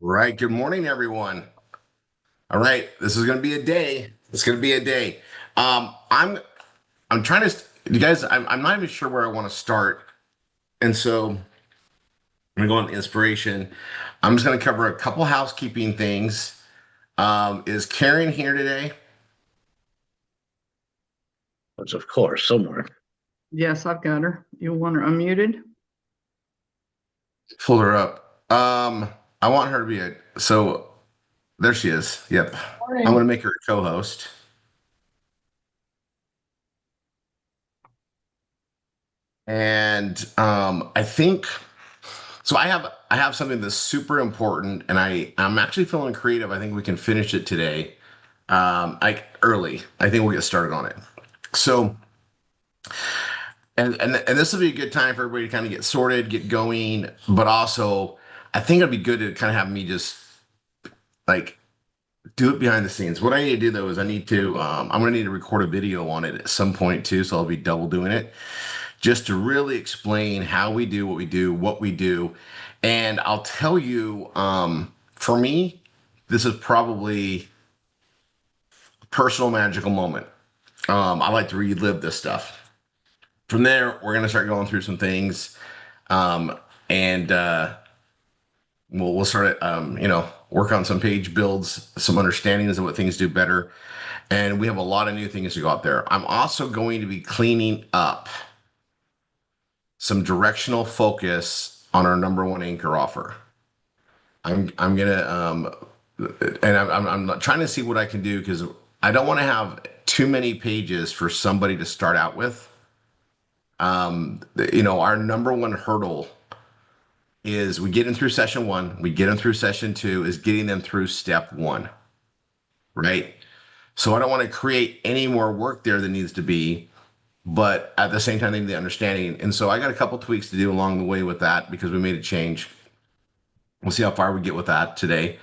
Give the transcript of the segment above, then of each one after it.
Right. Good morning, everyone. All right. This is going to be a day. It's going to be a day. I'm trying to, you guys, I'm not even sure where I want to start. And so I'm going to go on inspiration. I'm just going to cover a couple housekeeping things. Is Karen here today? Which of course, somewhere. Yes, I've got her. You want her unmuted? Pull her up. I want her to be so there she is. Yep. I'm going Morning. to make her a co-host. And I think so I have something that's super important, and I'm actually feeling creative. I think we can finish it today. Like early. I think we'll get started on it. So and this will be a good time for everybody to kind of get sorted, get going, but also I think it'd be good to kind of have me just like do it behind the scenes. What I need to do though is I'm gonna need to record a video on it at some point too, so I'll be double doing it just to really explain how we do what we do, what we do. And I'll tell you, for me, this is probably a personal magical moment. I like to relive this stuff. From there, we're gonna start going through some things, and we'll start work on some page builds, some understandings of what things do better. And we have a lot of new things to go out there. I'm also going to be cleaning up some directional focus on our number one anchor offer. I'm gonna and I'm not trying to see what I can do because I don't want to have too many pages for somebody to start out with. Our number one hurdle is we get them through session one, we get them through session two, is getting them through step one, right? So I don't want to create any more work there than needs to be, but at the same time, they need the understanding. And so I got a couple tweaks to do along the way with that because we made a change. We'll see how far we get with that today.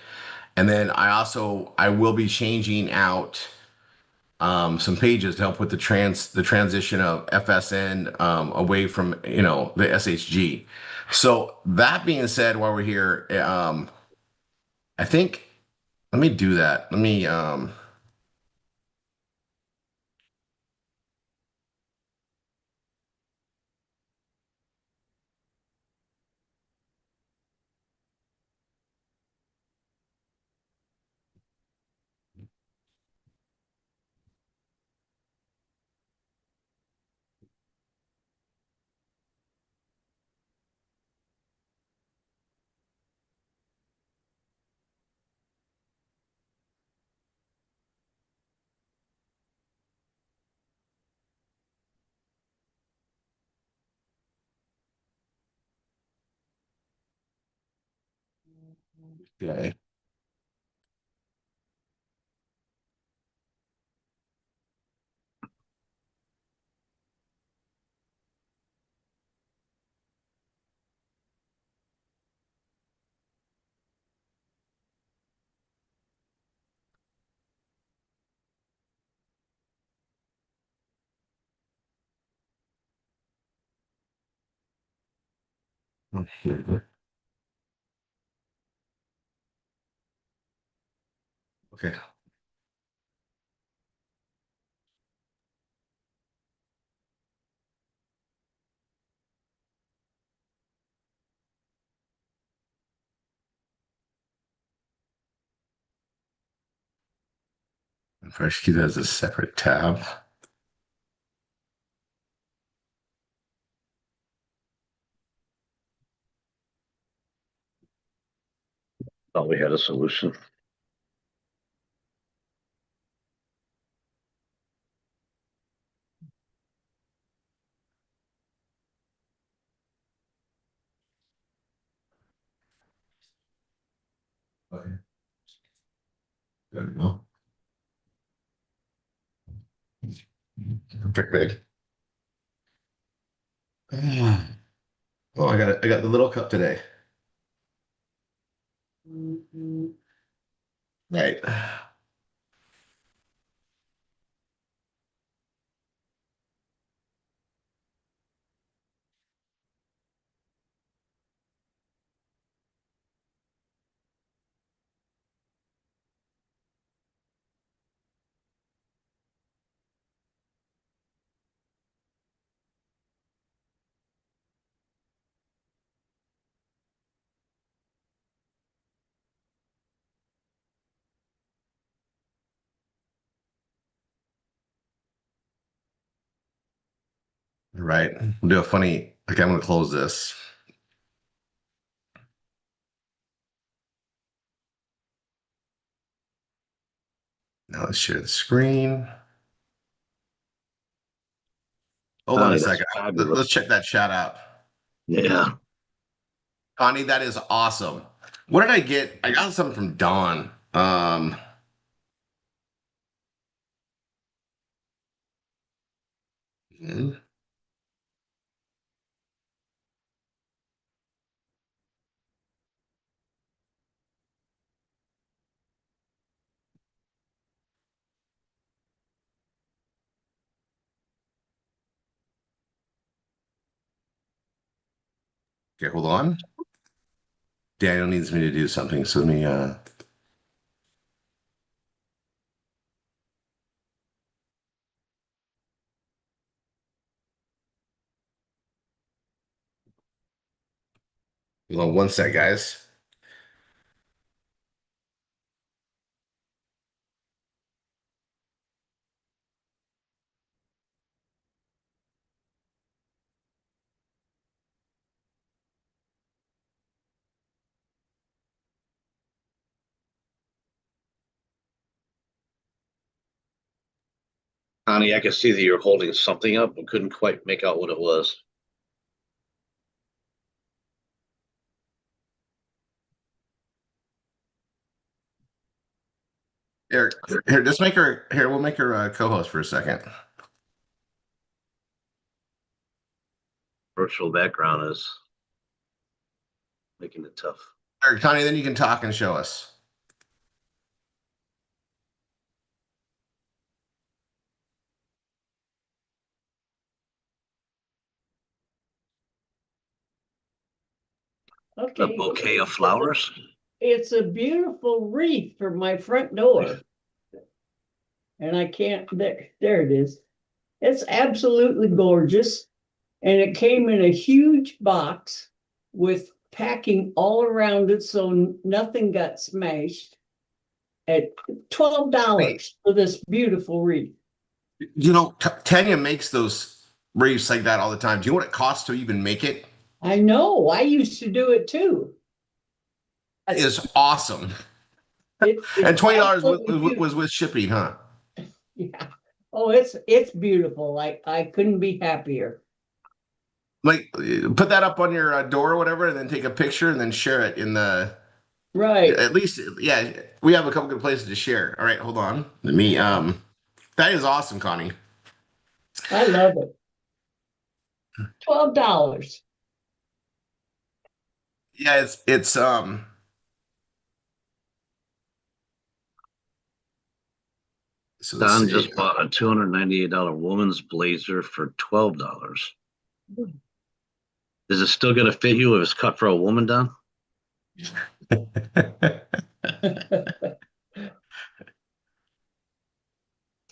And then I will be changing out some pages to help with the transition of FSN away from the SHG. So that being said, while we're here, I think let me do that. Let me okay. Okay. Fresh keep that as a separate tab. Thought we had a solution. Okay. Good to know. Perfect. Oh, I got the little cup today. Right. Right. We'll do a funny, like I'm going to close this. Now let's share the screen. Hold on a Connie, that's second. Let's fabulous. check that chat out. Yeah. Connie, that is awesome. What did I get? I got something from Dawn. Hmm, okay, hold on. Daniel needs me to do something. So let me hold on one sec, guys. Connie, I could see that you're holding something up and couldn't quite make out what it was. Here, just make her here. We'll make her co-host for a second. Virtual background is making it tough. Here, Connie, then you can talk and show us. A Okay, bouquet of flowers. it's a beautiful wreath for my front door. And I can't, there it is. It's absolutely gorgeous. And it came in a huge box with packing all around it, so nothing got smashed. At $12 for this beautiful wreath. You know, Tanya makes those wreaths like that all the time. Do you know what it costs to even make it? I know, I used to do it too. That is awesome. It's And $20 absolutely beautiful. was with shipping, huh? Yeah. Oh, it's beautiful. I couldn't be happier. Like, put that up on your door or whatever, and then take a picture and then share it in the. Right. At least, yeah, we have a couple good places to share. All right, hold on. Let me. That is awesome, Connie. I love it. $12. Yeah, it's. So let's Don see. just bought a $298 woman's blazer for $12. Is it still going to fit you if it's cut for a woman, Don?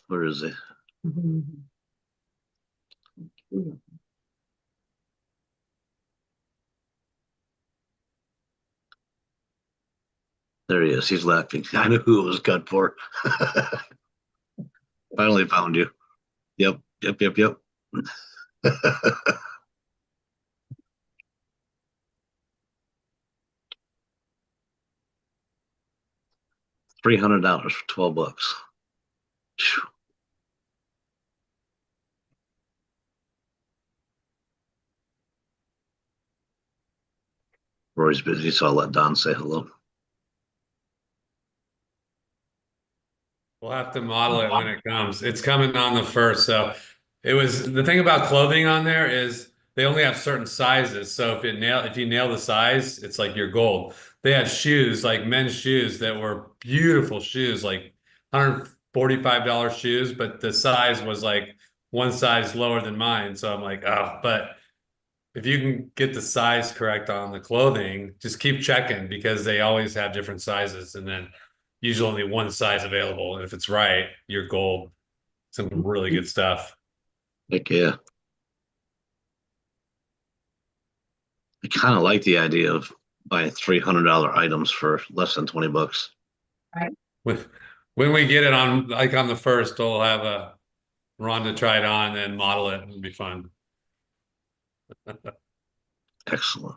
Where is it? There he is. He's laughing. I knew who it was cut for. Finally found you. Yep. Yep. Yep. Yep. $300 for 12 bucks. Phew. Roy's busy, so I'll let Don say hello. We'll have to model it when it comes. It's coming on the first. So it was the thing about clothing on there is they only have certain sizes. So if you nail the size, it's like your gold. They had shoes, like men's shoes that were beautiful shoes, like $145 shoes, but the size was like one size lower than mine. So I'm like, oh, but if you can get the size correct on the clothing, just keep checking because they always have different sizes and then usually only one size available. And if it's right, you're gold. Some really good stuff. Heck yeah. I kind of like the idea of buying $300 items for less than 20 bucks. When when we get it on the first, we'll have a Ron to try it on and then model it. It'll be fun. Excellent.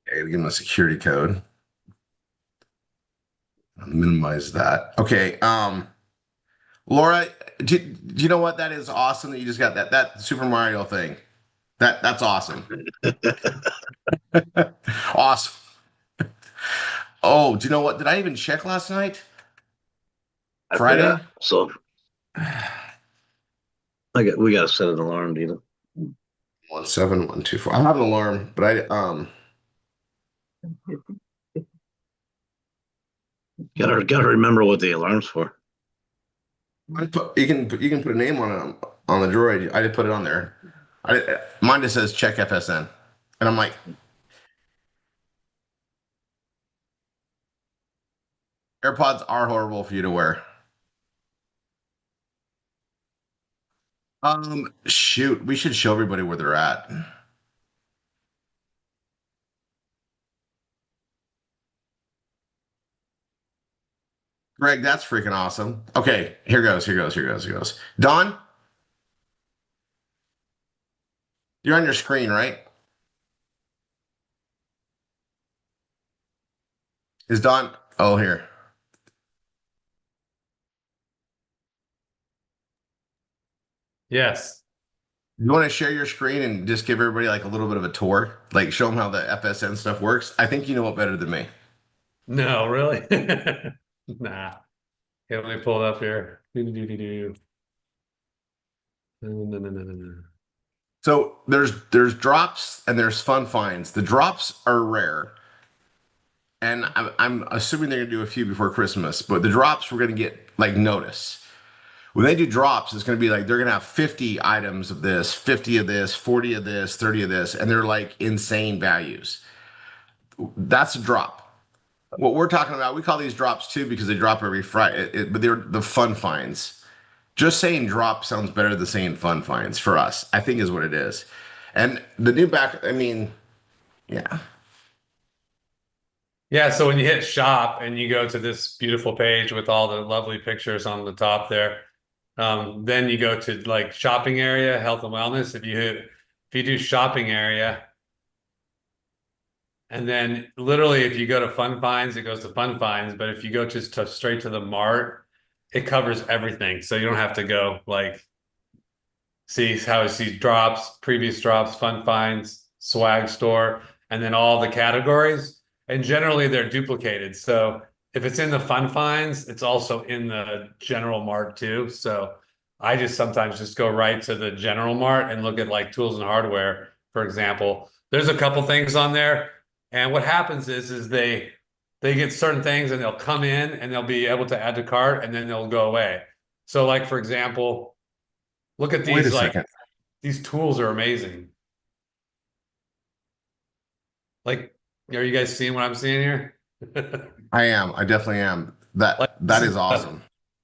Okay, we give them a security code. Minimize that. Okay. Laura, do you know what? That is awesome that you just got that Super Mario thing. That's awesome. Awesome. Oh, do you know what? Did I even check last night? I Friday? forgot. So we got to set an alarm, Dina. 17124. I have an alarm, but Gotta remember what the alarm's for. you can put a name on the droid. I did put it on there. Mine just says check FSN, and I'm like, AirPods are horrible for you to wear. Shoot, we should show everybody where they're at. Greg, that's freaking awesome. Okay, here goes, here goes, here goes, here goes. Don, you're on your screen, right? Is Don? Oh, here. Yes. You want to share your screen and just give everybody like a little bit of a tour, like show them how the FSN stuff works? I think you know it better than me. No, really? Nah. Okay, let me pull it up here. Do. No, no, no, no, no. So there's drops and there's fun finds. The drops are rare, and I'm assuming they're gonna do a few before Christmas. But the drops we're gonna get like notice. When they do drops, it's gonna be like they're gonna have 50 items of this, 50 of this, 40 of this, 30 of this, and they're like insane values. That's a drop. What we're talking about, we call these drops too because they drop every Friday. But they're the fun finds. Just saying drop sounds better than saying fun finds for us, I think is what it is. And the new back, I mean, yeah. Yeah, so when you hit shop and you go to this beautiful page with all the lovely pictures on the top there, then you go to like shopping area, health and wellness. If you do shopping area, and then literally if you go to fun finds, it goes to fun finds. But if you go just to straight to the mart, it covers everything. So you don't have to go like see how it sees drops, previous drops, fun finds, swag store, and then all the categories. And generally they're duplicated. So if it's in the fun finds, it's also in the general mart too. So I just sometimes just go right to the general mart and look at like tools and hardware, for example. There's a couple things on there. And what happens is they get certain things and they'll come in and they'll be able to add to cart and then they'll go away. So like for example, look at Wait a these like second. these tools are amazing. Like, are you guys seeing what I'm seeing here? I am. I definitely am. Like That this is is awesome.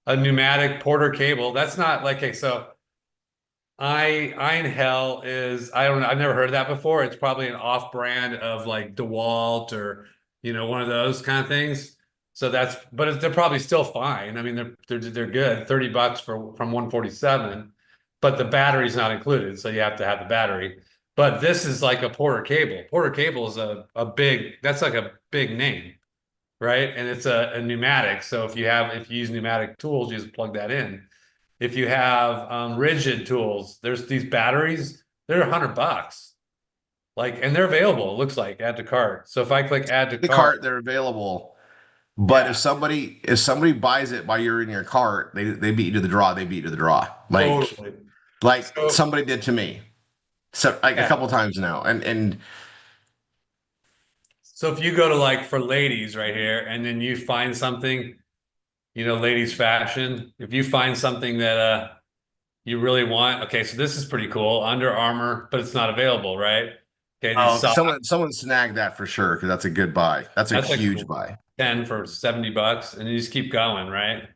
a pneumatic porter cable. That's not like okay, so Iron Hell is I don't know, I've never heard of that before. It's probably an off-brand of like DeWalt or one of those kind of things. So that's but they're probably still fine. I mean, they're good. $30 for from 147, but the battery's not included, so you have to have the battery. But this is like a Porter cable. Porter cable is a big that's like a big name, right? And it's a pneumatic. So if you use pneumatic tools, you just plug that in. If you have rigid tools, there's these batteries, they're $100. Like, and they're available, it looks like, add to cart. So if I click add to The cart, cart, they're available. But yeah, if somebody buys it while you're in your cart, they beat you to the draw. They beat you to the draw. totally. Like So somebody did to me. So like a yeah. couple times now. And So if you go to like for ladies right here, and then you find something, ladies fashion, if you find something that you really want, okay, so this is pretty cool. Under Armour, but it's not available, right? Okay, these oh, socks, someone snagged that for sure because that's a good buy. That's a that's like huge buy. 10 for $70, and you just keep going, right?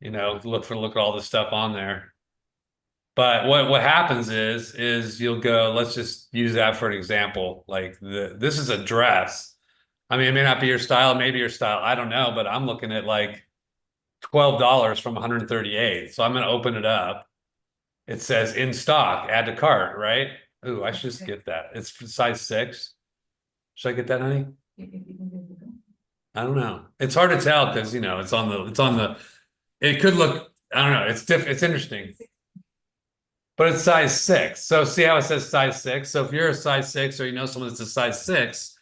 Look at all the stuff on there. But what happens is you'll go, let's just use that for an example. Like this is a dress. I mean, it may not be your style, maybe your style. I don't know, but I'm looking at like $12 from 138. So I'm going to open it up it says in stock, add to cart, right? Ooh, I should just get that. It's for size 6. Should I get that, honey? I don't know. It's hard to tell because it could look, I don't know. It's interesting. But it's size 6. So see how it says size 6? So if you're a size 6 or you know someone that's a size 6,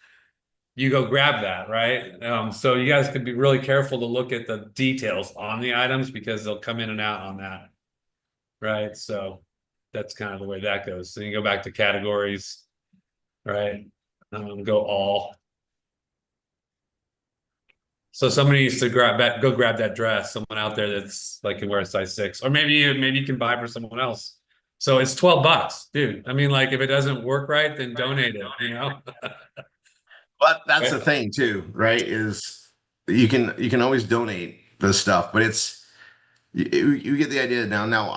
you go grab that, right? So you guys could be really careful to look at the details on the items because they'll come in and out on that, right? So that's kind of the way that goes. So you go back to categories, right? Go all. So somebody needs to go grab that dress. Someone out there that's like can wear a size 6, or maybe you can buy for someone else. So it's $12, dude. I mean, like if it doesn't work right, then donate it. You know. But that's the Right? thing too, right? Is you can always donate the stuff, but you get the idea now. Now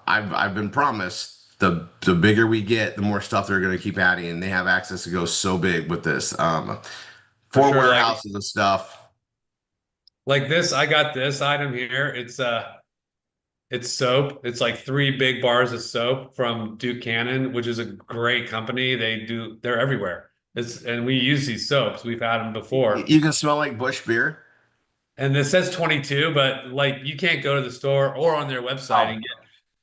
I've been promised the bigger we get, the more stuff they're going to keep adding, and they have access to go so big with this. For Four sure. warehouses of stuff. Like this, I got this item here. It's soap. It's like 3 big bars of soap from Duke Cannon, which is a great company. They're everywhere. And we use these soaps. We've had them before. You can smell like Bush beer. And this says 22, but like you can't go to the store or on their website and get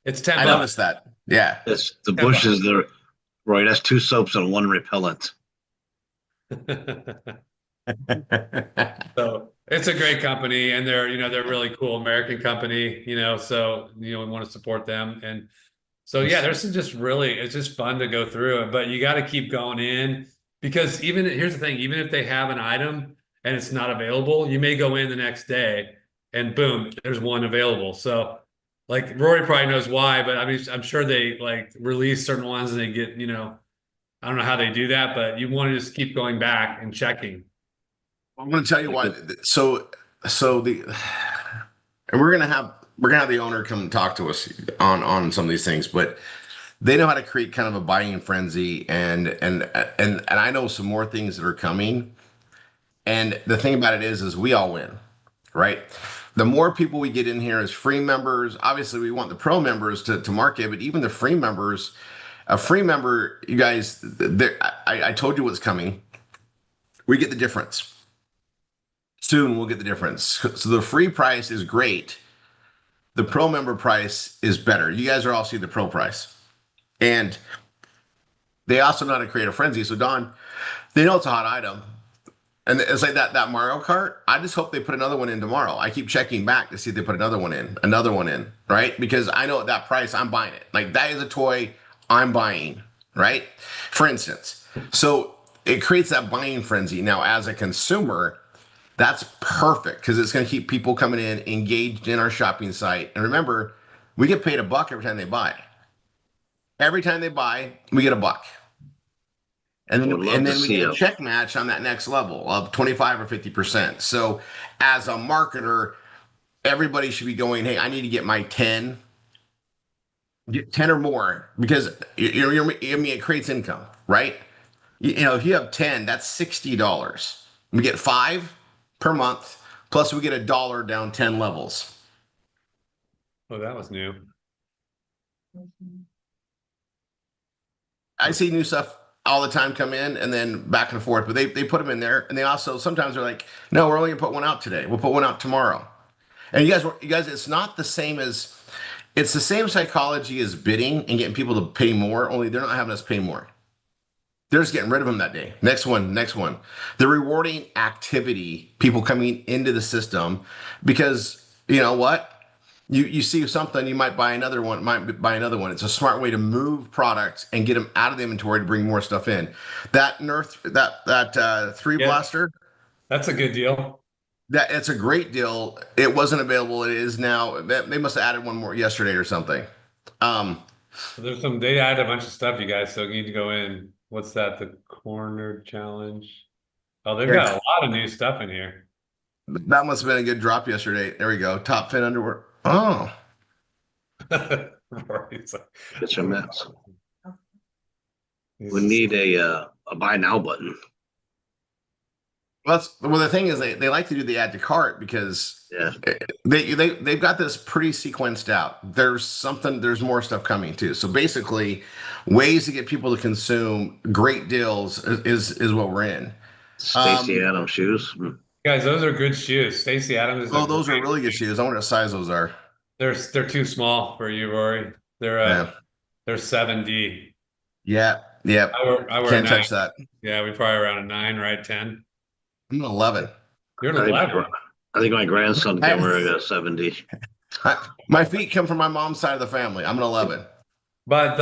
it's 10 I bucks. noticed that. Yeah. It's the 10 bushes there. Right, that's 2 soaps and 1 repellent. So it's a great company and they're really cool American company, so we want to support them. And so yeah, it's just fun to go through it, but you got to keep going in because here's the thing, even if they have an item and it's not available, you may go in the next day and boom, there's one available. So like Rory probably knows why, but I mean, I'm sure they like release certain ones and they get, I don't know how they do that, but you want to just keep going back and checking. I'm going to tell you why. So the and we're gonna have the owner come and talk to us on some of these things, but they know how to create kind of a buying frenzy, and I know some more things that are coming. And the thing about it is we all win, right? The more people we get in here as free members, obviously we want the pro members to market, but even the free members, a free member, you guys, I told you what's coming. We get the difference. Soon we'll get the difference. So the free price is great. The pro member price is better. You guys are all seeing the pro price. And they also know how to create a frenzy. So Don, they know it's a hot item. And it's like that Mario Kart. I just hope they put another one in tomorrow. I keep checking back to see if they put another one in, right? Because I know at that price, I'm buying it. Like that is a toy I'm buying, right? For instance. So it creates that buying frenzy. Now, as a consumer, that's perfect because it's going to keep people coming in engaged in our shopping site. And remember, we get paid $1 every time they buy. Every time they buy, we get $1. And then we get a check match on that next level of 25 or 50%. So as a marketer, everybody should be going, hey, I need to get my 10, get 10 or more because I mean, it creates income, right? If you have 10, that's $60. We get 5 per month, plus we get $1 down 10 levels. Oh, that was new. I see new stuff all the time come in and then back and forth, but they put them in there, and they also sometimes are like, no, we're only gonna put one out today. We'll put one out tomorrow. And you guys, it's not the same as it's the same psychology as bidding and getting people to pay more. Only they're not having us pay more. They're just getting rid of them that day. Next one, next one. They're rewarding activity, people coming into the system, because you know what? You see something, you might buy another one, It's a smart way to move products and get them out of the inventory to bring more stuff in. That Nerf, that 3 blaster, That's a good deal. that it's a great deal. It wasn't available. It is now. They must have added one more yesterday or something. They added a bunch of stuff, you guys, so you need to go in. What's that? The corner challenge. Oh, they've got a lot of new stuff in here. That must have been a good drop yesterday. There we go. Top fin underwear. Oh. It's a mess. We need a buy now button. Well, the thing is they like to do the add to cart because Yeah. they've got this pretty sequenced out. There's more stuff coming too. So basically, ways to get people to consume great deals is what we're in. Stacy Adams shoes. Guys, those are good shoes. Stacey Adams is a Oh, those are great really good shoe. shoes. I wonder what size those are. They're too small for you, Rory. Yeah, They're 7D. yeah, yeah. I wear a Can't nine. touch that. Yeah, we probably around a 9, right? 10. I'm an 11. You're an I think my, 11. I think my grandson can wear a 70. My feet come from my mom's side of the family. I'm an 11. But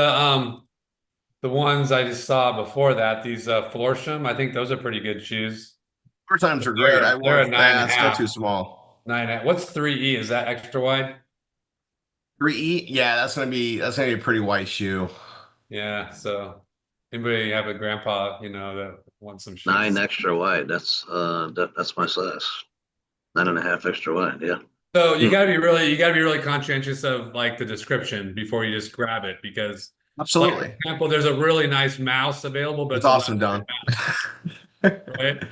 the ones I just saw before that, these Florsham, I think those are pretty good shoes. Four times are great. I They're wore a nine and a still half. too small. 9. What's 3E? Is that extra wide? 3E, yeah, that's gonna be a pretty white shoe. Yeah. So anybody have a grandpa, that wants some shoes? 9 extra wide. That's my size. 9.5 extra wide. Yeah. So you gotta be really conscientious of like the description before you just grab it because like for Absolutely. example, there's a really nice mouse available, but It's it's a awesome, Don. right?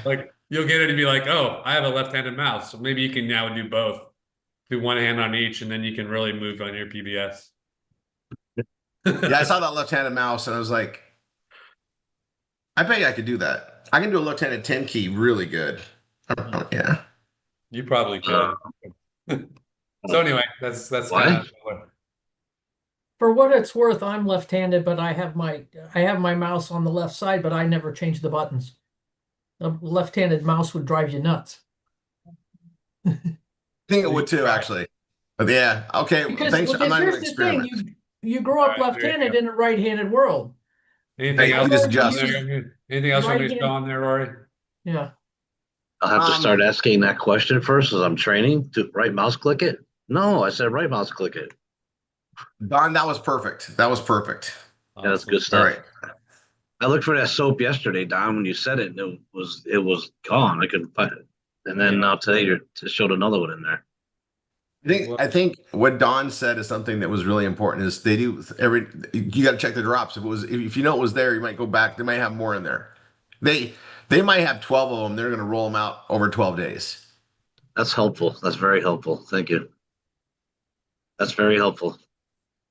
Like you'll get it and be like, oh, I have a left-handed mouse. So maybe you can now do both. Do one hand on each, and then you can really move on your PBS. Yeah, I saw that left-handed mouse and I was like, I bet you I could do that. I can do a left-handed 10 key really good. Yeah. You probably Uh, could. So anyway, that's Why? kind of For what it's worth, I'm left-handed, but I have my mouse on the left side, but I never change the buttons. A left-handed mouse would drive you nuts. I think it would too, actually. But yeah, okay. Because, Thanks. I'm not here's gonna the thing, experiment. you grow up All right, there you left-handed go. in a right-handed world. anything Hey, else. you just on adjust. there? Anything else on Right-hand- on there, Rory? Yeah. I'll have to Um, start asking that question first as I'm training to right mouse click it. No, I said right mouse click it. Don, that was perfect. That was perfect. Yeah, that's good All stuff. right. I looked for that soap yesterday, Don, when you said it, and it was gone. I couldn't find it. And then Yeah. today you showed another one in there. I think what Don said is something that was really important is they do you got to check the drops. If you know it was there, you might go back. They might have more in there. They might have 12 of them. They're going to roll them out over 12 days. That's helpful. That's very helpful. Thank you. That's very helpful. Yeah,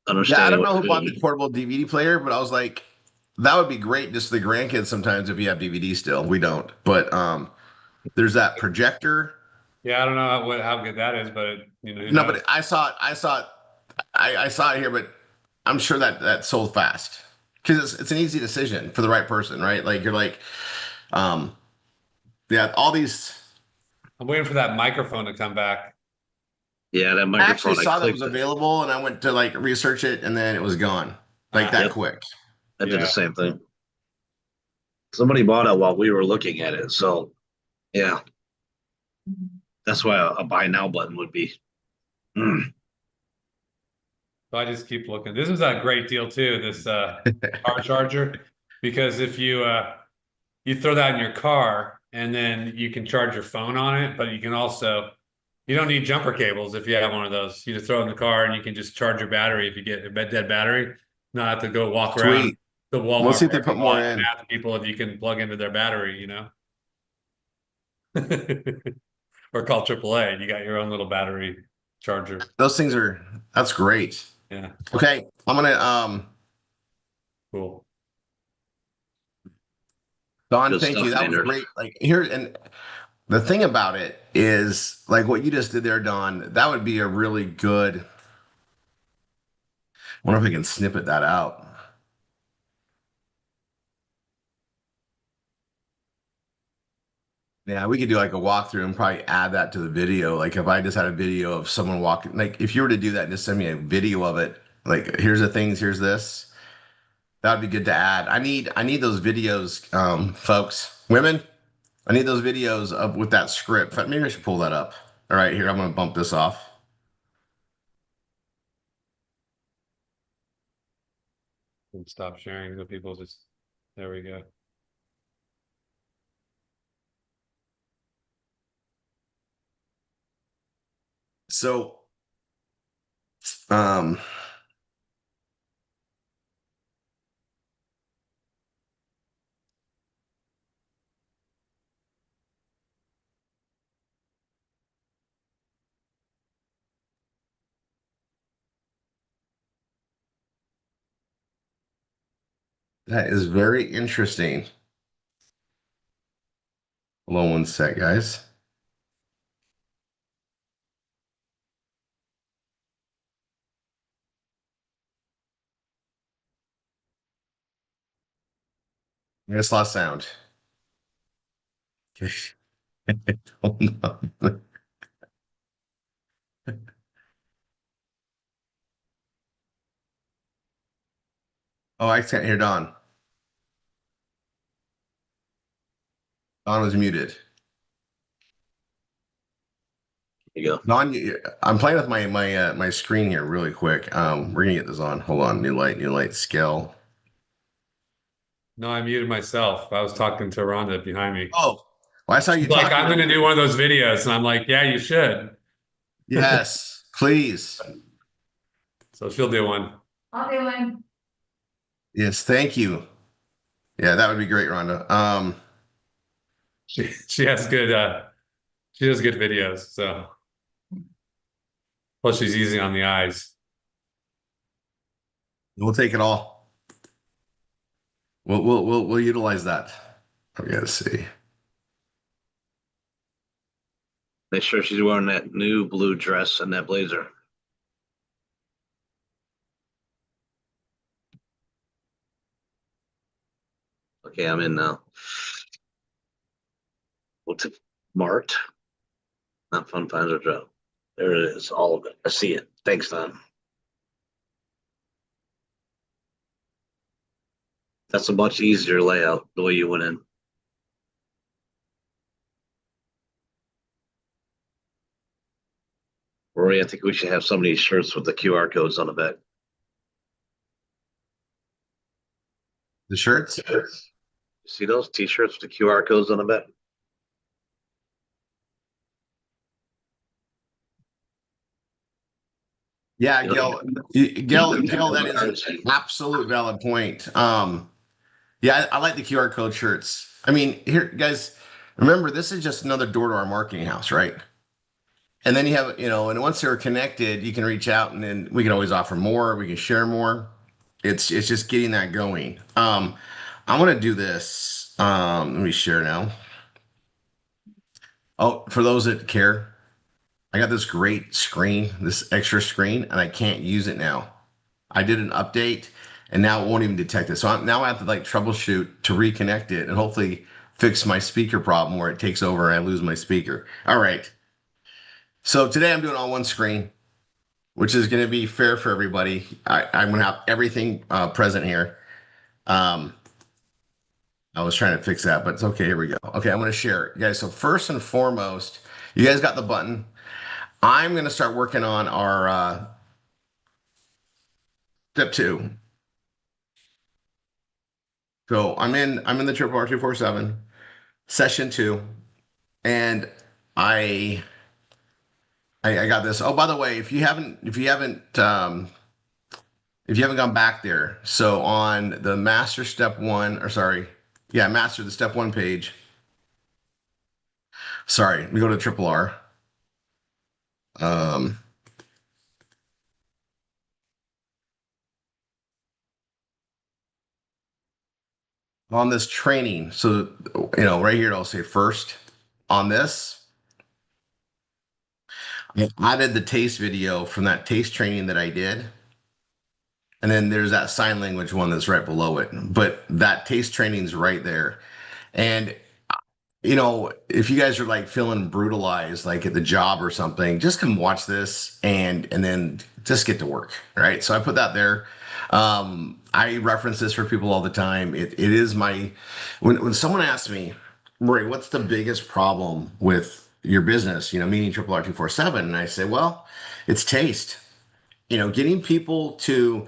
I Understanding don't know what who bought the portable DVD player, but I was like, that would be great just for the grandkids sometimes if you have DVD still. We don't. But there's that projector. Yeah, I don't know how good that is, but who No, knows? but I saw it here, but I'm sure that sold fast because it's an easy decision for the right person, right? Like you're like, um, yeah, all these. I'm waiting for that microphone to come back. Yeah, that I microphone. actually saw that was clicked it. available, and I went to like research it, and then it was gone, like that Yep. quick. I did Yeah. the same thing. Somebody bought it while we were looking at it. So, yeah, that's why a buy now button would be. Mm. So I just keep looking. This is a great deal too, this car charger, because if you throw that in your car and then you can charge your phone on it, but you don't need jumper cables if you have one of those. You just throw it in the car and you can just charge your battery if you get a dead battery, not have to go walk around Sweet. the Walmart We'll see if they parking put more lot in. and ask people if you can plug into their battery, or call AAA. You got your own little battery charger. That's great. Yeah, Okay, I'm gonna cool. Don, Good thank stuff, you. That was Anders. great. Like here, and the thing about it is, like what you just did there, Don. That would be a really good. I wonder if we can snippet that out. Yeah, we could do like a walkthrough and probably add that to the video. Like if I just had a video of someone walking, like if you were to do that, and just send me a video of it. Like here's the things, here's this. That would be good to add. I need those videos, folks, women. I need those videos of with that script. In fact, maybe I should pull that up. All right, here I'm gonna bump this off. And stop sharing so people just, there we go. So, um, That is very interesting. Hold on one sec, guys. I just lost sound. Okay. Hold on. Oh, I can't hear Don. Don was muted. There you go. Don, I'm playing with my screen here really quick. We're gonna get this on. Hold on. New light, scale. No, I muted myself. I was talking to Rhonda behind me. Oh, well, I saw you She's like, talking. I'm gonna do one of those videos, and I'm like, yeah, you should. Yes, please. So she'll do one. I'll do one. Yes, thank you. Yeah, that would be great, Rhonda. She has good she does good videos. So plus she's easy on the eyes. We'll take it all. We'll utilize that. I gotta see. Make sure she's wearing that new blue dress and that blazer. Okay, I'm in now. What's it? Mart? Not Fun Finds or Joe. There it is, all of it. I see it. Thanks, Don. That's a much easier layout the way you went in. Rory, I think we should have some of these shirts with the QR codes on the back. The shirts? You see those t-shirts with the QR codes on the back? Yeah, You know, Gil, that is an absolute valid point. Yeah, I like the QR code shirts. I mean, here, guys, remember, this is just another door to our marketing house, right? And then you have, and once they're connected, you can reach out and then we can always offer more. We can share more. It's just getting that going. I'm gonna do this. Let me share now. Oh, for those that care, I got this great screen, this extra screen, and I can't use it now. I did an update and now it won't even detect it. So now I have to like troubleshoot to reconnect it and hopefully fix my speaker problem where it takes over and I lose my speaker. All right. So today I'm doing on one screen, which is going to be fair for everybody. I'm going to have everything present here. I was trying to fix that, but it's okay. Here we go. Okay, I'm going to share it, guys. So first and foremost, you guys got the button. I'm going to start working on our step 2. So I'm in the RRR247 session 2, and I I got this. Oh, by the way, if you haven't gone back there, so on the master step 1, or sorry, yeah, master the step 1 page. Sorry, we go to triple R. Um, on this training, so right here it'll say first on this. I added the taste video from that taste training that I did. And then there's that sign language one that's right below it. But that taste training's right there. And if you guys are like feeling brutalized, like at the job or something, just come watch this and then just get to work. Right. So I put that there. I reference this for people all the time. It is when someone asks me, Murray, what's the biggest problem with your business, meaning Triple R247? And I say, well, it's taste. Getting people to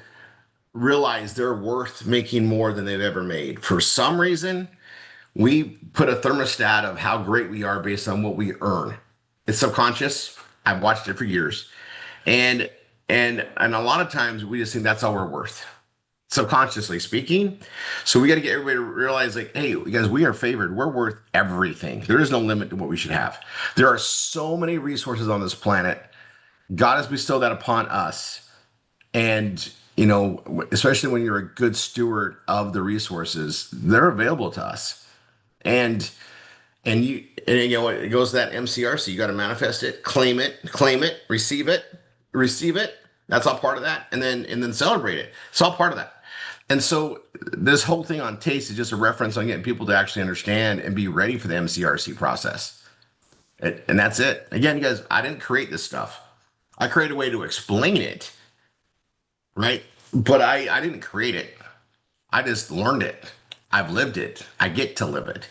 realize they're worth making more than they've ever made. For some reason, we put a thermostat of how great we are based on what we earn. It's subconscious. I've watched it for years. And a lot of times we just think that's all we're worth, subconsciously speaking. So we got to get everybody to realize, like, hey, guys, we are favored. We're worth everything. There is no limit to what we should have. There are so many resources on this planet. God has bestowed that upon us. And especially when you're a good steward of the resources, they're available to us. And it goes to that MCRC. You got to manifest it, claim it, receive it. That's all part of that, and then celebrate it. It's all part of that. And so this whole thing on taste is just a reference on getting people to actually understand and be ready for the MCRC process. And that's it. Again, you guys, I didn't create this stuff. I created a way to explain it, right? But I didn't create it. I just learned it. I've lived it. I get to live it.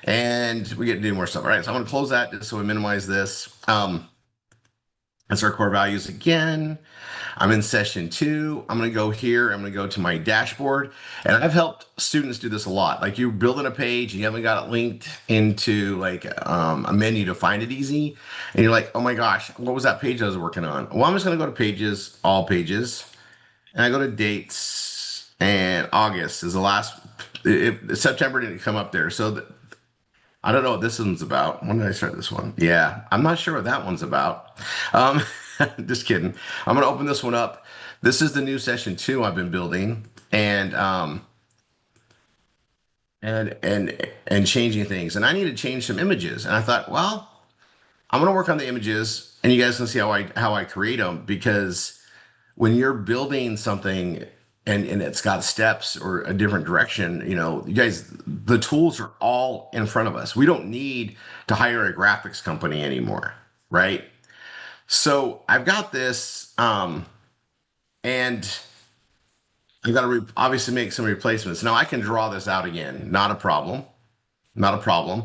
And we get to do more stuff. All right. So I'm going to close that just so we minimize this. That's our core values again. I'm in session 2. I'm going to go here. I'm going to go to my dashboard. And I've helped students do this a lot. Like you're building a page and you haven't got it linked into like a menu to find it easy. And you're like, oh my gosh, what was that page I was working on? Well, I'm just going to go to pages, all pages. And I go to dates. And August is the last. September didn't come up there. So I don't know what this one's about. When did I start this one? Yeah, I'm not sure what that one's about. Um, just kidding. I'm going to open this one up. This is the new session 2 I've been building and changing things. And I need to change some images. And I thought, well, I'm going to work on the images, and you guys can see how I create them, because when you're building something and it's got steps or a different direction, you guys, the tools are all in front of us. We don't need to hire a graphics company anymore, right? So I've got this, and I've got to obviously make some replacements. Now I can draw this out again, not a problem, not a problem.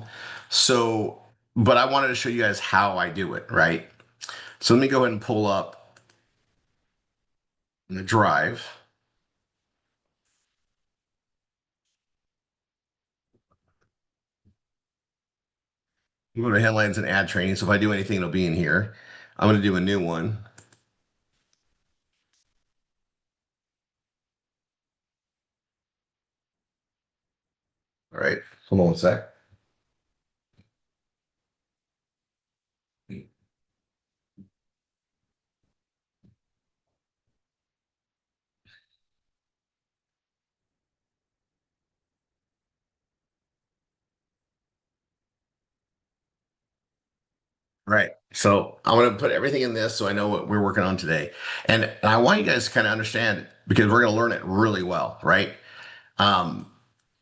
So, but I wanted to show you guys how I do it, right? So let me go ahead and pull up the drive. Go to headlines and ad training. So if I do anything, it'll be in here. I'm going to do a new one. All right. Hold on one sec. Right. So I'm going to put everything in this so I know what we're working on today. And I want you guys to kind of understand it, because we're going to learn it really well, right? Um,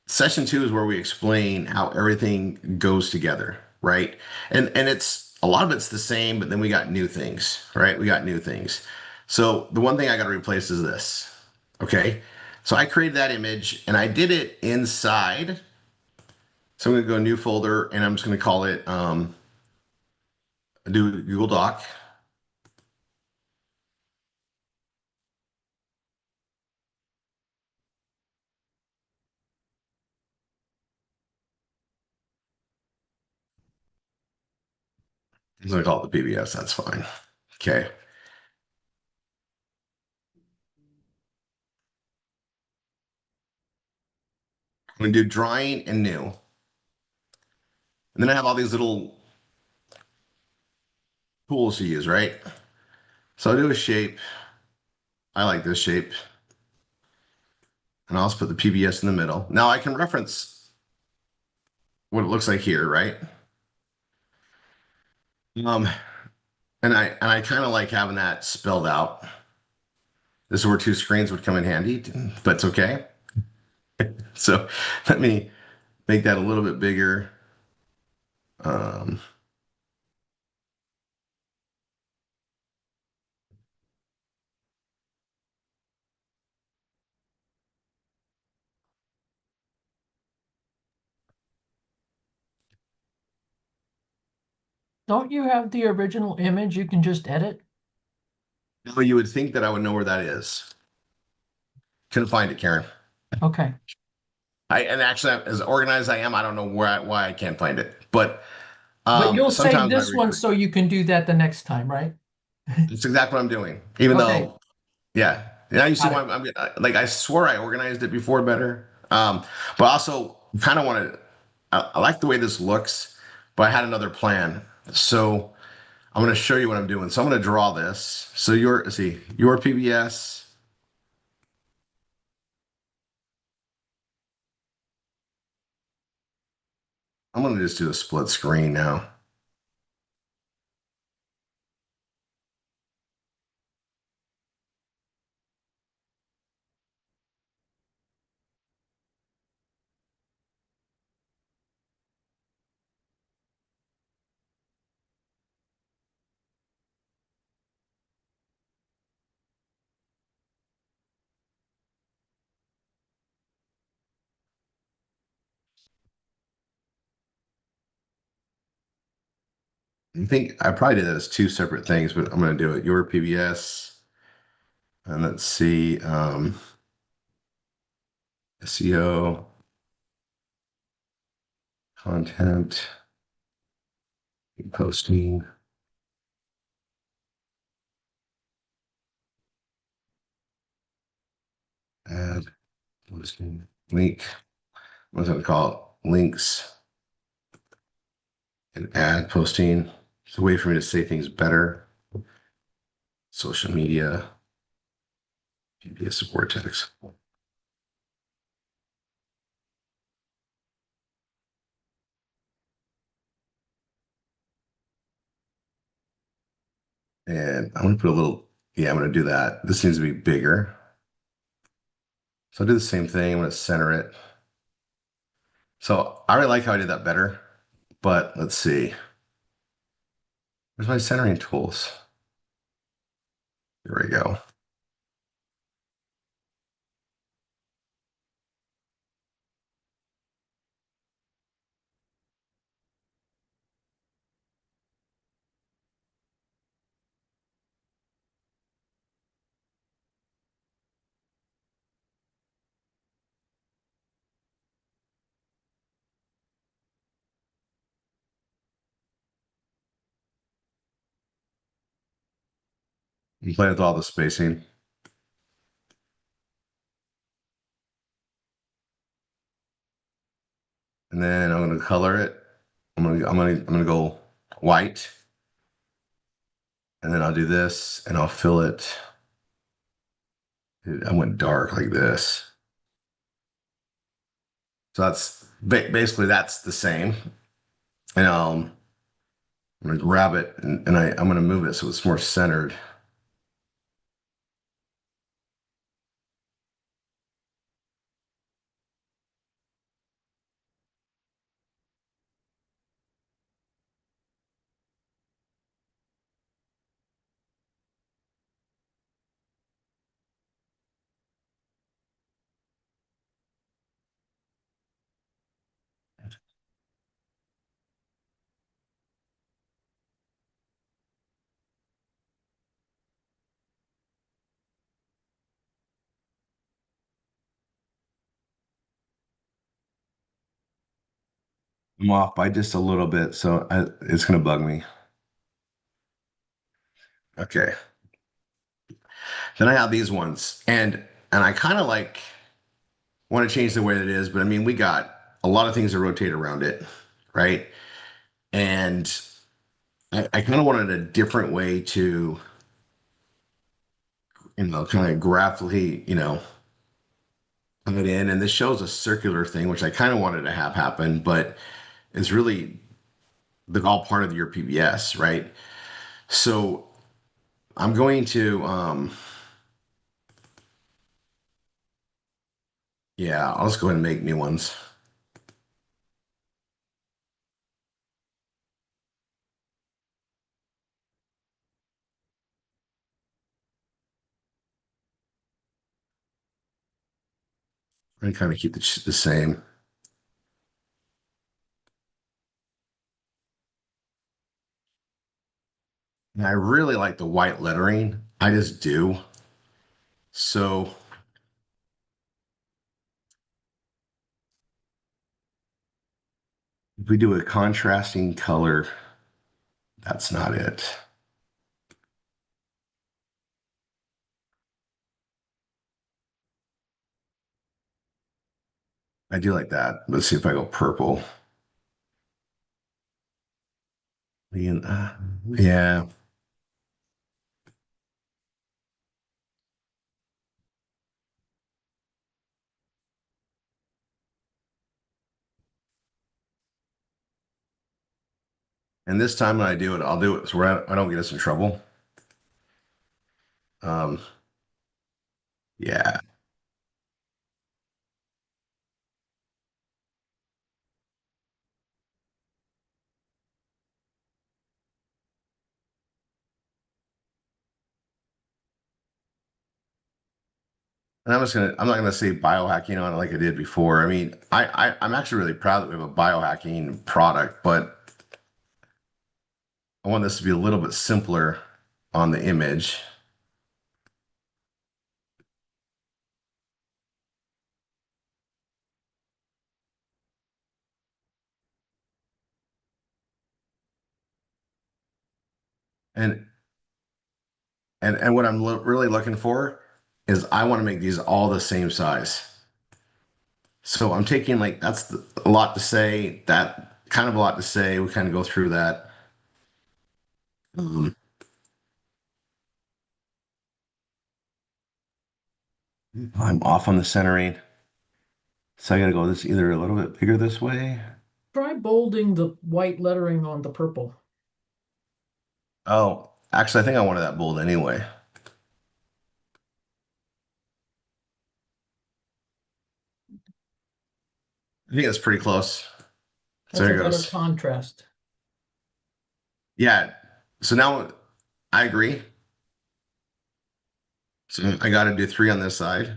Session 2 is where we explain how everything goes together, right? And it's a lot of it's the same, but then we got new things, right? We got new things. So the one thing I got to replace is this. Okay. So I created that image and I did it inside. So I'm going to go new folder and I'm just going to call it do Google Doc. I'm going to call it the PBS. That's fine. Okay. I'm going to do drawing and new. And then I have all these little tools to use, right? So I'll do a shape. I like this shape. And I'll just put the PBS in the middle. Now I can reference what it looks like here, right? Um, and I kind of like having that spelled out. This is where 2 screens would come in handy, but it's okay. So let me make that a little bit bigger. Um, Don't you have the original image you can just edit? Now you would think that I would know where that is. Couldn't find it, Karen. Okay. And actually, as organized as I am, I don't know why I can't find it. But But you'll save sometimes this one so you can do that the next time, right? it's exactly what I'm doing. Even Okay. though, yeah, now you see Got why like I swore I organized it before better. But also kind of want to. I like the way this looks, but I had another plan. So I'm going to show you what I'm doing. So I'm going to draw this. So your PBS. I'm gonna just do a split screen now. I think I probably did that as two separate things, but I'm gonna do it. Your PBS, and let's see, SEO, content, posting, add, posting, link. What's it called? Links and ad posting. It's a way for me to say things better. Social media, PBS support text. And I'm gonna put a little, yeah, I'm gonna do that. This needs to be bigger. So I'll do the same thing. I'm gonna center it. So I really like how I did that better, but let's see. Where's my centering tools? Here we go. I'm playing with all the spacing. And then I'm gonna color it. I'm gonna go white. And then I'll do this and I'll fill it. I went dark like this. So that's basically that's the same. And I'm gonna grab it and I'm gonna move it so it's more centered. I'm off by just a little bit, so it's gonna bug me. Okay. Then I have these ones, and I kind of like want to change the way it is, but I mean we got a lot of things that rotate around it, right? And I kind of wanted a different way to, kind of graphically, put it in. And this shows a circular thing, which I kind of wanted to have happen, but it's really all part of your PBS, right? So I'm going to, yeah, I'll just go ahead and make new ones. And kind of keep the same. And I really like the white lettering. I just do. So if we do a contrasting color, that's not it. I do like that. Let's see if I go purple. Yeah. And this time when I do it, I'll do it so where I don't get us in trouble. Um, yeah. And I'm not gonna say biohacking on it like I did before. I mean, I'm actually really proud that we have a biohacking product, but I want this to be a little bit simpler on the image. And and what I'm really looking for is I want to make these all the same size. So I'm taking like a lot to say. That kind of a lot to say. We kind of go through that. Um, I'm off on the centering, so I got to go this either a little bit bigger this way. Try bolding the white lettering on the purple. Oh, actually, I think I wanted that bold anyway. I think it's pretty close. So That's a here better goes. contrast. Yeah. So now I agree. So I got to do three on this side.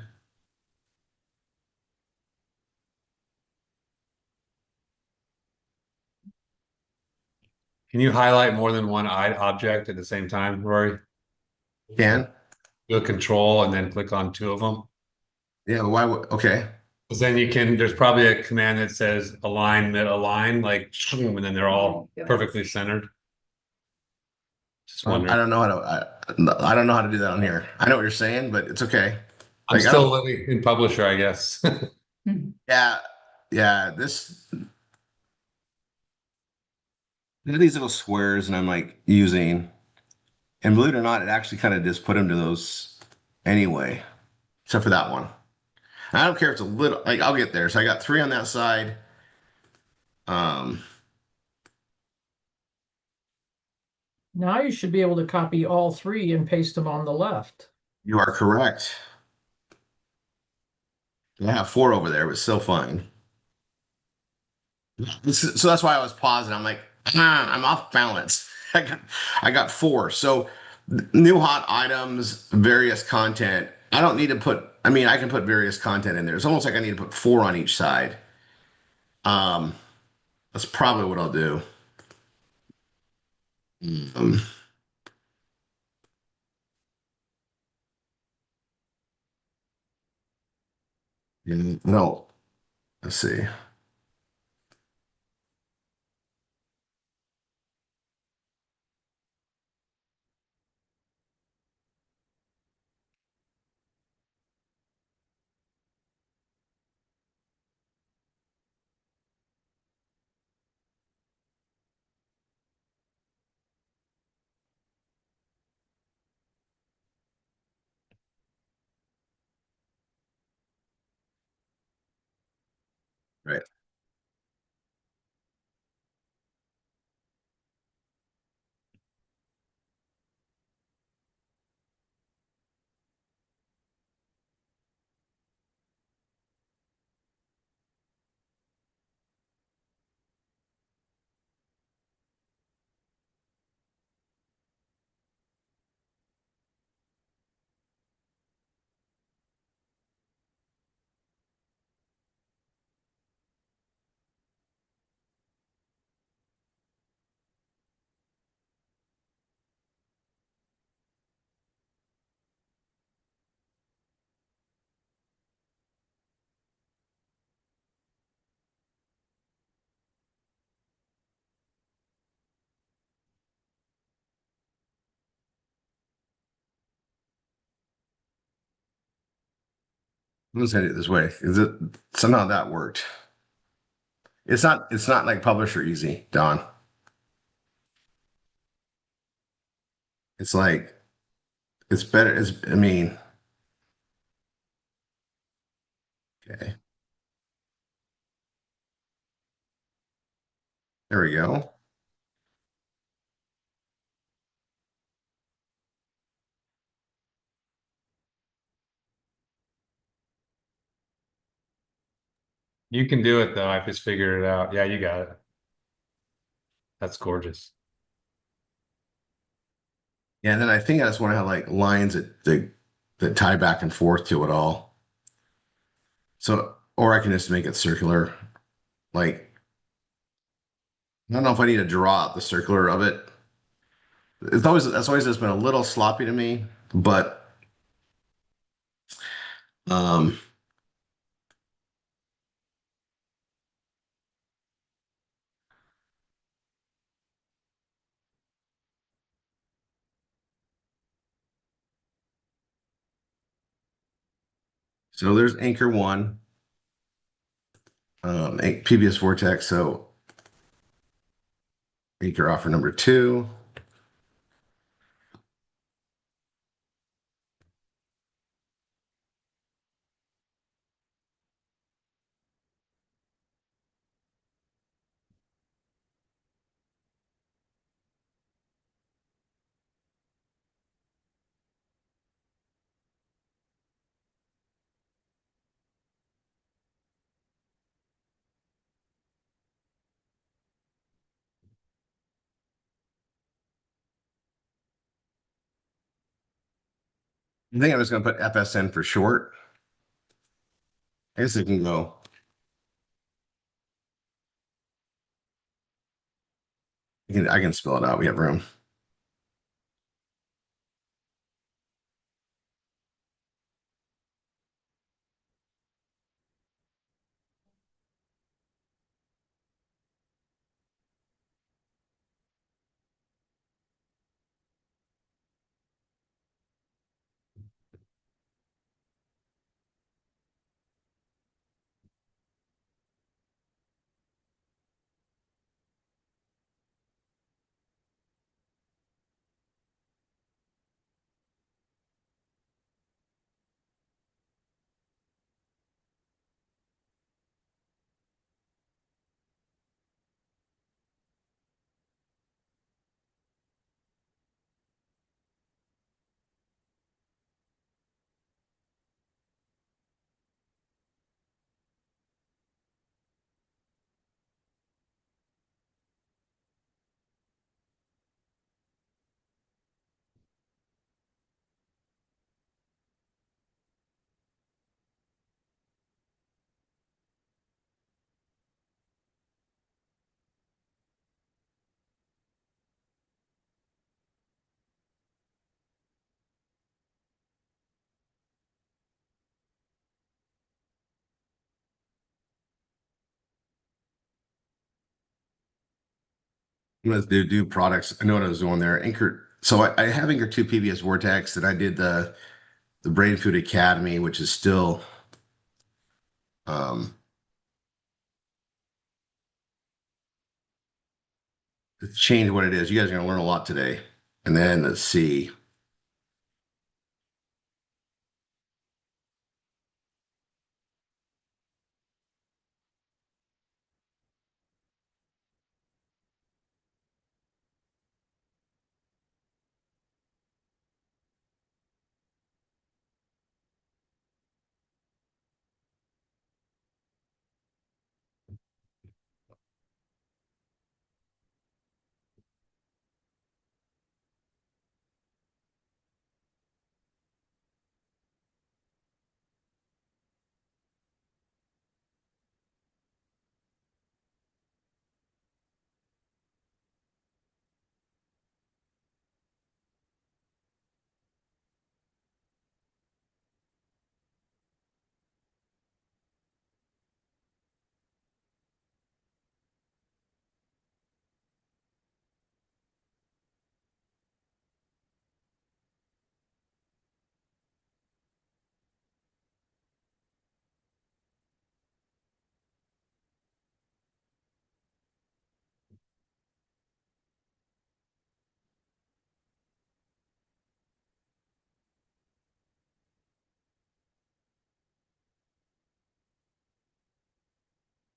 Can you highlight more than one object at the same time, Rory? Like Can? do a control and then click on two of them. Yeah. Why would? Okay. Because then you can, there's probably a command that says align mid align, like, and then they're all perfectly centered. Just I wondering. don't know how to. I don't know how to do that on here. I know what you're saying, but it's okay. I'm Like I still don't. living in publisher, I guess. Yeah. Yeah. These little squares, and I'm like using, and believe it or not, it actually kind of just put them to those anyway, except for that one. I don't care if it's a little. Like I'll get there. So I got three on that side. Um, Now you should be able to copy all three and paste them on the left. you are correct. I have four over there, but still fine. So that's why I was pausing. I'm like, I'm off balance. I got four. So new hot items, various content. I don't need to put. I mean, I can put various content in there. It's almost like I need to put four on each side. Um, that's probably what I'll do. Um, no, let's see. Right. Let's hit it this way. Is it somehow that worked? It's not. It's not like Publisher Easy, Don. It's like it's better. It's. I mean, okay. There we go. You can do it though. I just figured it out. Yeah, you got it. That's gorgeous. Yeah, and then I think I just want to have like lines that tie back and forth to it all. So, or I can just make it circular. Like, I don't know if I need to draw out the circular of it. That's always just been a little sloppy to me, but um, so there's anchor one, PBS vortex. So anchor offer number two. I think I'm just going to put FSN for short. I guess it can go. I can spell it out. We have room. I'm going to do products. I know what I was doing there. Anchor. So I have Anchor 2 PBS vortex that I did the Brain Food Academy, which is still um, to change what it is. You guys are going to learn a lot today. And then let's see.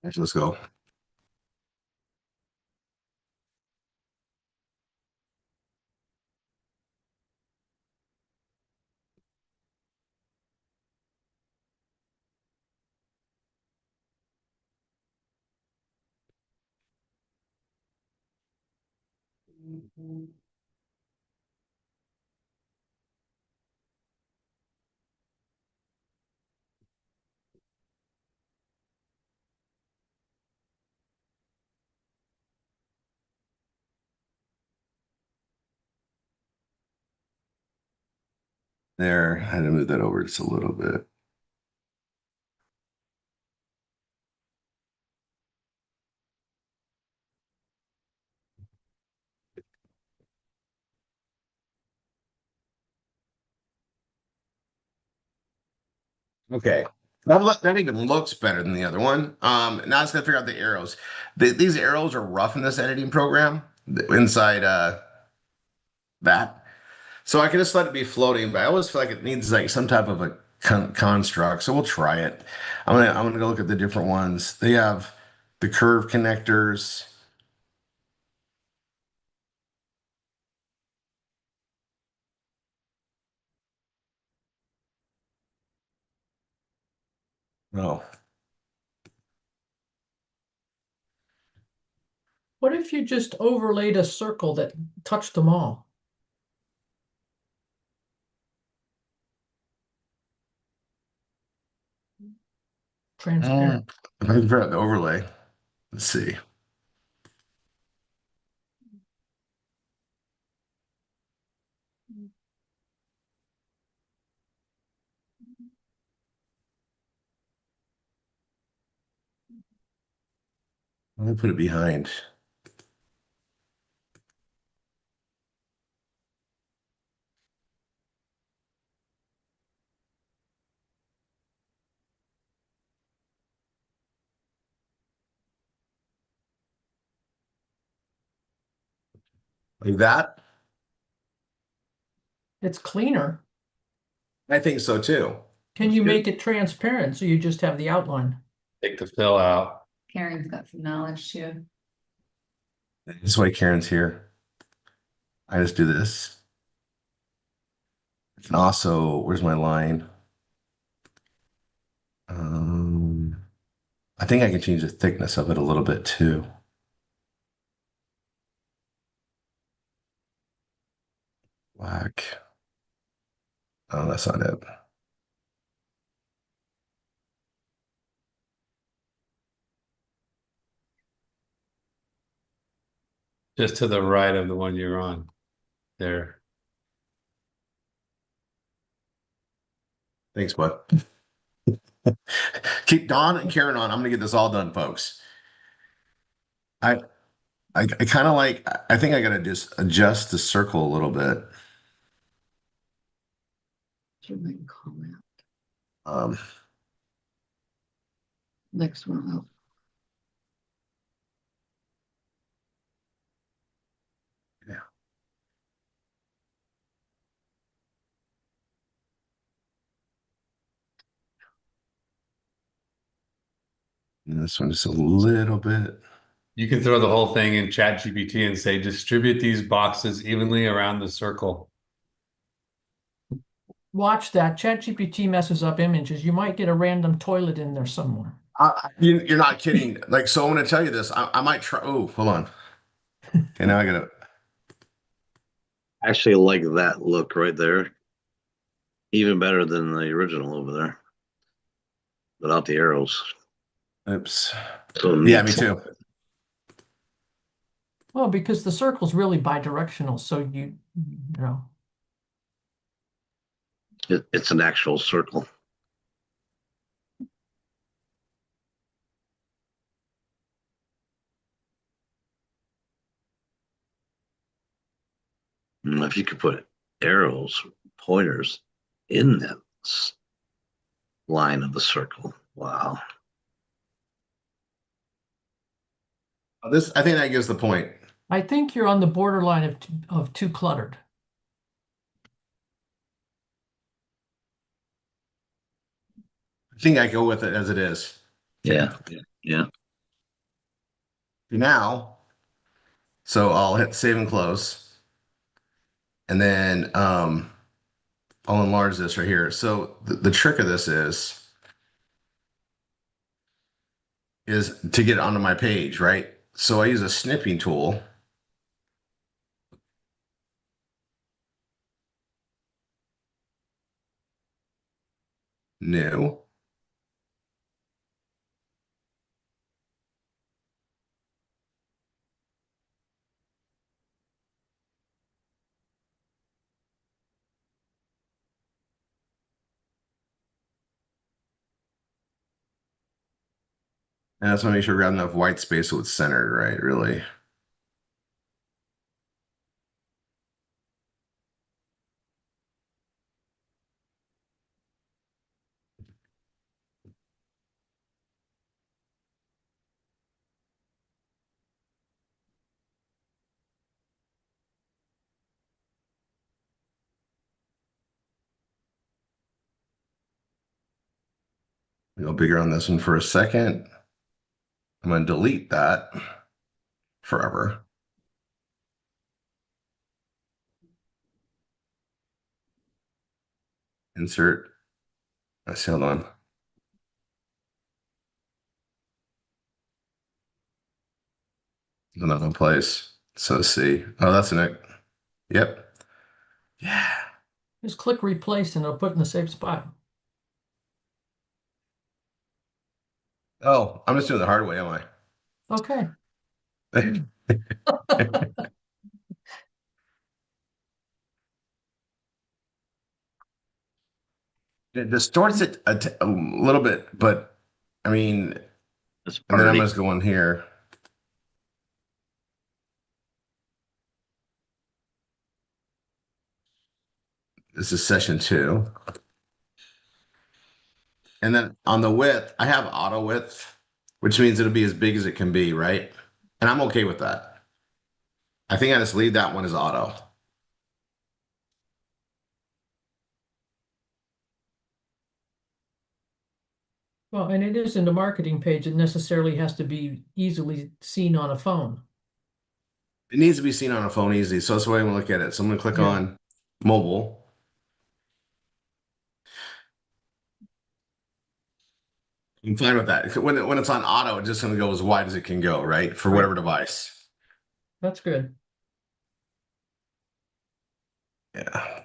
Actually, let's go. There, I had to move that over just a little bit. Okay. That even looks better than the other one. Now it's gonna figure out the arrows. These arrows are rough in this editing program inside that. So I can just let it be floating, but I always feel like it needs like some type of a construct. So we'll try it. I'm gonna go look at the different ones. They have the curve connectors. Oh, What if you just overlaid a circle that touched them all? Transparent. if I can figure out the overlay. Let's see. Let me put it behind. Like that? It's cleaner. I think so too. Can you make it transparent so you just have the outline? Take the fill out. Karen's got some knowledge too. This is why Karen's here. I just do this. And also, where's my line? Um, I think I can change the thickness of it a little bit too. Black. Oh, that's not it. Just to the right of the one you're on. There. Thanks, bud. Keep Don and Karen on. I'm gonna get this all done, folks. I I kind of like. I think I gotta just adjust the circle a little bit. You might call that Um, next one up. yeah. And this one just a little bit. You can throw the whole thing in ChatGPT and say, distribute these boxes evenly around the circle. Watch that. ChatGPT messes up images. You might get a random toilet in there somewhere. You're not kidding. Like, so I'm gonna tell you this. I might try. Oh, hold on. Okay, now I gotta. I actually like that look right there. Even better than the original over there. Without the arrows. Oops. So Yeah, neat. me too. Well, because the circle's really bidirectional, so you know. It's an actual circle. If you could put arrows, pointers in that line of the circle. Wow. This, I think that gives the point. I think you're on the borderline of too cluttered. I think I go with it as it is. Yeah. Yeah. Now, so I'll hit save and close. And then I'll enlarge this right here. So the trick of this is to get it onto my page, right? So I use a snipping tool. New. And that's want to make sure we got enough white space so it's centered, right? Really. Go bigger on this one for a second. I'm going to delete that forever. Insert. I see, hold on. Another place. So see. Oh, that's an. Yep. Yeah. Just click replace and it'll put it in the same spot. Oh, I'm just doing the hard way, am Okay. I? It distorts it a little bit, but I mean, It's and then I'm pretty. just going here. This is session 2. And then on the width, I have auto width, which means it'll be as big as it can be, right? And I'm okay with that. I think I just leave that one as auto. Well, and it isn't a marketing page. It necessarily has to be easily seen on a phone. It needs to be seen on a phone easy. So that's the way I'm gonna look at it. So I'm gonna click Yeah. on mobile. I'm fine with that. When it's on auto, it's just gonna go as wide as it can go, right? For Right. whatever device. That's good. Yeah.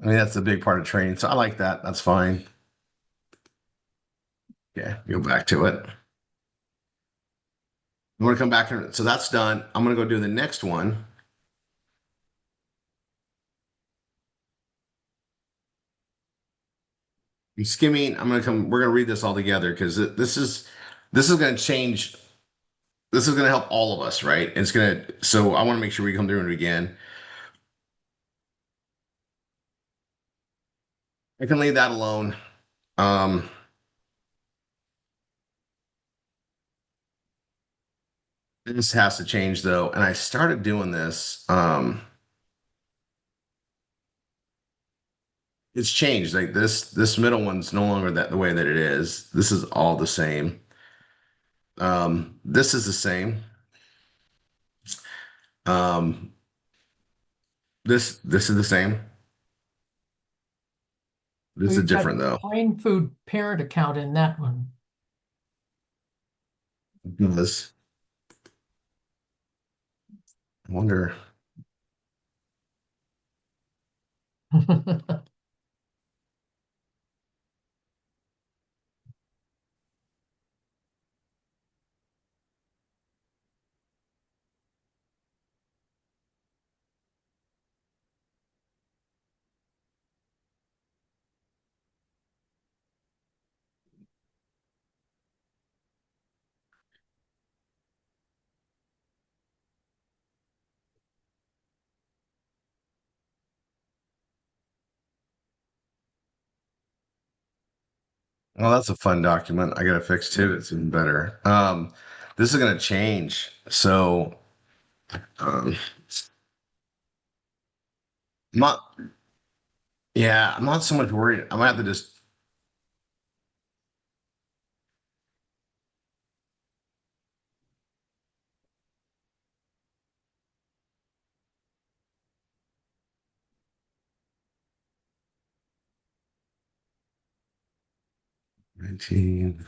I mean, that's a big part of training. So I like that. That's fine. Yeah, go back to it. I'm gonna come back and so that's done. I'm gonna go do the next one. I'm skimming. I'm gonna come. We're gonna read this all together because this is gonna change. This is gonna help all of us, right? It's gonna. So I want to make sure we come through it again. I can leave that alone. Um, this has to change though, and I started doing this. It's changed. Like this middle one's no longer that the way that it is. This is all the same. This is the same. Um, this is the same. This is We've got different though. Brain Food parent account in that one. This. I wonder. Well, that's a fun document. I gotta fix too. It's even better. This is gonna change. So, um, I'm not. Yeah, I'm not so much worried. I'm gonna have to just. 19.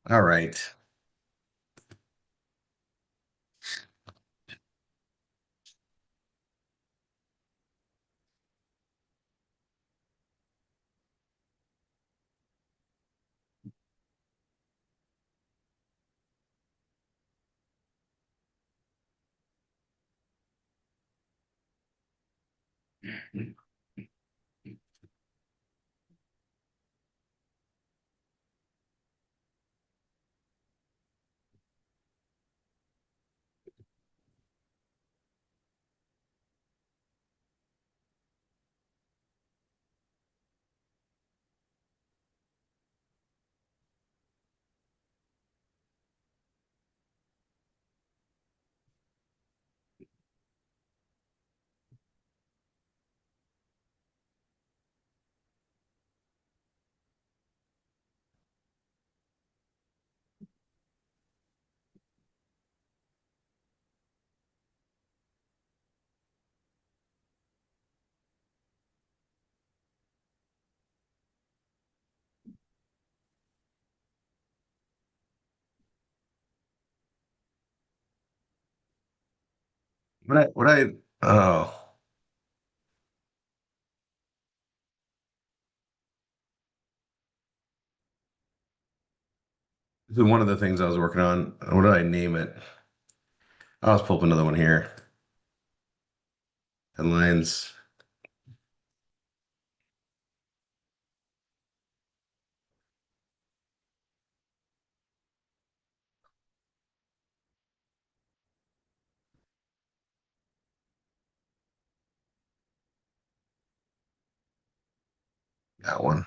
All right. Oh, this is one of the things I was working on. What did I name it? I'll just pull up another one here. Headlines. That one.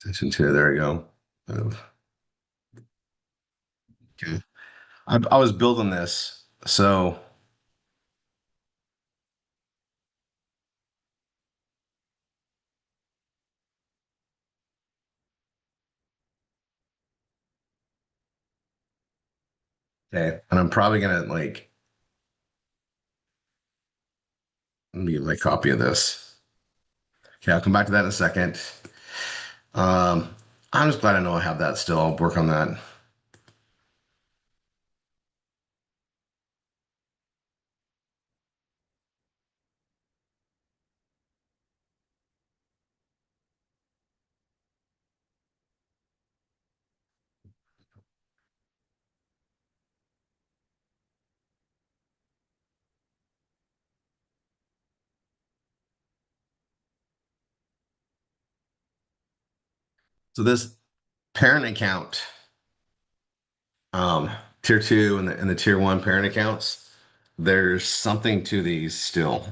Section two. There we go. Okay. I was building this. So, okay. And I'm probably going to like, let me get my copy of this. Okay. I'll come back to that in a second. Um, I'm just glad I know I have that still. I'll work on that. So this parent account, tier two and the tier one parent accounts, there's something to these still.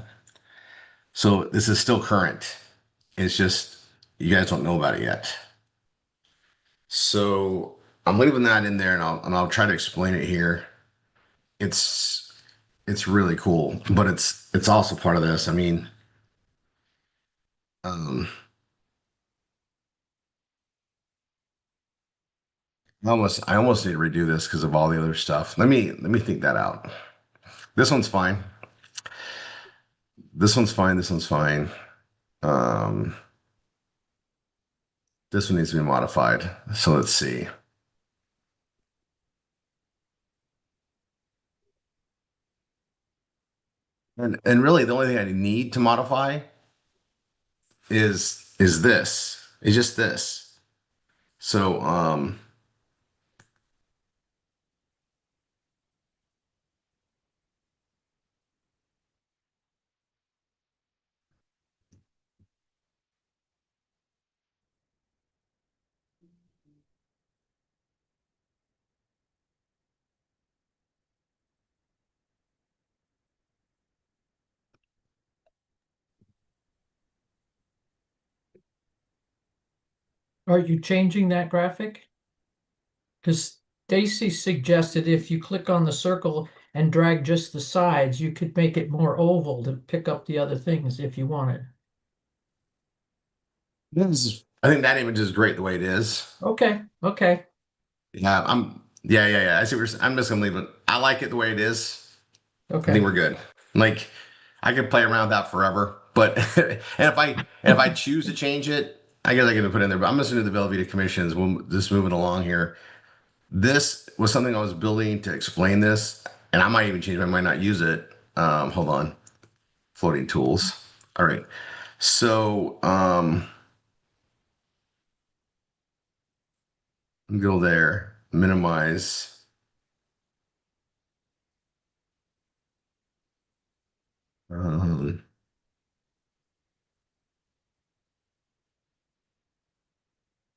So this is still current. It's just you guys don't know about it yet. So I'm leaving that in there, and I'll try to explain it here. It's it's really cool, but it's also part of this. I mean, um, I almost need to redo this because of all the other stuff. Let me think that out. This one's fine. This one's fine. This one's fine. Um, this one needs to be modified. So let's see. And really, the only thing I need to modify is this. It's just this. So Are you changing that graphic? Because Stacy suggested if you click on the circle and drag just the sides. You could make it more oval to pick up the other things if you wanted. I think that image is great the way it is. Okay, okay. Yeah. I see what you're saying. I'm just gonna leave it. I like it the way it is. I think Okay. we're good. Like I could play around with that forever. But and if I choose to change it, I guess I can put it in there. But I'm just gonna do the Velveeta commissions. We'll just moving along here. This was something I was building to explain this, and I might even change. I might not use it. Hold on. Floating tools. All right. So go there. Minimize. Um,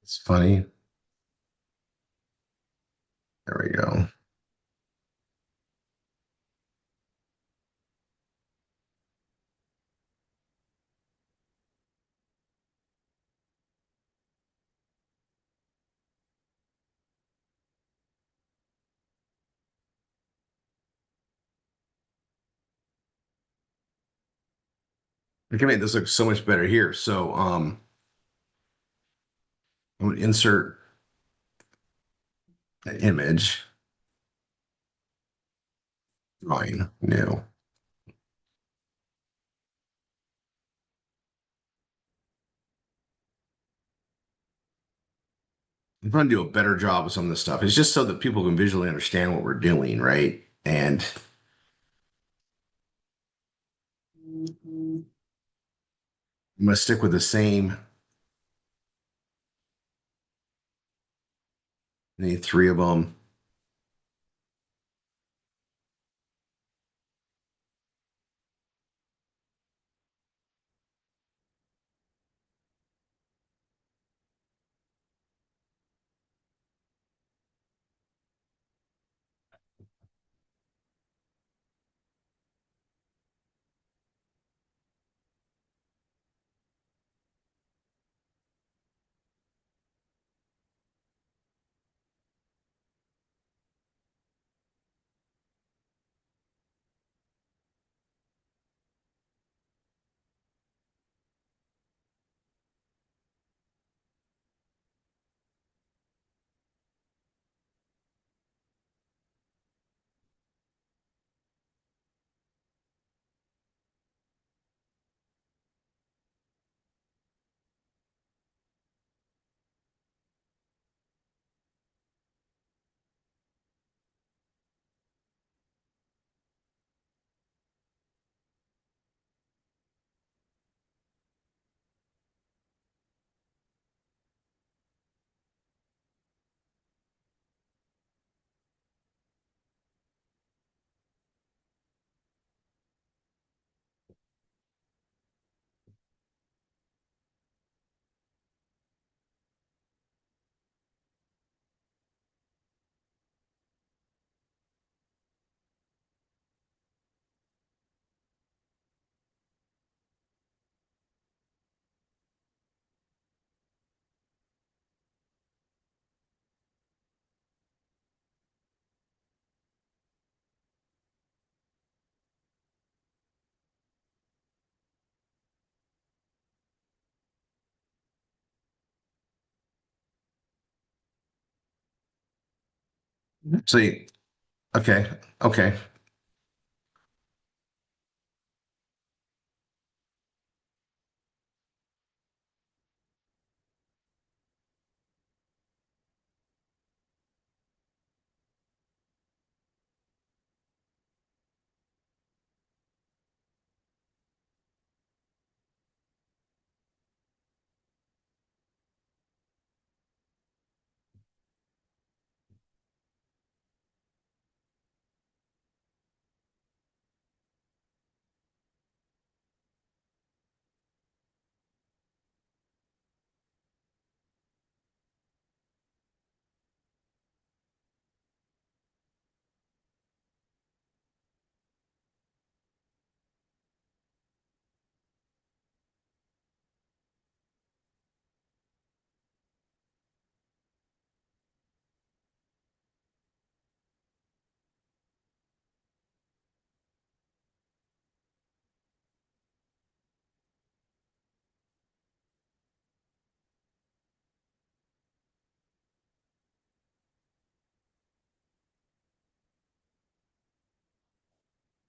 it's funny. There we go. We can make this look so much better here. So I'm gonna insert an image. Drawing new. I'm trying to do a better job of some of this stuff. It's just so that people can visually understand what we're doing, right? And I'm gonna stick with the same. Need three of them. See, okay, okay.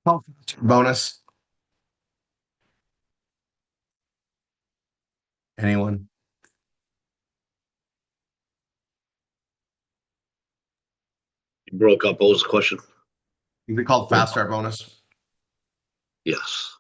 Oh, bonus. Anyone? You broke up. What was the question? Is it called fast start bonus? Yes.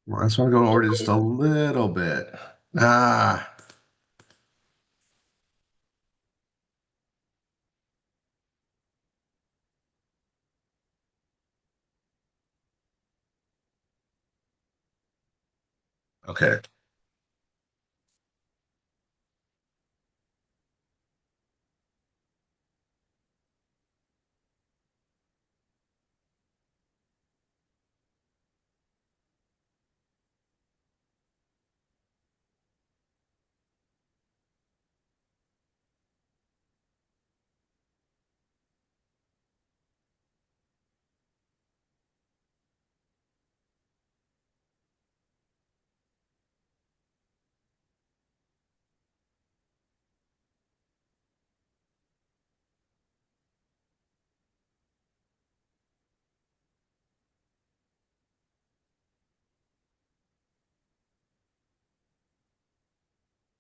Well, I just want to go over just a little bit. Ah, okay.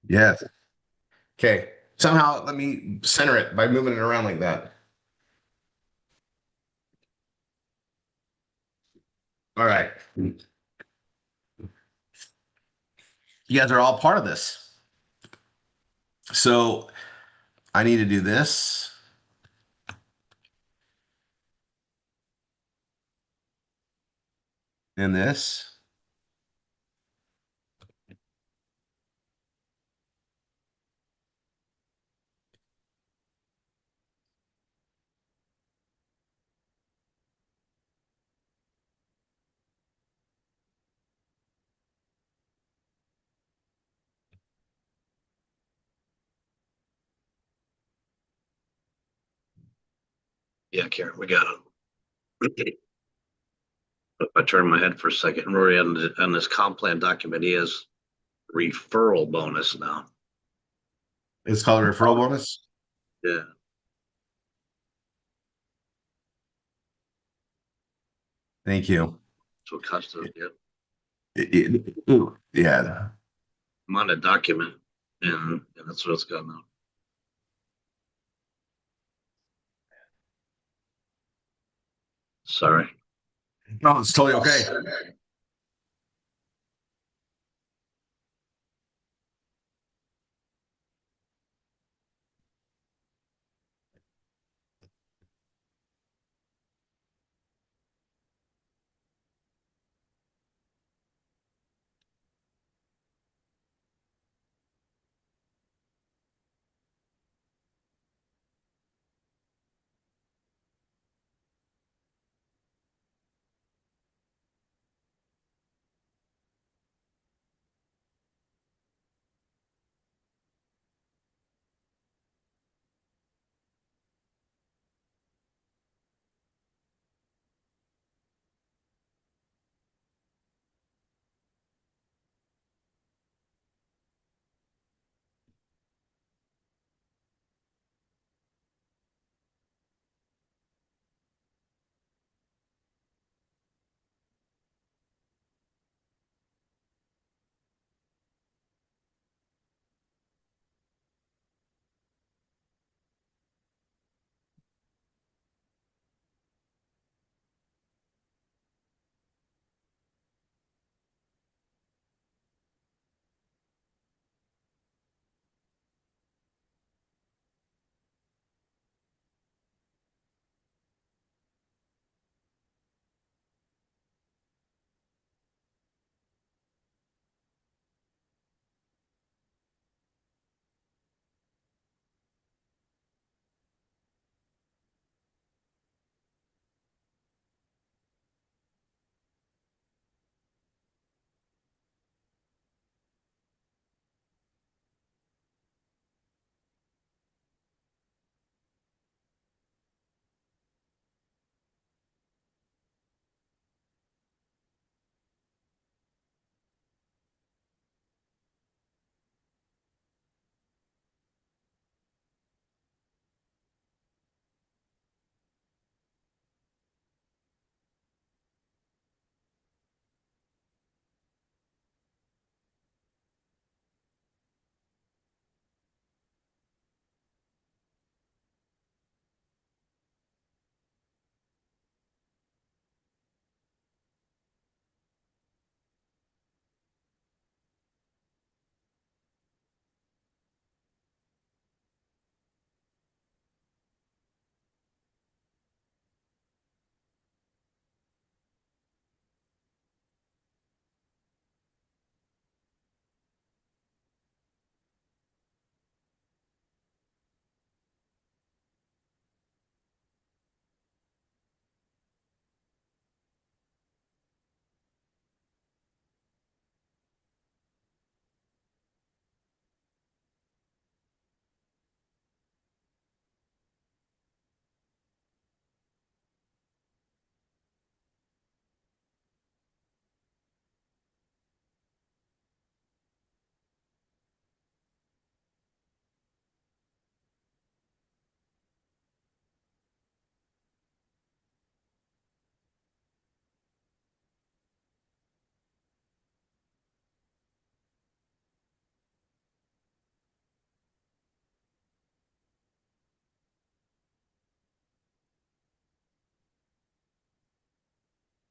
Yes. Okay. Somehow let me center it by moving it around like that. All right. You guys are all part of this. So I need to do this and this. Yeah, Karen, we got it. If I turn my head for a second, Rory, on this comp plan document, he has referral bonus now. It's called a referral bonus. Yeah. Thank you. So custom, yeah. Ooh, yeah. I'm on the document and that's what it's got now. Sorry. No, it's totally okay.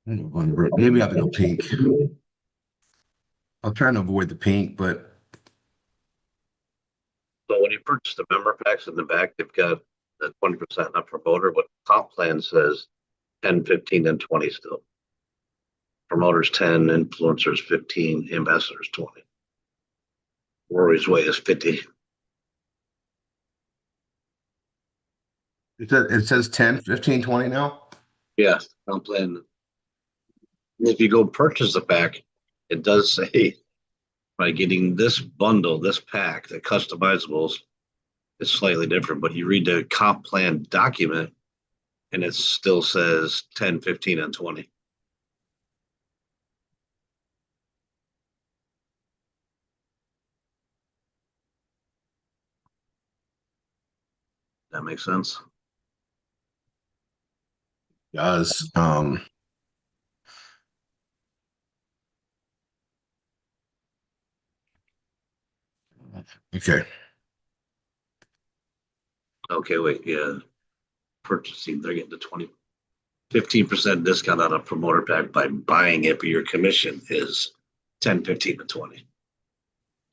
Maybe I'll go pink. I'll try and avoid the pink, but So when you purchase the member packs in the back, they've got the 20% up promoter, but comp plan says 10, 15, and 20 still. Promoters 10, influencers 15, ambassadors 20. Rory's way is 50. it says 10, 15, 20 now. Yeah, comp plan. If you go purchase the pack, it does say by getting this bundle, this pack, the customizables, it's slightly different, but you read the comp plan document and it still says 10, 15, and 20. That makes sense. Does okay. Okay, wait, yeah. Purchasing, they're getting the 15% discount on a promoter pack by buying it, but your commission is 10, 15, and 20.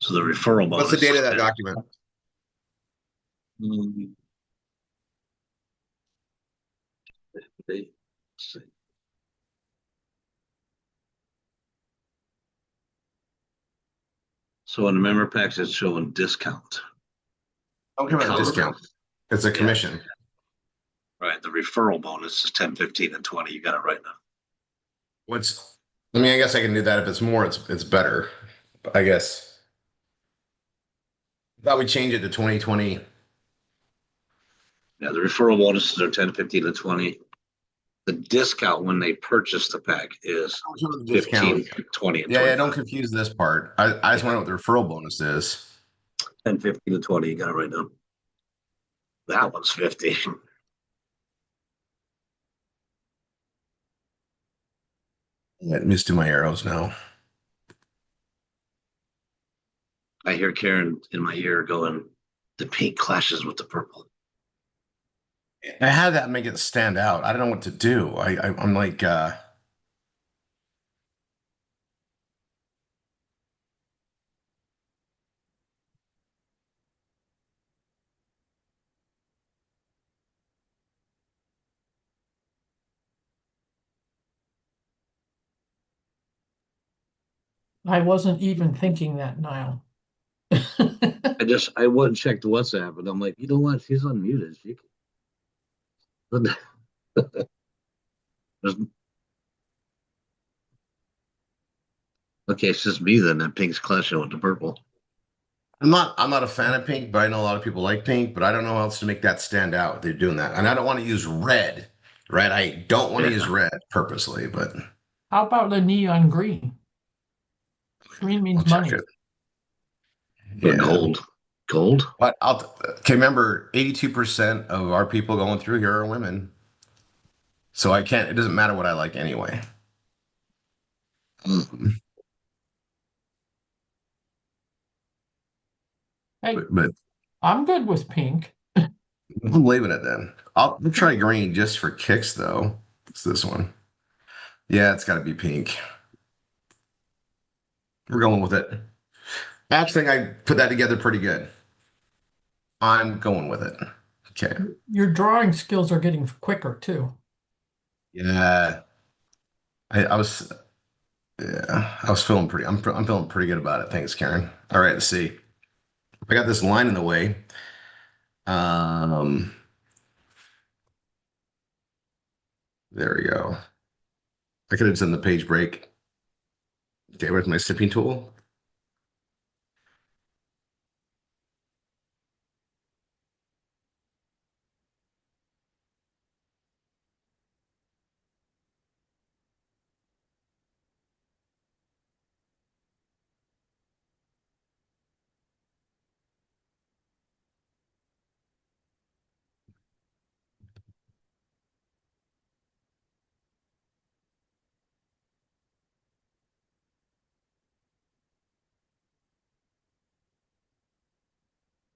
So the referral bonus. What's the date of that is document? 10. Let's see. So in the member packs, it's showing discount. Don't give it a discount. It's a commission. Right. The referral bonus is 10, 15, and 20. You got it right now. I mean, I guess I can do that. If it's more, it's better. I guess. I thought we changed it to 2020. Yeah, the referral bonuses are 10, 15, and 20. The discount when they purchase the pack is The 15, discount. 20, and Yeah, 20. don't confuse this part. I just want to know what the referral bonus is. 10, 15, and 20. You got it right now. That one's 50. Let me just do my arrows now. I hear Karen in my ear going, the pink clashes with the purple. I had that make it stand out. I don't know what to do. I'm like, I wasn't even thinking that, Niall. I wouldn't check the WhatsApp, and I'm like, you know what? She's unmuted. She can. Okay, it's just me then. That pink's clashing with the purple. I'm not a fan of pink, but I know a lot of people like pink, but I don't know how else to make that stand out. They're doing that. And I don't want to use red, right? I don't want to use red purposely, but How about the neon green? Green I'll means check money. it. But Yeah. gold. But okay, remember 82% of our people going through here are women. So it doesn't matter what I like anyway. Hey, But I'm good with pink. I'm leaving it then. We'll try green just for kicks though. It's this one. Yeah, it's got to be pink. We're going with it. I actually think I put that together pretty good. I'm going with it. Okay. Your drawing skills are getting quicker too. Yeah. I was I was feeling I'm feeling pretty good about it. Thanks, Karen. All right, let's see. I got this line in the way. Um there we go. I could have done the page break. Okay, where's my sipping tool?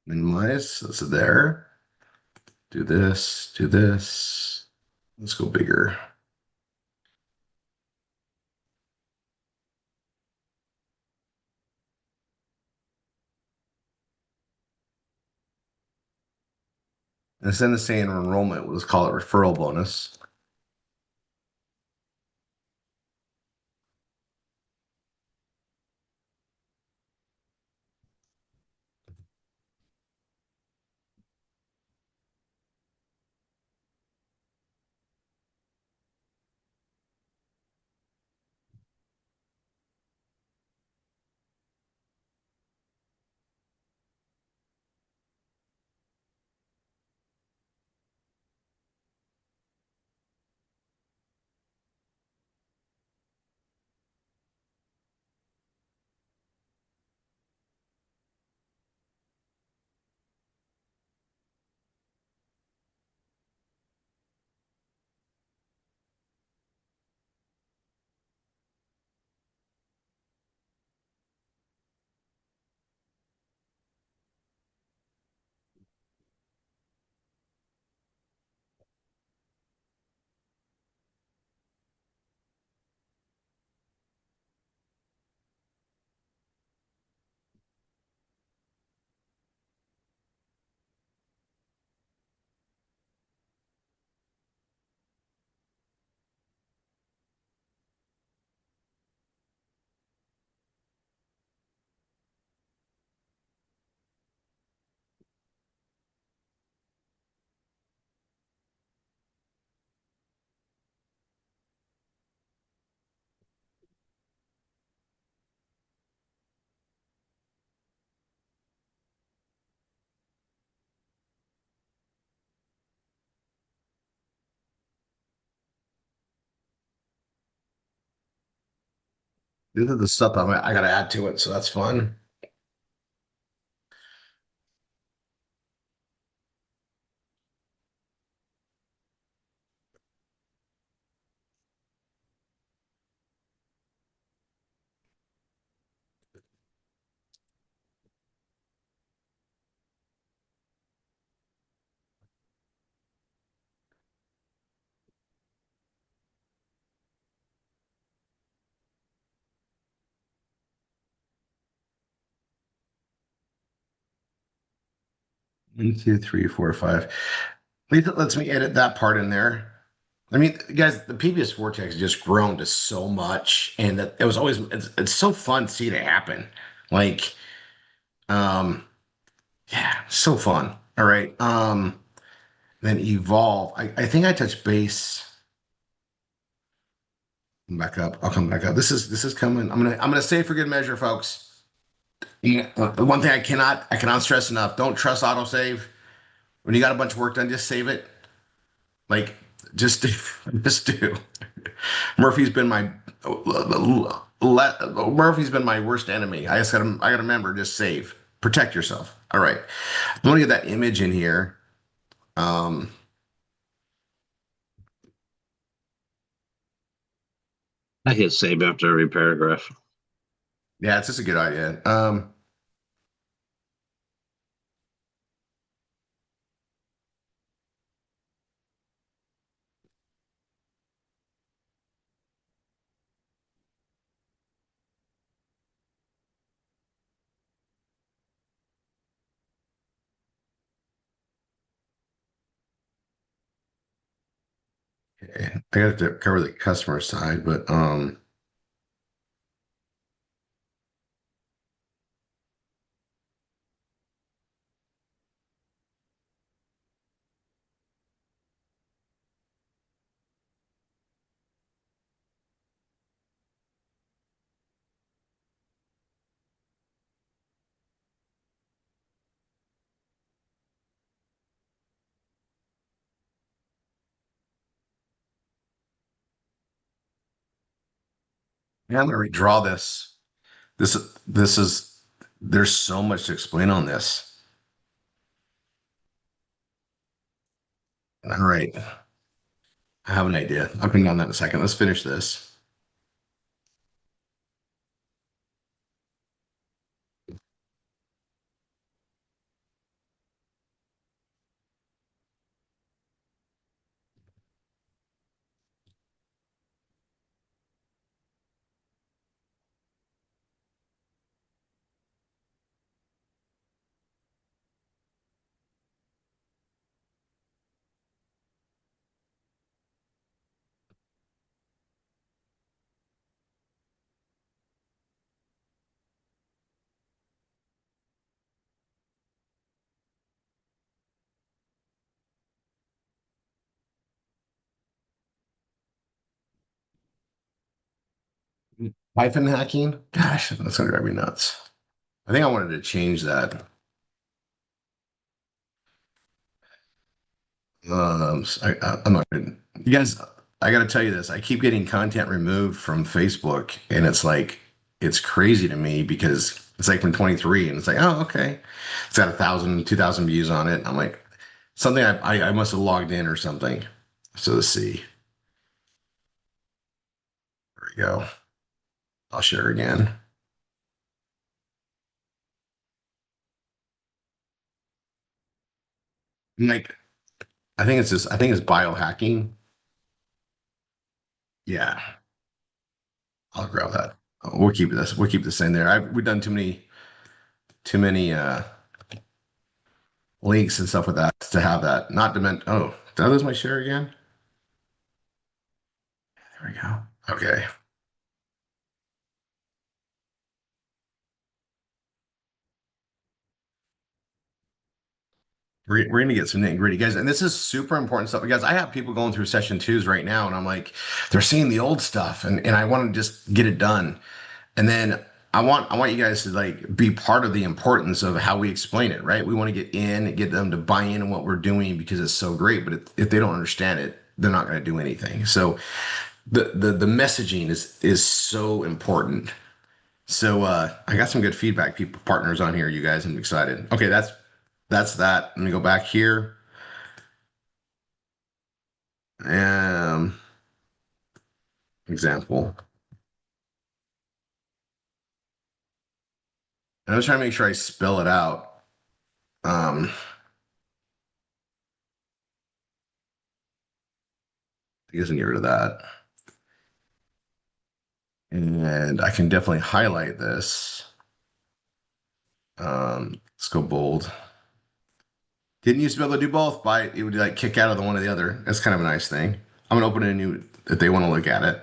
Minimize. So there. Do this, do this. Let's go bigger. Instead of saying enrollment, let's call it referral bonus. This is the stuff I got to add to it, so that's fun. One, two, three, four, five. It lets me edit that part in there. I mean, guys, the previous vortex just grown to so much, and that it was always it's so fun to see it happen. Like, um, yeah, so fun. All right. Then evolve. I think I touched base. Back up. I'll come back up. This is coming. I'm gonna say for good measure, folks. Yeah, the one thing I cannot stress enough. Don't trust autosave. When you got a bunch of work done, just save it. Like, just do, just do. Murphy's been my Murphy's been my worst enemy. I gotta remember, just save. Protect yourself. All right. I'm gonna get that image in here. Um, I hit save after every paragraph. yeah, it's just a good idea. Okay. I got to cover the customer side, but yeah, I'm gonna redraw this. This is there's so much to explain on this. All right. I have an idea. I'll bring down that in a second. Let's finish this. Python hacking? Gosh, that's gonna drive me nuts. I think I wanted to change that. I'm not gonna, you guys, I gotta tell you this. I keep getting content removed from Facebook, and it's like it's crazy to me because it's like from 23, and it's like, oh, okay. It's got 1,000, 2,000 views on it. I'm like, something I must have logged in or something. So let's see. There we go. I'll share again. Like, I think it's biohacking. Yeah, I'll grab that. We'll keep this in there. We've done too many links and stuff with that to have that. Not to mention, oh, did I lose my share again? There we go. Okay. We're going to get some nitty gritty, guys. And this is super important stuff because I have people going through session twos right now, and I'm like, they're seeing the old stuff, and I want to just get it done. And then I want you guys to like be part of the importance of how we explain it, right? We want to get in, get them to buy in what we're doing because it's so great. But if they don't understand it, they're not going to do anything. So the messaging is so important. So I got some good feedback, people partners on here, you guys. I'm excited. Okay, that's that. Let me go back here. Um, example. And I was trying to make sure I spell it out. I guess I can get rid of that. And I can definitely highlight this. Let's go bold. Didn't used to be able to do both, but it would like kick out of the one or the other. That's kind of a nice thing. I'm gonna open a new if they want to look at it.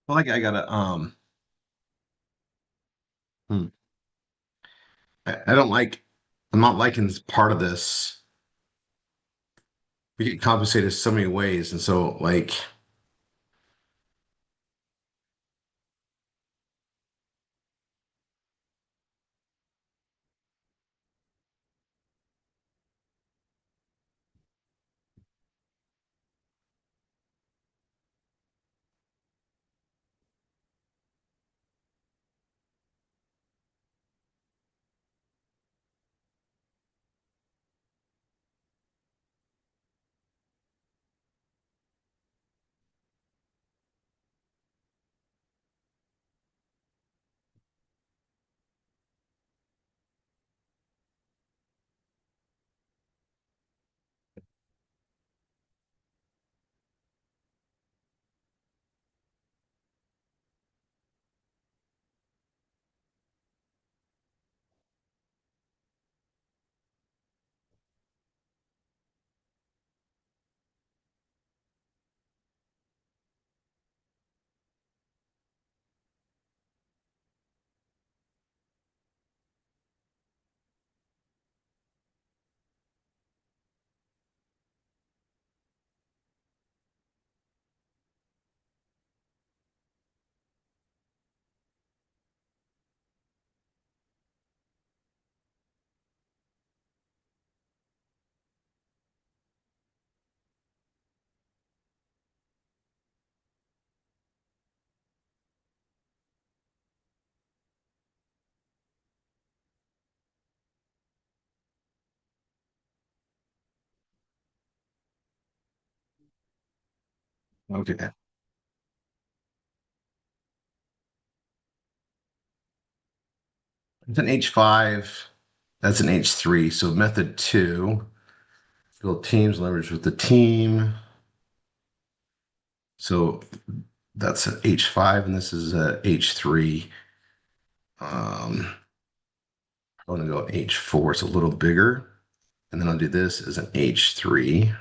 Well, like I gotta hmm. I don't like I'm not liking part of this. We get compensated so many ways, and so like Okay. It's an H5. That's an H3. So method two, build teams, leverage with the team. So that's an H5 and this is a H3. I'm going to go H4. It's a little bigger. And then I'll do this as an H3.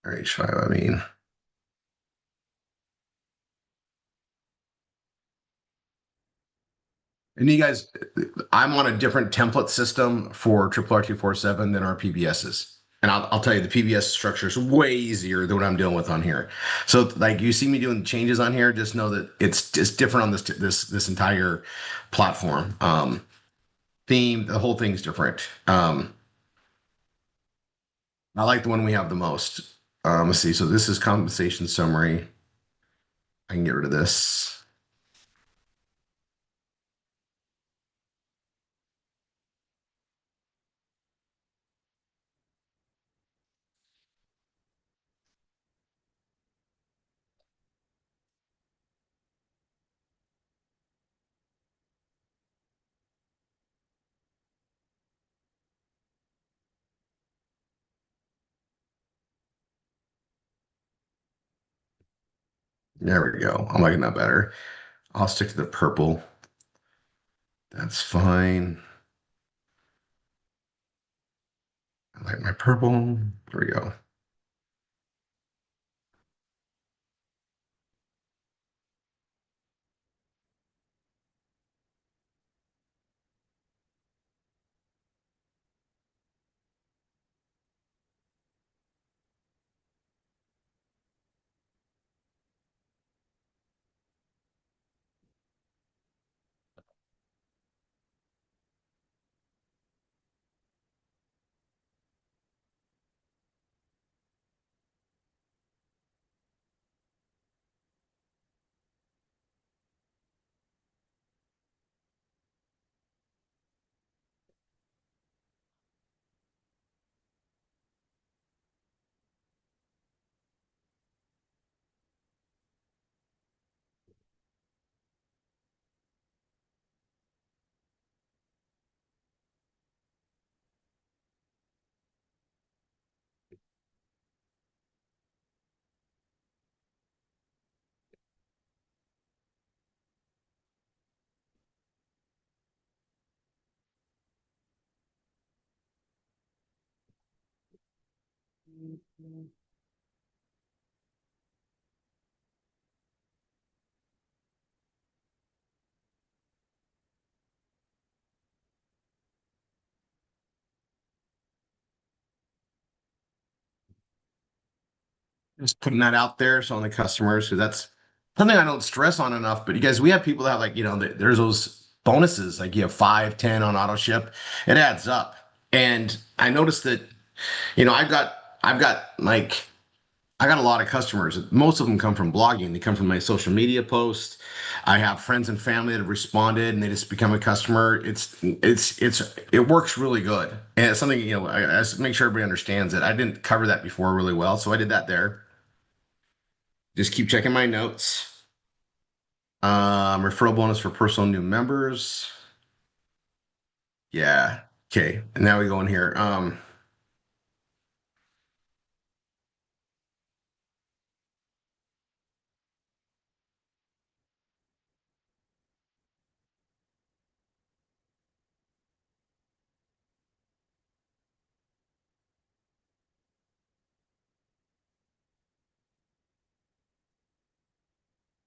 Or H5, I mean. And you guys, I'm on a different template system for RRR247 than our PBSs. And I'll tell you, the PBS structure is way easier than what I'm dealing with on here. So, like, you see me doing changes on here, just know that it's just different on this entire platform. Theme, the whole thing's different. I like the one we have the most. Let's see. So this is compensation summary. I can get rid of this. There we go. I'm liking that better. I'll stick to the purple. That's fine. I like my purple. There we go. Just putting that out there so on the customers, because that's something I don't stress on enough. But you guys, we have people that have like, there's those bonuses, like you have 5, 10 on auto ship. It adds up. And I noticed that, I've got like I got a lot of customers. Most of them come from blogging. They come from my social media posts. I have friends and family that have responded and they just become a customer. It works really good. And it's something, I just make sure everybody understands it. I didn't cover that before really well. So I did that there. Just keep checking my notes. Referral bonus for personal new members. Yeah. Okay. And now we go in here.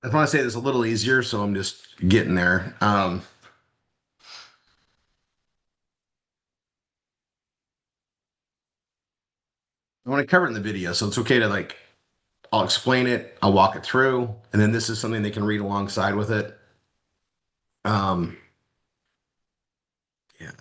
I want to say this a little easier, so I'm just getting there. I want to cover it in the video, so it's okay to like I'll explain it, I'll walk it through, and then this is something they can read alongside with it. Um, yeah.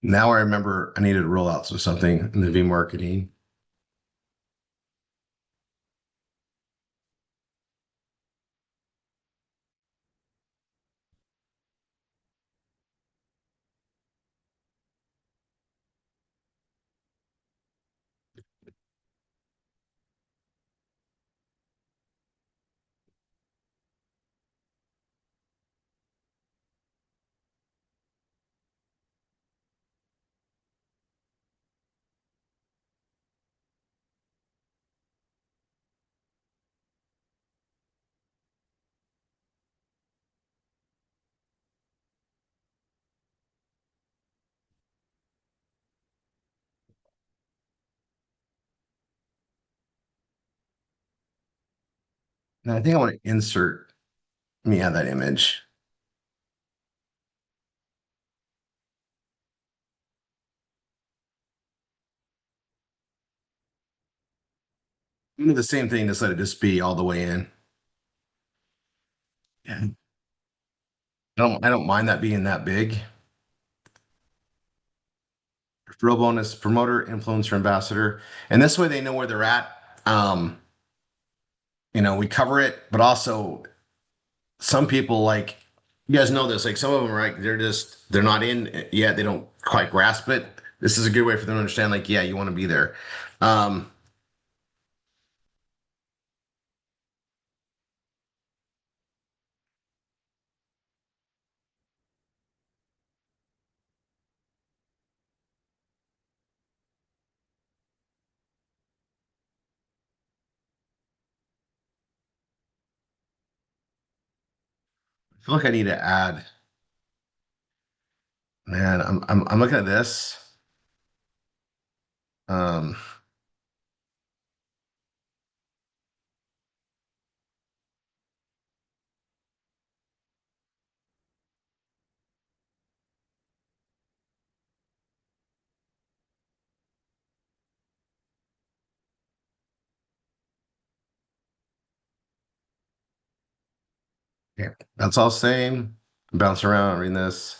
Now I remember I needed rollouts or something in the V marketing. And I think I want to insert me out that image. Do the same thing, just let it just be all the way in. Yeah. I don't mind that being that big. Referral bonus, promoter, influencer, ambassador. And this way they know where they're at. We cover it, but also some people like you guys know this, like some of them, right? They're not in yet, they don't quite grasp it. This is a good way for them to understand, like, yeah, you want to be there. Um, I feel like I need to add, man, I'm looking at this. Um, yeah, that's all same. Bounce around, reading this.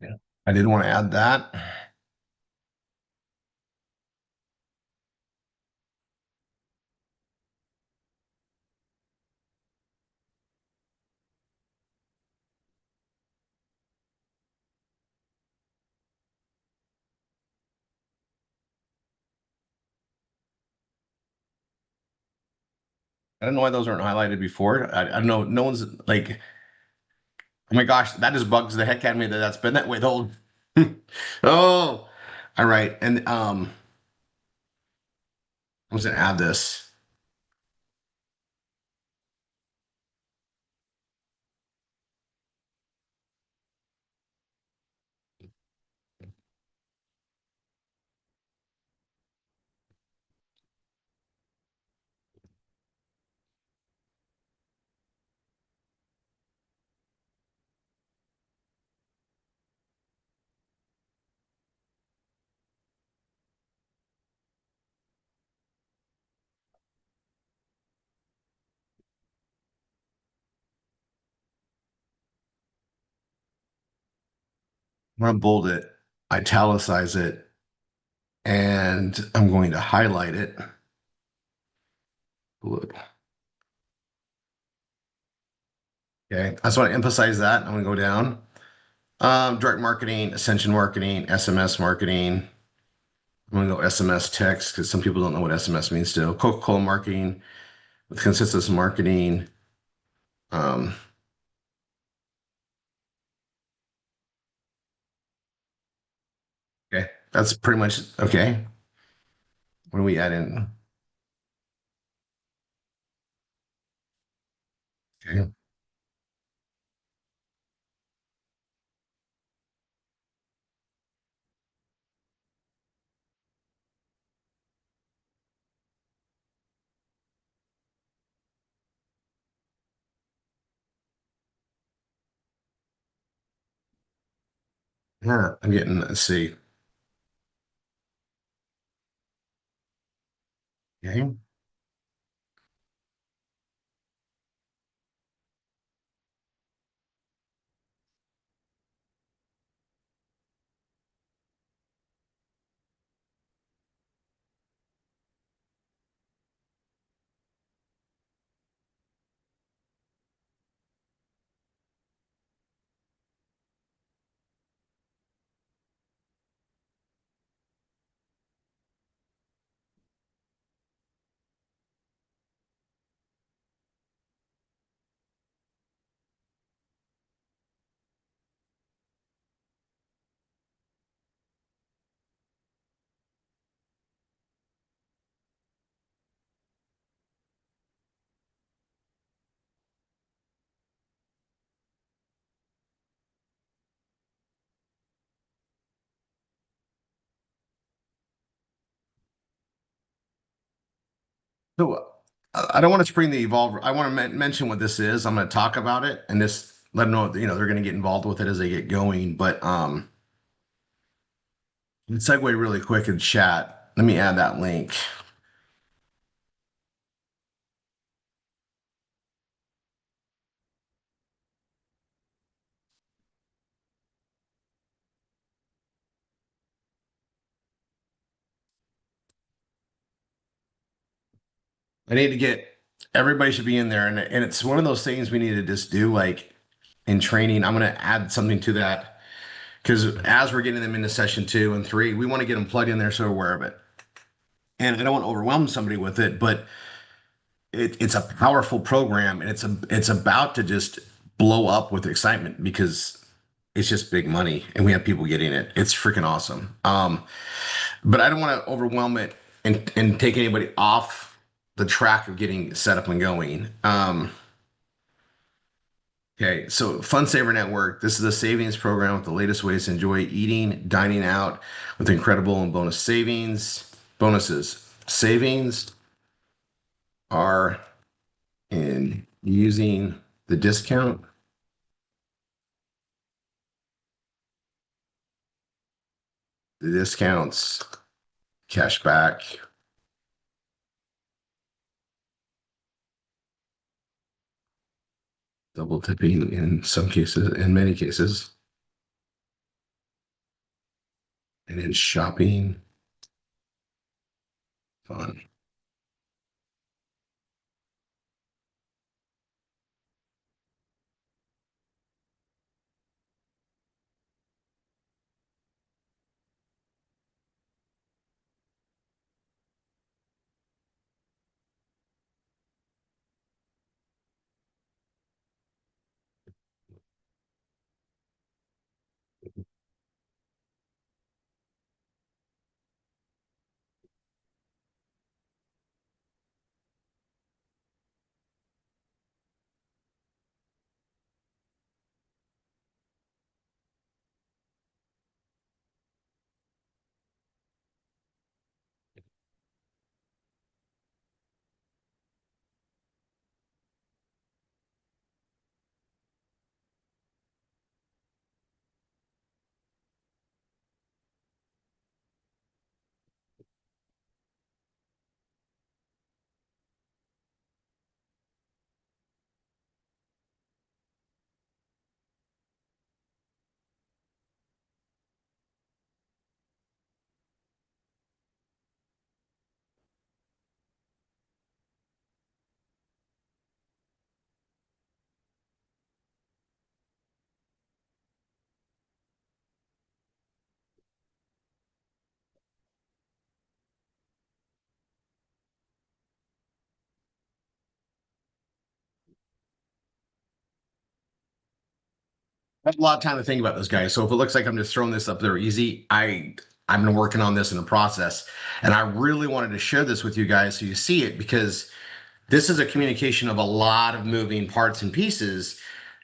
Yeah. I did want to add that. I don't know why those aren't highlighted before. I don't know. No one's like, oh my gosh, that just bugs the heck out of me that that's been that way the whole. Oh, all right. And I'm just gonna add this. I'm gonna bold it, italicize it, and I'm going to highlight it. Blue. Okay, I just want to emphasize that. I'm gonna go down. Direct marketing, ascension marketing, SMS marketing. I'm gonna go SMS text because some people don't know what SMS means still. Coca-Cola marketing with consistent marketing. Um, okay, that's pretty much okay. What do we add in? Okay. Yeah, I'm getting, let's see. Okay. So I don't want to spring the evolver. I want to mention what this is. I'm going to talk about it and just let them know, they're going to get involved with it as they get going. But segue really quick in chat. Let me add that link. I need to get everybody should be in there, and it's one of those things we need to just do like in training. I'm going to add something to that because as we're getting them into session 2 and 3, we want to get them plugged in there so we're aware of it. And I don't want to overwhelm somebody with it, but it's a powerful program, and it's about to just blow up with excitement because it's just big money, and we have people getting it. It's freaking awesome. But I don't want to overwhelm it and take anybody off the track of getting set up and going. Okay, so Fun Saver Network. This is a savings program with the latest ways to enjoy eating, dining out with incredible and bonus savings, bonuses. Savings are in using the discount, the discounts, cash back, double tipping in some cases, in many cases, and in shopping fun. I have a lot of time to think about this, guys. So if it looks like I'm just throwing this up there easy, I've been working on this in the process, and I really wanted to share this with you guys so you see it because this is a communication of a lot of moving parts and pieces.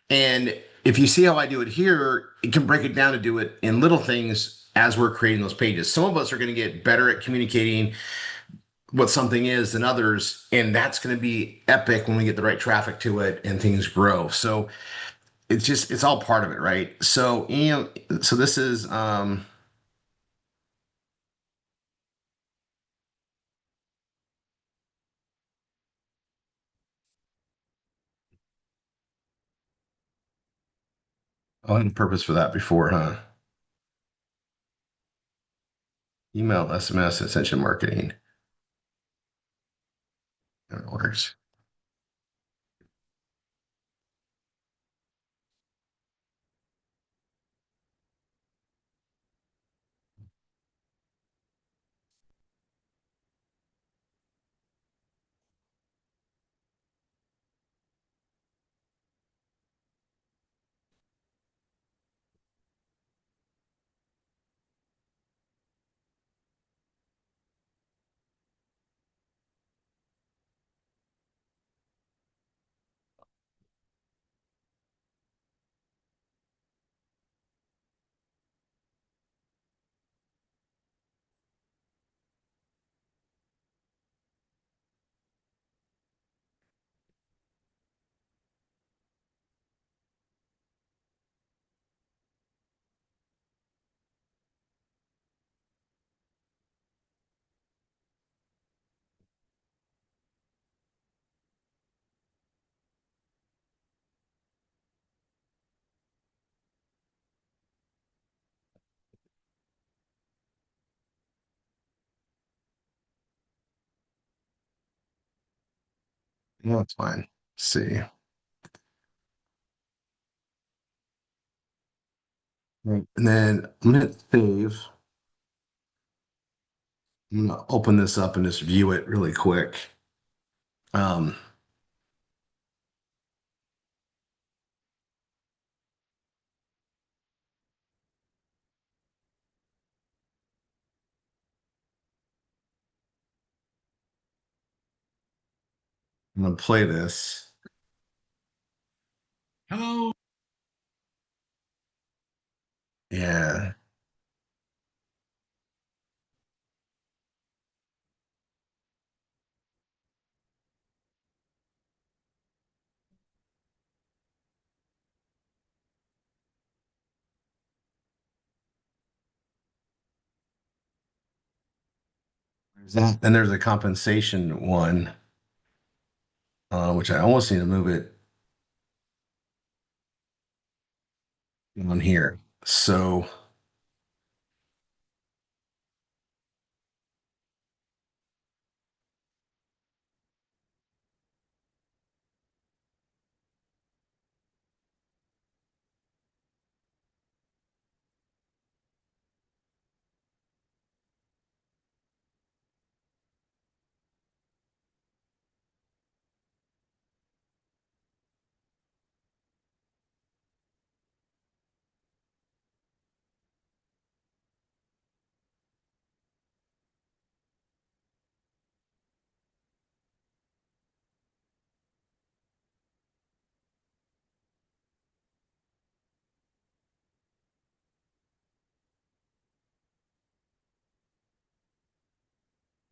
And if you see how I do it here, it can break it down to do it in little things as we're creating those pages. Some of us are going to get better at communicating what something is than others, and that's going to be epic when we get the right traffic to it and things grow. So it's all part of it, right? So so this is I had a purpose for that before, huh? Email, SMS, attention marketing. It works. No, that's fine. Let's see. Right. And then I'm gonna save. I'm gonna open this up and just view it really quick. Um, I'm gonna play this. Hello. Yeah. There's that. Then there's a compensation one, which I almost need to move it on here. So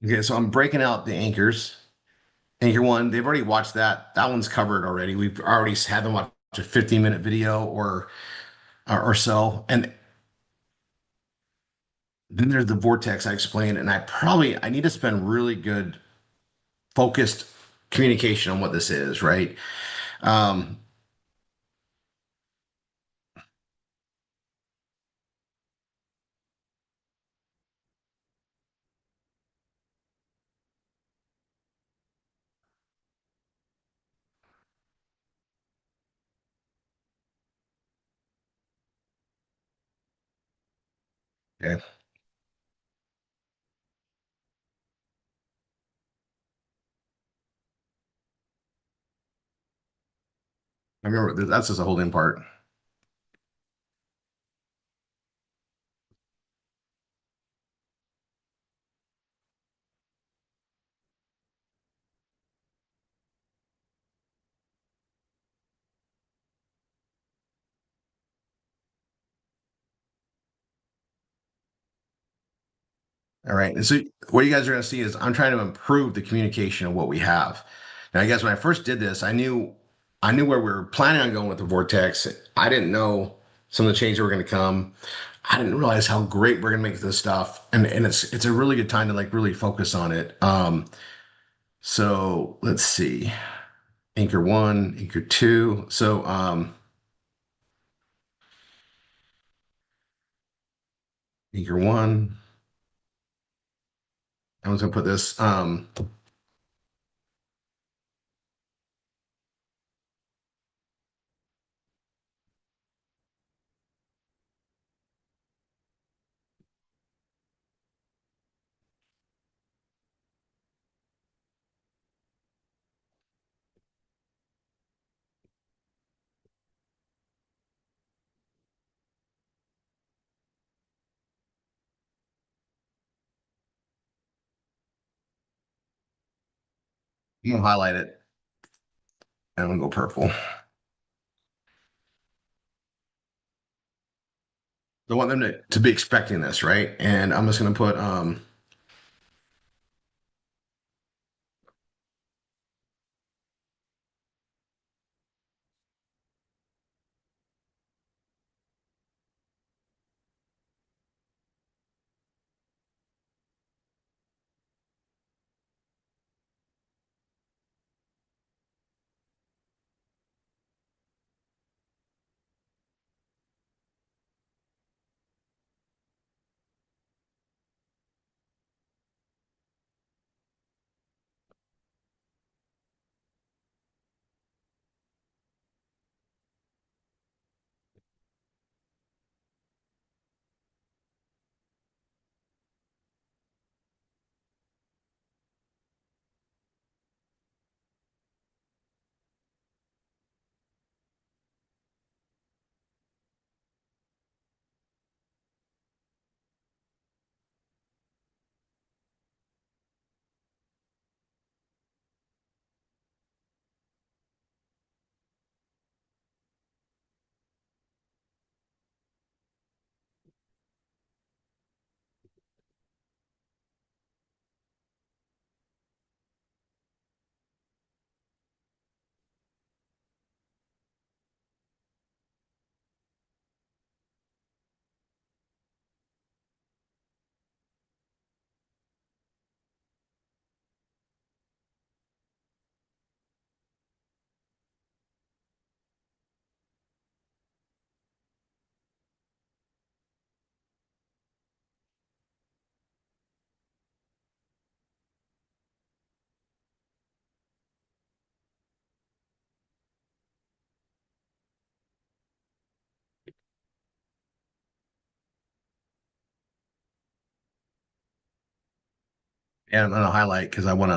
okay, so I'm breaking out the anchors. Anchor one, they've already watched that. That one's covered already. We've already had them watch a 15-minute video or so. And then there's the vortex I explained, and I need to spend really good focused communication on what this is, right? Um, okay. I remember that's just a holding part. All right. And so what you guys are going to see is I'm trying to improve the communication of what we have. Now, I guess when I first did this, I knew where we were planning on going with the vortex. I didn't know some of the changes were going to come. I didn't realize how great we're going to make this stuff. And it's a really good time to like really focus on it. So let's see. Anchor one, anchor two. So anchor one. I was gonna put this I'm gonna highlight it and I'm gonna go purple. I want them to be expecting this, right? And I'm just gonna put and I'm gonna highlight because I wanna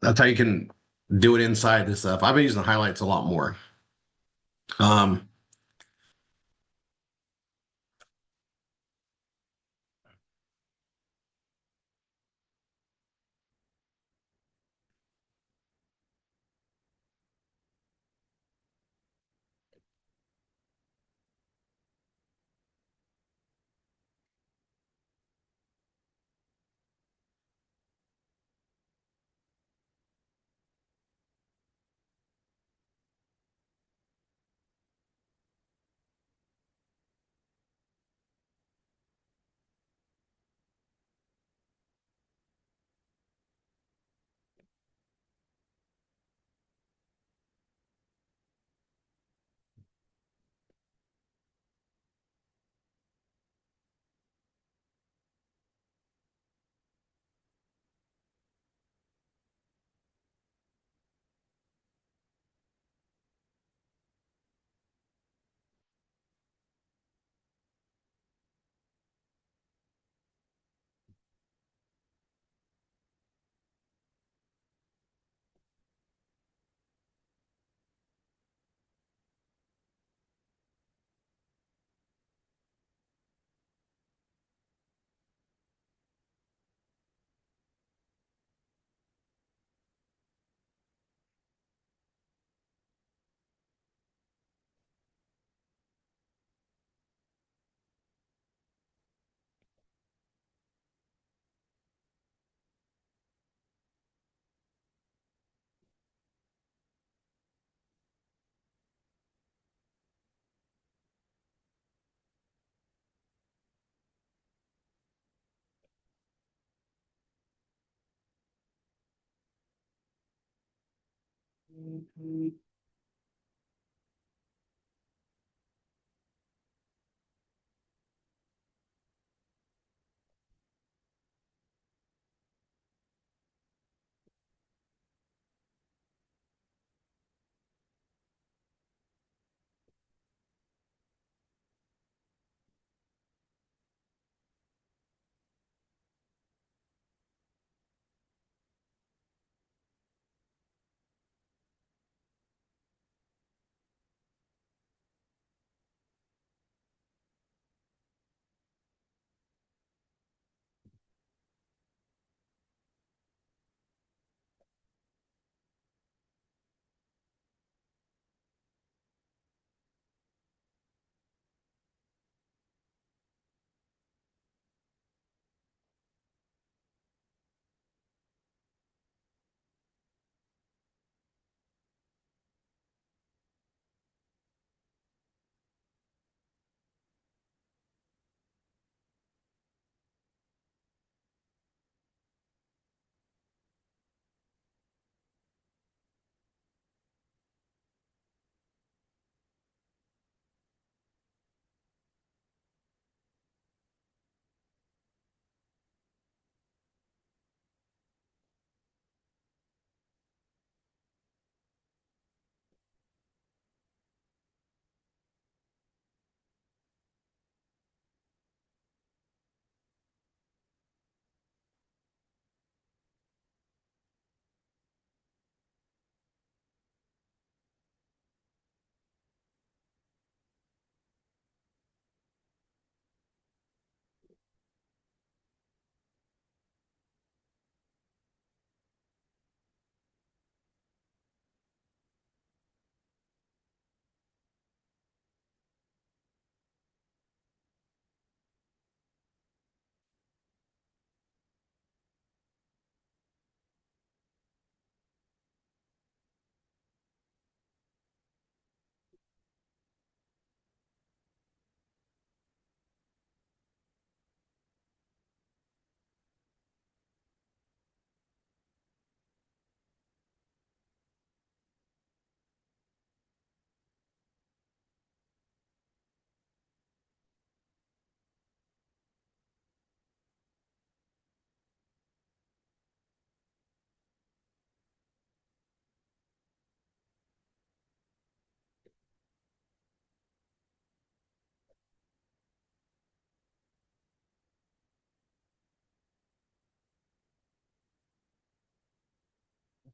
that's how you can do it inside this stuff. I've been using the highlights a lot more. Um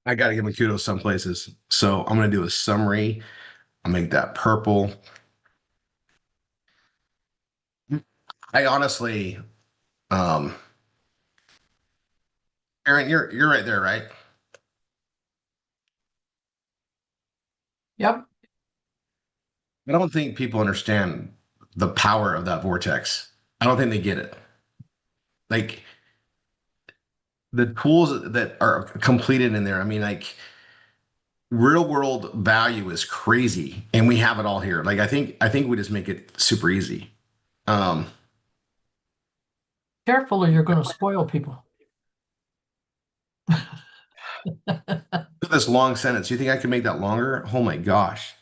I got to give my kudos some places. So I'm going to do a summary. I'll make that purple. I honestly, um, Aaron, you're right there, right? Yep. I don't think people understand the power of that vortex. I don't think they get it. Like the tools that are completed in there. I mean, like real world value is crazy, and we have it all here. Like I think we just make it super easy. Um, Careful or you're going to spoil people. this long sentence. You think I can make that longer? Oh my gosh.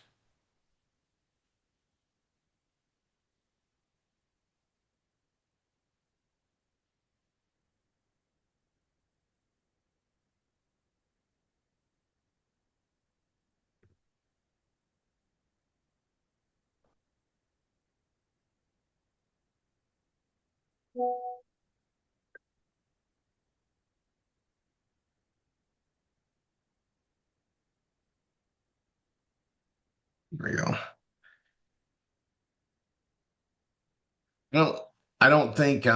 There we go. No, I don't think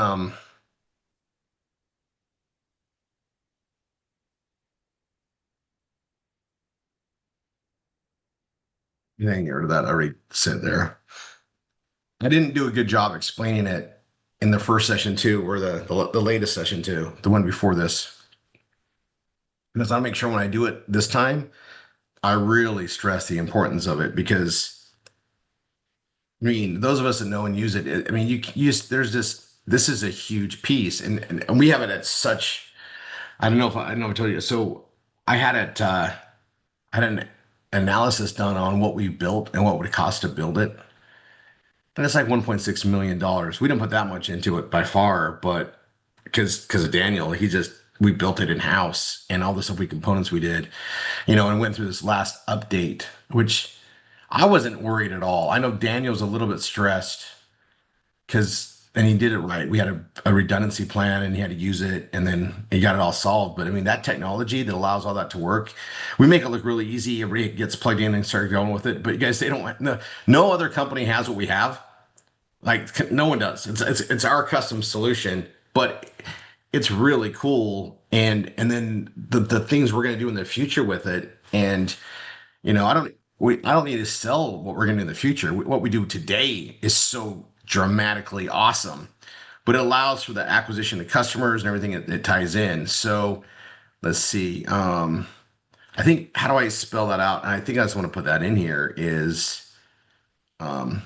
anything or that I already said there. I didn't do a good job explaining it in the first session too, or the latest session too, the one before this. Because I'll make sure when I do it this time, I really stress the importance of it because I mean, those of us that know and use it, I mean, there's this is a huge piece, and we have it at such. I don't know if I told you. So I had it. I had an analysis done on what we built and what would cost to build it. And it's like $1.6 million. We didn't put that much into it by far, but because of Daniel, we built it in house and all the stuff components we did, and went through this last update, which I wasn't worried at all. I know Daniel's a little bit stressed and he did it right. We had a redundancy plan and he had to use it and then he got it all solved. But I mean, that technology that allows all that to work, we make it look really easy. Everybody gets plugged in and start going with it. But you guys, they don't, no other company has what we have. Like no one does. It's our custom solution, but it's really cool. And then the things we're going to do in the future with it. And I don't need to sell what we're going to do in the future. What we do today is so dramatically awesome, but it allows for the acquisition of customers and everything it ties in. So let's see. I think how do I spell that out? And I think I just want to put that in here is um,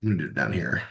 I'm gonna do it down here.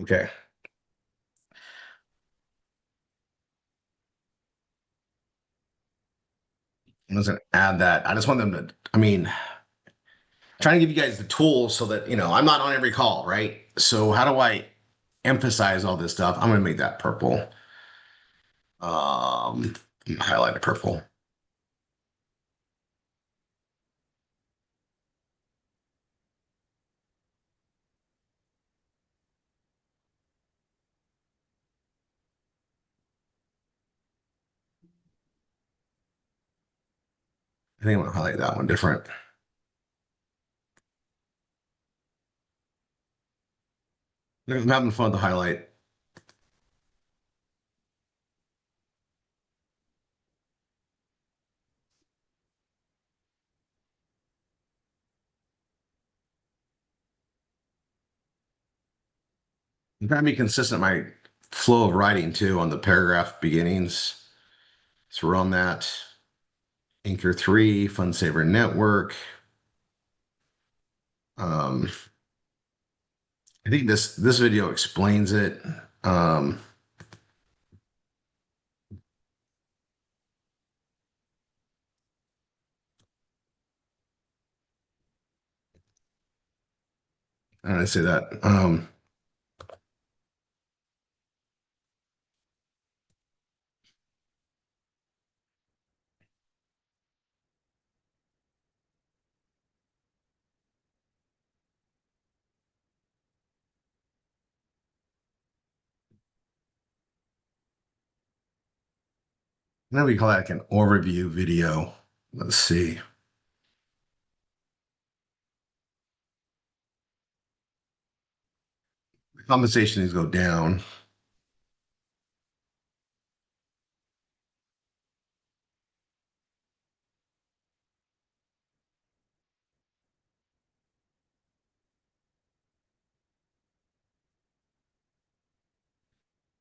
Okay. I'm just gonna add that. I just want them to, I mean, trying to give you guys the tools so that, I'm not on every call, right? So how do I emphasize all this stuff? I'm gonna make that purple. Highlight it purple. I think I'm gonna highlight that one different. I'm having fun with the highlight. I'm trying to be consistent in my flow of writing too on the paragraph beginnings. So we're on that. Anchor 3, Fund Saver Network. Um, I think this video explains it. How did I say that? Now we call that like an overview video. Let's see. The compensation needs to go down.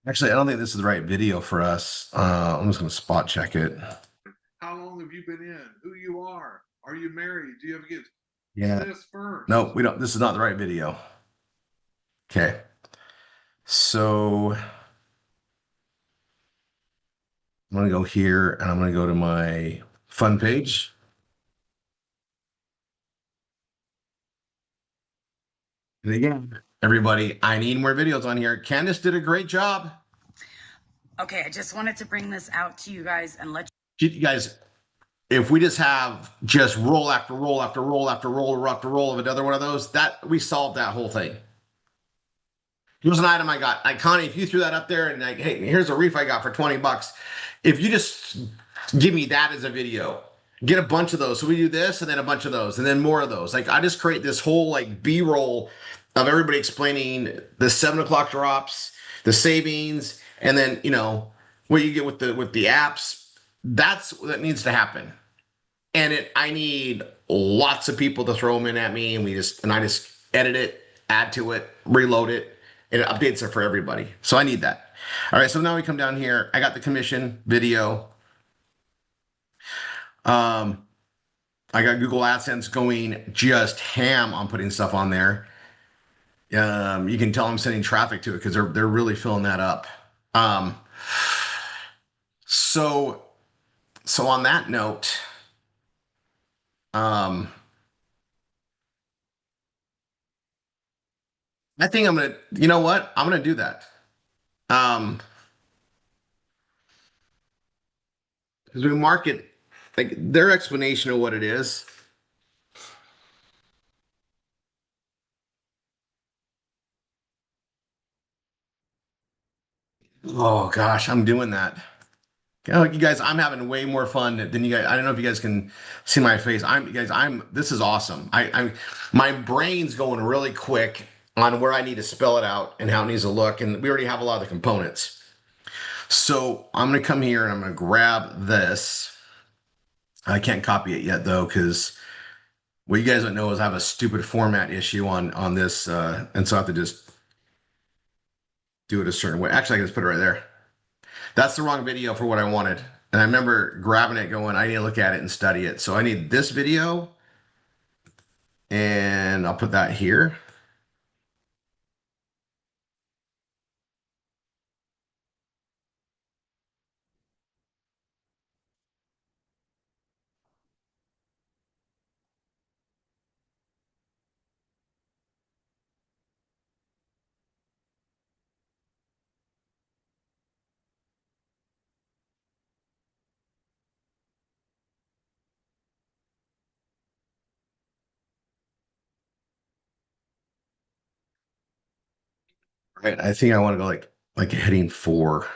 Actually, I don't think this is the right video for us. I'm just going to spot check it. How long have you been in? Who you are? Are you married? Do you have kids? Yeah. This first. No, we don't. This is not the right video. Okay. So I'm going to go here and I'm going to go to my fun page. And again, everybody, I need more videos on here. Candace did a great job. Okay, I just wanted to bring this out to you guys and let You guys, if we just have just roll after roll after roll after roll after roll of another one of those, that we solved that whole thing. Here's an item I got. Connie, if you threw that up there and like, hey, here's a reef I got for 20 bucks. If you just give me that as a video, get a bunch of those. So we do this and then a bunch of those and then more of those. Like I just create this whole like B-roll of everybody explaining the 7 o'clock drops, the savings, and then what you get with the apps. That's what needs to happen. And I need lots of people to throw them in at me, and I just edit it, add to it, reload it, and it updates it for everybody. So I need that. All right, so now we come down here. I got the commission video. I got Google AdSense going just ham on putting stuff on there. You can tell I'm sending traffic to it because they're really filling that up. So on that note, I think I'm gonna, you know what? I'm gonna do that. Because we market like their explanation of what it is. Oh gosh, I'm doing that. Oh, you guys, I'm having way more fun than you guys. I don't know if you guys can see my face. This is awesome. My brain's going really quick on where I need to spell it out and how it needs to look. And we already have a lot of the components. So I'm going to come here and I'm going to grab this. I can't copy it yet though, because what you guys don't know is I have a stupid format issue on this. And so I have to just do it a certain way. Actually, I can just put it right there. That's the wrong video for what I wanted. And I remember grabbing it going, I need to look at it and study it. So I need this video and I'll put that here. Right. I think I want to go like heading 4.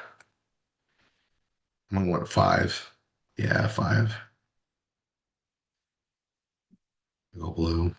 I'm gonna go to 5. Yeah, 5. Go blue.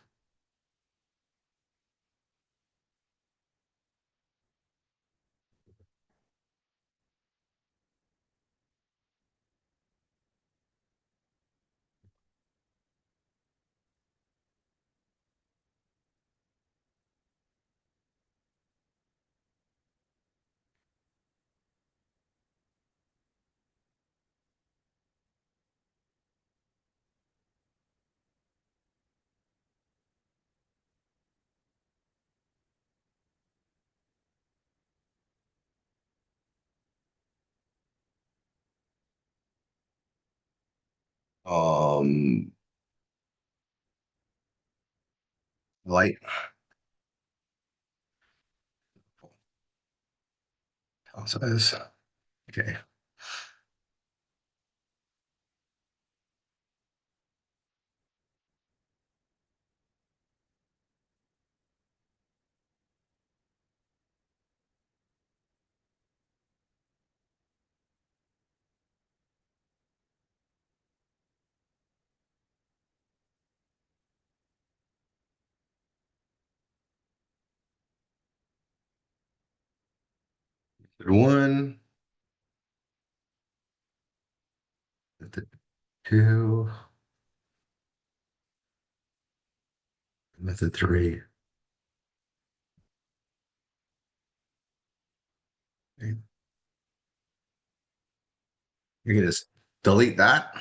Um, light. Font size. Okay. Method 1. Method 2. Method 3. Okay. You can just delete that.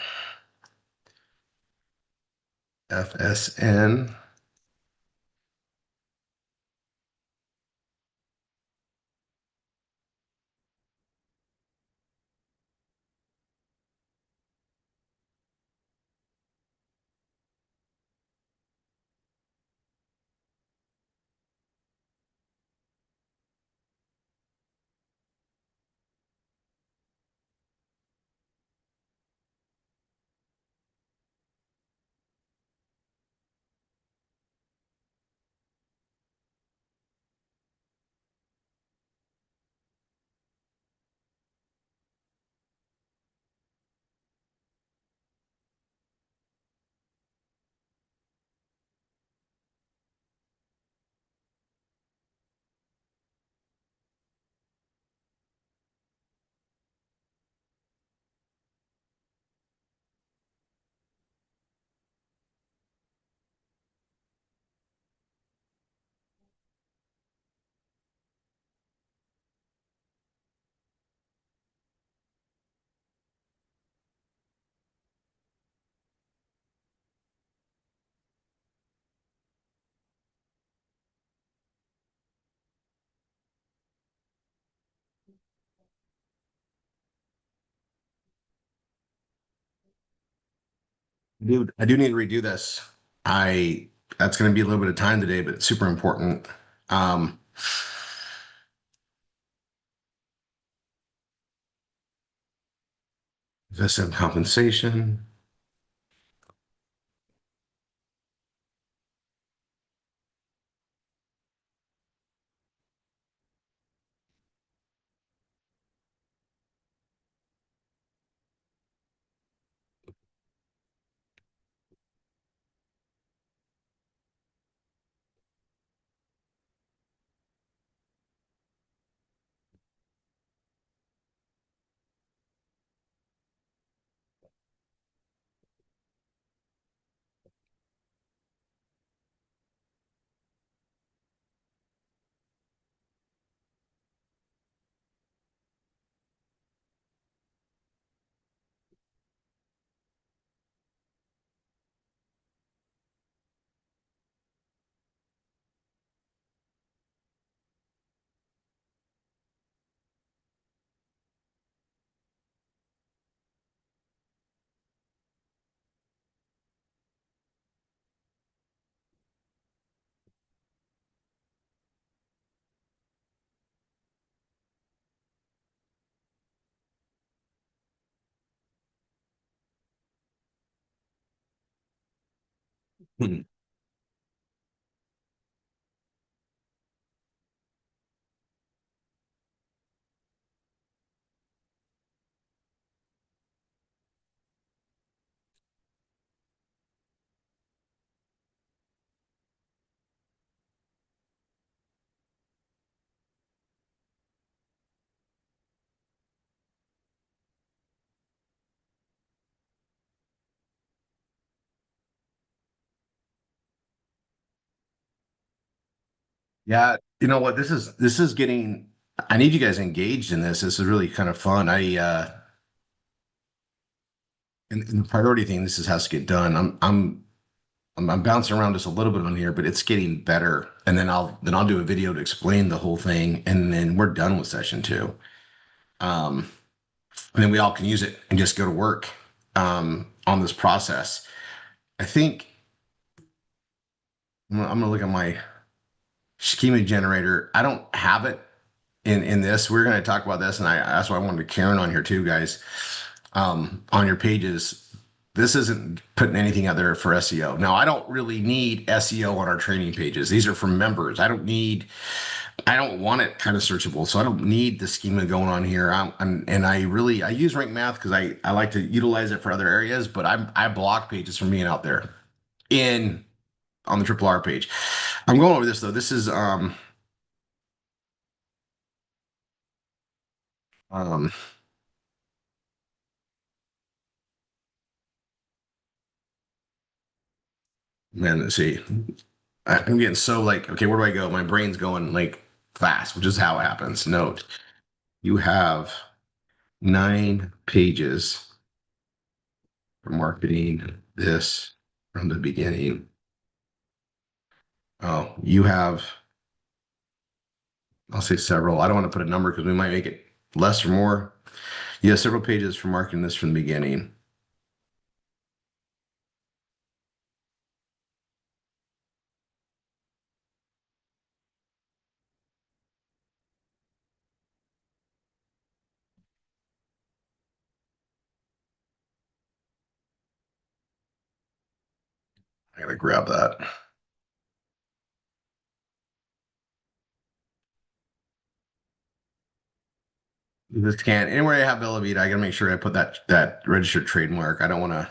FSN. Dude, I do need to redo this. I That's going to be a little bit of time today, but it's super important. Um, Investment compensation. Hmm. Yeah, you know what? This is getting. I need you guys engaged in this. This is really kind of fun. In the priority thing, this is has to get done. I'm bouncing around just a little bit on here, but it's getting better. And then I'll do a video to explain the whole thing, and then we're done with session two. And then we all can use it and just go to work on this process. I think I'm gonna look at my schema generator. I don't have it in this. We're gonna talk about this, and that's why I wanted Karen on here too, guys. On your pages. This isn't putting anything out there for SEO. Now, I don't really need SEO on our training pages. These are for members. I don't want it kind of searchable. So I don't need the schema going on here. And I use Rank Math because I like to utilize it for other areas, but I block pages from being out there in on the Triple R page. I'm going over this though. This is um man, let's see. I'm getting so like, okay, where do I go? My brain's going like fast, which is how it happens. Note, you have 9 pages for marketing this, from the beginning. Oh, you have, I'll say several. I don't want to put a number because we might make it less or more. You have several pages for marking this from the beginning. I gotta grab that. This can't anywhere I have Bella Vita, I gotta make sure I put that registered trademark. I don't want to.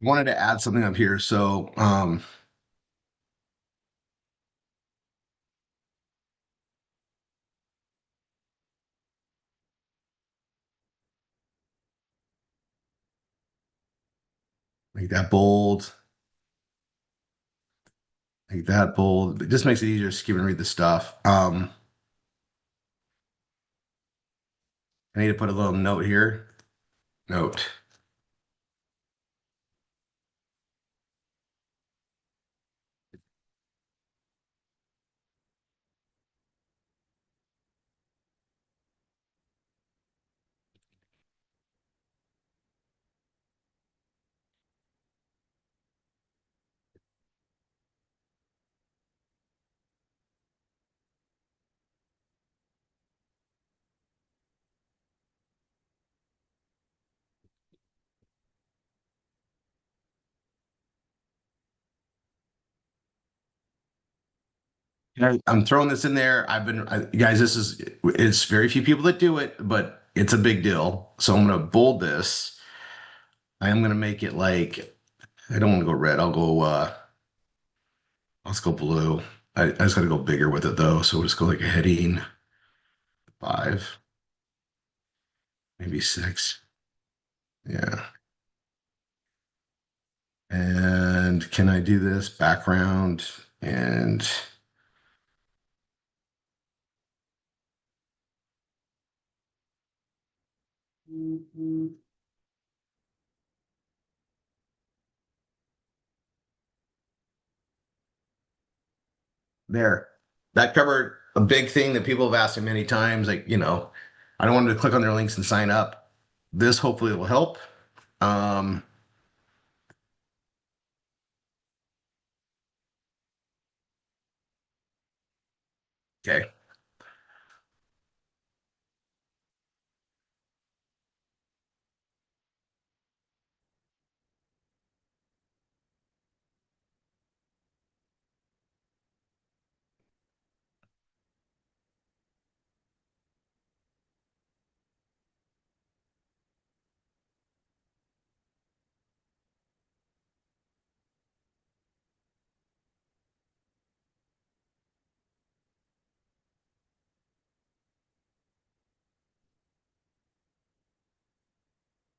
Wanted to add something up here. So, make that bold, make that bold. It just makes it easier to skim and read the stuff. I need to put a little note here. Note. I'm throwing this in there. Guys, it's very few people that do it, but it's a big deal. So I'm going to bold this. I am going to make it like, I don't want to go red. Let's go blue. I just got to go bigger with it though. So we'll just go like a heading 5, maybe 6. Yeah. And can I do this background and there? That covered a big thing that people have asked me many times. Like, I don't want them to click on their links and sign up. This hopefully will help. Um, okay.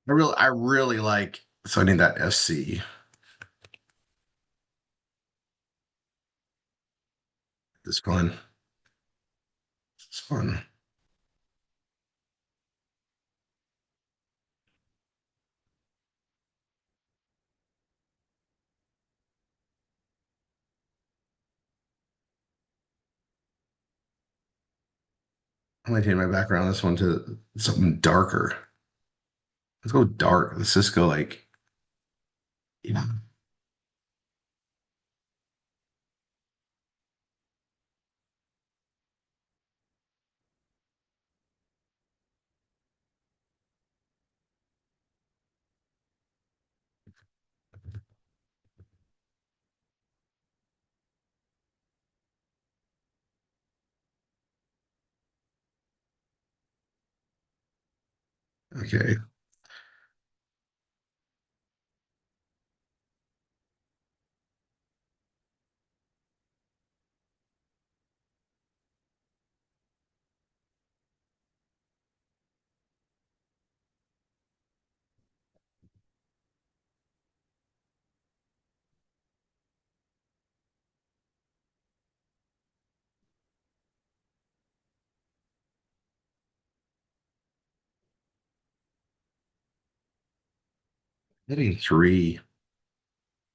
I really like, so I need that FC. This fun. It's fun. I'm gonna change my background. This one to something darker. Let's go dark. Let's just go like, yeah. Okay. Maybe three.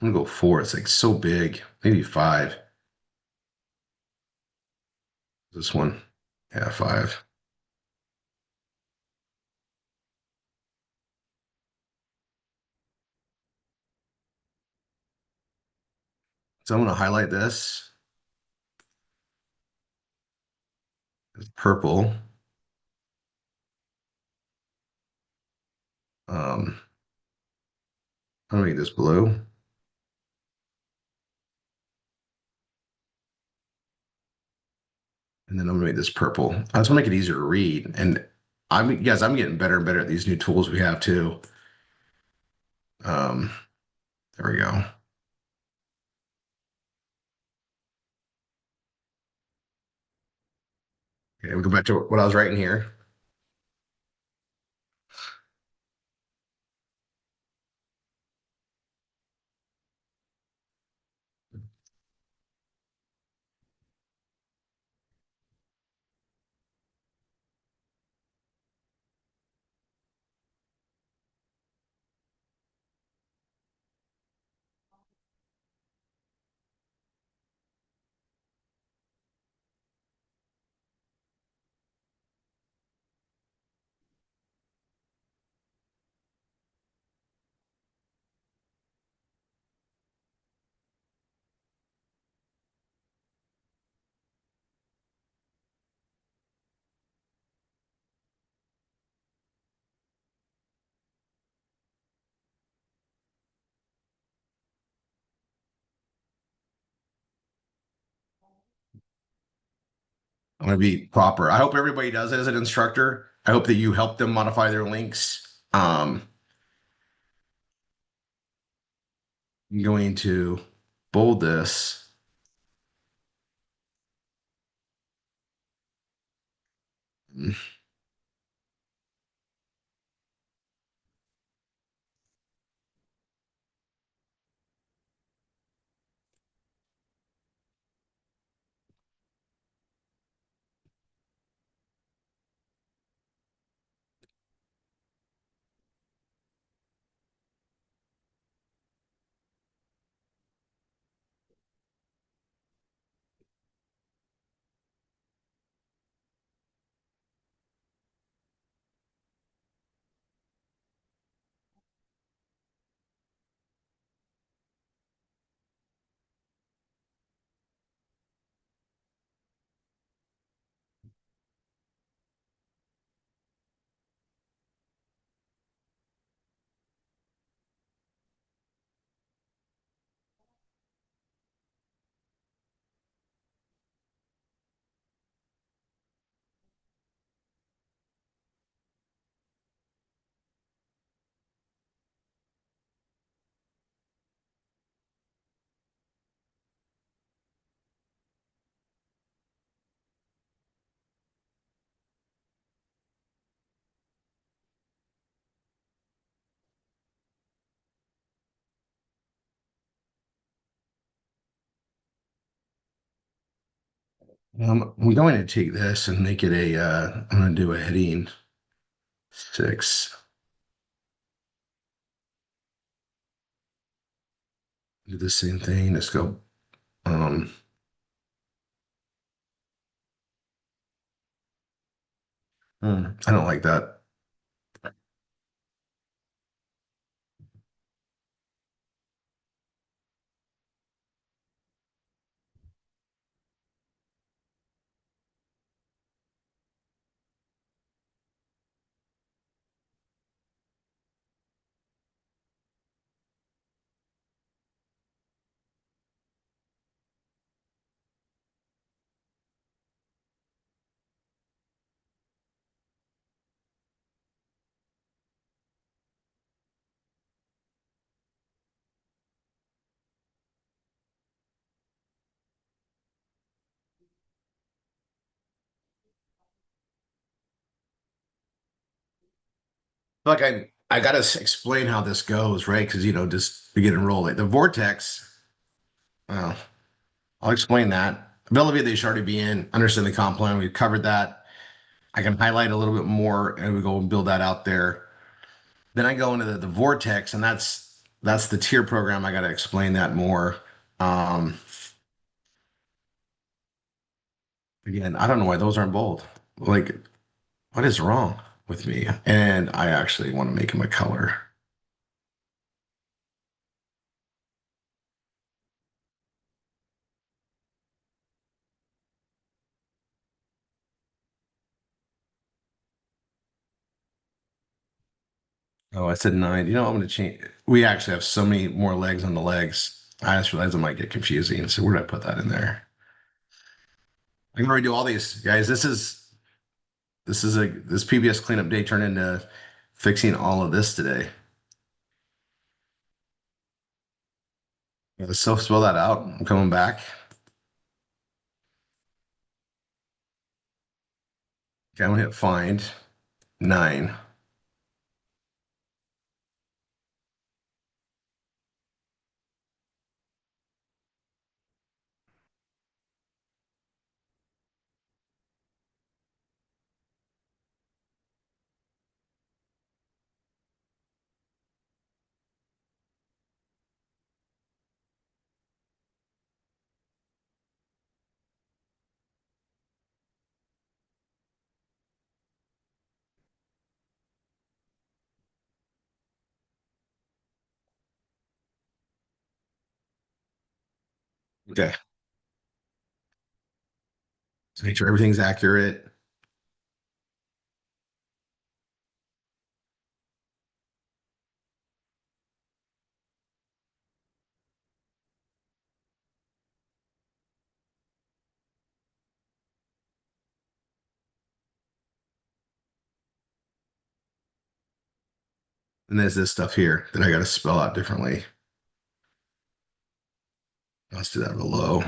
I'm gonna go four. It's like so big. Maybe five. This one. Yeah, five. So I'm gonna highlight this. It's purple. Um, I'm gonna make this blue. And then I'm gonna make this purple. I just want to make it easier to read. And I'm getting better and better at these new tools we have too. Um, there we go. Okay, we go back to what I was writing here. I'm gonna be proper. I hope everybody does it as an instructor. I hope that you help them modify their links. I'm going to bold this. I'm going to take this and make it a, I'm going to do a heading 6. Do the same thing. Let's go. Um, I don't like that. Like I got to explain how this goes, right? Because just begin and roll it. The vortex. Well, I'll explain that. Ability they should already be in. Understand the comp plan. We've covered that. I can highlight a little bit more, and we go and build that out there. Then I go into the vortex, and that's the tier program. I got to explain that more. Um, Again, I don't know why those aren't bold. Like, what is wrong with me? And I actually want to make them a color. Oh, I said 9. I'm going to change. We actually have so many more legs on the legs. I just realized it might get confusing. So where did I put that in there? I can already do all these, guys. This PBS cleanup day turned into fixing all of this today. Let's self spell that out. I'm coming back. Okay, I'm gonna hit find 9. Okay. So make sure everything's accurate. And there's this stuff here that I got to spell out differently. Let's do that below.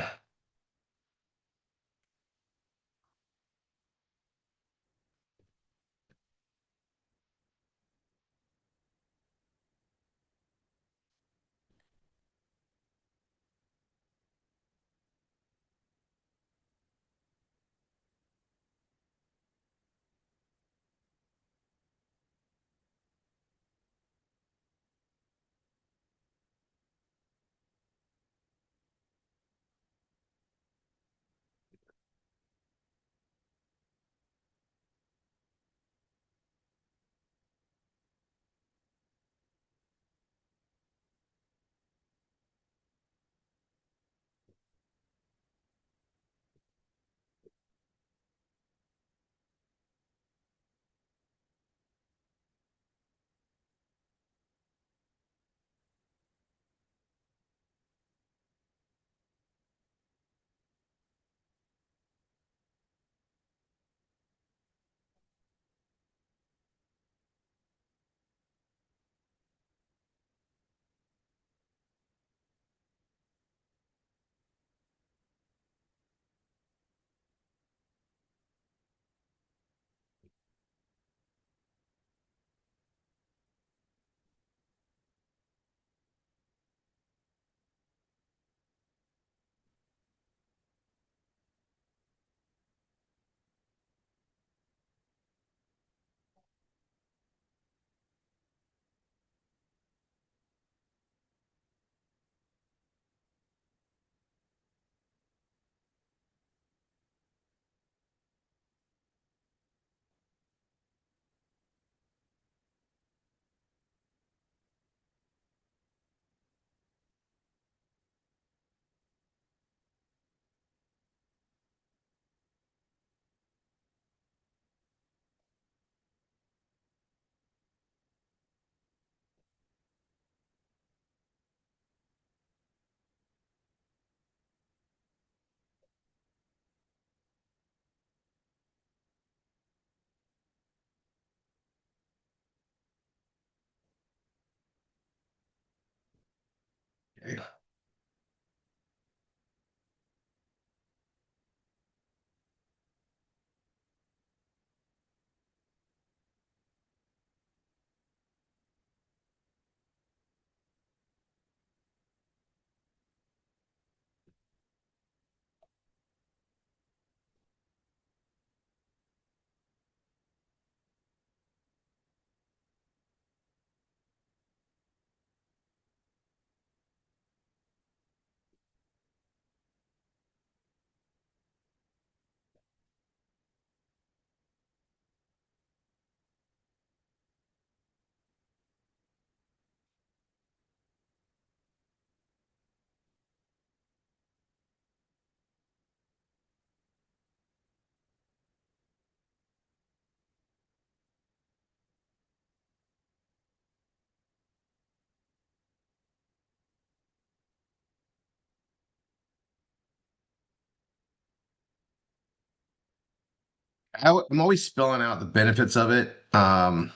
I'm always spelling out the benefits of it. I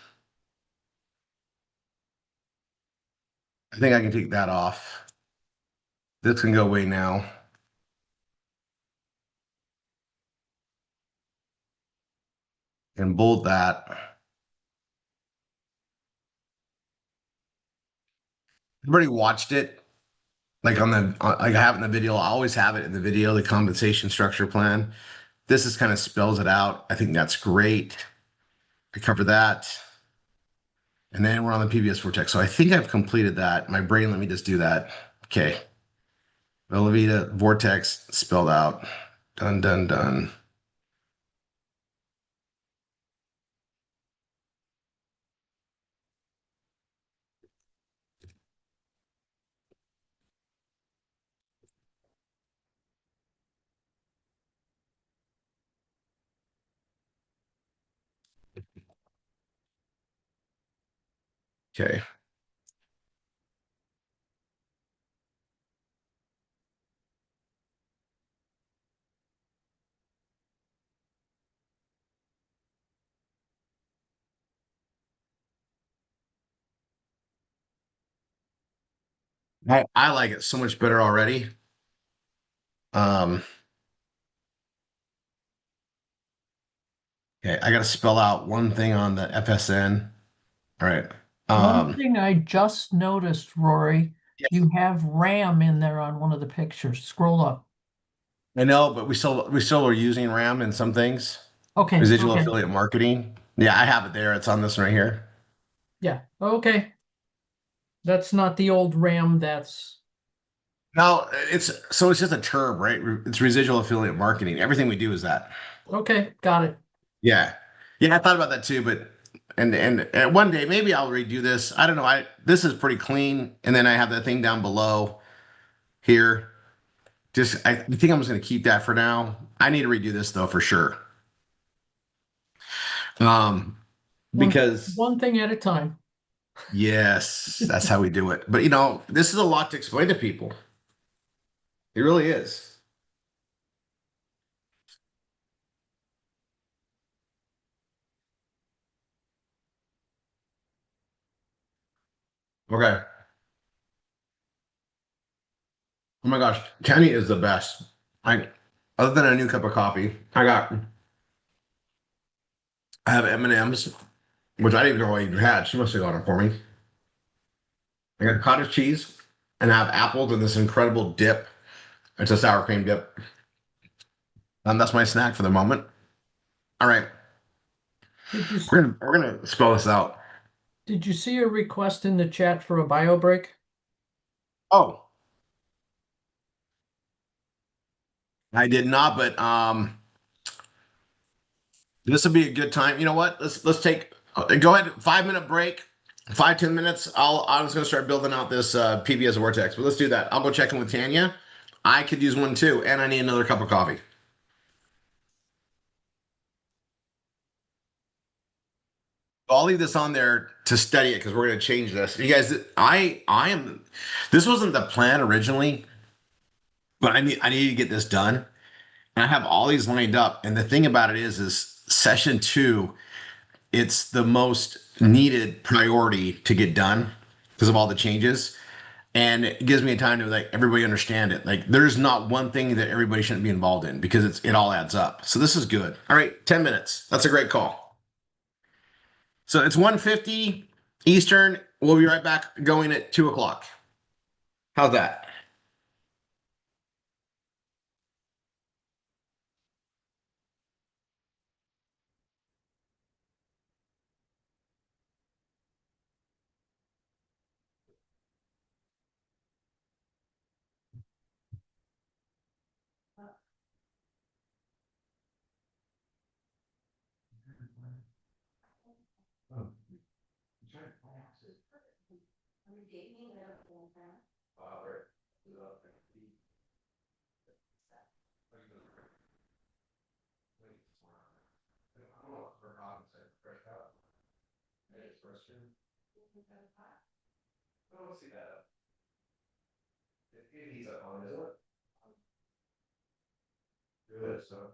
think I can take that off. This can go away now. And bold that. I've already watched it. Like like I have it in the video. I always have it in the video, the compensation structure plan. This is kind of spells it out. I think that's great. I cover that. And then we're on the PBS Vortex. So I think I've completed that. My brain, let me just do that. Okay. Velveeta Vortex spelled out. Done, done, done. Okay. I like it so much better already. Um, okay, I got to spell out one thing on the FSN. All right. One Um, thing I just noticed, Rory, yeah, you have RAM in there on one of the pictures. Scroll up. I know, but we still are using RAM in some things. Okay, Residual okay. affiliate marketing. Yeah, I have it there. It's on this one right here. Yeah, okay. That's not the old RAM, that's No, it's just a term, right? It's residual affiliate marketing. Everything we do is that. okay, got it. Yeah. Yeah, I thought about that too, but and one day maybe I'll redo this. I don't know. This is pretty clean, and then I have that thing down below here. I think I'm just gonna keep that for now. I need to redo this though for sure. Um, One because one thing at a time. yes, that's how we do it. But this is a lot to explain to people. It really is. Okay. Oh my gosh, Kenny is the best. I other than a new cup of coffee, I have M&Ms, which I didn't know I even had. She must have got them for me. I got cottage cheese and I have apples and this incredible dip. It's a sour cream dip. And that's my snack for the moment. All right. Did you We're gonna spell this out. did you see a request in the chat for a bio break? Oh, I did not, but this would be a good time. You know what? Let's take go ahead, 5 minute break. 5, 10 minutes. I'm just gonna start building out this PBS Vortex. But let's do that. I'll go check in with Tanya. I could use one too, and I need another cup of coffee. I'll leave this on there to study it because we're going to change this. You guys, I am. This wasn't the plan originally, but I need to get this done, and I have all these lined up. And the thing about it is session two. It's the most needed priority to get done because of all the changes, and it gives me time to like everybody understand it. Like there's not one thing that everybody shouldn't be involved in because it all adds up. So this is good. All right, 10 minutes. That's a great call. So it's 1:50 Eastern. We'll be right back going at 2 o'clock. How's that? Good. So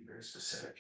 very specific.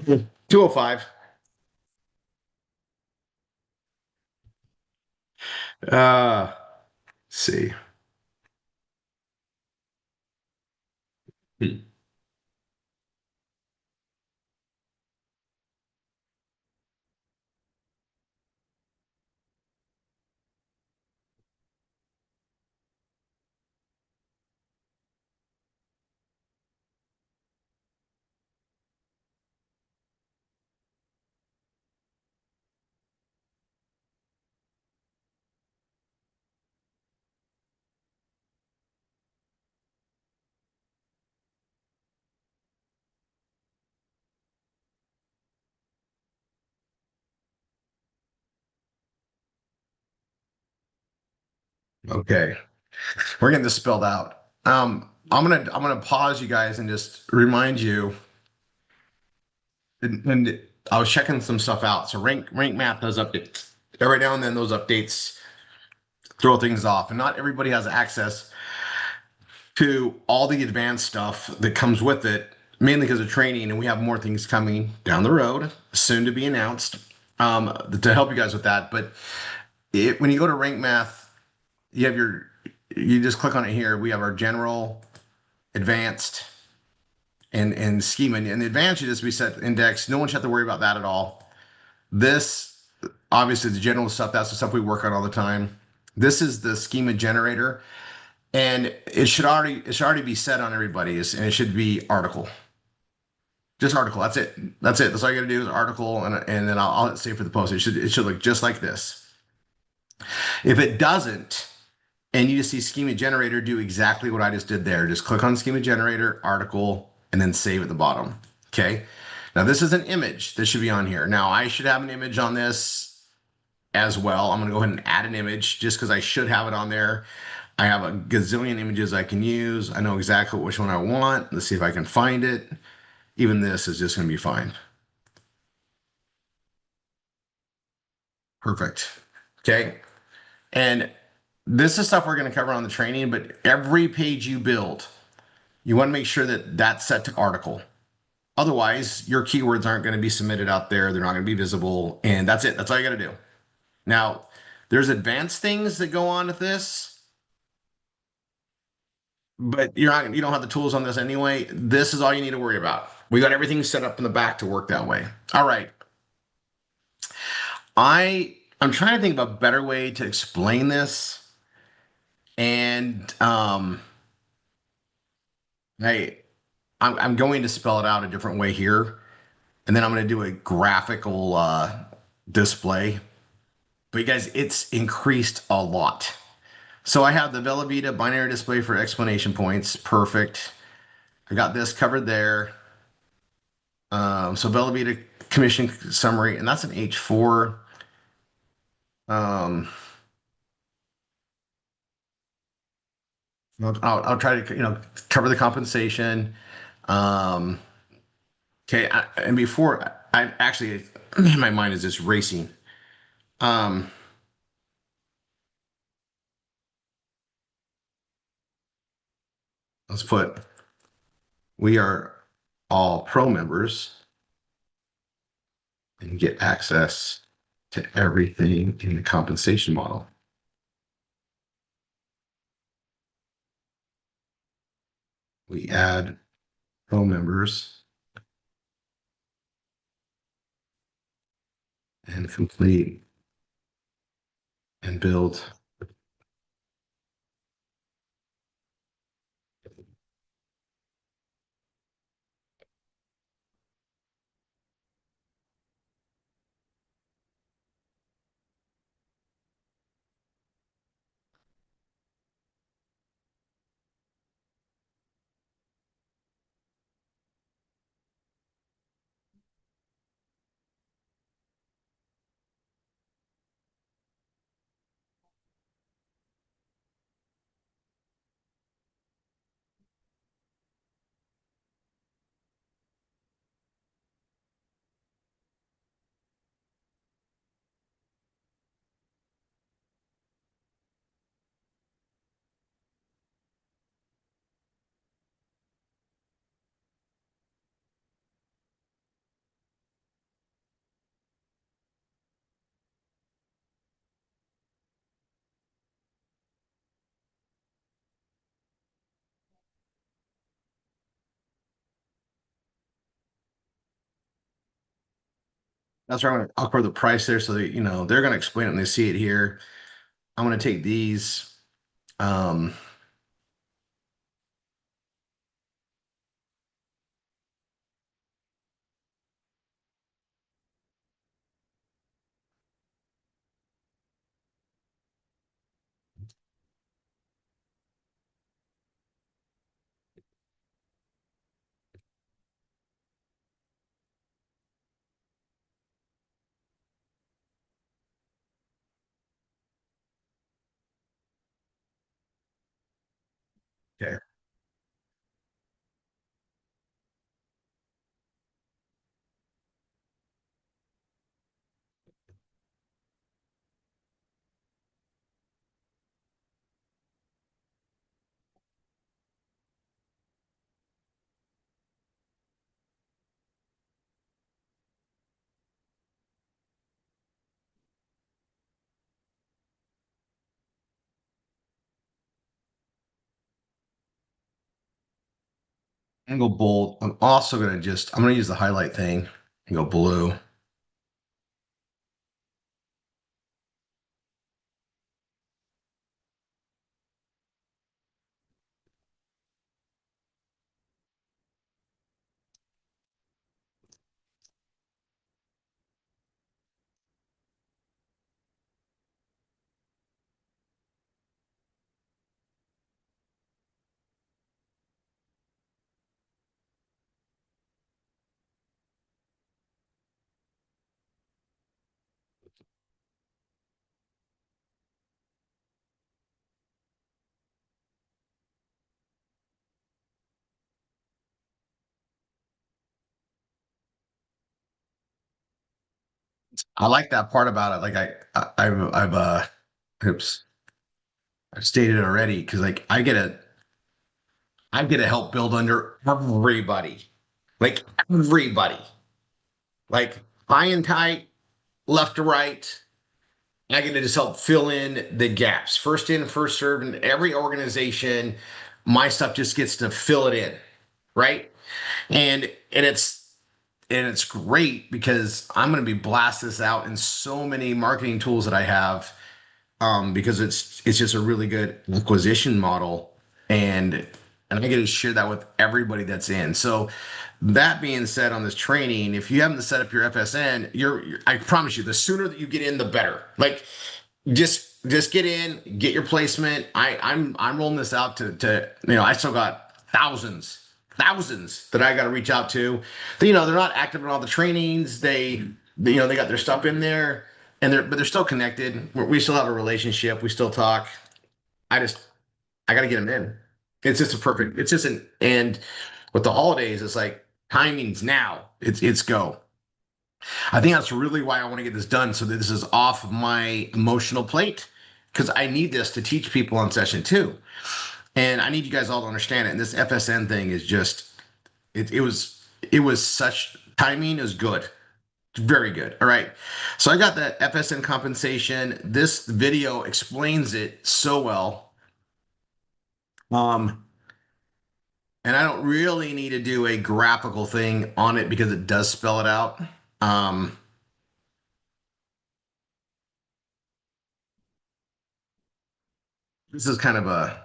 205. Let's see. Hmm. Okay. We're getting this spelled out. I'm gonna pause you guys and just remind you. And I was checking some stuff out. So rank math does updates every now and then. Those updates throw things off, and not everybody has access to all the advanced stuff that comes with it. Mainly because of training, and we have more things coming down the road, soon to be announced, to help you guys with that. But when you go to rank math, you have you just click on it here. We have our general, advanced, and schema. And the advanced, you just reset index. No one should have to worry about that at all. This, obviously, the general stuff, that's the stuff we work on all the time. This is the schema generator, and it should already be set on everybody's, and it should be article. Just article. That's it. That's it. That's all you got to do is article, and then I'll hit save for the post. It should look just like this. If it doesn't, and you just see schema generator, do exactly what I just did there. Just click on schema generator, article, and then save at the bottom. Okay. Now this is an image. This should be on here. Now I should have an image on this as well. I'm going to go ahead and add an image just because I should have it on there. I have a gazillion images I can use. I know exactly which one I want. Let's see if I can find it. Even this is just going to be fine. Perfect. Okay. And this is stuff we're going to cover on the training, but every page you build, you want to make sure that that's set to article. Otherwise, your keywords aren't going to be submitted out there. They're not going to be visible. And that's it. That's all you got to do. Now, there's advanced things that go on with this, but you don't have the tools on this anyway. This is all you need to worry about. We got everything set up in the back to work that way. All right. I'm trying to think of a better way to explain this. And I I'm going to spell it out a different way here, and then I'm going to do a graphical display. But you guys, it's increased a lot. So I have the Velavita binary display for explanation points. Perfect. I got this covered there. So Velavita commission summary, and that's an H4. Um, I'll try to cover the compensation. Um, okay, and before I actually, my mind is just racing. Um, let's put we are all pro members and get access to everything in the compensation model. We add pro members and complete and build. That's why I'll cover the price there so that, they're going to explain it when they see it here. I'm going to take these. Um, okay. I'm going to go bold. I'm going to use the highlight thing and go blue. I like that part about it. Like oops, I've stated it already because like I get to help build under everybody, like everybody, like high and tight, left to right. I get to just help fill in the gaps, first in, first served, in every organization. My stuff just gets to fill it in, right? And it's great because I'm going to be blasting this out in so many marketing tools that I have, because it's just a really good acquisition model, and I get to share that with everybody that's in. So that being said, on this training, if you haven't set up your FSN, I promise you, the sooner that you get in, the better. Like just get in, get your placement. I'm rolling this out to I still got thousands that I got to reach out to. They're not active in all the trainings. They got their stuff in there, but they're still connected. We still have a relationship. We still talk. I got to get them in. It's just a perfect. It's just an and with the holidays, it's like timing's now. It's go. I think that's really why I want to get this done so that this is off my emotional plate because I need this to teach people on session two. And I need you guys all to understand it. And this FSN thing is just it was such timing is good. Very good. All right. So I got the FSN compensation. This video explains it so well. Um, and I don't really need to do a graphical thing on it because it does spell it out. Um, this is kind of a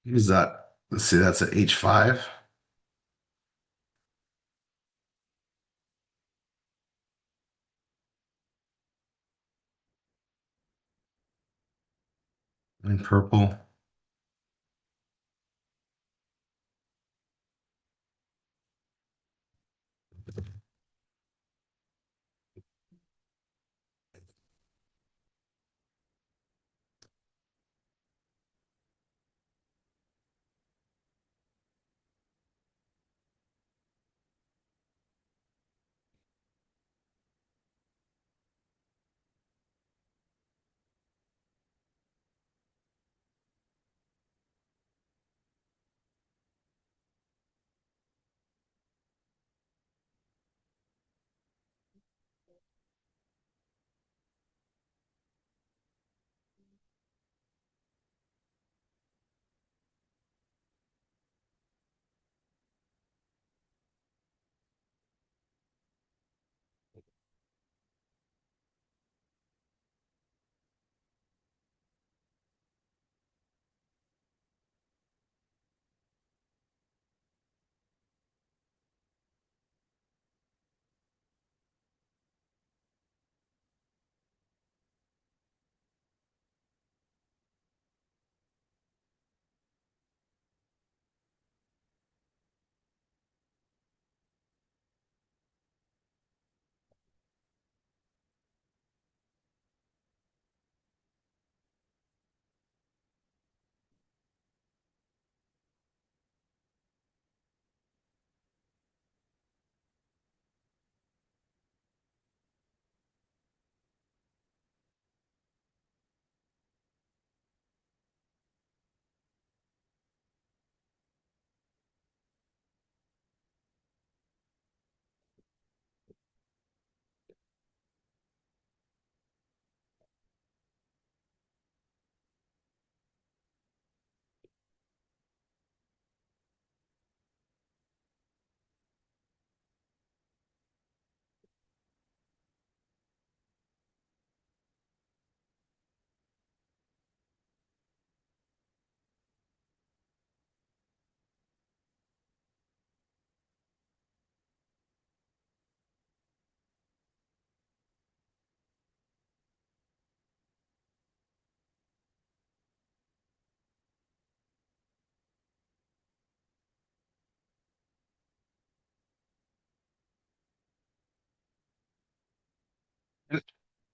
who's that? Let's see, that's an H5 in purple.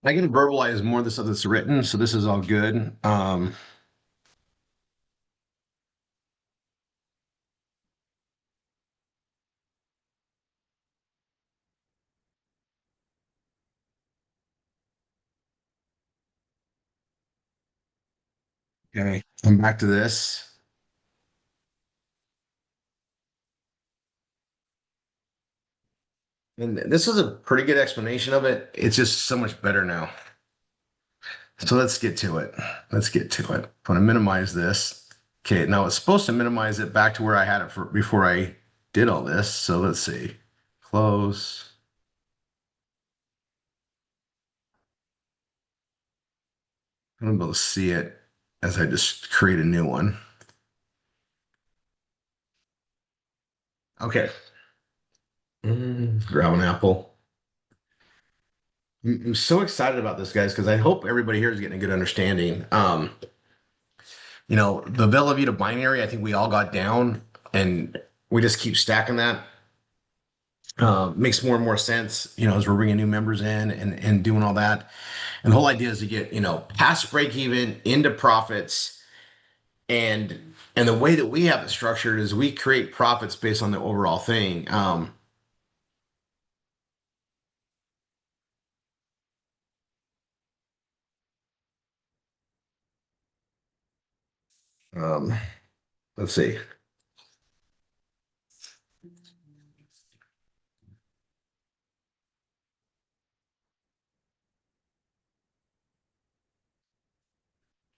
I can verbalize more of the stuff that's written, so this is all good. Okay, I'm back to this. And this is a pretty good explanation of it. It's just so much better now. So let's get to it. Let's get to it. I'm going to minimize this. Okay, now it's supposed to minimize it back to where I had it for before I did all this. So let's see. Close. I'm going to be able to see it as I just create a new one. Okay. Grab an apple. I'm so excited about this, guys, because I hope everybody here is getting a good understanding. The Bella Vita binary, I think we all got down, and we just keep stacking that. Makes more and more sense, as we're bringing new members in and doing all that. And the whole idea is to get, past break even into profits. And the way that we have it structured is we create profits based on the overall thing. Um, let's see.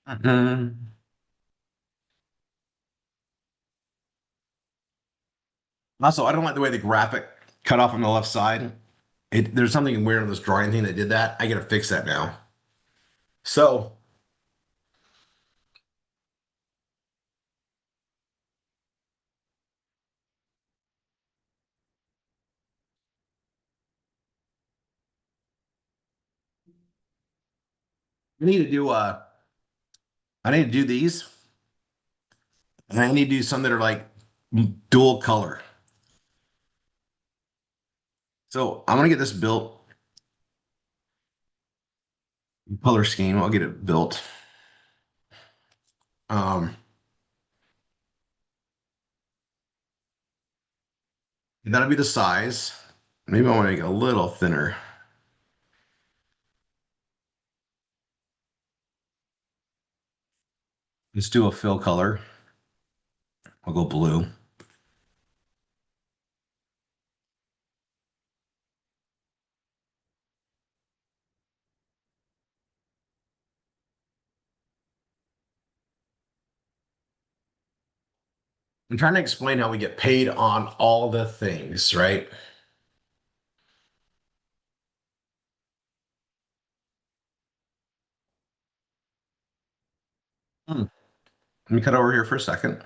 Mhm. Also, I don't like the way the graphic cut off on the left side. There's something weird on this drawing thing that did that. I gotta fix that now. So I need to do I need to do these, and I need to do some that are like dual color. So I'm gonna get this built. Color scheme. I'll get it built. Um, that'll be the size. Maybe I want to make it a little thinner. Let's do a fill color. I'll go blue. I'm trying to explain how we get paid on all the things, right? Let me cut over here for a second.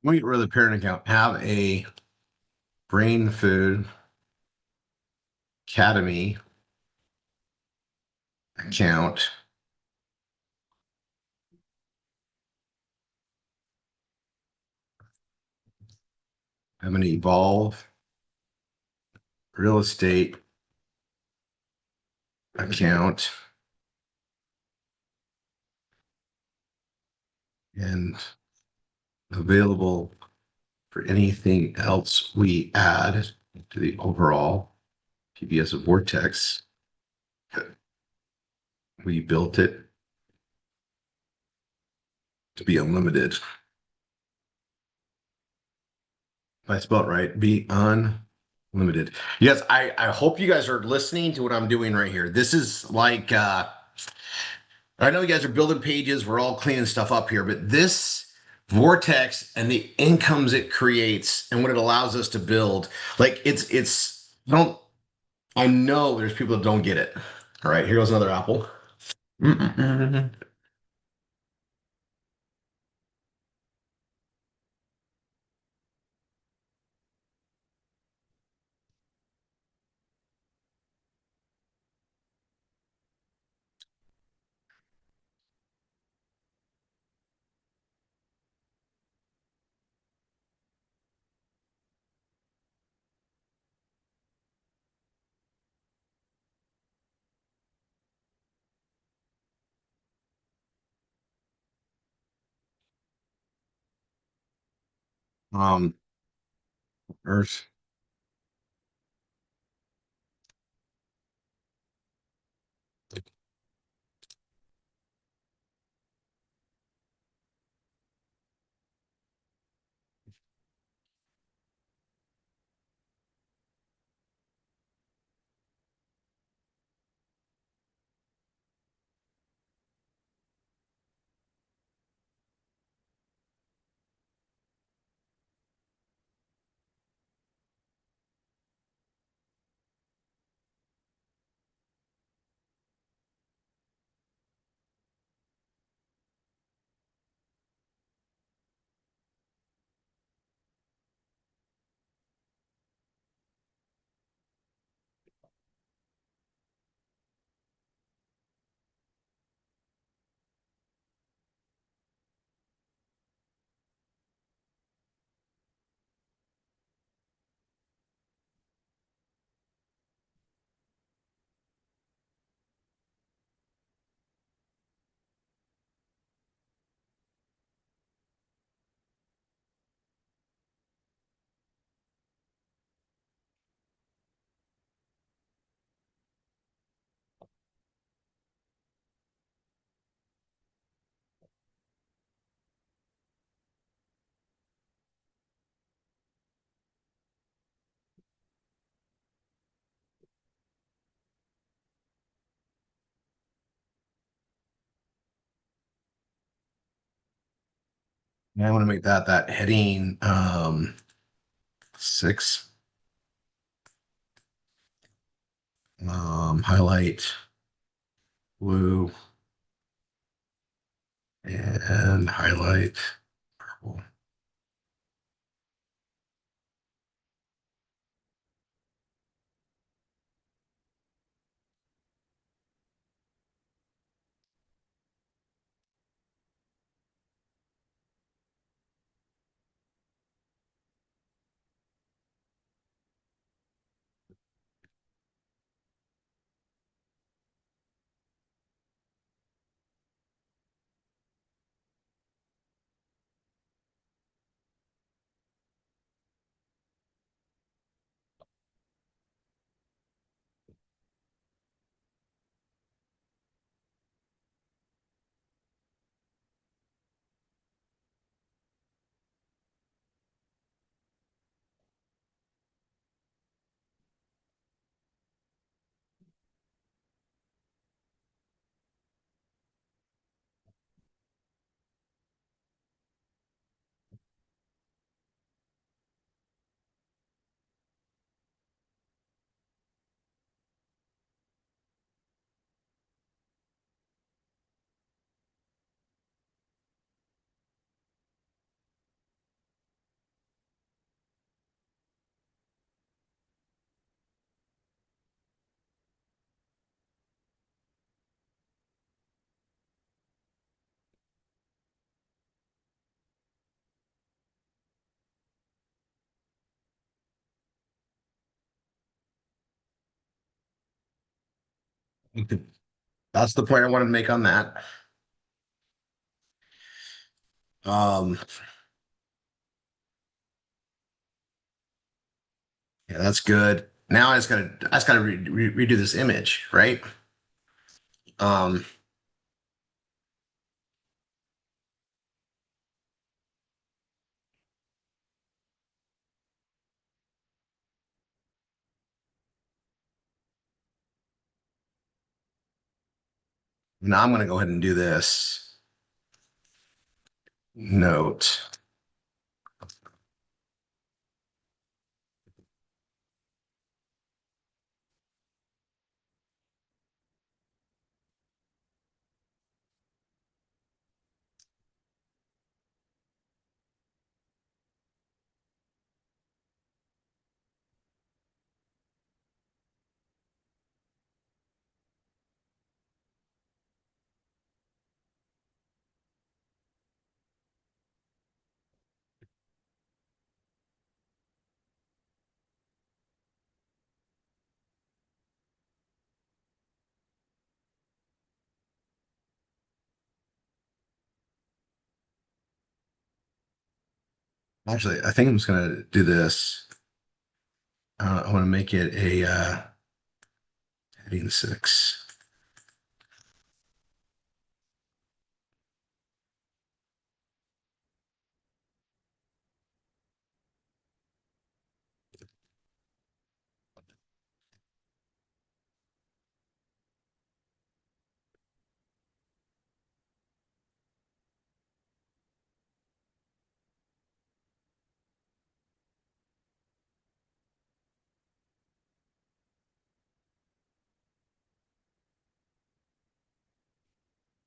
When you get rid of the parent account, have a Brain Food Academy account. I'm going to evolve real estate account and available for anything else we add to the overall PBS Vortex We built it to be unlimited. If I spelled right. Be unlimited. Yes, I hope you guys are listening to what I'm doing right here. This is like I know you guys are building pages, we're all cleaning stuff up here, but this vortex and the incomes it creates and what it allows us to build, like don't I know there's people that don't get it. All right, here goes another apple. Mm-mm-mm. Um, Earth. Yeah, I want to make that heading 6. Highlight blue and highlight purple. That's the point I wanted to make on that. Um, yeah, that's good. Now I just gotta redo this image, right? Um, now I'm going to go ahead and do this. Note. Actually, I think I'm just going to do this. I want to make it a heading 6.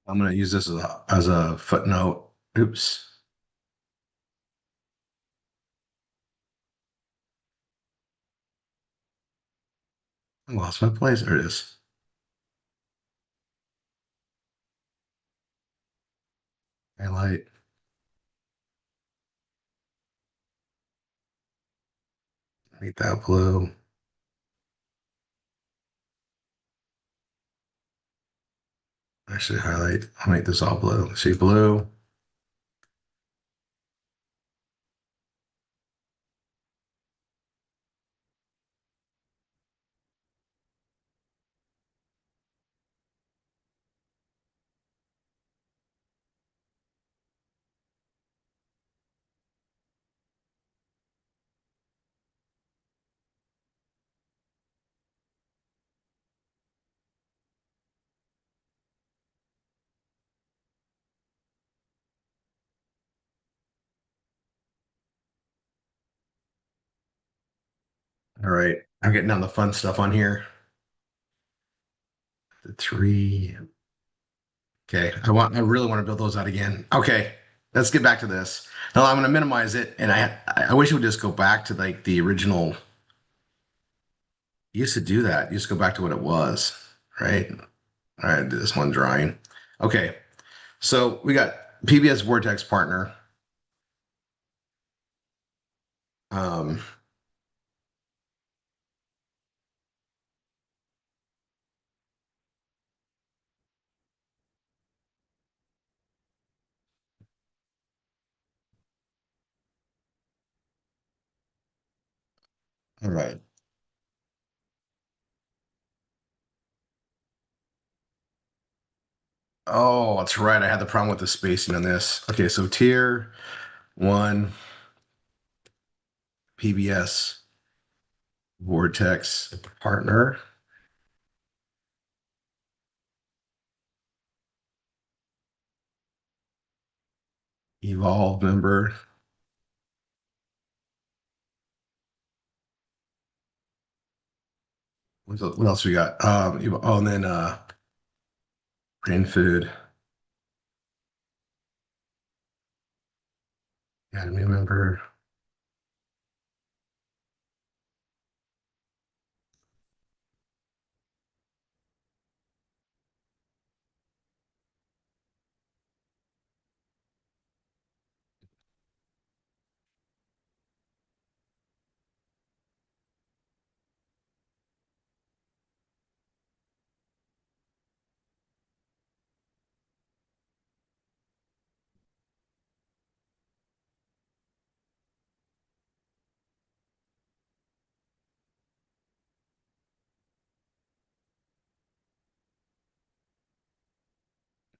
I'm going to use this as a footnote. Oops. I lost my place. There it is. Highlight. Make that blue. Actually, highlight. I'll make this all blue. See blue. All right. I'm getting down the fun stuff on here. The 3. Okay. I really want to build those out again. Okay. Let's get back to this. Now I'm going to minimize it. And I wish it would just go back to like the original. You used to do that. You just go back to what it was, right? All right. Do this one drawing. Okay. So we got PBS Vortex partner. Um, all right. Oh, that's right. I had the problem with the spacing on this. Okay. So tier 1 PBS Vortex partner. Evolve member. What else we got? Oh, and then brain food. Academy member.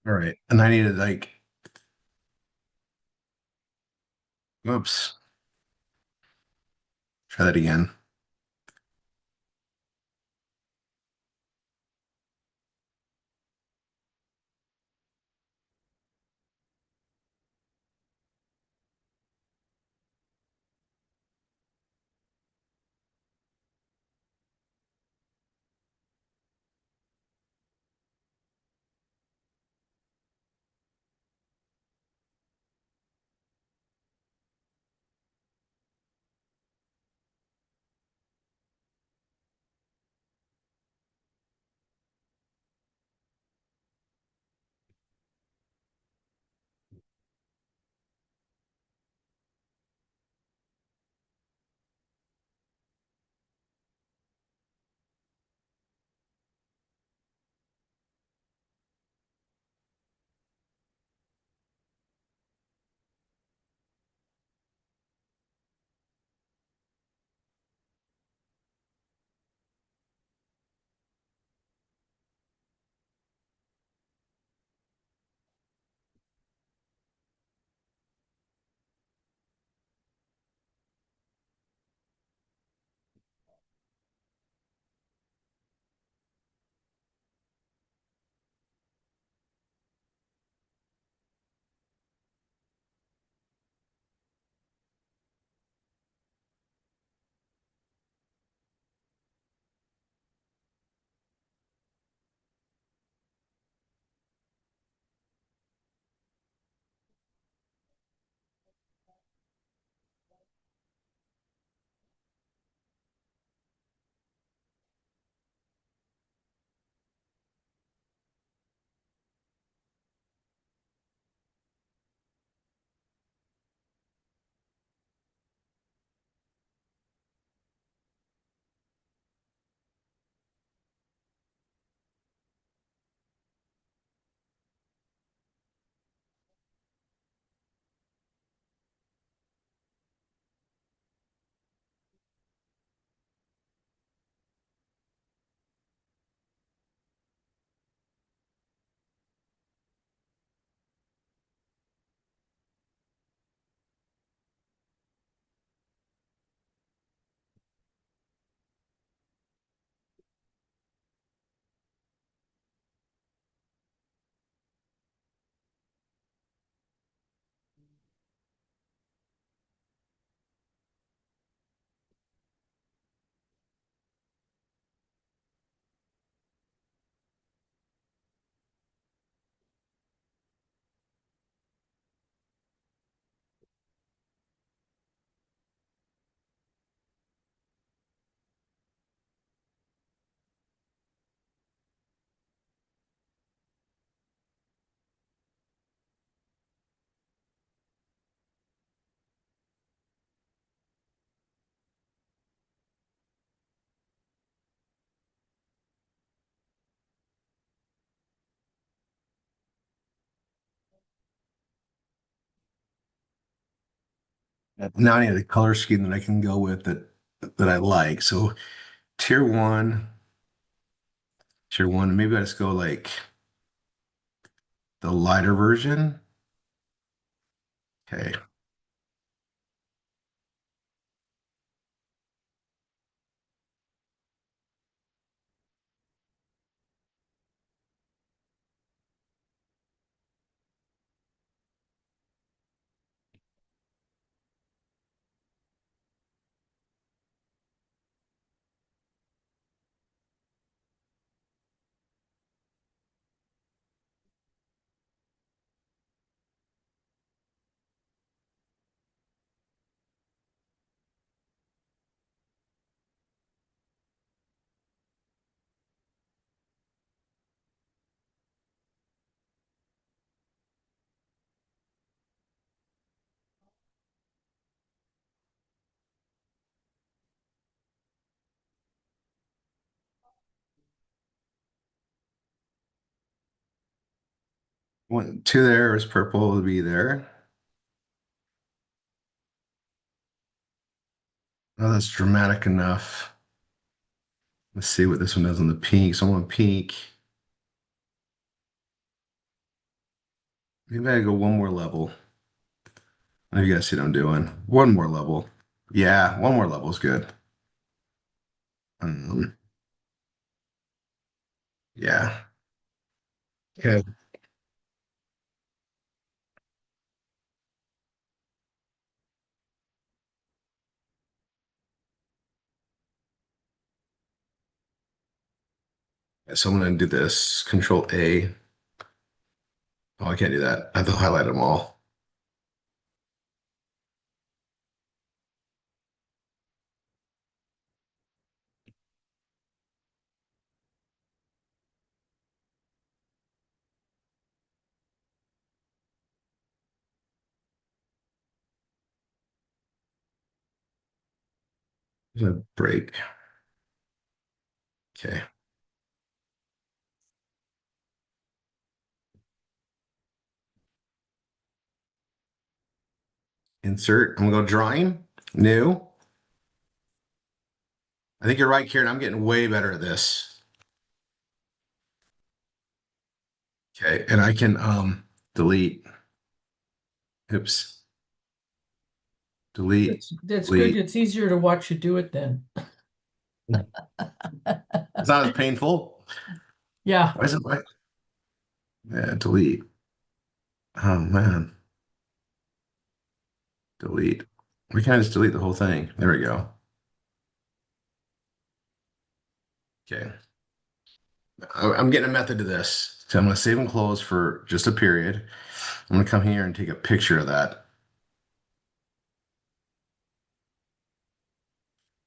All right. And I need to like, whoops, try that again. Now I need a color scheme that I can go with that I like. So tier one, maybe I just go like the lighter version. Okay. One, two there is purple will be there. Oh, that's dramatic enough. Let's see what this one does on the pink. So I want pink. Maybe I go one more level. You guys see what I'm doing. One more level. Yeah, one more level is good. Um, yeah. Okay. So I'm gonna do this. Control A. Oh, I can't do that. I have to highlight them all. There's a break. Okay. Insert. I'm gonna go drawing. New. I think you're right, Kieran. I'm getting way better at this. Okay, and I can delete. Oops. Delete. That's good. Delete. It's easier to watch you do it then. It's not as painful. Yeah. Why is it like? Yeah, delete. Oh man. Delete. We can just delete the whole thing. There we go. Okay. I'm getting a method to this. So I'm going to save and close for just a period. I'm going to come here and take a picture of that.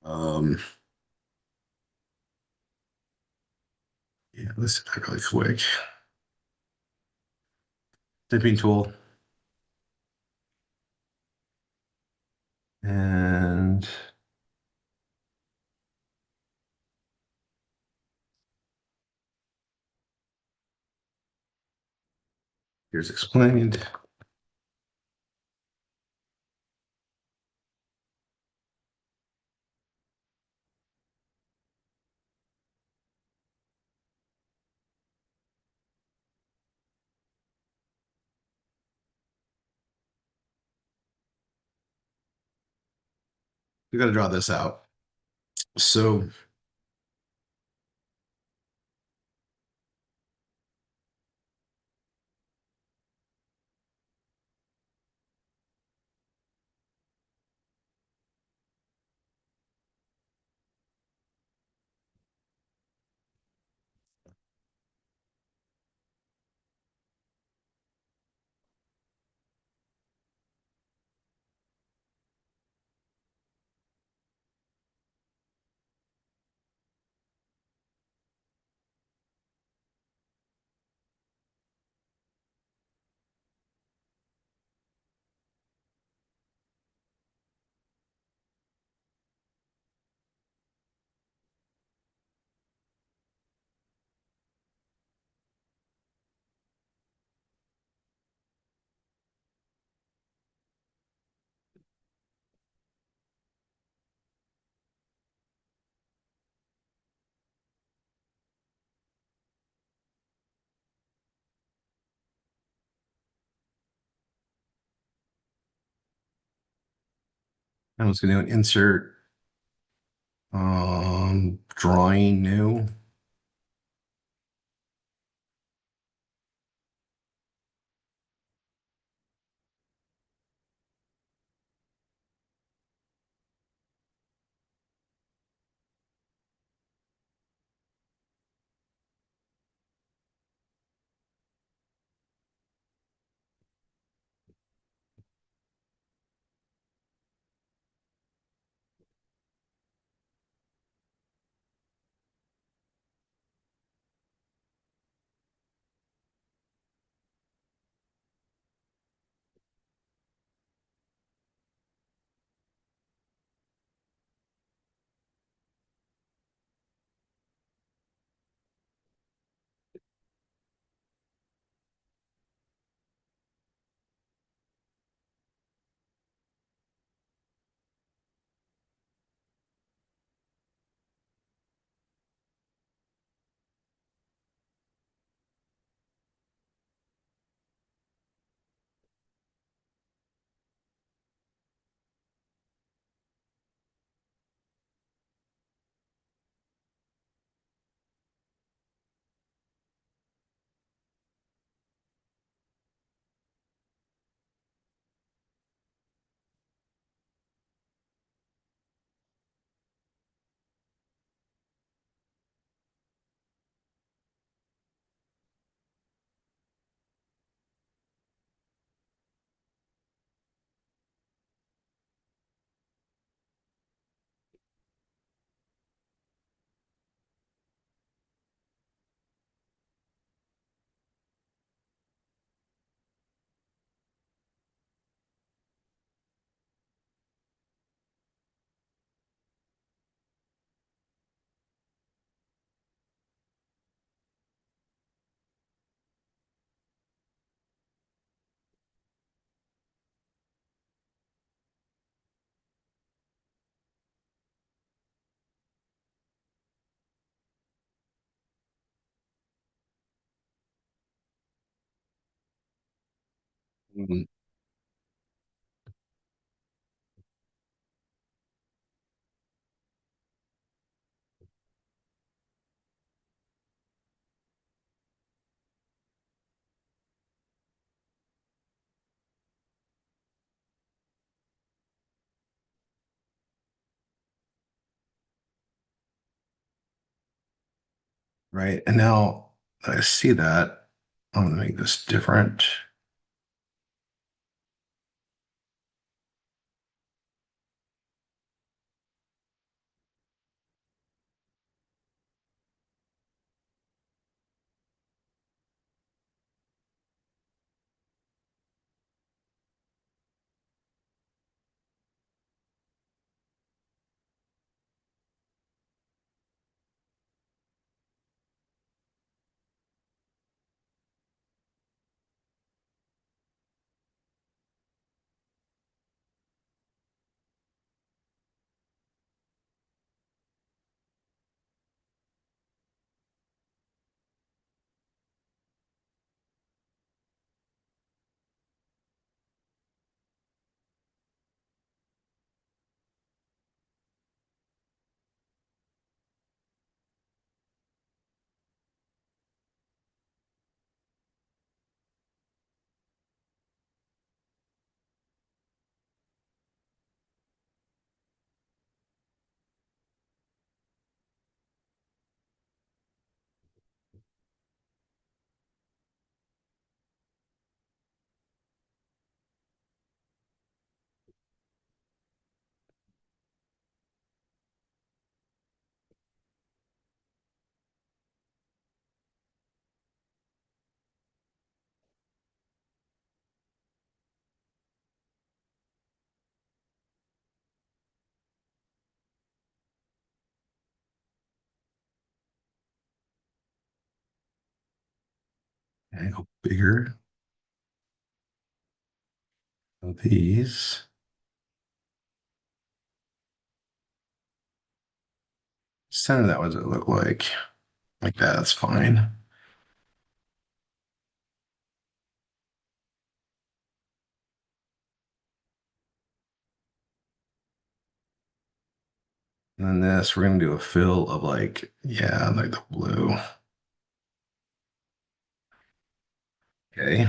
Um, yeah, let's do that really quick. Snipping tool. And here's explained. We got to draw this out. So I'm just going to do an insert drawing new. Mm. Right. And now I see that. I'm gonna make this different. And go bigger. Of these. Center that, what does it look like? Like that, that's fine. And then this, we're gonna do a fill of like, yeah, like the blue. Okay.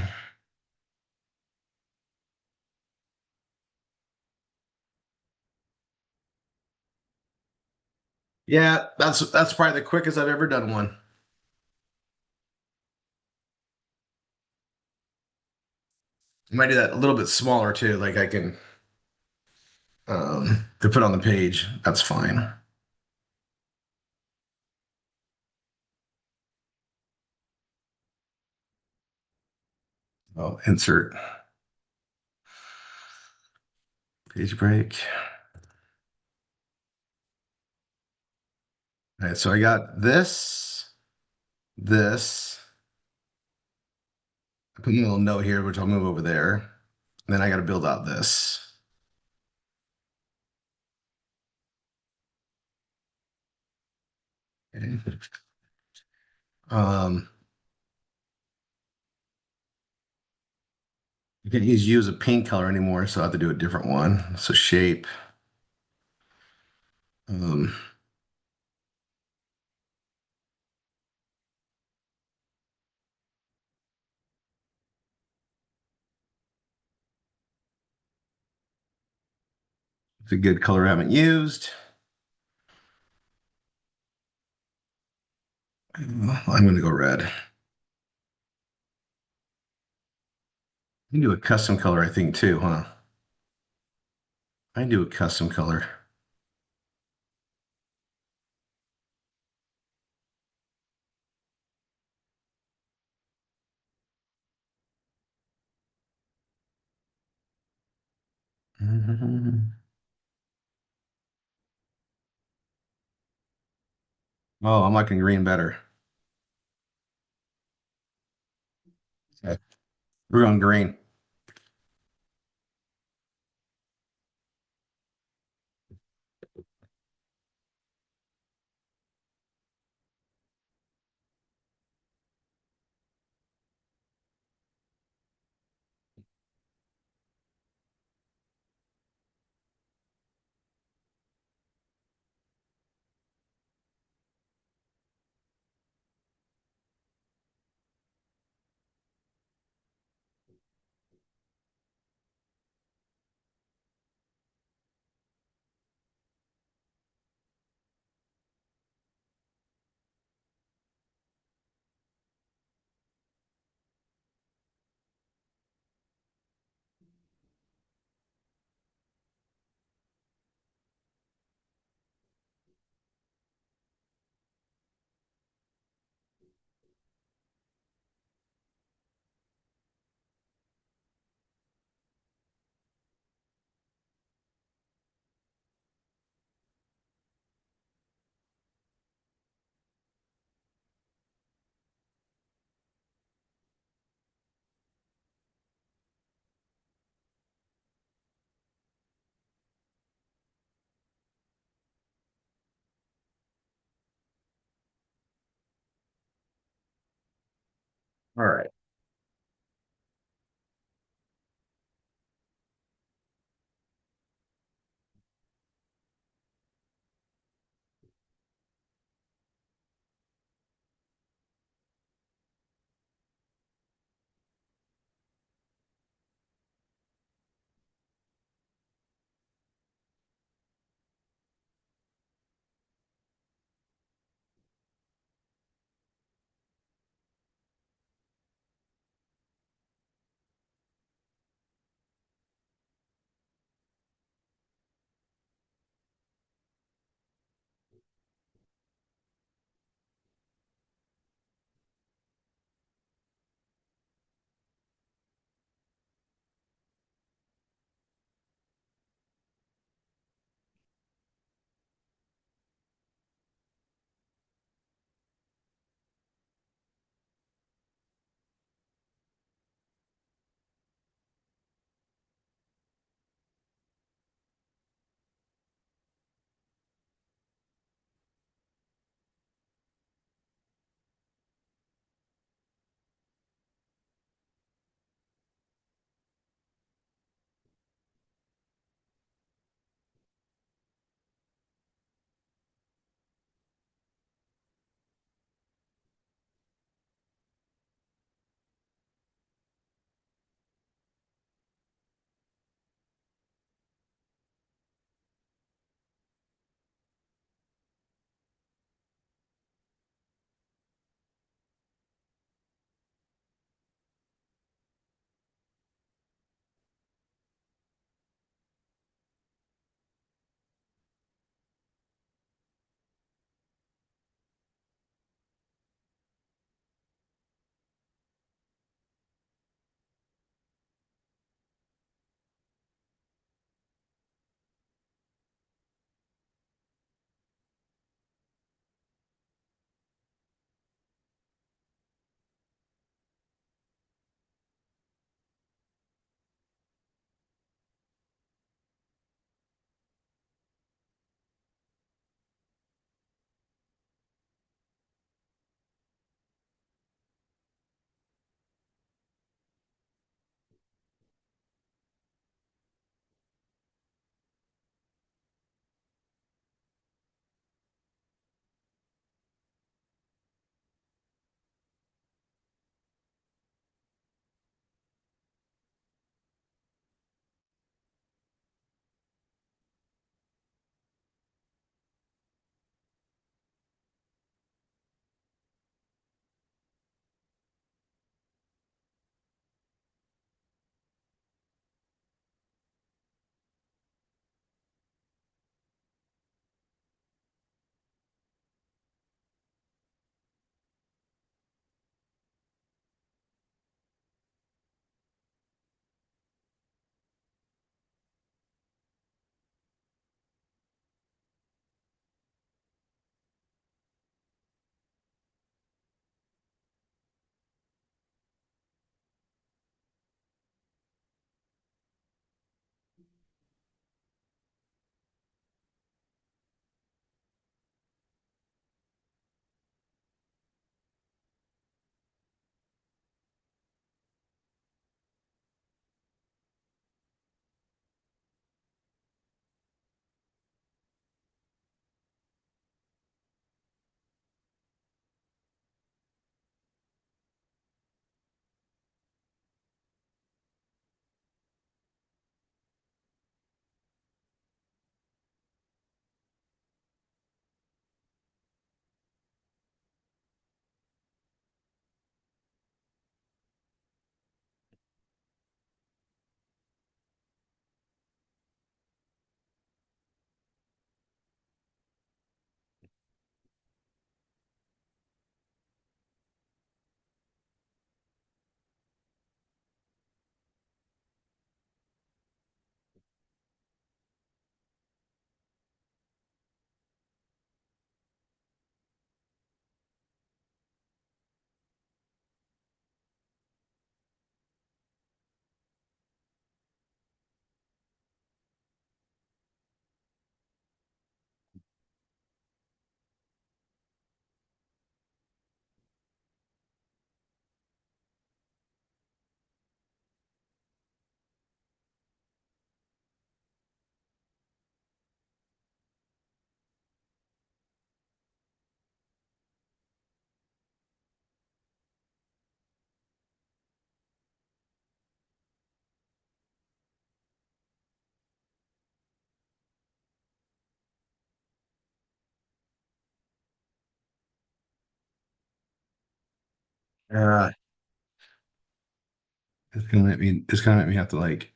Yeah, that's probably the quickest I've ever done one. I might do that a little bit smaller too, like I can to put on the page. That's fine. Oh, insert page break. All right, so I got this. I put a little note here, which I'll move over there. And then I got to build out this. Okay. Um, you can't use a pink color anymore, so I have to do a different one. So shape. Um, it's a good color I haven't used. I'm going to go red. I can do a custom color, I think, too, huh? I can do a custom color. Mhm. Oh, I'm liking green better. Okay. We're going green. All right. Uh, it's gonna make me have to like.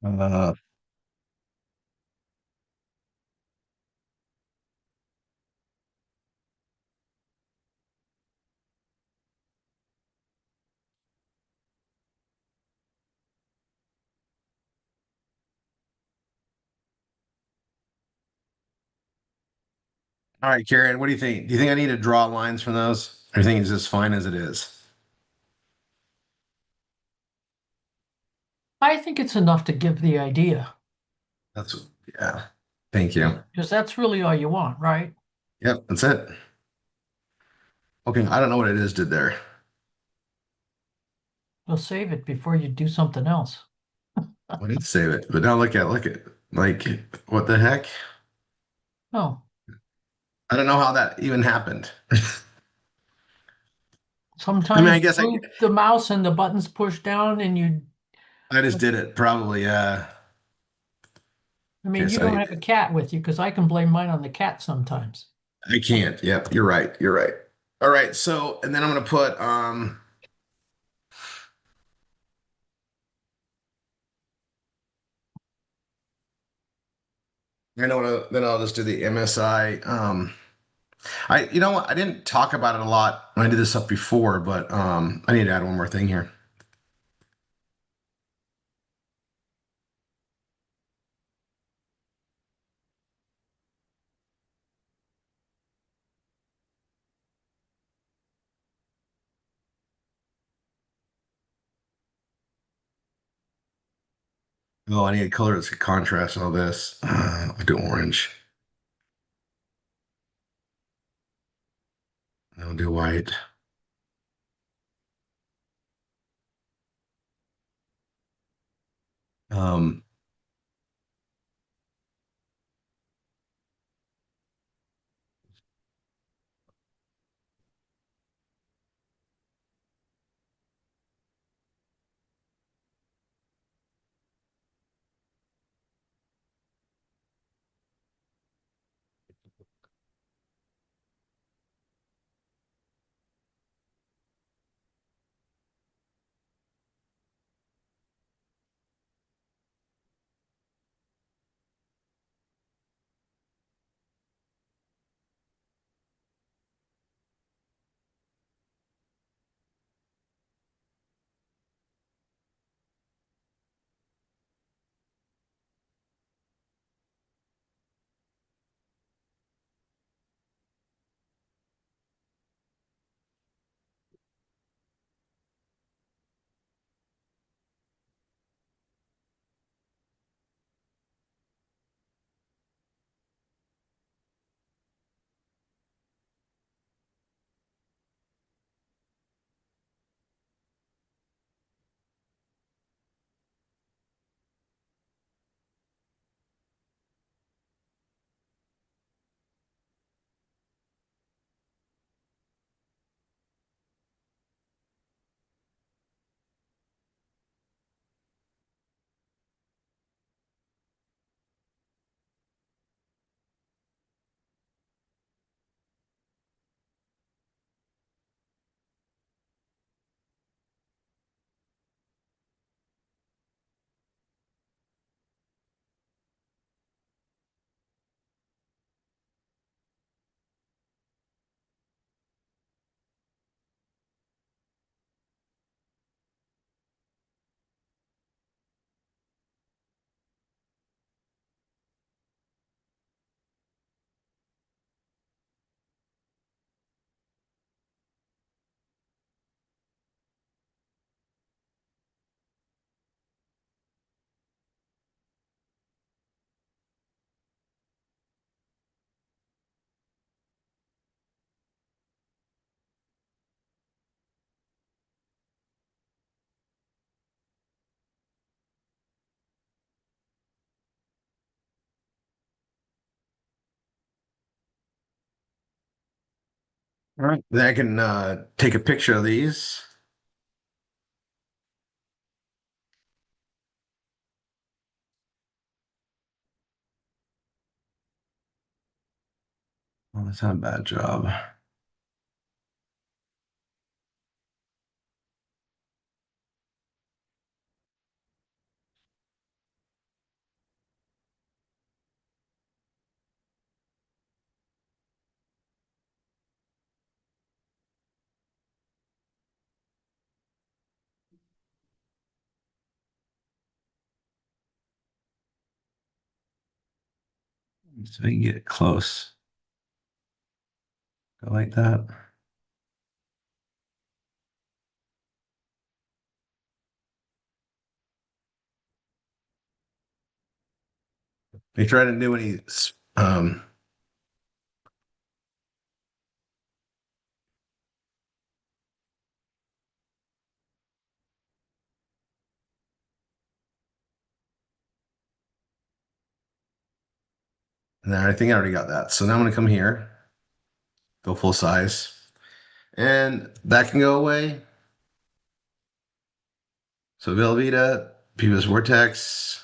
Uh, all right, Karen, what do you think? Do you think I need to draw lines from those? Or do you think it's just fine as it is? I think it's enough to give the idea, That's yeah. Thank you. because that's really all you want, right? Yep, that's it. Okay, I don't know what it is did there. You'll save it before you do something else. I did save it, but now look at like what the heck? Oh, I don't know how that even happened. I mean, sometimes I you guess I move the mouse and the buttons push down and you, I just did it probably. I mean, Okay, you so don't have a cat with you because I can blame mine on the cat sometimes. I can't. Yep, you're right. You're right. All right, so and then I'm gonna put I know what then I'll just do the MSI. I you know what I didn't talk about it a lot when I did this stuff before, but I need to add one more thing here. Oh, I need a color that's gonna contrast all this. I'll do orange. I'll do white. Um, All right. Then I can take a picture of these. Well, that's not a bad job. So you can get it close. Go like that. They try to do any and I think I already got that. So now I'm gonna come here, go full size. And that can go away. So Velveeta, Pivas Vortex.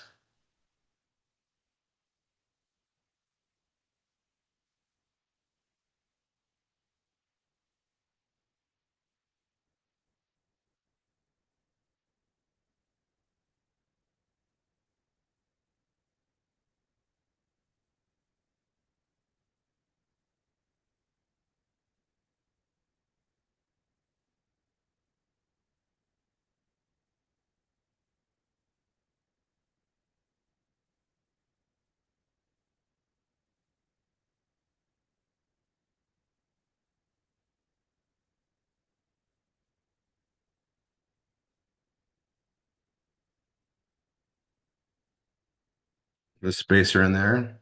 The spacer in there.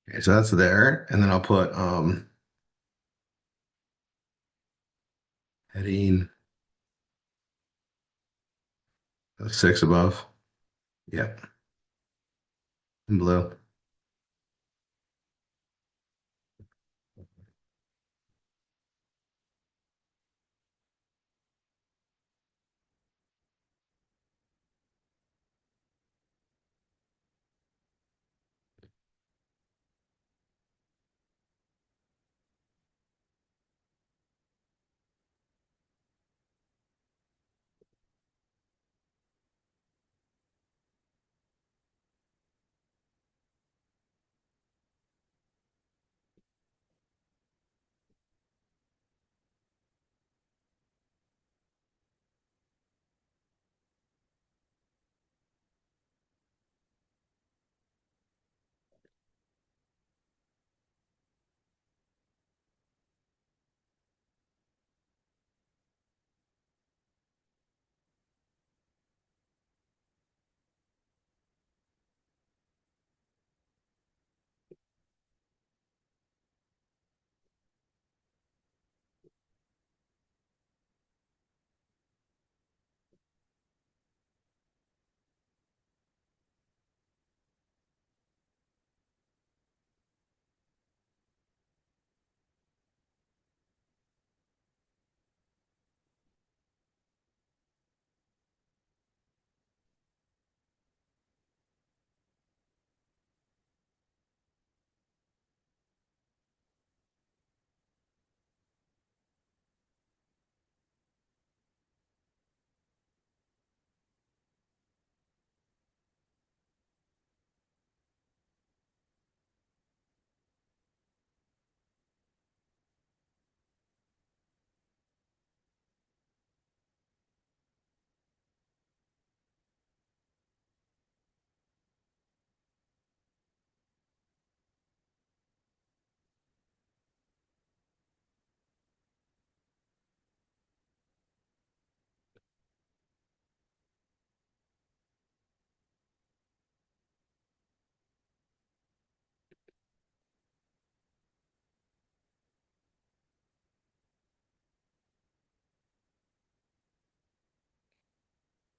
Okay, so that's there. And then I'll put heading 6 above. Yep. In blue.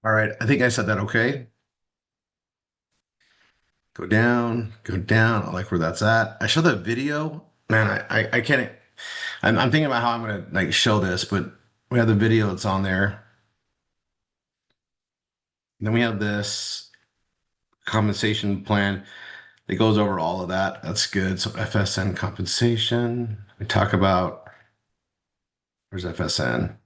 All right, I think I said that okay. Go down, go down. I like where that's at. I show the video. Man, I can't. I'm thinking about how I'm gonna like show this, but we have the video that's on there. Then we have this compensation plan that goes over all of that. That's good. So FSN compensation. We talk about where's FSN?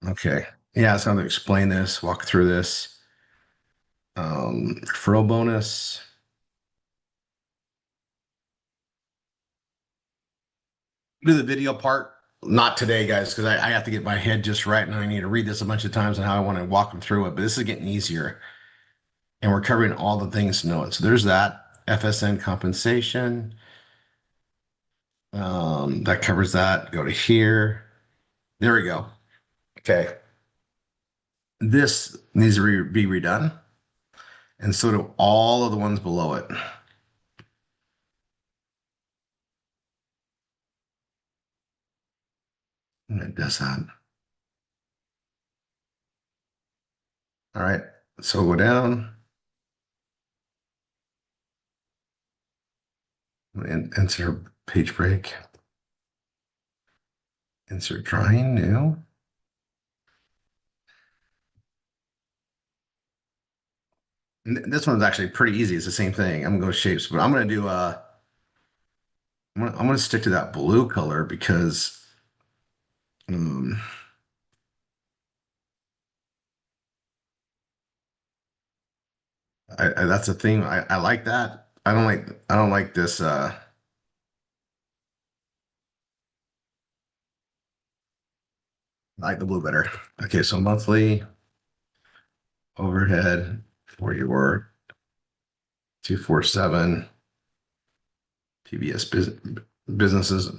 Okay. Yeah, so I'm gonna explain this, walk through this. Referral bonus. Do the video part. Not today, guys, because I have to get my head just right and I need to read this a bunch of times and how I want to walk them through it. But this is getting easier. And we're covering all the things to know it. So there's that. FSN compensation. That covers that. Go to here. There we go. Okay. This needs to be redone. And so do all of the ones below it. And it does that. All right. So go down and insert page break. Insert drawing new. And this one's actually pretty easy. It's the same thing. I'm gonna go shapes, but I'm gonna do I'm gonna stick to that blue color because um, that's a thing. I like that. I don't like this I like the blue better. Okay, so monthly overhead for your 247 PBS businesses,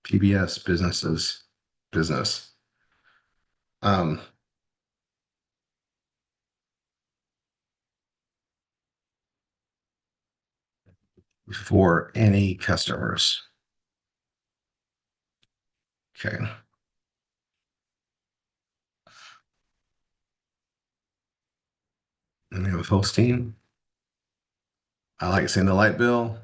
PBS businesses, business. Um, for any customers. Okay. And we have a hosting. I like seeing the light bill.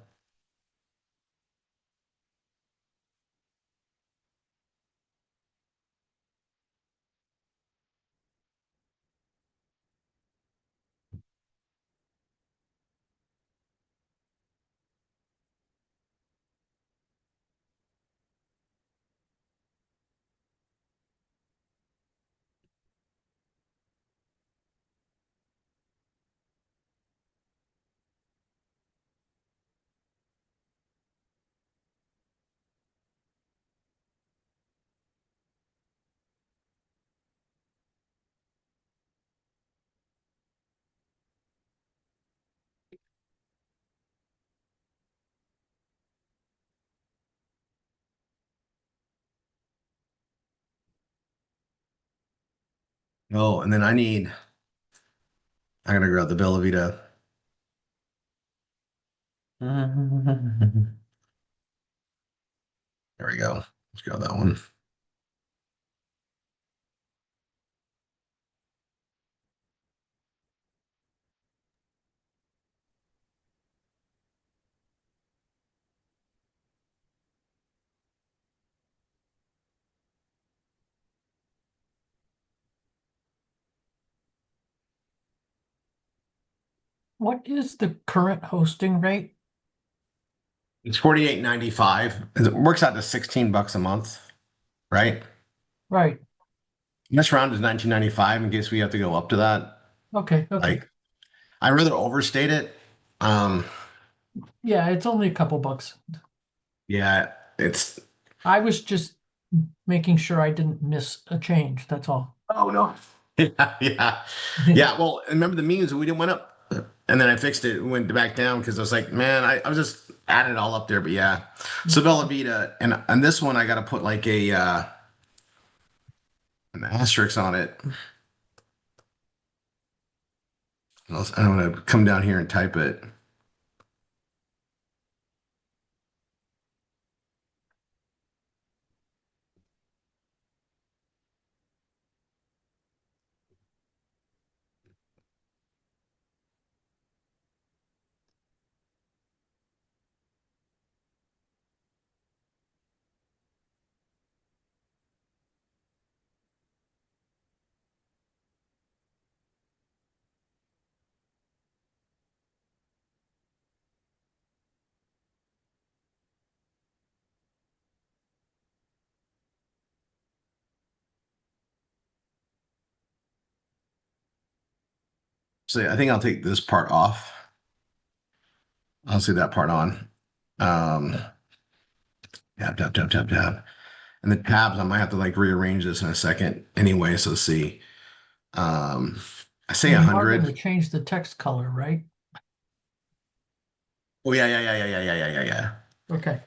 Oh, and then I gotta grab the Bella Vita. There we go. Let's go that one. What is the current hosting rate? It's 48.95. It works out to 16 bucks a month, right? Right. This round is 19.95 in case we have to go up to that. Okay. Okay. Like I rather overstate it. Um, Yeah, it's only a couple bucks. yeah, it's I was just making sure I didn't miss a change. That's all. oh no. Yeah, yeah. Yeah. Well, remember the memes we didn't went up and then I fixed it, went back down because I was like, man, I was just adding it all up there, but yeah. So Bella Vita and this one I gotta put like a an asterisk on it I'm gonna come down here and type it. So I think I'll take this part off. I'll see that part on. Um, tab. And the tabs, I might have to like rearrange this in a second anyway. So see. Um, I say And you are going to 100. change the text color, right? Oh yeah. Okay.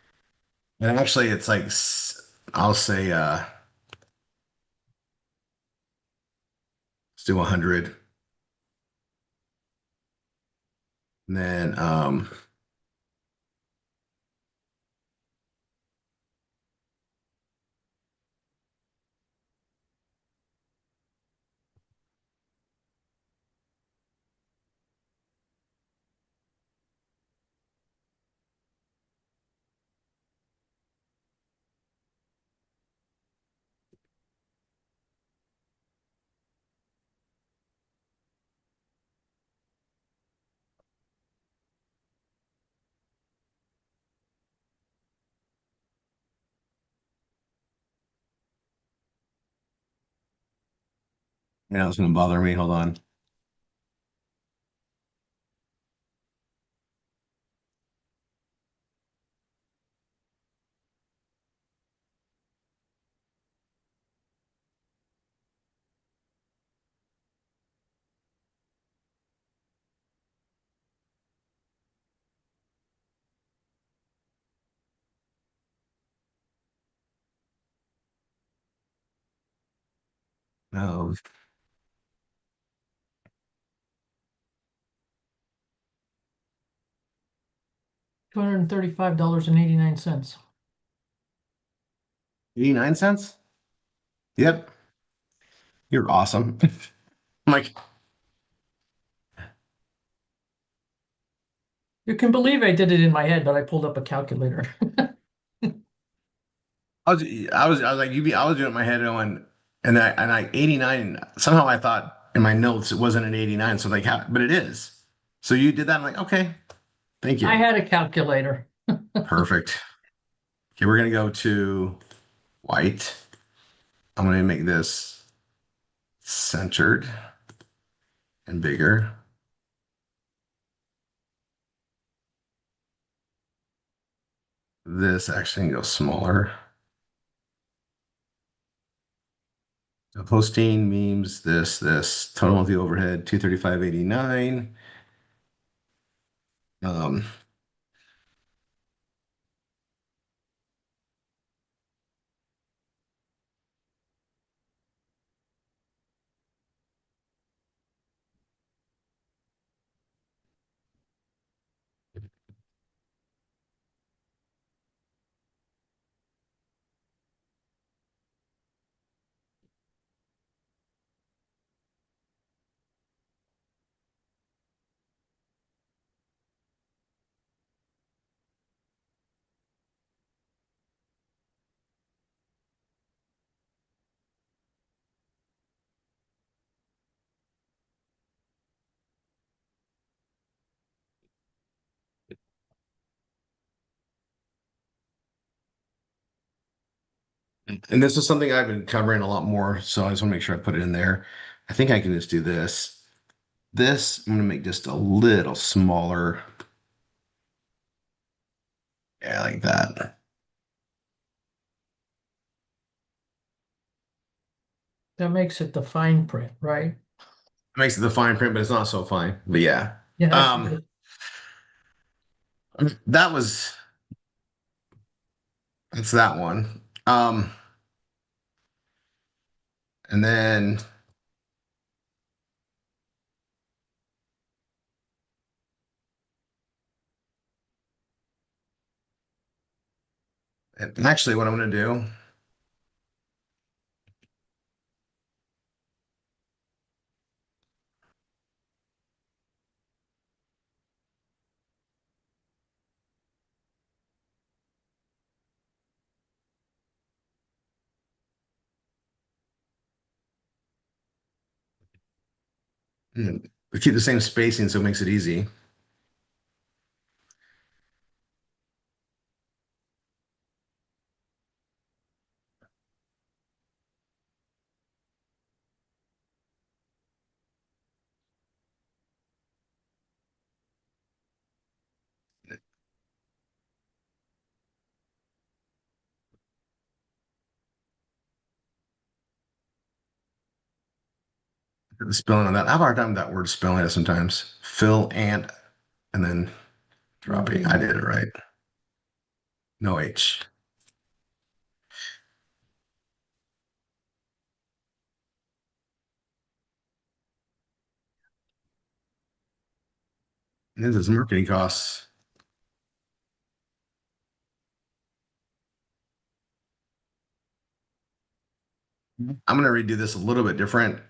And actually, it's like I'll say let's do 100. And then it's gonna bother me. Hold on. Um, $235.89. 89 cents. Yep, you're awesome. I'm like, You can believe I did it in my head, but I pulled up a calculator. I was like, I was doing it in my head going, and I 89. Somehow I thought in my notes it wasn't an 89. So like, how? But it is. So you did that. I'm like, okay, thank I you. had a calculator. Perfect. Okay, we're gonna go to white. I'm gonna make this centered and bigger. This actually can go smaller. Posting memes, this total of the overhead, 235.89. Um, and this is something I've been covering a lot more, so I just want to make sure I put it in there. I think I can just do this. This, I'm gonna make just a little smaller. Yeah, like that. That makes it the fine print, right? Makes it the fine print, but it's not so fine. But yeah. Yeah. Um, that was that's that one. And then And actually, what I'm going to do, we keep the same spacing so it makes it easy. The spelling on that. I have a hard time with that word spelling it sometimes. Fill and then drop it. I did it right. No H. This is marketing costs. I'm going to redo this a little bit different.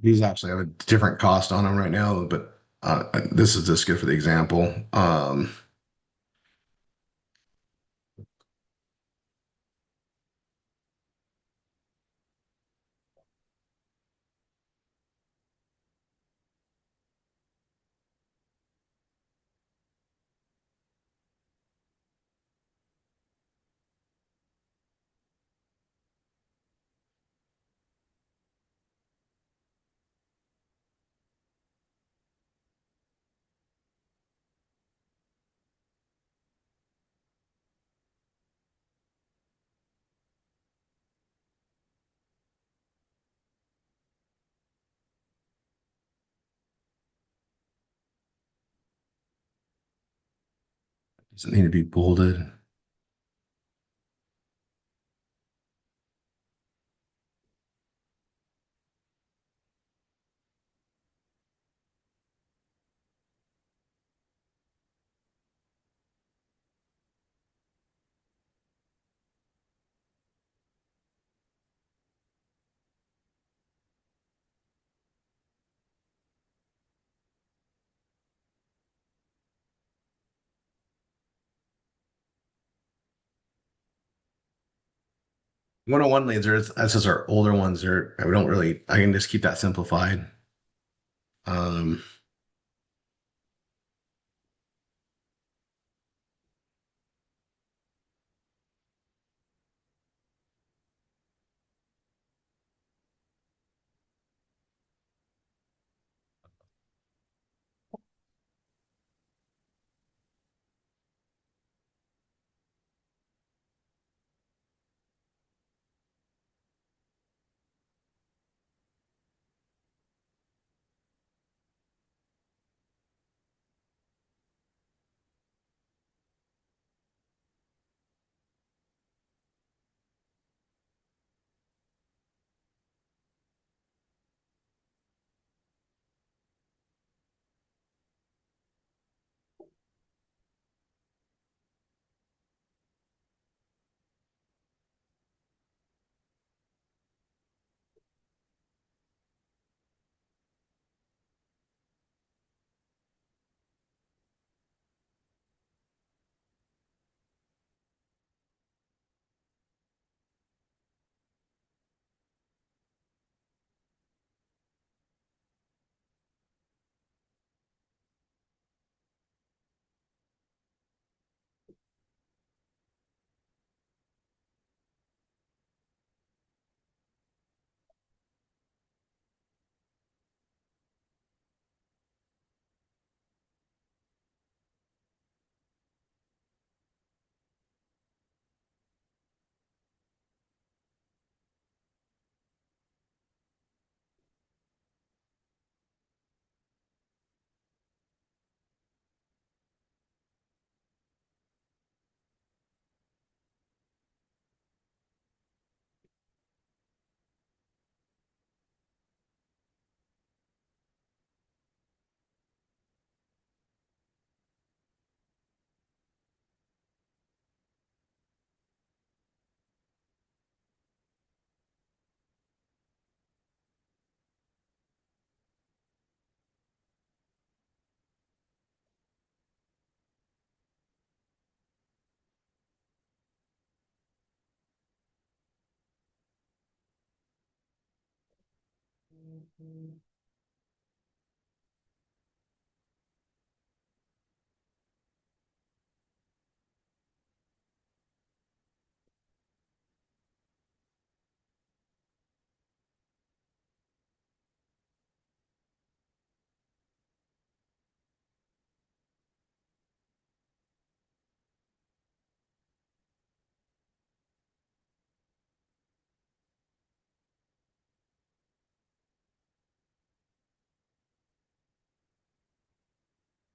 These actually have a different cost on them right now, but this is just good for the example. Doesn't need to be bolded. One-on-one leads are that's just our older ones. Are we don't really. I can just keep that simplified. Um,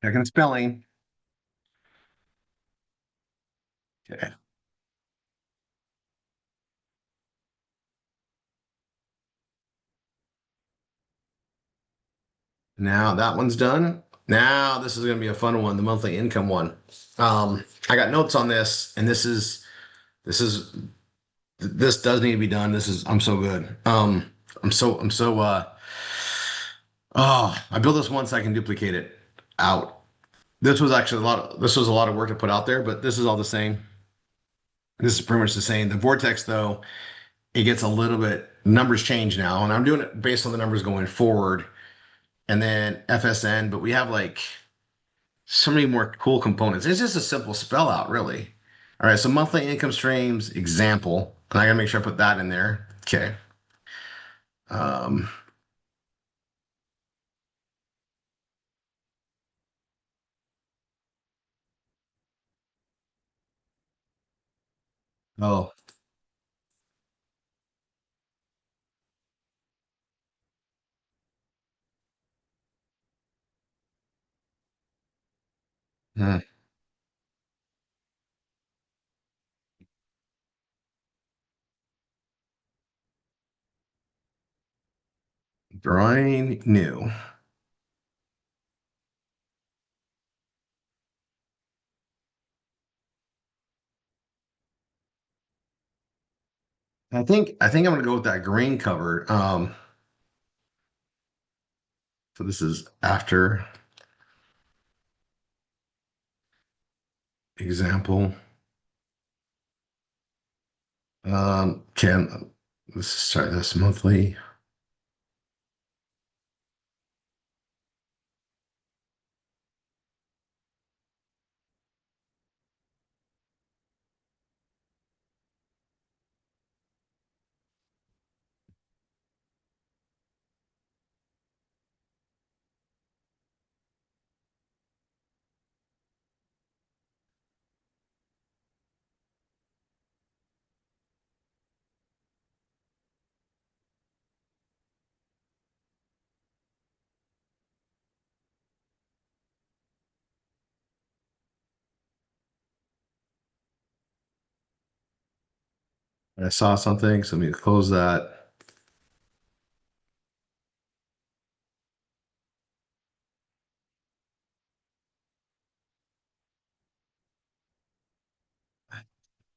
Checking spelling. Okay. Now that one's done. Now this is going to be a fun one, the monthly income one. I got notes on this, and this is this does need to be done. I'm so good. Oh, I built this once I can duplicate it out. This was a lot of work to put out there, but this is all the same. This is pretty much the same. The vortex though, it gets a little bit numbers change now, and I'm doing it based on the numbers going forward. And then FSN, but we have like so many more cool components. It's just a simple spell out, really. All right, so monthly income streams example, and I gotta make sure I put that in there. Okay. Um, oh, hmm, drawing new. I think I'm gonna go with that green cover. So this is after example. Can let's start this monthly. I saw something, so let me close that.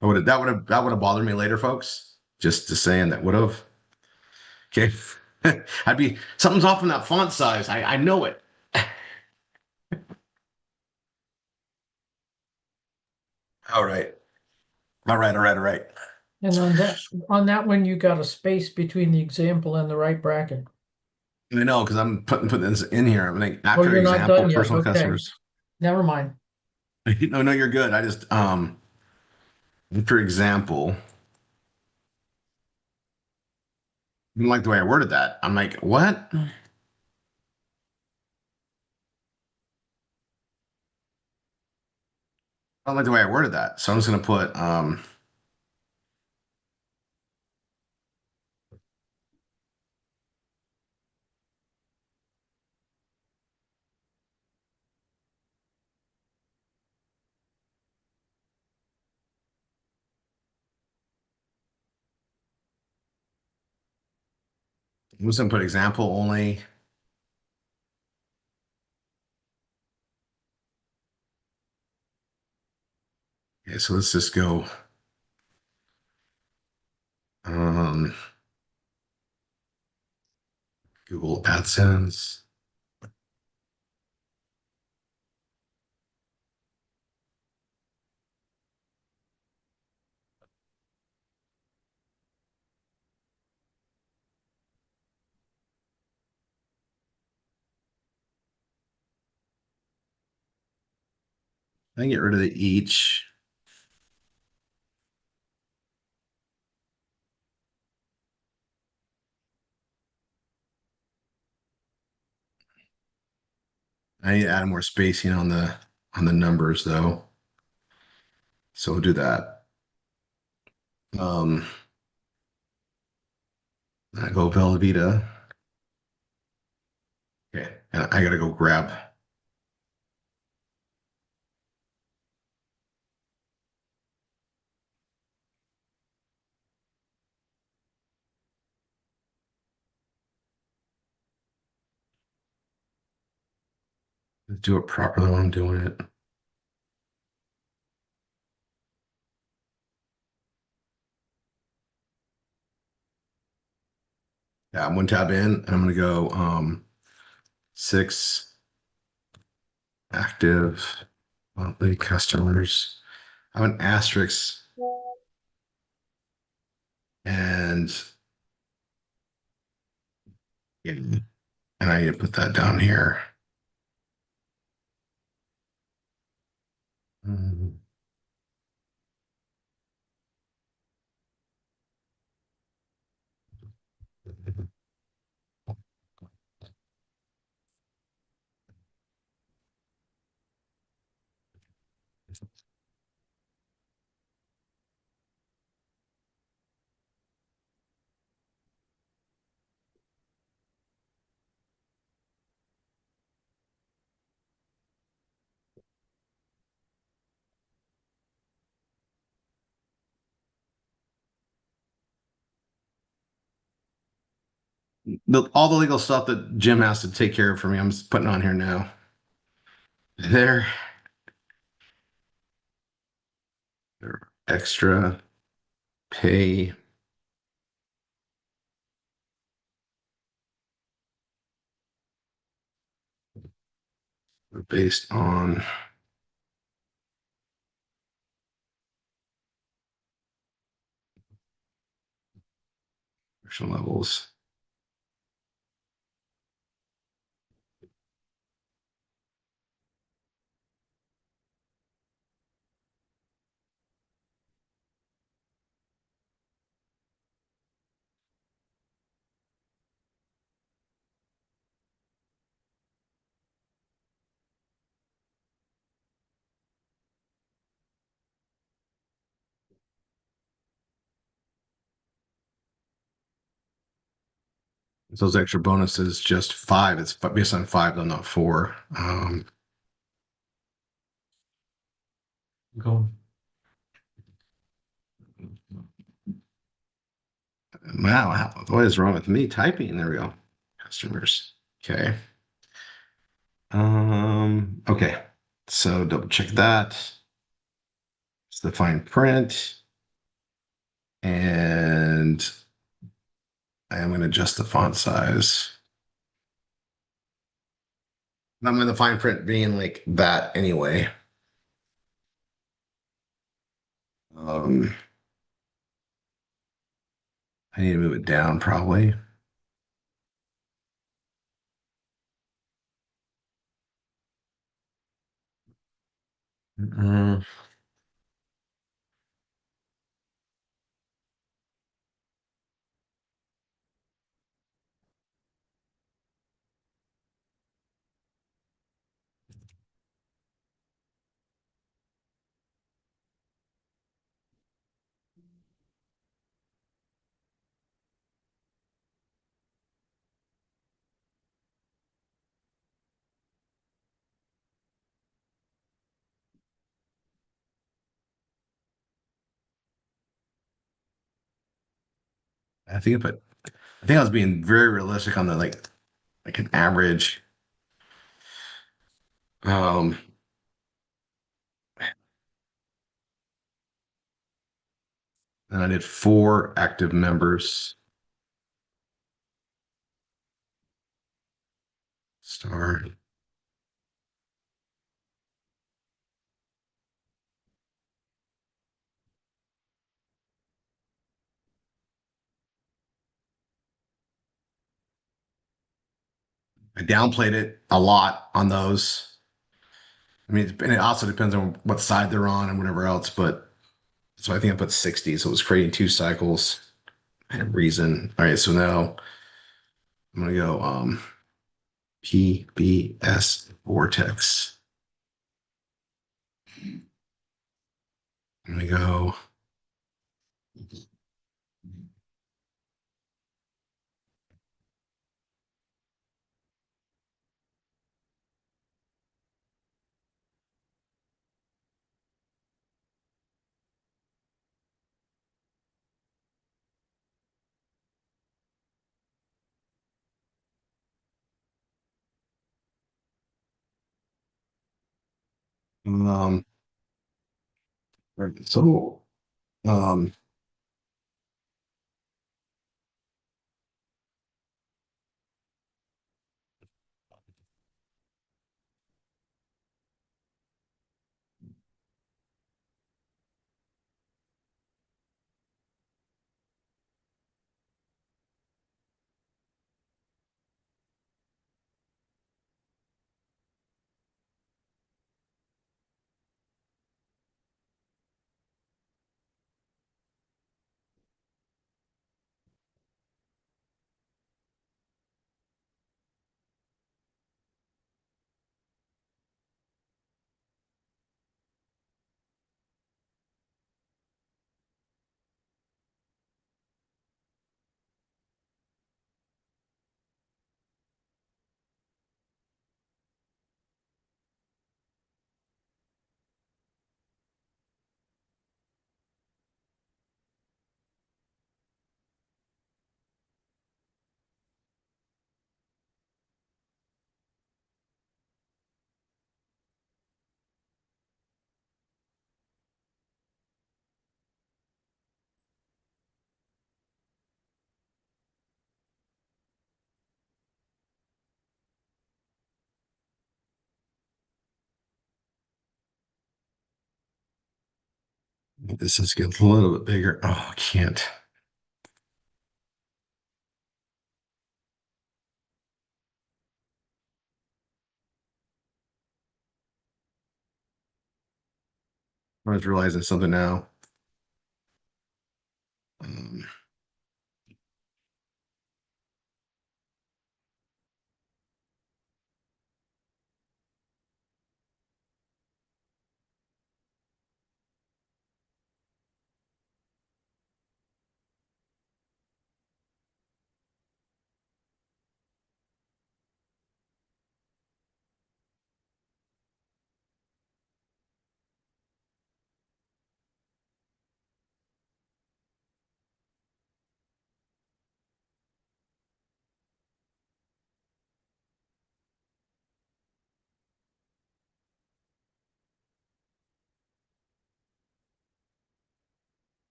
That would have bothered me later, folks. Just saying that would have. Okay. I'd be something's off in that font size. I know it. All right. All right. All right. All right. And on that one, you got a space between the example and the right bracket. I know because I'm putting this in here. I'm like Oh, after you're not example, done yet. personal Okay, customers. never mind. No, no, you're good. I just after example, I didn't like the way I worded that. I'm like, what? I don't like the way I worded that. So I'm just gonna put I'm just gonna put example only. Okay, so let's just go um Google AdSense. I can get rid of the each. I need to add more spacing on the numbers though. So we'll do that. I go Velveeta. Okay, and I gotta go grab. Do it properly while I'm doing it. Yeah, I'm one tab in and I'm gonna go 6 active monthly customers. I have an asterisk and and I need to put that down here. Mhm. All the legal stuff that Jim has to take care of for me, I'm just putting on here now. There, there extra pay based on commercial levels. Those extra bonuses just 5. It's based on 5 though, not 4. Go. Wow, what is wrong with me typing? There we go. Customers. Okay. Okay. So double check that. It's the fine print. And I am going to adjust the font size. I'm in the fine print being like that anyway. Um, I need to move it down probably. Mm, I think I was being very realistic on the like an average. Um, and I did 4 active members. Star. I downplayed it a lot on those. I mean, and it also depends on what side they're on and whatever else. But so I think I put 60. So it was creating 2 cycles. I had a reason. All right. So now I'm going to go PBS vortex. I'm going to go. Um, so, um, this is getting a little bit bigger. Oh, I can't. I was realizing something now. Um,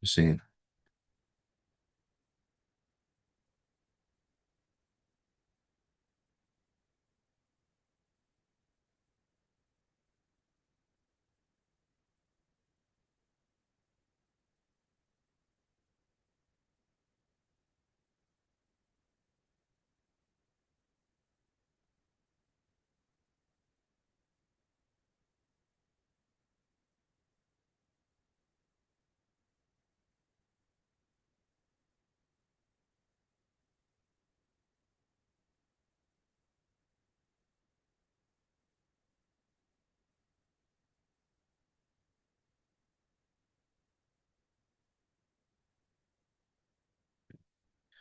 seeing.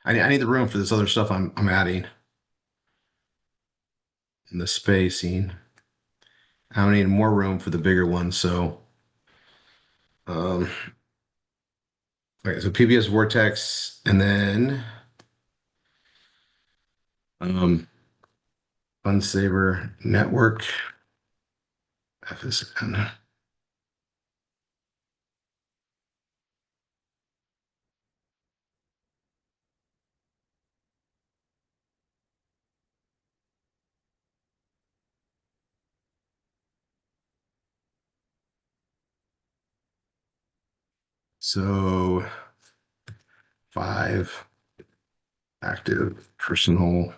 I need the room for this other stuff I'm adding in the spacing. I need more room for the bigger one. So, um, okay, so PBS vortex, and then Funsaver network FSN. So 5 active personal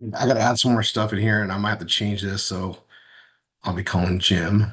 I gotta add some more stuff in here and I might have to change this, so I'll be calling Jim.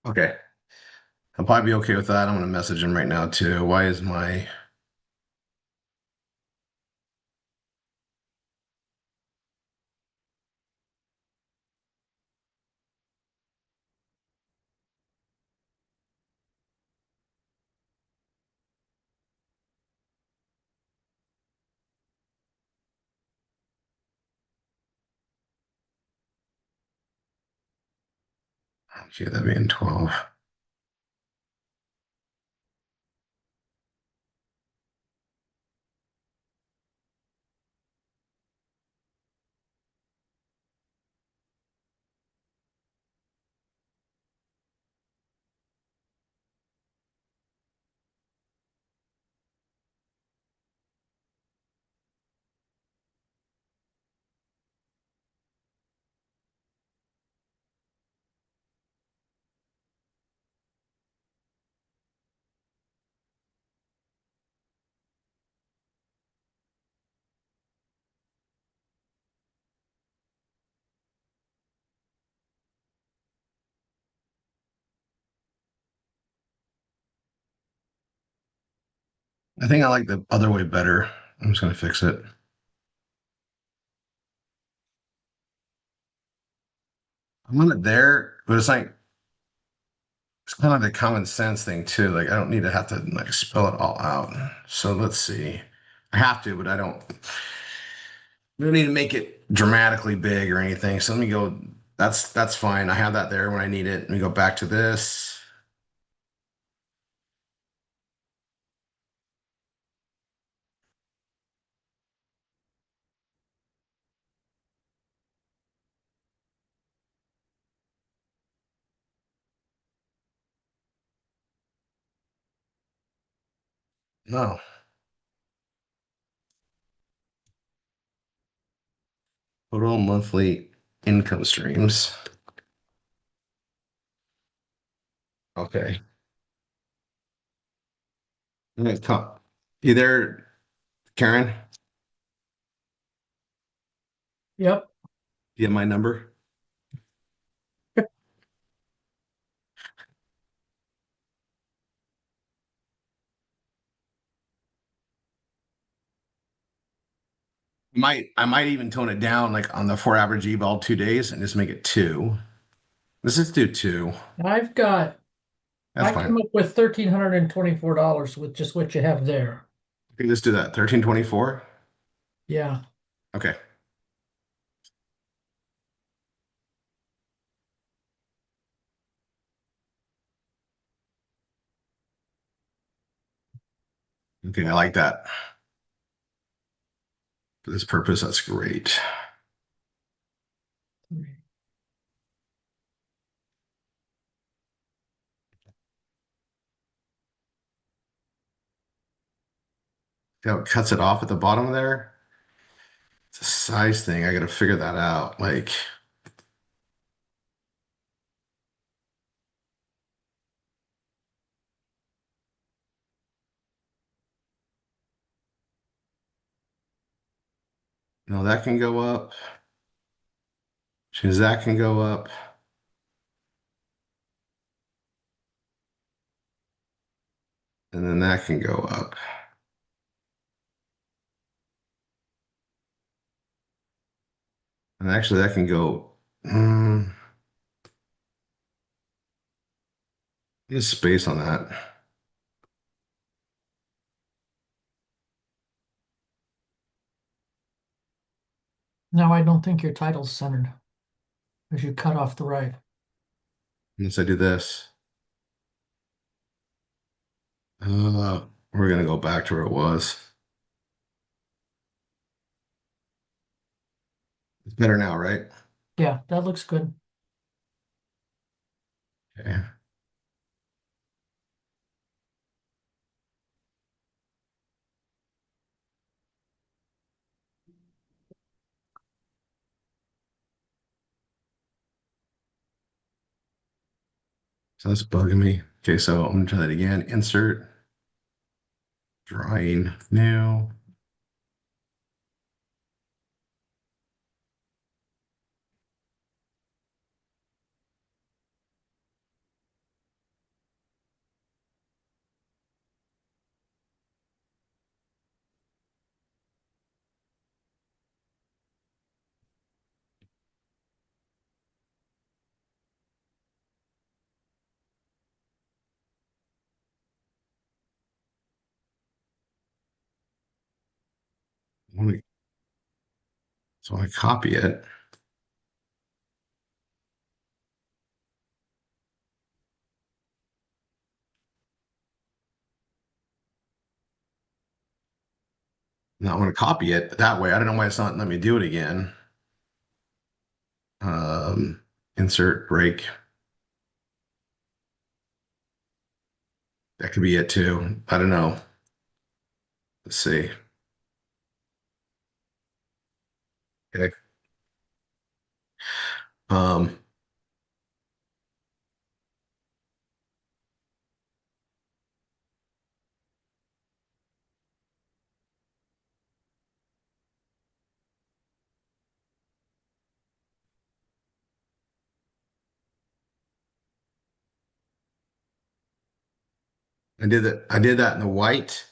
Okay. I'll probably be okay with that. I'm gonna message him right now too. Why is my okay, that being 12. I think I like the other way better. I'm just gonna fix it. I'm on it there, but it's like it's kind of the common sense thing too. Like I don't need to have to like spell it all out. So let's see. I have to, but I don't. We don't need to make it dramatically big or anything. So let me go. That's fine. I have that there when I need it. Let me go back to this. No. Total monthly income streams. Okay. You there, Karen? Yep. You have my number? I might even tone it down like on the 4 average eval 2 days and just make it two. Let's just do two. I've got, That's I came fine. up with $1,324 with just what you have there. Okay, let's do that. 1324. Yeah. Okay. Okay, I like that. For this purpose, that's great. See how it cuts it off at the bottom there? It's a size thing. I got to figure that out. Like, that can go up. That can go up. And then that can go up. And actually, that can go. There's space on that. Now I don't think your title's centered because you cut off the right. Unless I do this. We're gonna go back to where it was. It's better now, right? Yeah, that looks good. Okay. So that's bugging me. Okay, so I'm gonna try that again. Insert, drawing, new. Let me- So I copy it. Now I want to copy it that way. I don't know why it's not letting me do it again. Um, Insert break. That could be it too. I don't know. Let's see. Okay. Um, I did that. I did that in the white.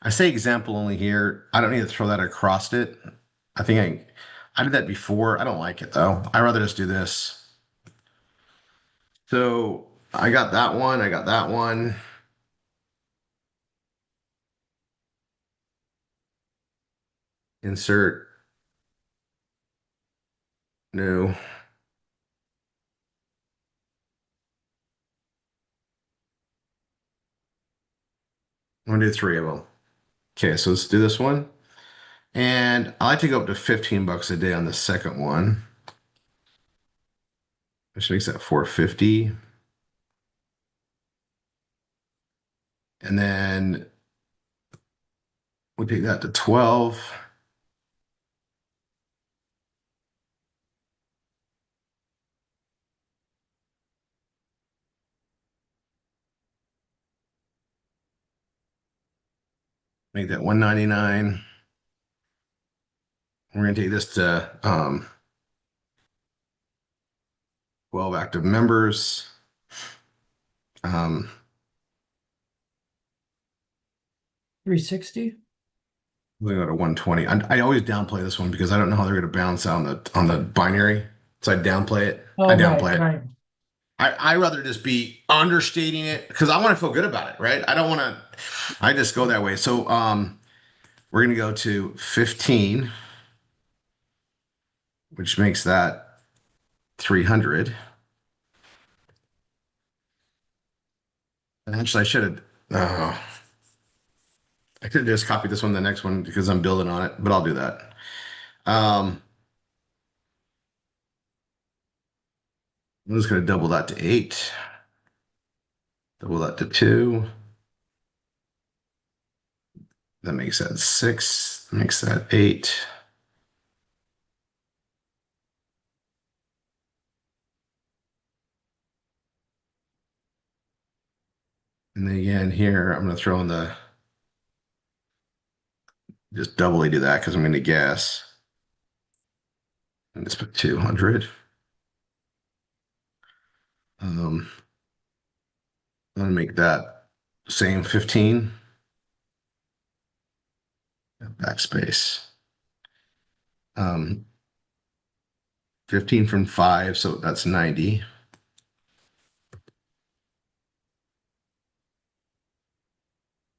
I say example only here. I don't need to throw that across it. I think I did that before. I don't like it though. I rather just do this. So I got that one. I got that one. Insert new. I'm gonna do three of them. Okay, so let's do this one. And I like to go up to 15 bucks a day on the second one, which makes that 450. And then we take that to 12. Make that 199. We're gonna take this to 12 active members. Um, 360. we go to 120. I always downplay this one because I don't know how they're gonna bounce out on the binary. So I downplay it. I Oh, right, downplay it. right. I rather just be understating it because I want to feel good about it, right? I don't want to. I just go that way. So we're gonna go to 15, which makes that 300. And actually, I should have. I could have just copied this one, the next one, because I'm building on it, but I'll do that. Um, I'm just going to double that to 8, double that to 2. That makes that 6, makes that 8. And then again here, I'm going to throw in the, just doubly do that because I'm going to guess. And just put 200. I'm going to make that same 15. Backspace. 15 from 5, so that's 90.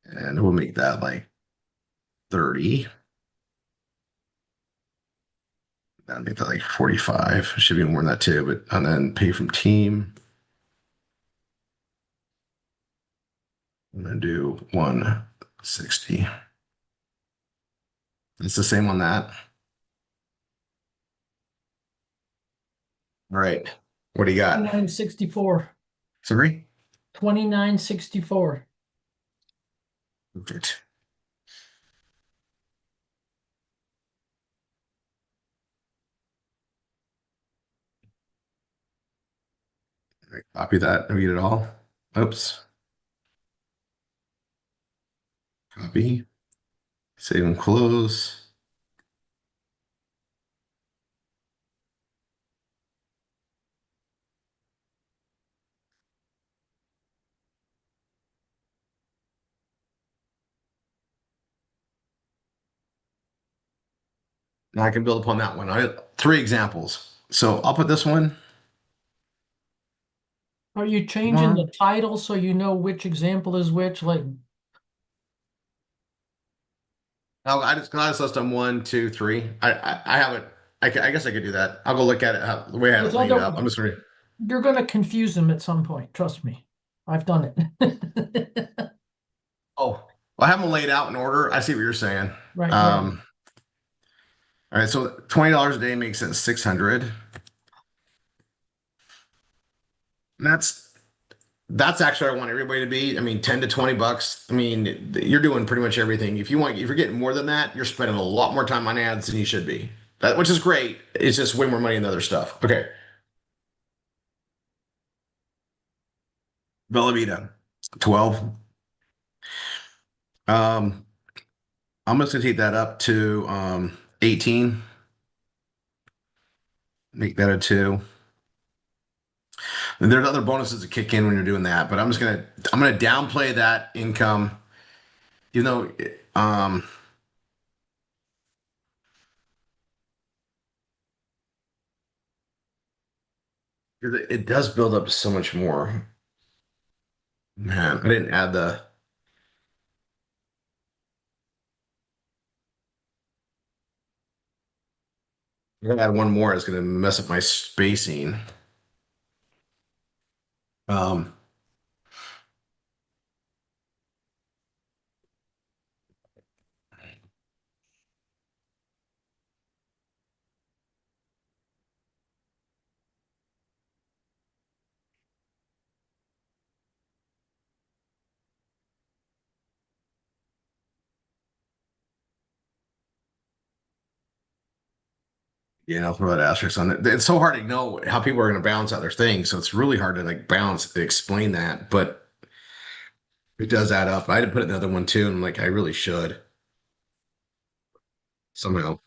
And we'll make that like 30. I'll make that like 45. Should be more than that too, but and then pay from team. I'm gonna do 160. It's the same on that. All right. What do you got? 2964. Sorry? 2964. Perfect. All right, copy that. Did we get it all? Oops. Copy. Save and close. Now I can build upon that one. Three examples. So I'll put this one. Are you Come changing the on. title so you know which example is which? Like, Oh, I just list them 1, 2, 3. I haven't. I guess I could do that. I'll go look at it the way I have it because laid up. I'm just gonna. you're gonna confuse them at some point. Trust me. I've done it. Oh, well, I have them laid out in order. I see what you're saying. Right, right. Um. All right. So $20 a day makes it 600. And that's actually what I want everybody to be. I mean, 10 to 20 bucks. I mean, you're doing pretty much everything. If you're getting more than that, you're spending a lot more time on ads than you should be. Which is great. It's just way more money in other stuff. Okay. Velveeta, 12. Um, I'm just gonna take that up to 18. Make that a 2. And there's other bonuses that kick in when you're doing that, but I'm gonna downplay that income, even though um 'cause it does build up so much more. Man, I didn't add the I'm gonna add one more. It's gonna mess up my spacing. Um, yeah, I'll throw that asterisk on it. It's so hard to know how people are gonna balance out their things, so it's really hard to like balance explain that, but it does add up. I had to put it in the other one too, and I'm like, I really should somehow.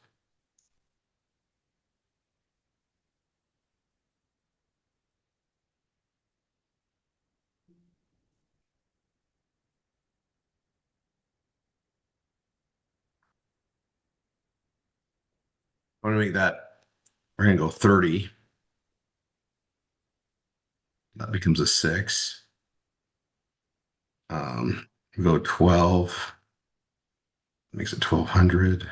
I'm gonna make that. We're gonna go 30. That becomes a 6. Go 12. Makes it 1200.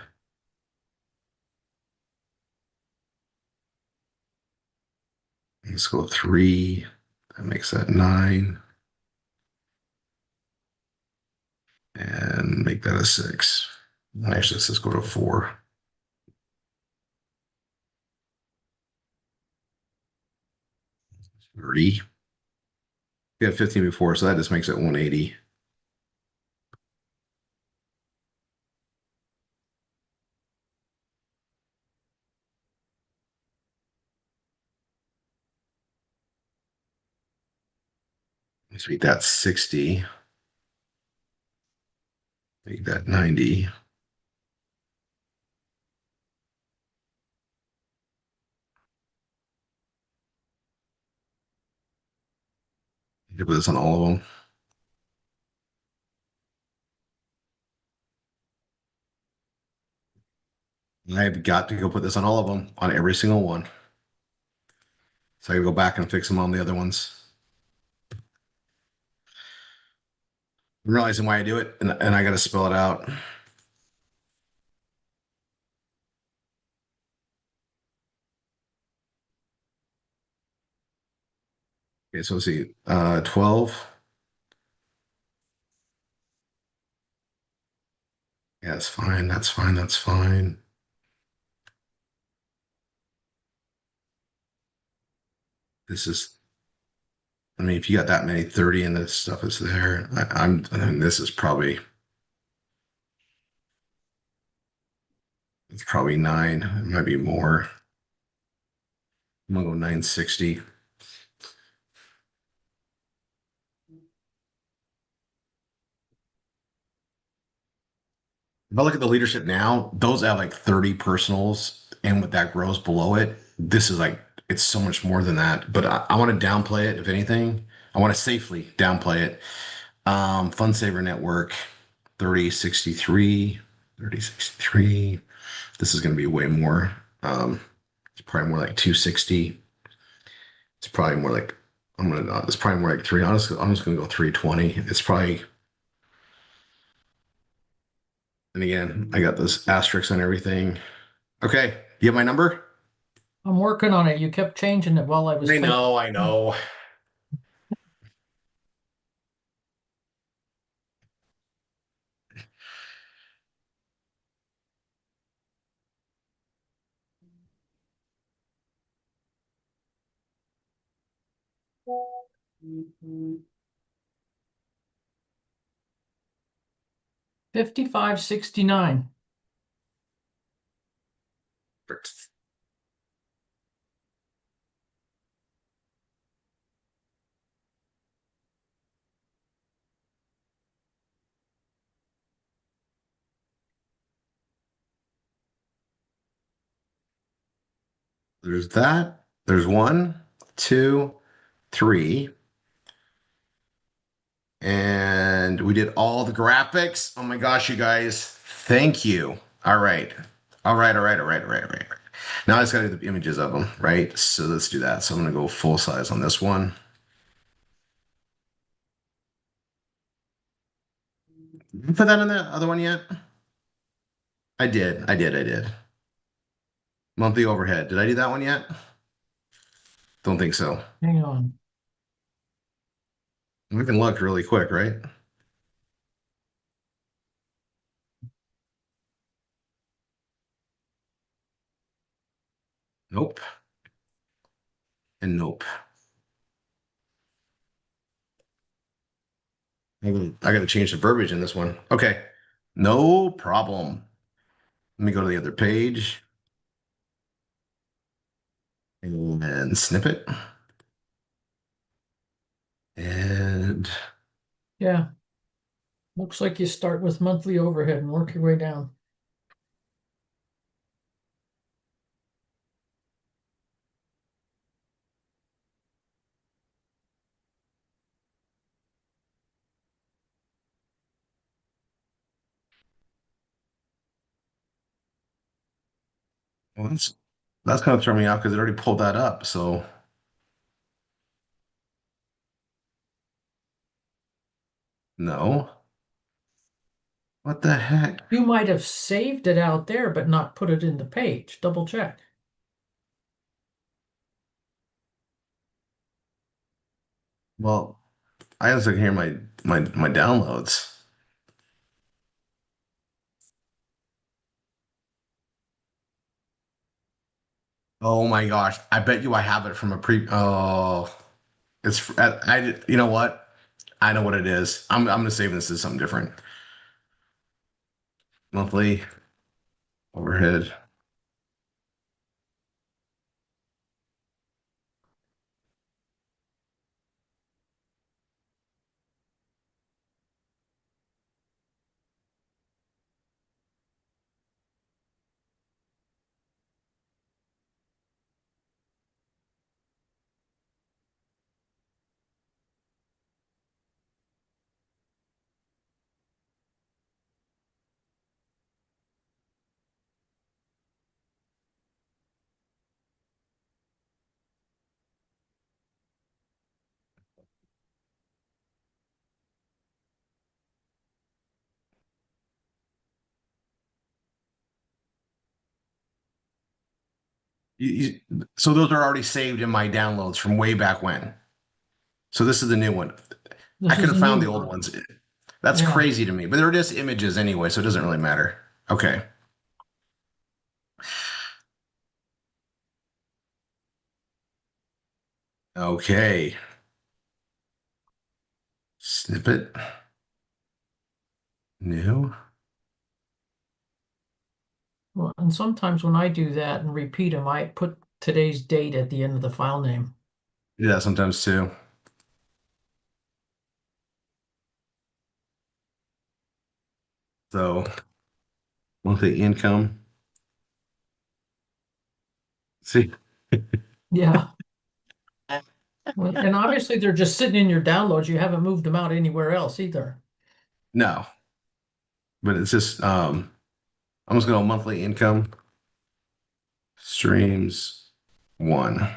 Let's go 3. That makes that 9. And make that a 6. Actually, let's just go to 4. 30. We had 15 before, so that just makes it 180. Let's make that 60. Make that 90. You can put this on all of them. I've got to go put this on all of them, on every single one. So I gotta go back and fix them on the other ones. I'm realizing why I do it, and I got to spell it out. Okay, so let's see. 12. Yeah, that's fine. That's fine. That's fine. This is, I mean, if you got that many 30 and this stuff is there, I mean, this is probably, it's probably nine. It might be more. I'm gonna go 960. If I look at the leadership now, those have like 30 personals, and what that grows below it, this is like it's so much more than that. But I want to downplay it, if anything. I want to safely downplay it. Fun Saver Network, 3063, 3063. This is gonna be way more. It's probably more like 260. It's probably more like it's probably more like three. Honestly, I'm just gonna go 320. It's probably, and again, I got this asterisk on everything. Okay, you have my number? I'm working on it. You kept changing it while I was I typing. know, I know. Mhm. 5569. There's that. There's one, two, three. And we did all the graphics. Oh my gosh, you guys. Thank you. All right. All right, all right, all right, all right, all right. All right. Now I just gotta do the images of them, right? So let's do that. So I'm gonna go full size on this one. Did you put that in the other one yet? I did. I did. I did. Monthly overhead. Did I do that one yet? Don't think so. Hang on. We can look really quick, right? Nope. And nope. I gotta change the verbiage in this one. Okay. No problem. Let me go to the other page and snippet. And Yeah. Looks like you start with monthly overhead and work your way down. well, that's kind of throwing me off because it already pulled that up. So no. What the heck? You might have saved it out there, but not put it in the page. Double check. Well, I also can hear my downloads. Oh my gosh. I bet you I have it from a pre oh it's you know what? I know what it is. I'm gonna save this as something different. Monthly overhead. So those are already saved in my downloads from way back when. So this is the new one. I This could is have a found new the old one. ones. That's Yeah. crazy to me, but they're just images anyway, so it doesn't really matter. Okay. Okay. Snippet. New. Well, and sometimes when I do that and repeat them, I put today's date at the end of the file name. Do that sometimes too. So monthly income. See, Yeah. And obviously they're just sitting in your downloads. You haven't moved them out anywhere else either. no, but it's just I'm just going to monthly income streams one.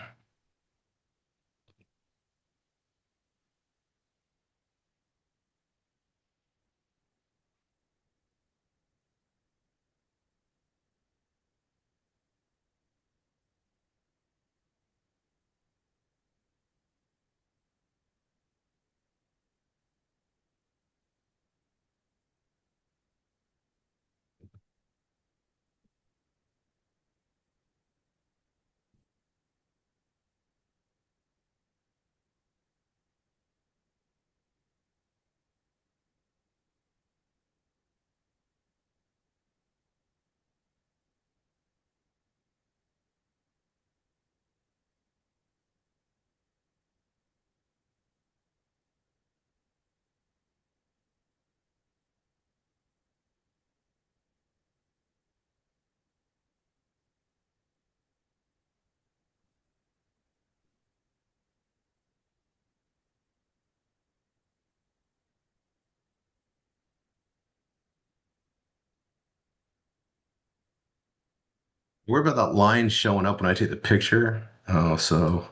Where about that line showing up when I take the picture? Oh, so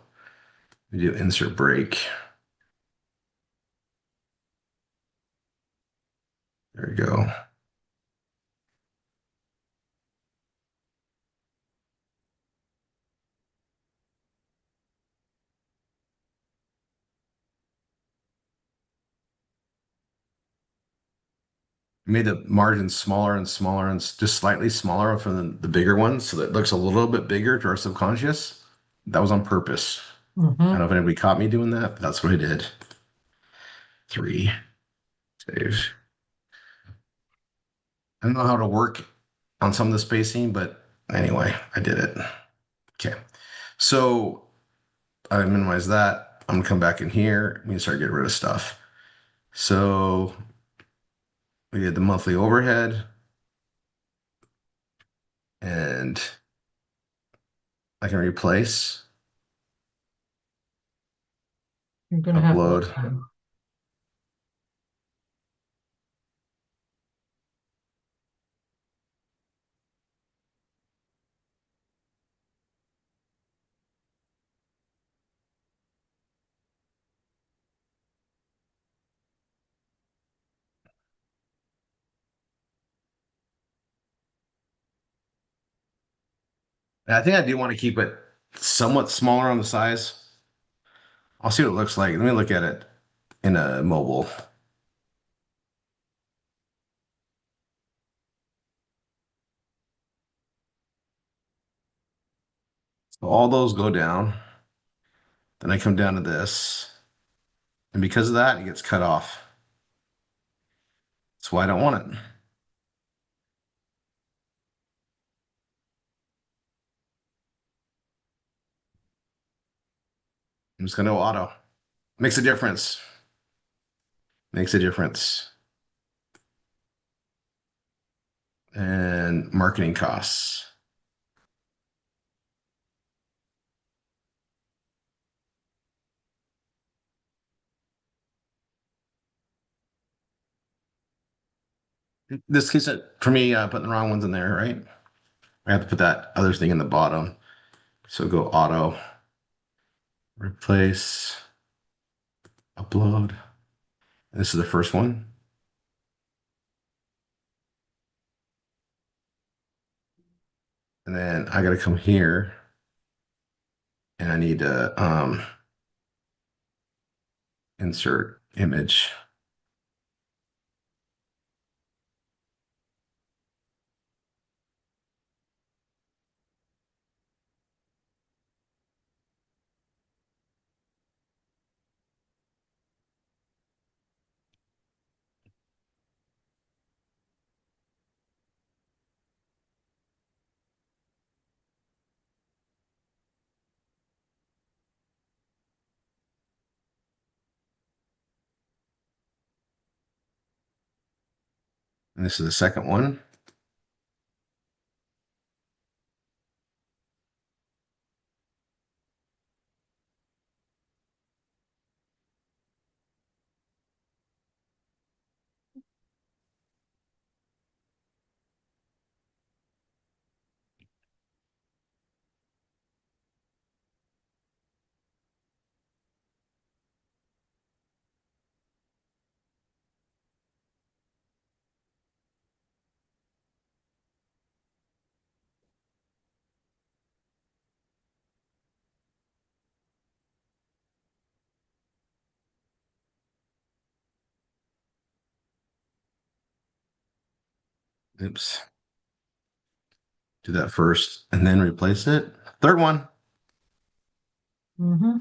we do insert break. There we go. Made the margins smaller and smaller and just slightly smaller from the bigger ones, so that it looks a little bit bigger to our subconscious. That was on purpose. I don't Mm-hmm. know if anybody caught me doing that, but that's what I did. 3. Save. I don't know how to work on some of the spacing, but anyway, I did it. Okay. So I minimize that. I'm gonna come back in here. We can start getting rid of stuff. So we did the monthly overhead and I can replace, You're gonna have to. upload. And I think I do want to keep it somewhat smaller on the size. I'll see what it looks like. Let me look at it in a mobile. So all those go down. Then I come down to this. And because of that, it gets cut off. That's why I don't want it. I'm just going to go auto. Makes a difference. Makes a difference. And marketing costs. This keeps it for me putting the wrong ones in there, right? I have to put that other thing in the bottom. So go auto, replace, upload. This is the first one. And then I got to come here and I need to insert image. And this is the second one. Oops. Do that first and then replace it. Third one. Mm-hmm.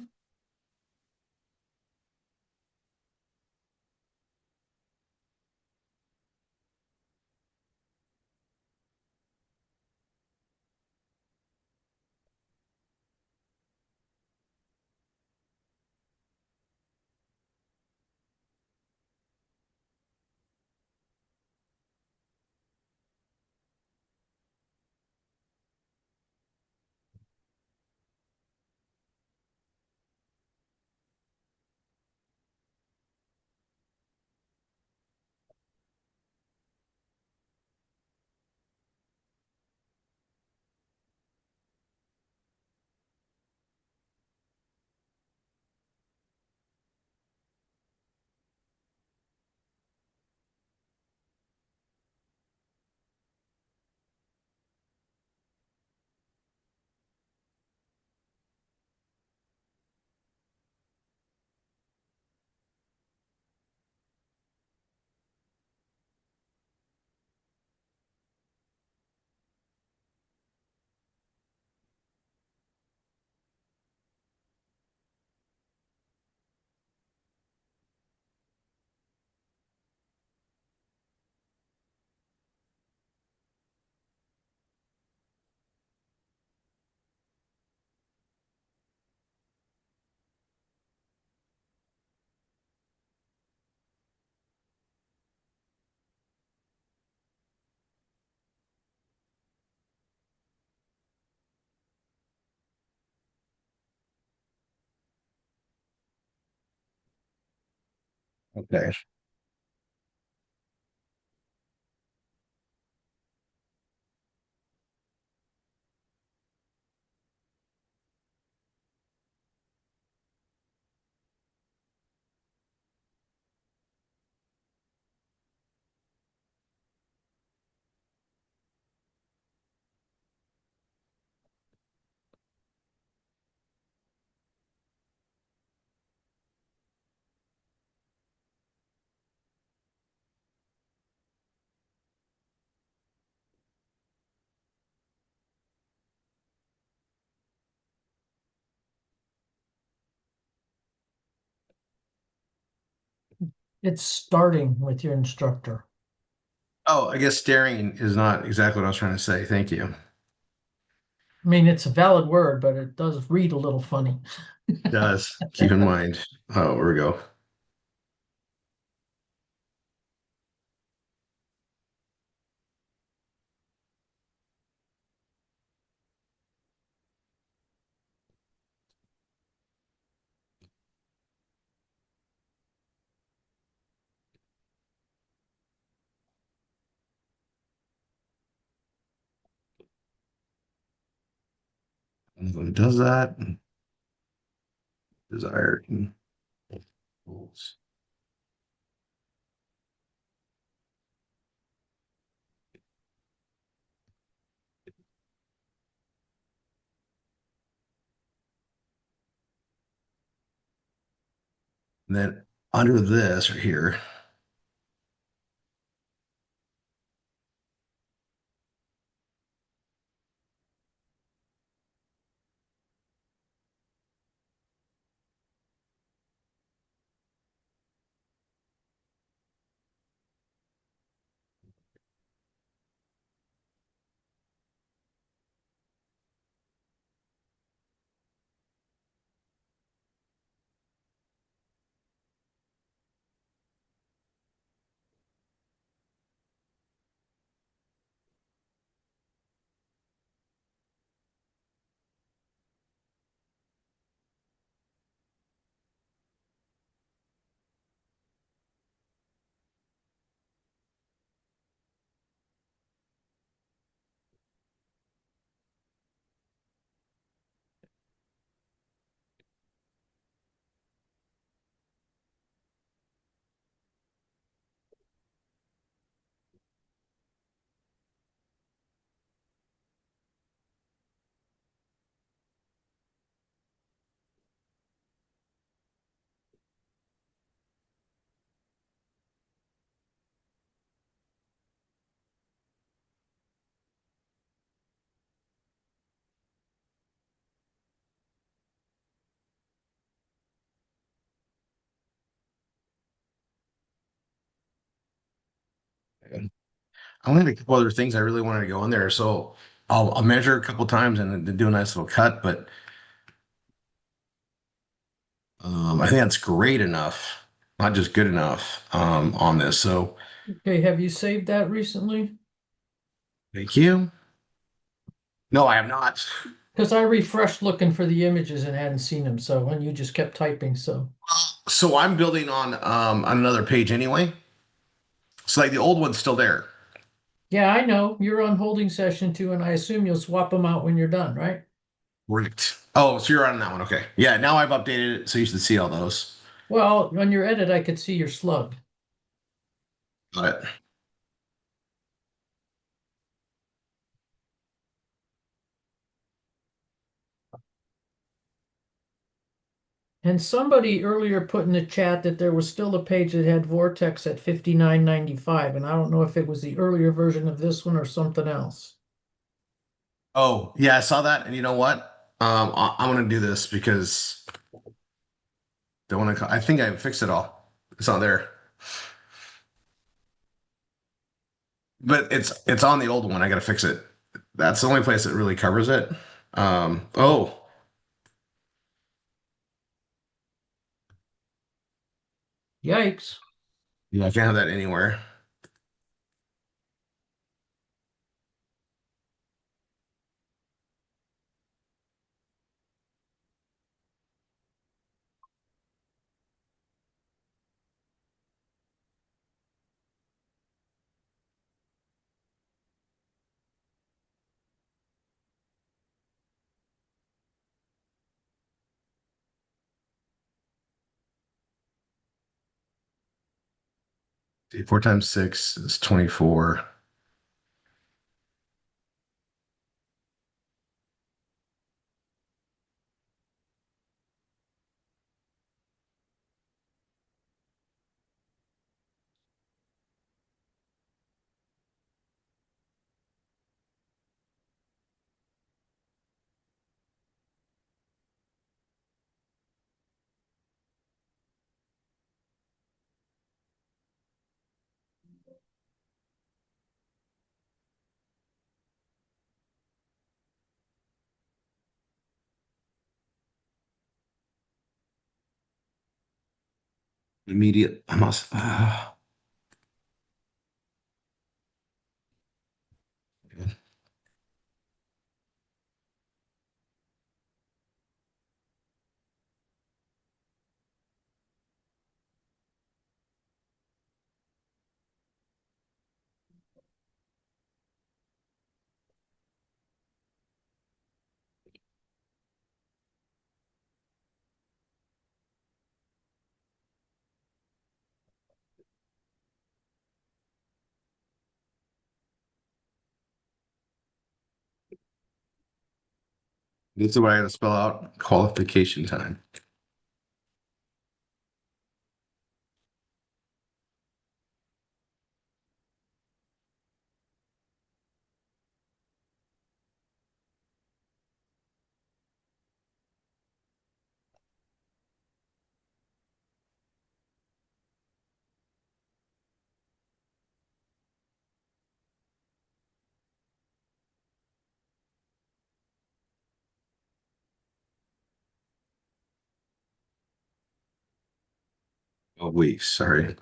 Okay. It's starting with your instructor. Oh, I guess staring is not exactly what I was trying to say. Thank you. I mean, it's a valid word, but it does read a little funny. It does. Keep in mind. Oh, here we go. And when it does that, desired rules. And then under this right here, I only had a couple other things I really wanted to go in there, so I'll measure a couple times and then do a nice little cut. But I think that's great enough, not just good enough on this. So Okay, have you saved that recently? thank you. No, I have not. Because I refreshed looking for the images and hadn't seen them, so, and you just kept typing, so. So I'm building on another page anyway. So like the old one's still there. Yeah, I know, you're on holding session too, and I assume you'll swap them out when you're done, right? Right. Oh, so you're on that one. Okay. Yeah, now I've updated it, so you should see all those. Well, on your edit, I could see your slug. Got it. And somebody earlier put in the chat that there was still a page that had Vortex at 59.95, and I don't know if it was the earlier version of this one or something else. Oh, yeah, I saw that, and you know what? I'm gonna do this because don't want to. I think I fixed it all. It's not there, but it's on the old one. I gotta fix it. That's the only place that really covers it. Oh, Yikes. yeah, I can't have that anywhere. See, 4 times 6 is 24. Immediate. I must. This is what I got to spell out qualification time. Oh, weeks. Sorry.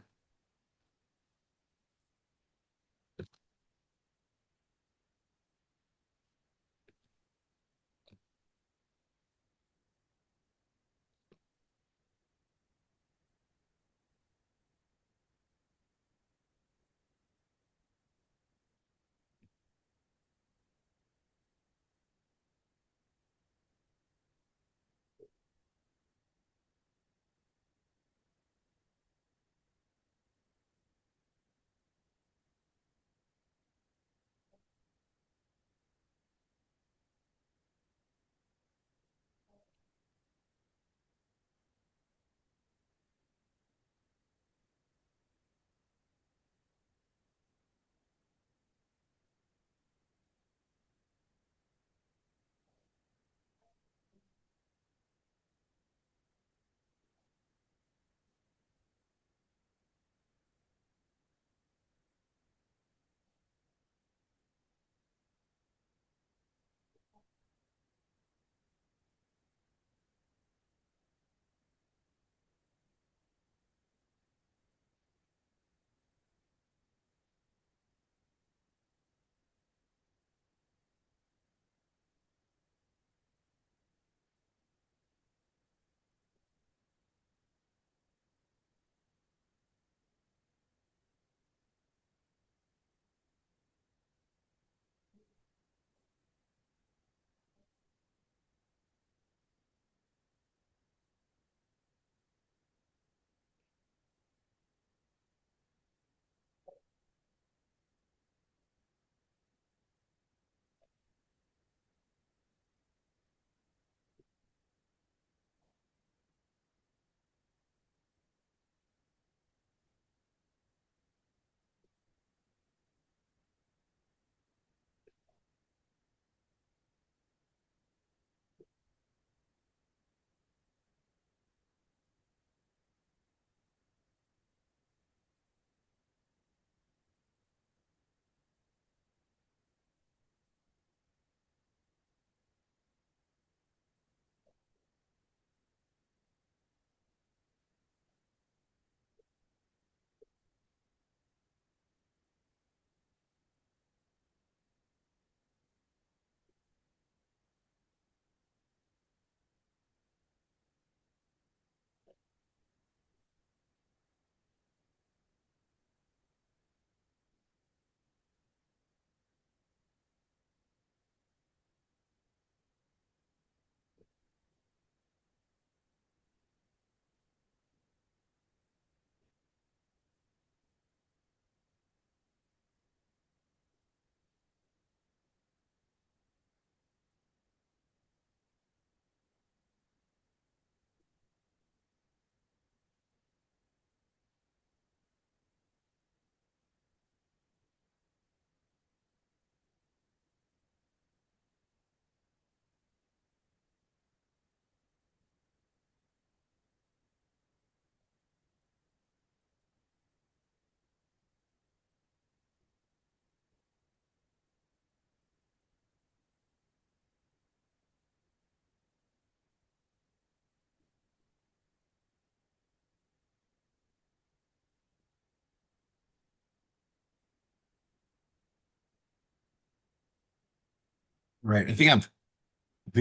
Right. I think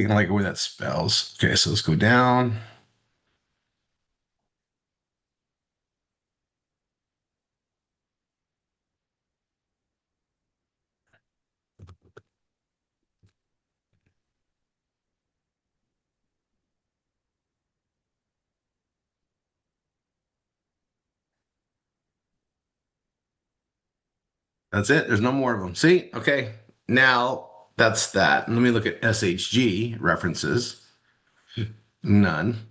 I like the way that spells. Okay, so let's go down. That's it. There's no more of them. See? Okay. Now that's that. Let me look at SHG references. None.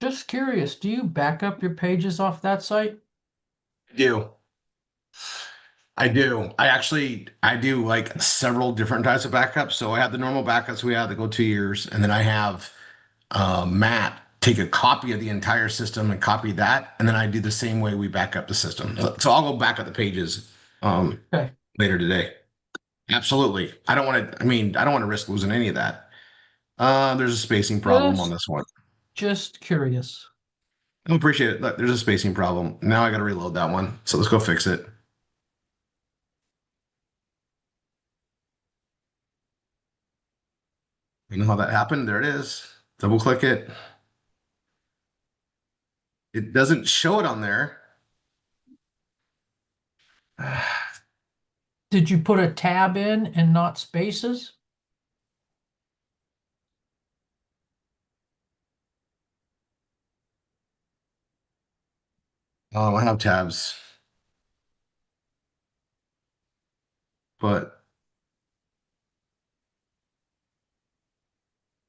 Just curious, do you back up your pages off that site? I do. I do. I do like several different types of backups. So I have the normal backups we have that go 2 years, and then I have Matt take a copy of the entire system and copy that, and then I do the same way we back up the system. So I'll go back up the pages Okay, later today. Absolutely. I don't want to. I mean, I don't want to risk losing any of that. There's a spacing problem on just this one. just curious. I appreciate it. Look, there's a spacing problem. Now I got to reload that one. So let's go fix it. You know how that happened? There it is. Double click it. It doesn't show it on there. Did you put a tab in and not spaces? I have tabs, but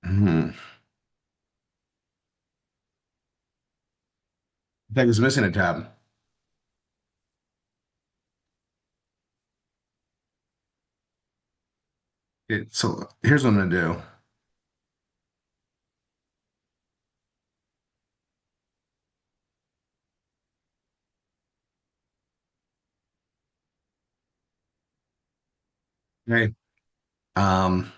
I think it's missing a tab. So here's what I'm gonna do. Okay. Um,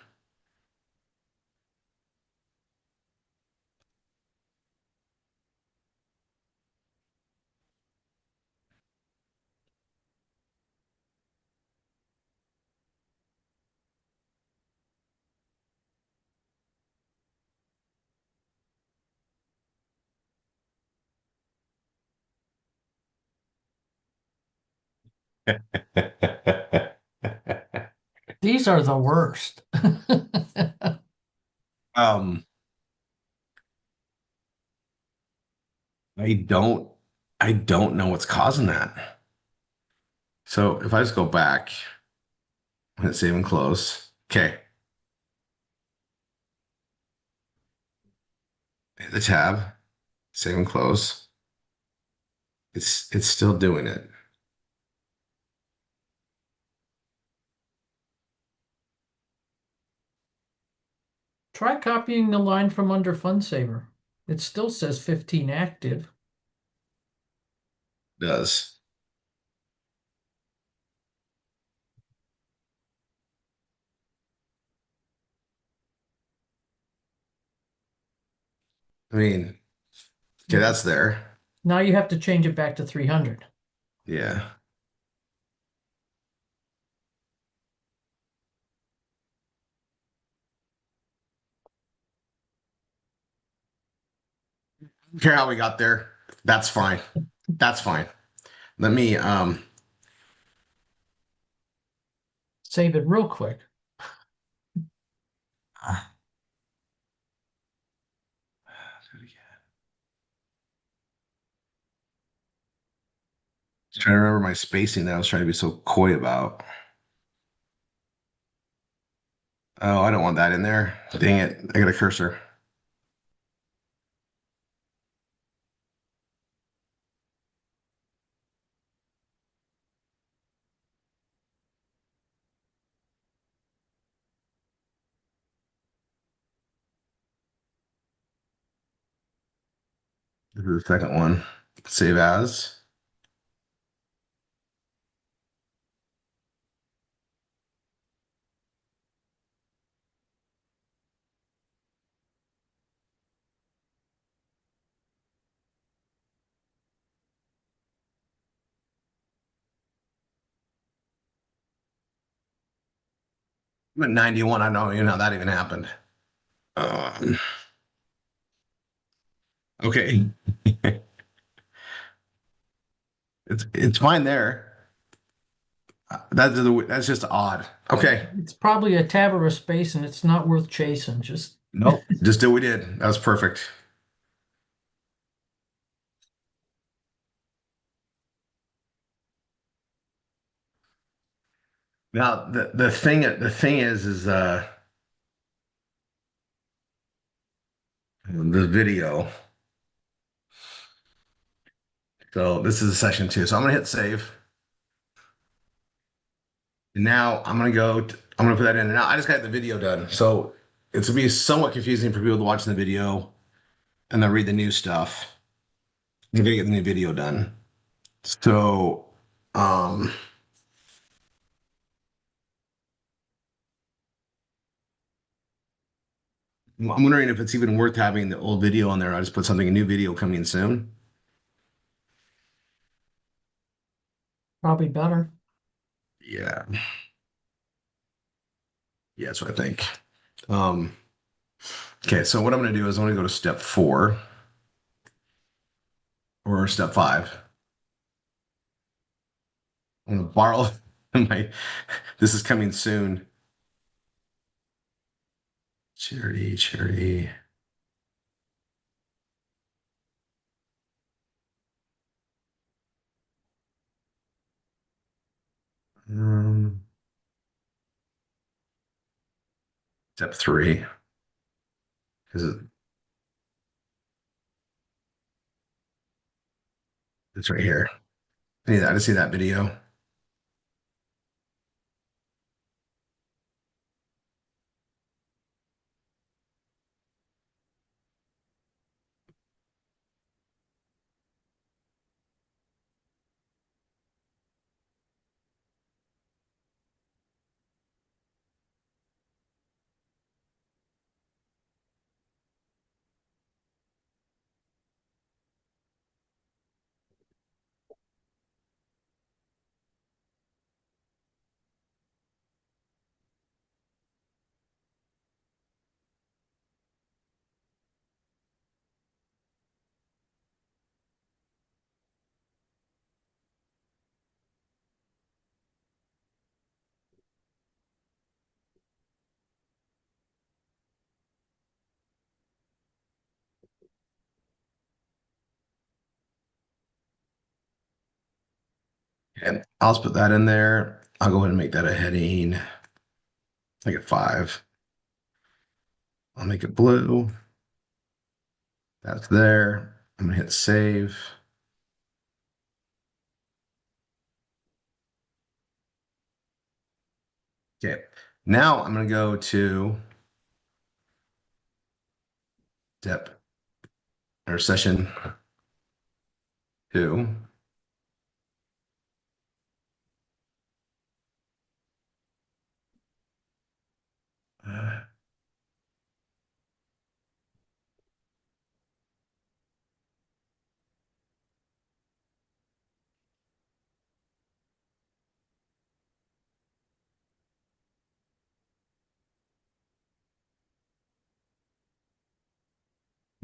These are the worst. um, I don't, I don't know what's causing that. So if I just go back and hit save and close, okay, hit the tab, save and close. It's still doing it. Try copying the line from under Fund Saver. It still says 15 active. It does. I mean, okay, that's there. Now you have to change it back to 300. Yeah. Don't care how we got there. That's fine. That's fine. Let me Save it real quick. trying to remember my spacing that I was trying to be so coy about. Oh, I don't want that in there. Dang it. I got a cursor. This is the second one. Save as. I'm at 91. I don't even know how that even happened. Um, okay. It's fine there. That's just odd. Okay. It's probably a tab or a space and it's not worth chasing. Just Nope. Just do what we did. That was perfect. Now the thing is the video. So this is session 2. So I'm gonna hit save. And now I'm gonna put that in. And now I just got the video done. So it's gonna be somewhat confusing for people watching the video and then read the new stuff. I'm gonna get the new video done. So um I'm wondering if it's even worth having the old video on there. I just put something, a new video coming soon. probably better. Yeah. Yeah, that's what I think. Um, okay, so what I'm gonna do is I'm gonna go to step 4 or step 5. I'm gonna borrow my this is coming soon. Charity. Um, step 3. Because it's right here. I just see that video. And I'll just put that in there. I'll go ahead and make that a heading. Make it 5. I'll make it blue. That's there. I'm gonna hit save. Okay. Now I'm gonna go to step or session 2.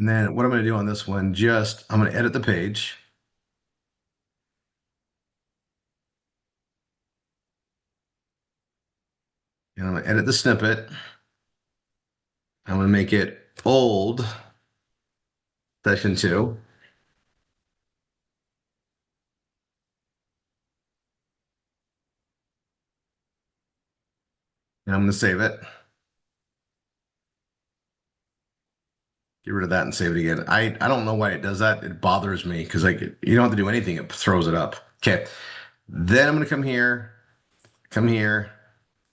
And then what I'm going to do on this one, I'm going to edit the page. And I'm going to edit the snippet. I'm going to make it old session 2. And I'm going to save it. Get rid of that and save it again. I don't know why it does that. It bothers me because like you don't have to do anything. It throws it up. Okay. Then I'm going to come here,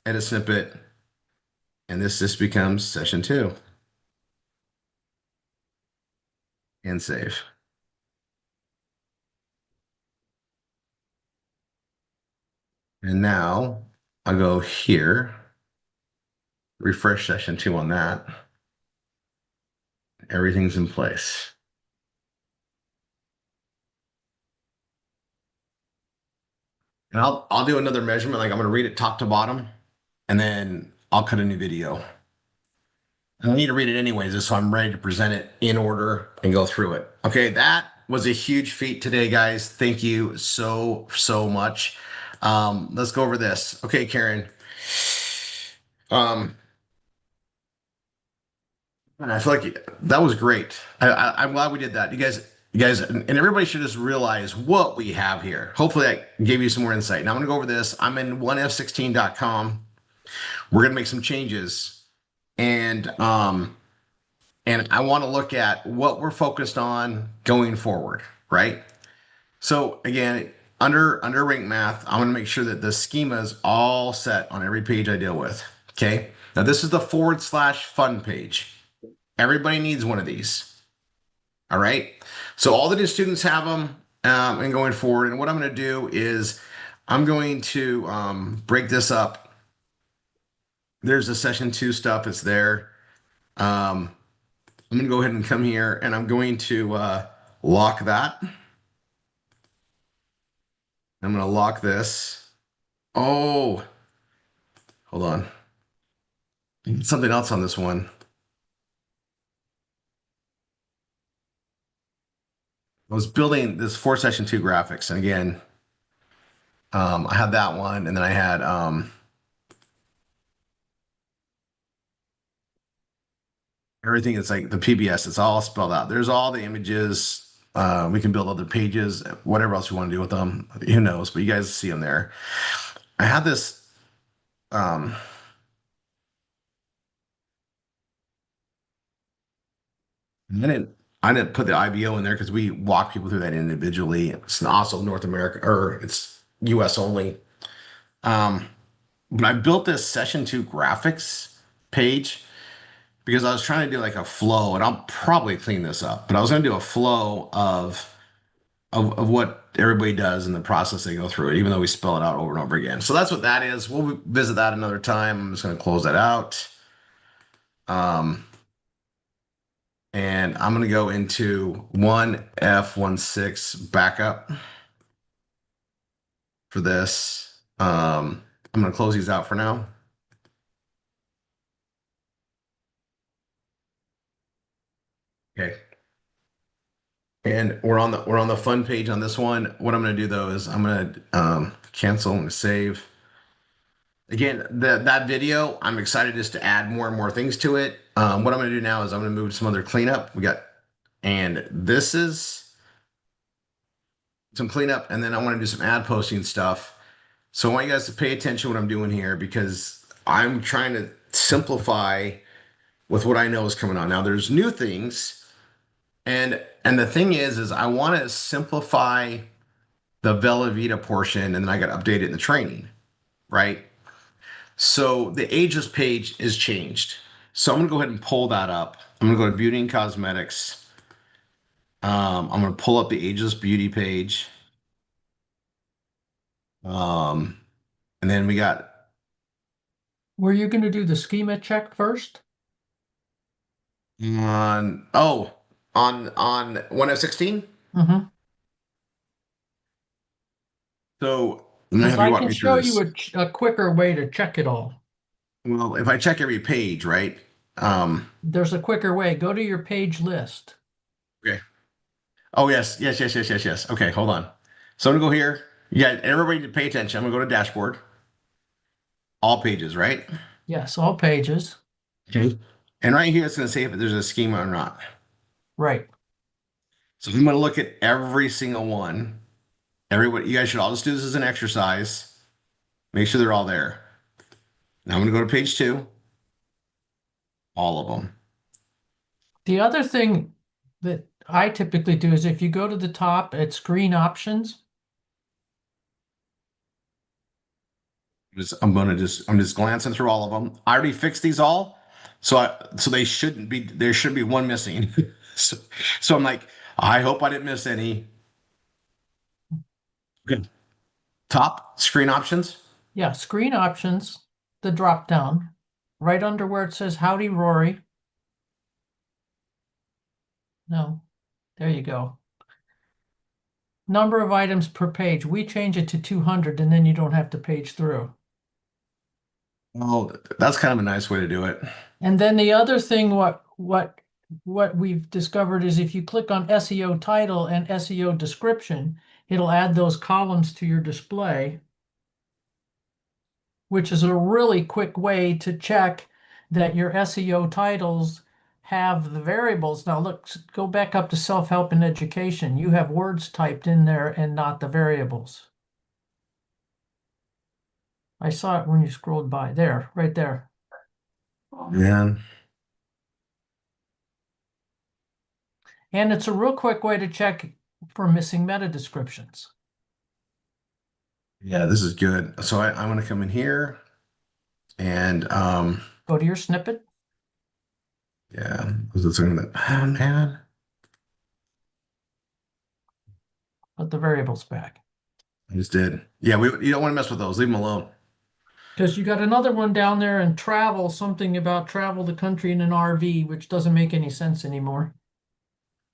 edit snippet, and this just becomes session 2 and save. And now I'll go here, refresh session 2 on that. Everything's in place. And I'll do another measurement. Like I'm going to read it top to bottom, and then I'll cut a new video. I need to read it anyways, just so I'm ready to present it in order and go through it. Okay, that was a huge feat today, guys. Thank you so much. Let's go over this. Okay, Karen. Um, and I feel like that was great. I'm glad we did that. You guys, and everybody should just realize what we have here. Hopefully, I gave you some more insight. Now I'm gonna go over this. I'm in 1f16.com. We're gonna make some changes, and I want to look at what we're focused on going forward, right? So again, under rank math, I'm going to make sure that the schema is all set on every page I deal with. Okay. Now this is the /fun page. Everybody needs one of these. All right. So all the new students have them, and going forward. And what I'm going to do is I'm going to break this up. There's the session 2 stuff. It's there. I'm going to go ahead and come here and I'm going to lock that. I'm going to lock this. Oh, hold on. Something else on this one. I was building this 4 session 2 graphics. And again, I had that one. And then I had everything. It's like the PBS. It's all spelled out. There's all the images. We can build other pages, whatever else you want to do with them. Who knows? But you guys see them there. I had this. I didn't put the IBO in there because we walk people through that individually. It's also North America or it's US only. Um, but I built this session 2 graphics page because I was trying to do like a flow, and I'll probably clean this up, but I was going to do a flow of what everybody does in the process they go through it, even though we spell it out over and over again. So that's what that is. We'll visit that another time. I'm just going to close that out. And I'm going to go into 1F16 backup for this. I'm going to close these out for now. Okay. And we're on the fun page on this one. What I'm going to do though is I'm going to cancel and save. Again, that video, I'm excited just to add more and more things to it. What I'm going to do now is I'm going to move to some other cleanup. And this is some cleanup, and then I want to do some ad posting stuff. So I want you guys to pay attention to what I'm doing here because I'm trying to simplify with what I know is coming on. Now there's new things, and the thing is I want to simplify the Bella Vita portion, and then I got to update it in the training, right? So the ages page is changed. So I'm gonna go ahead and pull that up. I'm gonna go to beauty and cosmetics. I'm gonna pull up the ageless beauty page. And then we got Were you going to do the schema check first? on on 1F16. Mm-hmm. So I'm gonna Because have you I walk can me show through this. you a quicker way to check it all. Well, if I check every page, right? There's a quicker way. Go to your page list. Okay. Oh yes. Okay, hold on. So I'm gonna go here. Yeah, everybody to pay attention. I'm gonna go to dashboard. All pages, right? Yes, all pages. Okay. And right here, it's gonna say if there's a schema or not. Right. So I'm gonna look at every single one. Everybody, you guys should all just do this as an exercise. Make sure they're all there. Now I'm gonna go to page 2. All of them. The other thing that I typically do is if you go to the top at screen options, I'm just glancing through all of them. I already fixed these all, so they shouldn't be. There should be one missing. so I'm like, I hope I didn't miss any. Good. Top screen options. yeah, screen options, the drop down, right under where it says Howdy Rory. No, there you go. Number of items per page. We change it to 200 and then you don't have to page through. Oh, that's kind of a nice way to do it. And then the other thing, what we've discovered is if you click on SEO title and SEO description, it'll add those columns to your display, which is a really quick way to check that your SEO titles have the variables. Now look, go back up to self-help and education. You have words typed in there and not the variables. I saw it when you scrolled by there, right there. Man. And it's a real quick way to check for missing meta descriptions. Yeah, this is good. So I'm going to come in here and Go to your snippet. yeah, was it something that oh, man. Put the variables back. I just did. Yeah, you don't want to mess with those. Leave them alone. Because you got another one down there and travel, something about travel the country in an RV, which doesn't make any sense anymore.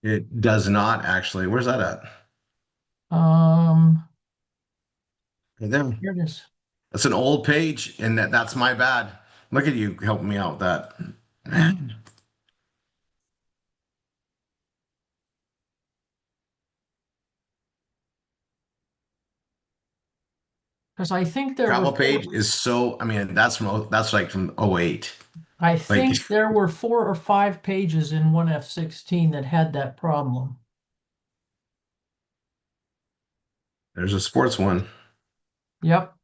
It does not actually. Where's that at? Um, Right there. Here it is. That's an old page, and that's my bad. Look at you helping me out with that. Because I think there were Travel page is so, I mean, that's like from '08. I Like think there were 4 or 5 pages in 1F16 that had that problem. there's a sports one. Yep.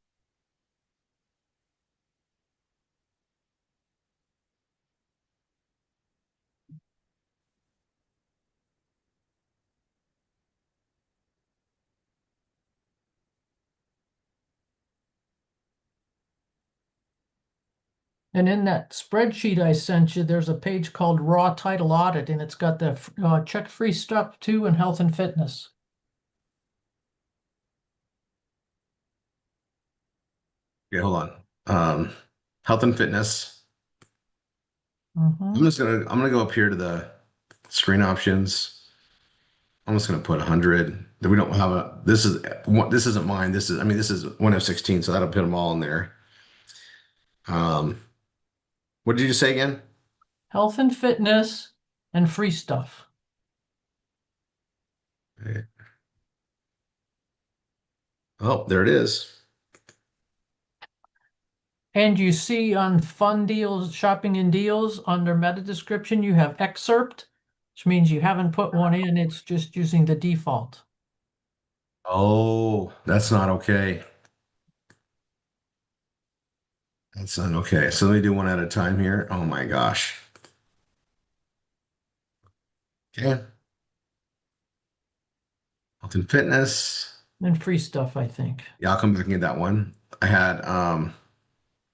And in that spreadsheet I sent you, there's a page called Raw Title Audit, and it's got the check free stuff too and health and fitness. Okay, hold on. Health and fitness. Mhm. I'm gonna go up here to the screen options. I'm just gonna put 100. We don't have a. This isn't mine. I mean, this is 1F16, so that'll put them all in there. Um, what did you say again? Health and fitness and free stuff. Okay. Oh, there it is. And you see on fun deals, shopping and deals, under meta description, you have excerpt, which means you haven't put one in, it's just using the default. Oh, that's not okay. That's not okay. So let me do one at a time here. Oh my gosh. Okay. Health and fitness. And free stuff, I think. Yeah, I'll come back and get that one. I had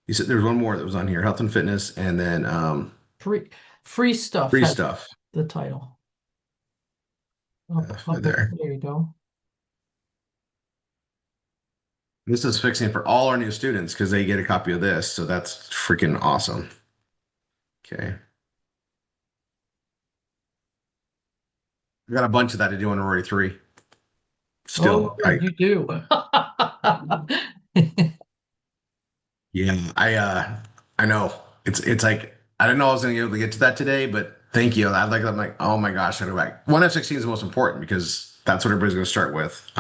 you said there's one more that was on here, health and fitness, and then Free stuff free has stuff. the title. Up, There. there you go. This is fixing for all our new students because they get a copy of this. So that's freaking awesome. Okay. I got a bunch of that to do on Rory 3. Still, Oh, you do. yeah, I know. It's like I didn't know I was gonna be able to get to that today, but thank you. I'm like, oh my gosh, I go back. 1F16 is the most important because that's what everybody's gonna start with.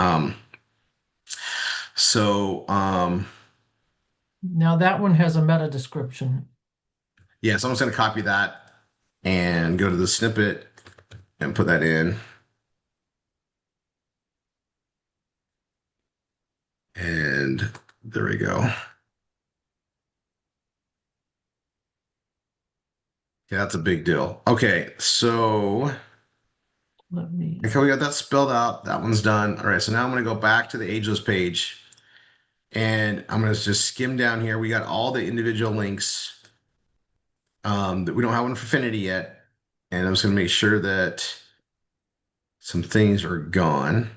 So Now that one has a meta description. yeah, so I'm just gonna copy that and go to the snippet and put that in. And there we go. Yeah, that's a big deal. Okay, so Let me. okay, we got that spelled out. That one's done. All right, so now I'm going to go back to the ageless page and I'm going to just skim down here. We got all the individual links that we don't have one for Affinity yet. And I'm just going to make sure that some things are gone.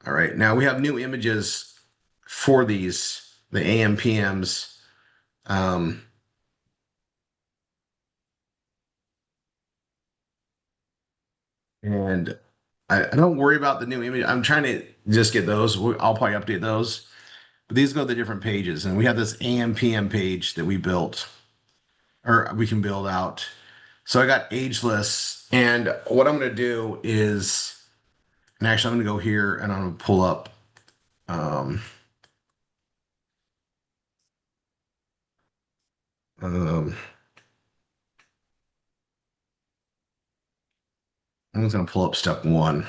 All right, now we have new images for these, the AM, PMs. And I don't worry about the new image. I'm trying to just get those. I'll probably update those. but these go to the different pages, and we have this AM PM page that we built, or we can build out. So I got ageless, and what I'm gonna do is, and actually I'm gonna go here and I'm gonna pull up. Um, um, I'm just gonna pull up step one.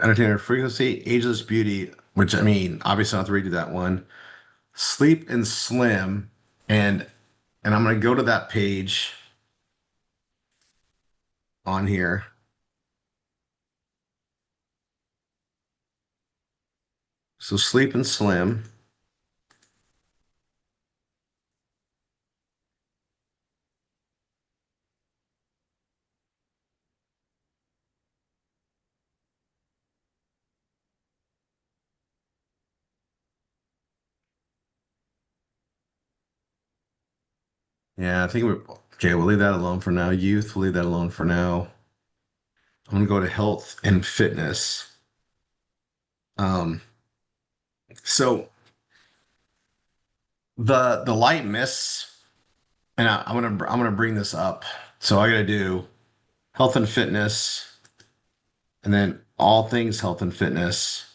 Entertainer frequency, ageless beauty, which I mean, obviously I don't have to redo that one. Sleep and slim, and I'm gonna go to that page on here. So sleep and slim. Yeah, I think we're okay. We'll leave that alone for now. Youth, we'll leave that alone for now. I'm gonna go to health and fitness. Um, so the light mists, and I'm gonna bring this up. So I gotta do health and fitness, and then all things health and fitness,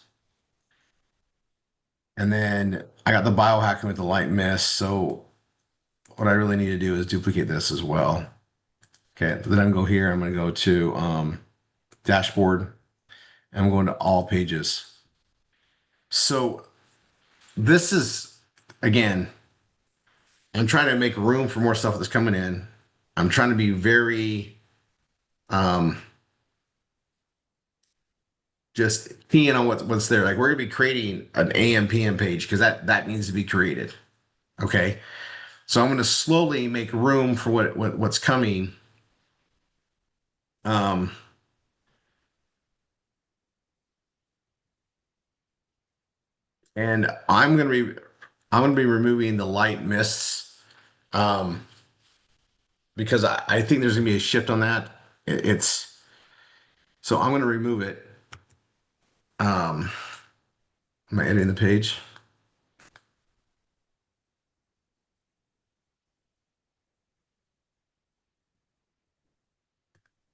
and then I got the biohacking with the light mist. So what I really need to do is duplicate this as well. Okay, then I'm gonna go here. I'm gonna go to dashboard, and I'm going to all pages. So this is again, I'm trying to make room for more stuff that's coming in. I'm trying to be very um just keying on what's there. Like we're gonna be creating an AM PM page because that needs to be created. Okay. So I'm gonna slowly make room for what's coming. Um and I'm gonna be removing the light mists um because I think there's gonna be a shift on that. It's so I'm gonna remove it. Um am I editing the page?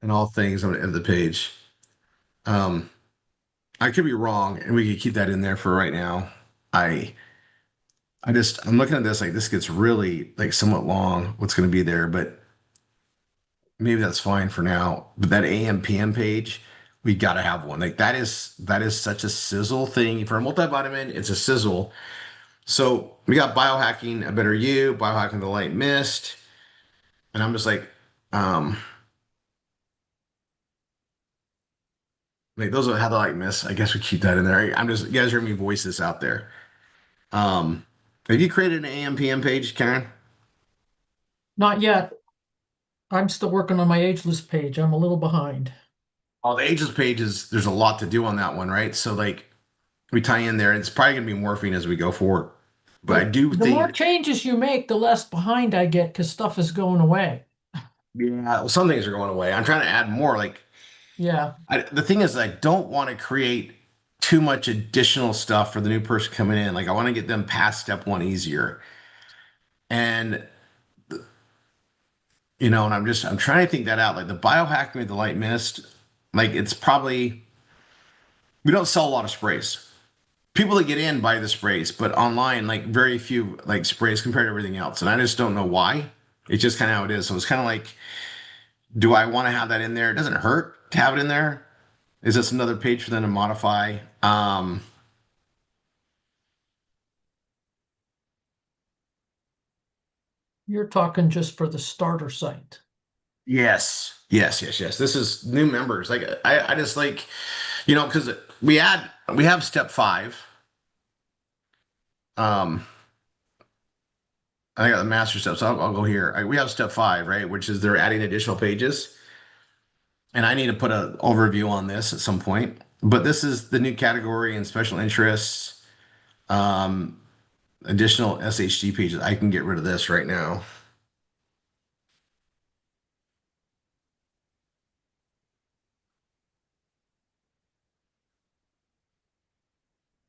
And all things, I'm gonna edit the page. Um I could be wrong, and we could keep that in there for right now. I I'm looking at this like this gets really like somewhat long. What's going to be there, but maybe that's fine for now. But that AM PM page, we got to have one. Like that is such a sizzle thing for a multivitamin. It's a sizzle. So we got biohacking a better you, biohacking the light mist, and I'm just um, like those are how the light mist. I guess we keep that in there. I'm just you guys hear me voice this out there. Um, have you created an AM PM page, Karen? Not yet. I'm still working on my ageless page. I'm a little behind. All the ages pages, there's a lot to do on that one, right? So like we tie in there, and it's probably gonna be morphing as we go forward. But I do The more think, changes you make, the less behind I get because stuff is going away. yeah, well, some things are going away. I'm trying to add more. Like Yeah. the thing is, I don't want to create too much additional stuff for the new person coming in. Like I want to get them past step one easier. And and I'm trying to think that out. Like the biohacking with the light mist, like it's probably we don't sell a lot of sprays. People that get in buy the sprays, but online, like very few like sprays compared to everything else. And I just don't know why. It's just kind of how it is. So it's kind of like, do I want to have that in there? It doesn't hurt to have it in there. Is this another page for them to modify? You're talking just for the starter site. Yes. This is new members. Like I just like, because we have step five. Um, I got the master step, so I'll go here. We have step 5, right? Which is they're adding additional pages. And I need to put an overview on this at some point. But this is the new category in special interests, um, additional SHG pages. I can get rid of this right now.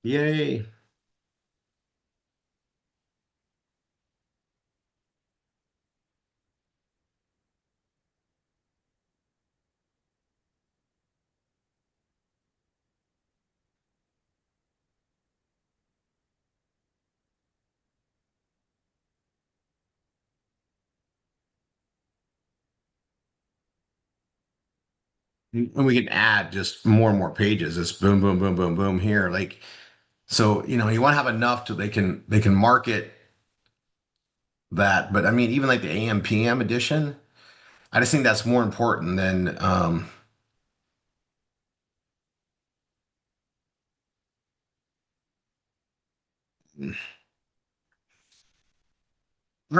Yay. And we can add just more and more pages. It's boom, boom, boom, boom, boom here. Like, so, you want to have enough to they can market that. But I mean, even like the AM PM edition, I just think that's more important than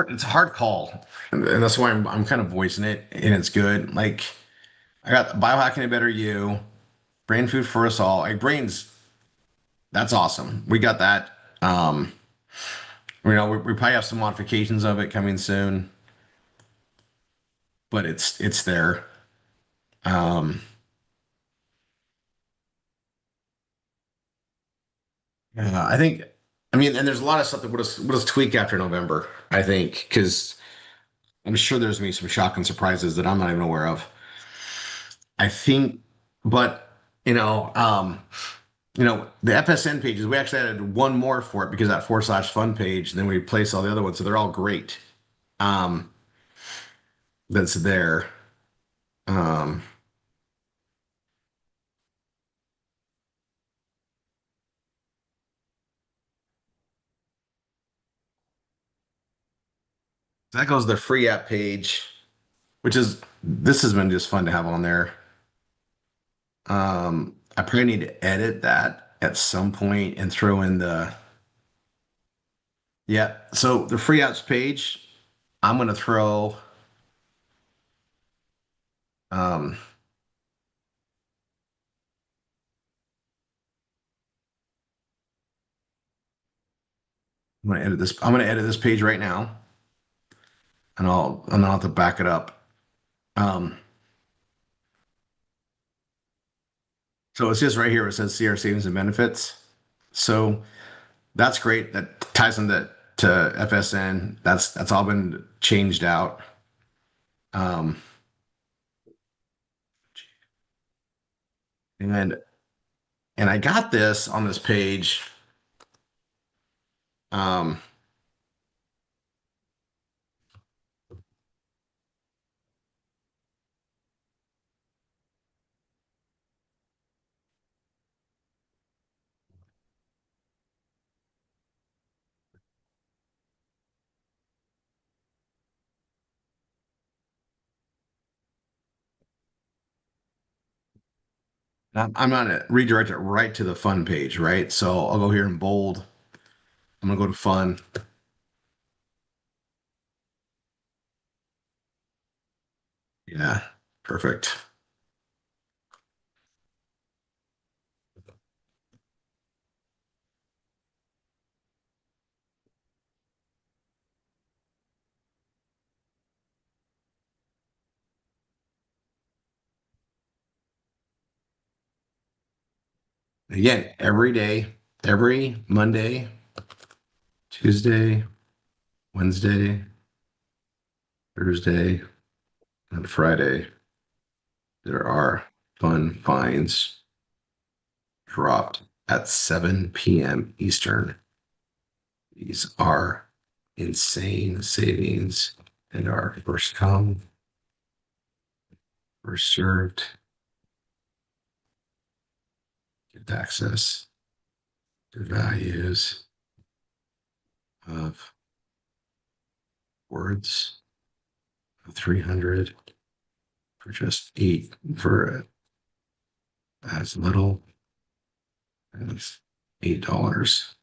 it's a hard call. And that's why I'm kind of voicing it, and it's good. Like I got biohacking a better you, brain food for us all. Like brains, that's awesome. We got that. We probably have some modifications of it coming soon, but it's there. Um, I think, I mean, and there's a lot of stuff that would have tweaked after November. I think because I'm sure there's gonna be some shocking surprises that I'm not even aware of. I think, but you know, um, the FSN pages, we actually added one more for it because that /fun page, and then we replaced all the other ones, so they're all great. Um, that's there. Um, that goes to the free app page, which is this has been just fun to have on there. I probably need to edit that at some point and throw in the yeah. So the free apps page, I'm gonna throw um I'm gonna edit this page right now and I'll have to back it up. Um so it's just right here. It says CR savings and benefits. So that's great. That ties into to FSN. That's all been changed out. Um and and I got this on this page. Um I'm gonna redirect it right to the fun page, right? So I'll go here in bold. I'm gonna go to fun. Yeah, perfect. Again, every day, every Monday, Tuesday, Wednesday, Thursday, and Friday, there are fun finds dropped at 7 p.m. Eastern. These are insane savings and are first come, first served. Get access to values of words of 300 for just for as little as $8.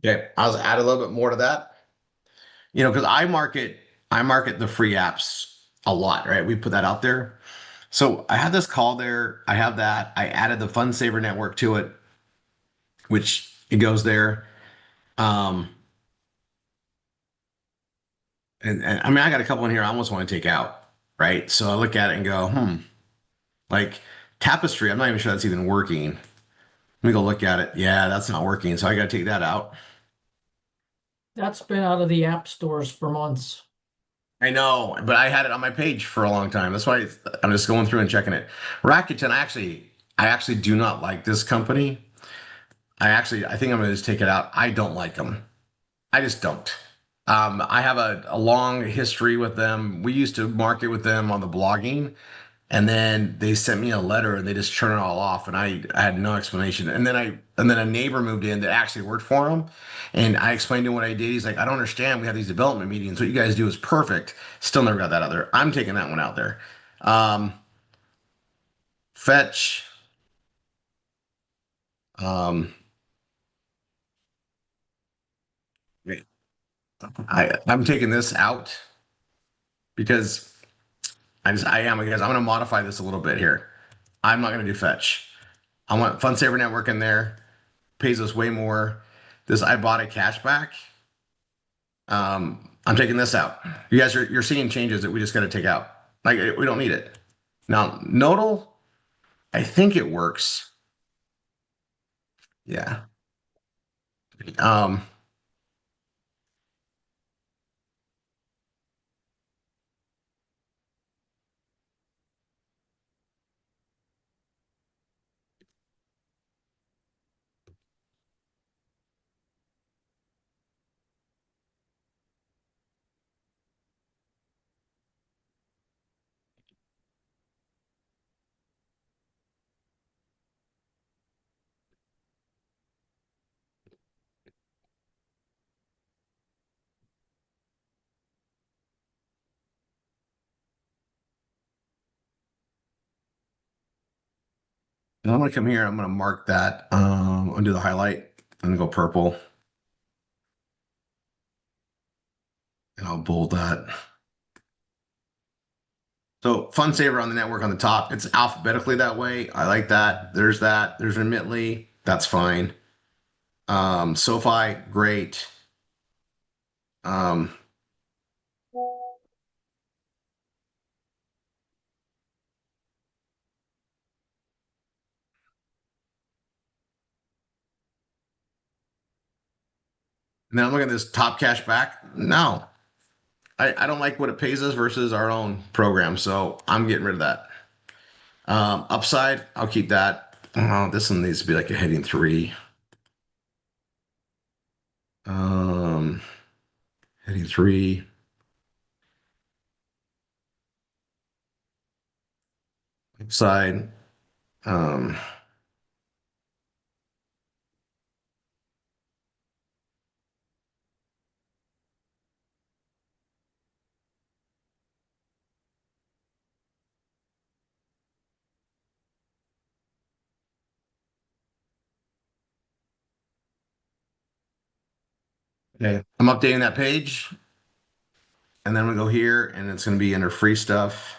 Okay, I'll add a little bit more to that. Because I market the free apps a lot, right? We put that out there. So I have this call there. I have that. I added the Fun Saver network to it, which it goes there. Um, and I mean, I got a couple in here I almost want to take out, right? So I look at it and go, like Tapestry. I'm not even sure that's even working. Let me go look at it. Yeah, that's not working. So I got to take that out. That's been out of the app stores for months. I know, but I had it on my page for a long time. That's why I'm just going through and checking it. Rakuten, I actually do not like this company. I think I'm gonna just take it out. I don't like them. I just don't. I have a long history with them. We used to market with them on the blogging, and then they sent me a letter and they just turned it all off, and I had no explanation. And then a neighbor moved in that actually worked for him, and I explained to him what I did. He's like, I don't understand. We have these development meetings. What you guys do is perfect. Still never got that out there. I'm taking that one out there. Um, Fetch. Um, I'm taking this out because I am because I'm going to modify this a little bit here. I'm not going to do fetch. I want Fun Saver Network in there. Pays us way more. This I bought a cashback. I'm taking this out. You guys are you're seeing changes that we just got to take out. Like we don't need it. Now nodal, I think it works. Yeah. Um, and I'm gonna come here. I'm gonna mark that. I'll do the highlight and go purple, and I'll bold that. So Fun Saver on the network on the top. It's alphabetically that way. I like that. There's that. There's Remitly. That's fine. SoFi, great. Um, and then I'm looking at this top cash back. No, I don't like what it pays us versus our own program. So I'm getting rid of that. Upside, I'll keep that. Oh, this one needs to be like a heading 3. Um, Heading 3. Upside. Um, okay. I'm updating that page. And then we go here and it's going to be under free stuff.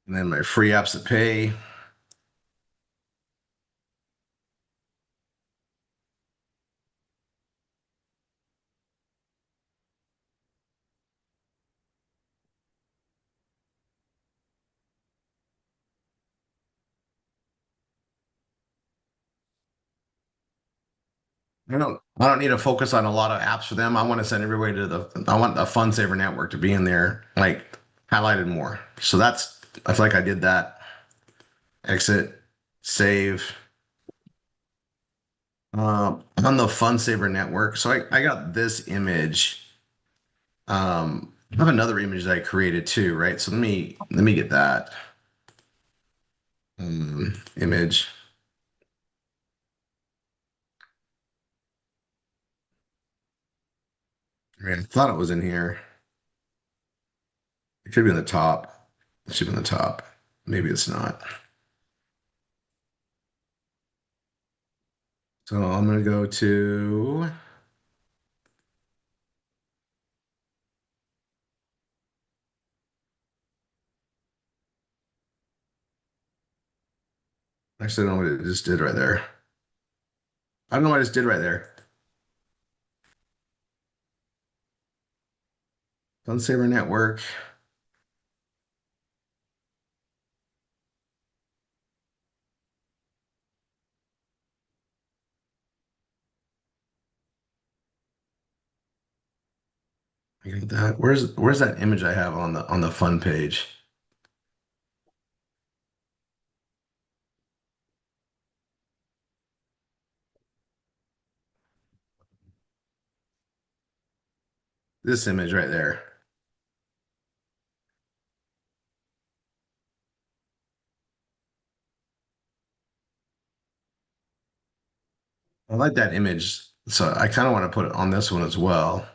And then my free apps that pay. I don't need to focus on a lot of apps for them. I want to send everybody I want the Fun Saver network to be in there, like highlighted more. So I feel like I did that. Exit, save. On the Fun Saver network. So I got this image. I have another image that I created too, right? So let me get that image. I thought it was in here. It should be in the top. It should be in the top. Maybe it's not. So I'm gonna go to actually I don't know what it just did right there. I don't know what I just did right there. Sunsaver Network. I got that. Where's that image I have on the fun page? This image right there. I like that image. So I kind of want to put it on this one as well.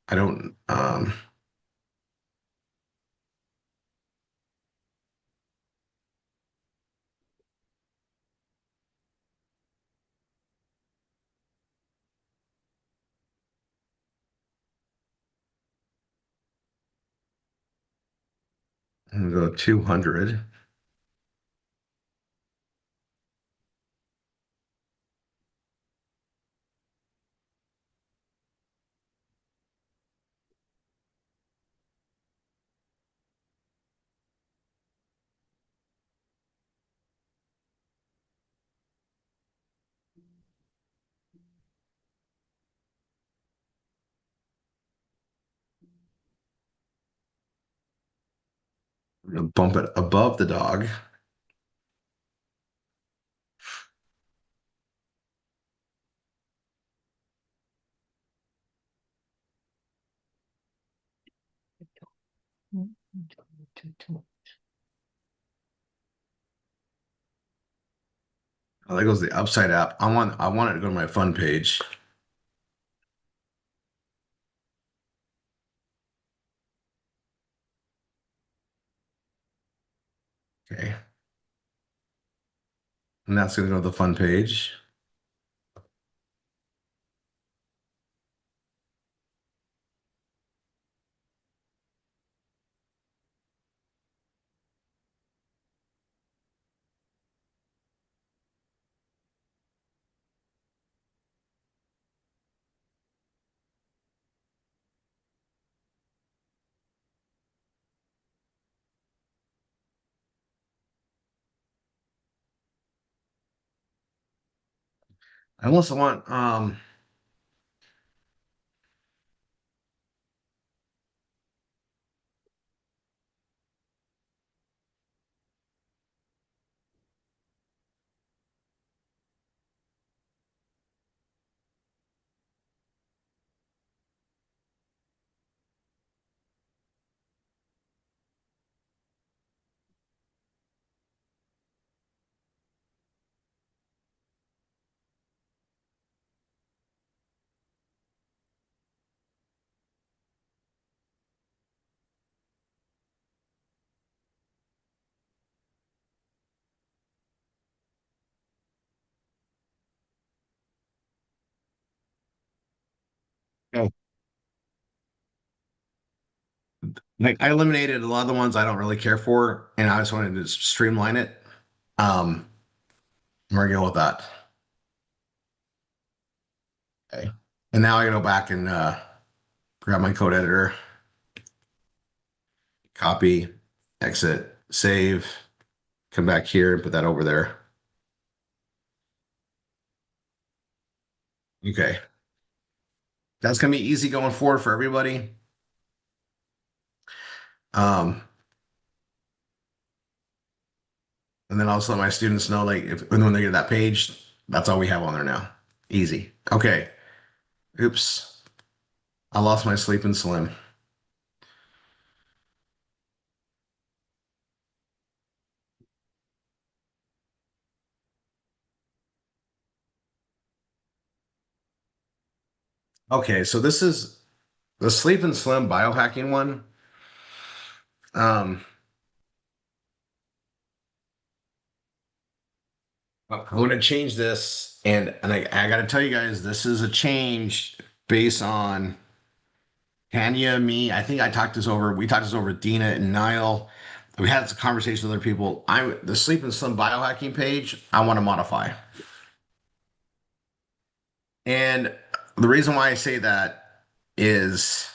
I don't I'm gonna go 200. I'm gonna bump it above the dog. Oh, there goes the upside app. I want it to go to my fun page. Okay. And that's gonna go to the fun page. I also want oh, like I eliminated a lot of the ones I don't really care for, and I just wanted to streamline it. Um, we're going with that. Okay. And now I gotta go back and grab my code editor, copy, exit, save, come back here and put that over there. Okay. That's gonna be easy going forward for everybody. Um, and then also let my students know like if when they get that page, that's all we have on there now. Easy. Okay. Oops. I lost my sleep and slim. Okay, so this is the sleep and slim biohacking one. Um, I'm going to change this, and I got to tell you guys, this is a change based on Tanya, me. I think I talked this over. We talked this over with Dina and Niall. We had some conversations with other people. I the Sleep and Slim biohacking page. I want to modify, and the reason why I say that is,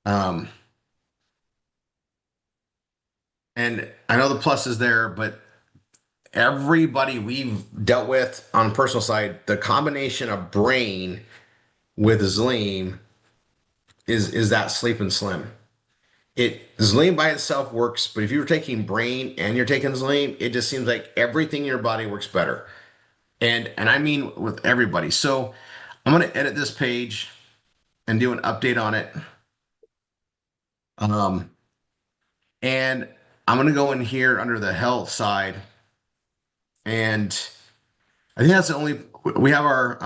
um, and I know the plus is there, but everybody we've dealt with on the personal side, the combination of brain with Zleam is that Sleep and Slim. Zleam by itself works, but if you're taking brain and you're taking Zleam, it just seems like everything in your body works better. And I mean with everybody. So I'm gonna edit this page and do an update on it. Um, and I'm gonna go in here under the health side, and I think that's the only we have our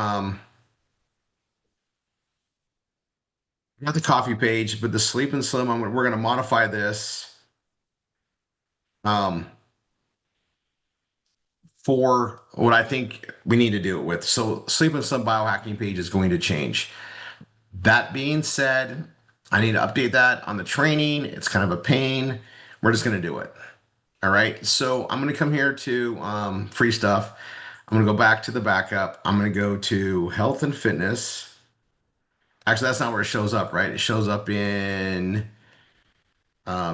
we got the coffee page, but the Sleep and Slim, we're gonna modify this um for what I think we need to do it with. So Sleep and Slim biohacking page is going to change. That being said, I need to update that on the training. It's kind of a pain. We're just going to do it. All right. So I'm going to come here to free stuff. I'm going to go back to the backup. I'm going to go to health and fitness. Actually, that's not where it shows up, right? It shows up in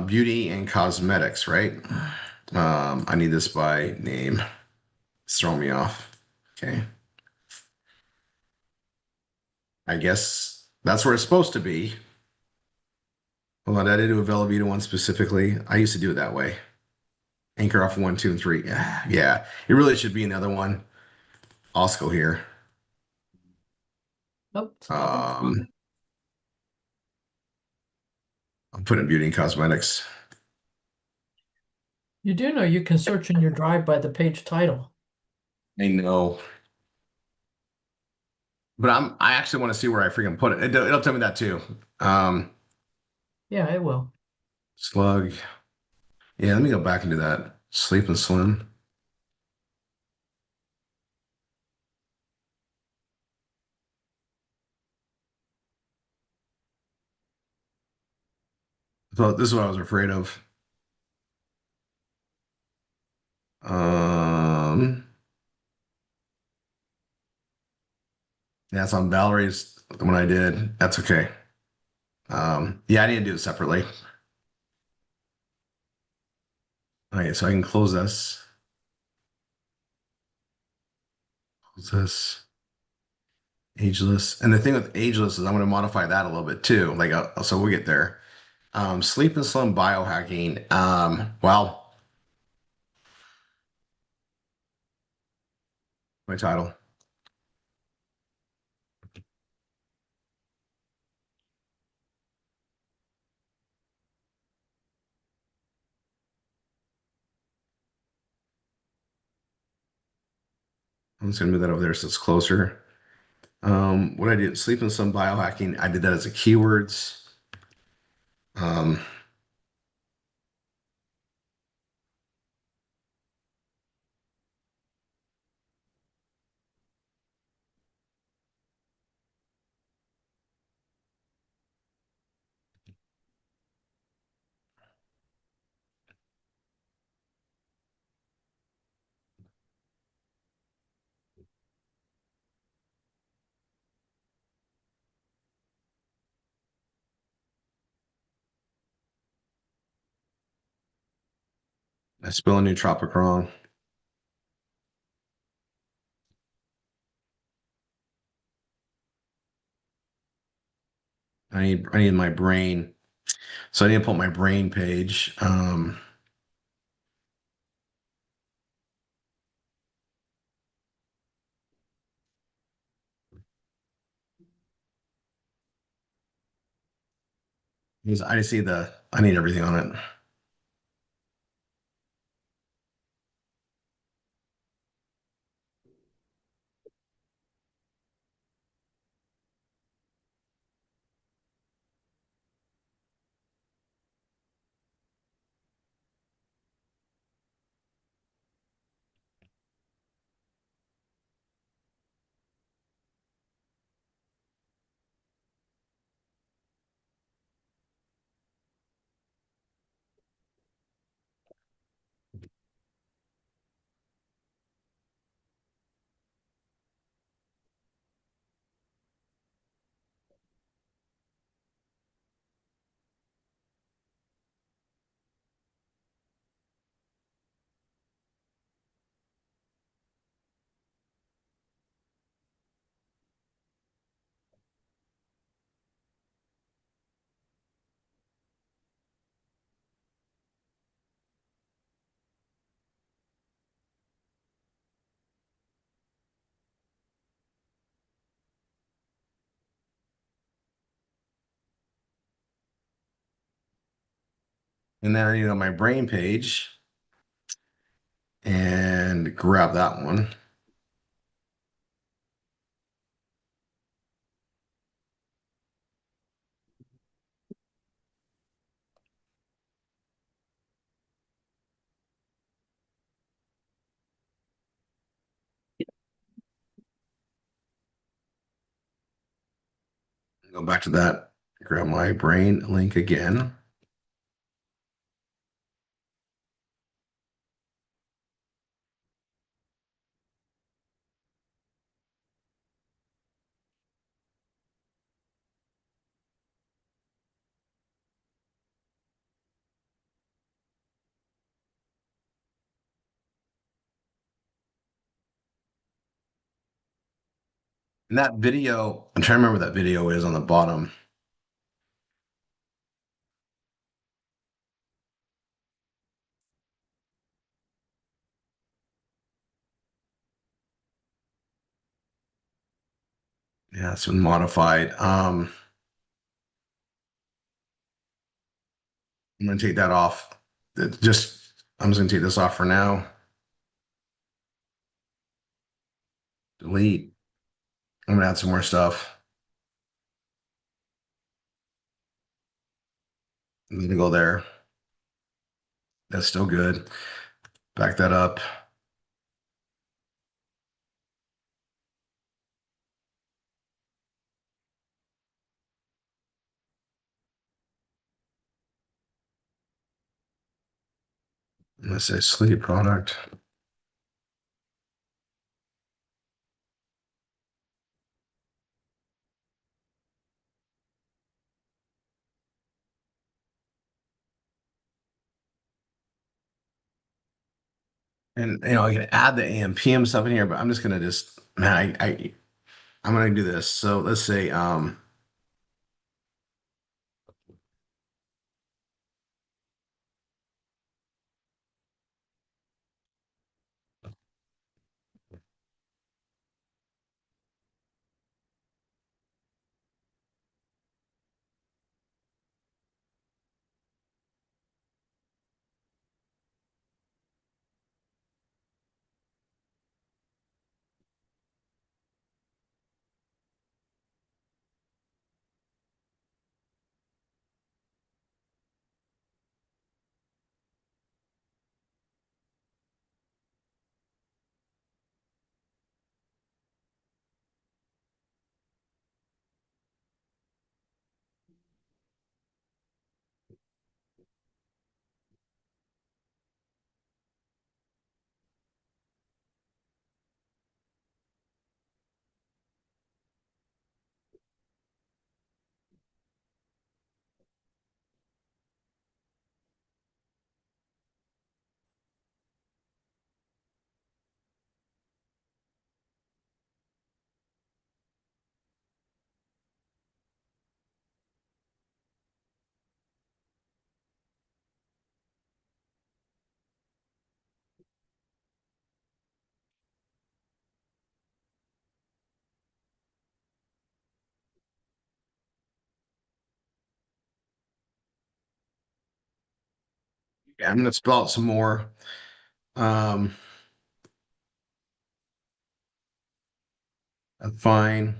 beauty and cosmetics, right? I need this by name. It's throwing me off. Okay. I guess that's where it's supposed to be. Hold on, I did do a Velveeta one specifically. I used to do it that way. Anchor off one, two, and three. Yeah, yeah. It really should be another one. Also here. Nope, it's not that. I'm putting beauty and cosmetics. You do know you can search in your drive by the page title. I know. But I actually want to see where I freaking put it. It'll tell me that too. Um, Yeah, it will. Slug. Yeah, let me go back and do that. Sleep and Slim. So this is what I was afraid of. Um, that's on Valerie's when I did. That's okay. Yeah, I need to do it separately. Okay, so I can close this. Close this. Ageless. And the thing with ageless is I'm going to modify that a little bit too. Like, so we'll get there. Sleep and Slim biohacking. Well, my title. I'm just going to move that over there so it's closer. What I did, Sleep and Slim biohacking, I did that as a keywords. Um, I spill a nootropic wrong. I need my brain. So I need to put my brain page. Because I see I need everything on it. And then I need on my brain page and grab that one. Go back to that, grab my brain link again. And that video, I'm trying to remember what that video is on the bottom. Yeah, it's been modified. I'm gonna take that off. I'm just gonna take this off for now. Delete. I'm gonna add some more stuff. I'm gonna go there. That's still good. Back that up. I'm gonna say sleep product. And I can add the AM PM stuff in here, but I'm just gonna man, I'm gonna do this. So let's say yeah, I'm gonna spell out some more. Um, that's fine.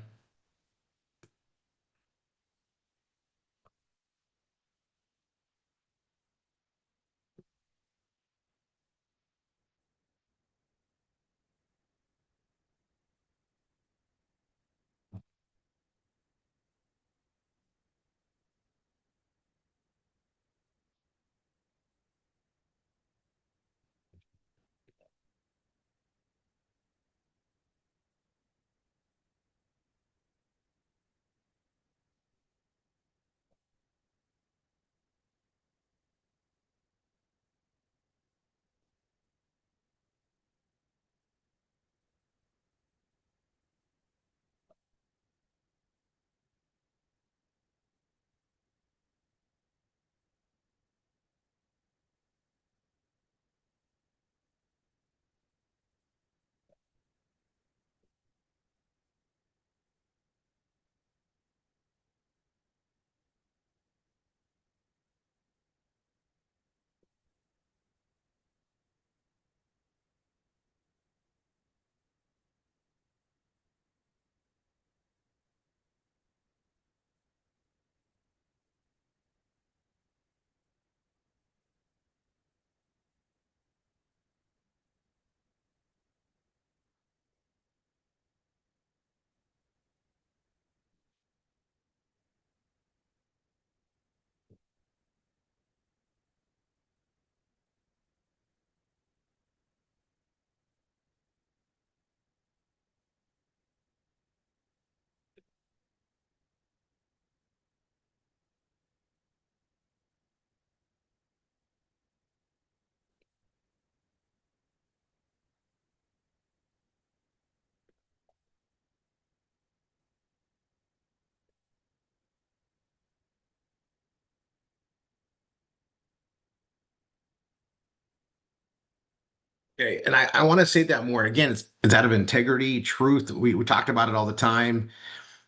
Okay, and I want to say that more. Again, it's out of integrity, truth. We talked about it all the time.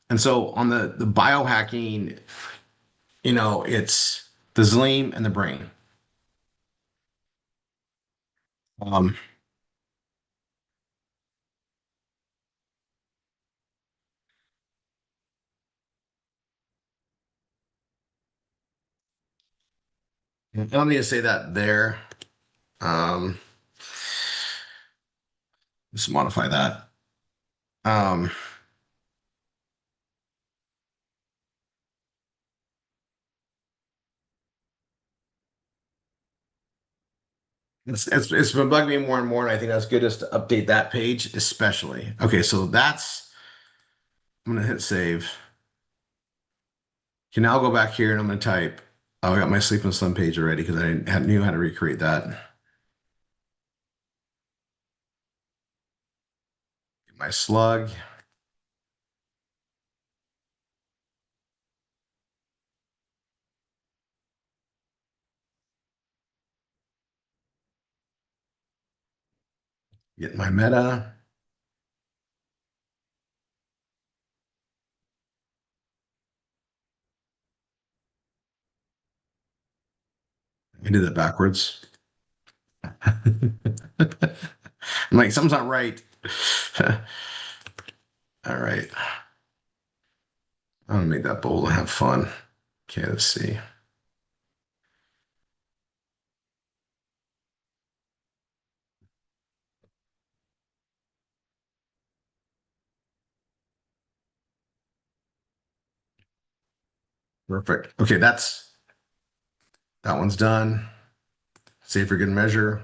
And so on the biohacking, it's the Zleam and the brain. Um, I don't need to say that there. Um, let's modify that. Um, it's been bugging me more and more, and I think that's good just to update that page, especially. Okay, so I'm gonna hit save. Okay, now I'll go back here and I'm gonna type. Oh, I got my Sleep and Slim page already because knew how to recreate that. Get my slug. Get my meta. I did that backwards. I'm like, something's not right. All right. I'm gonna make that bold and have fun. Okay, let's see. Perfect. Okay, that one's done. Save for good measure.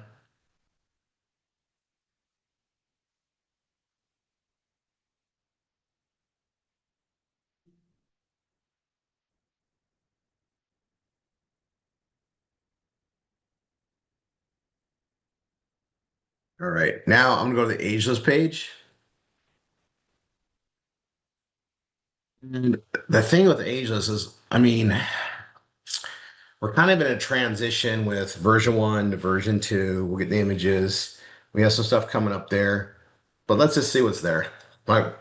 All right. Now I'm gonna go to the ageless page. And the thing with ageless is, I mean, we're kind of in a transition with version one to version two. We'll get the images. We have some stuff coming up there, but let's just see what's there. Like,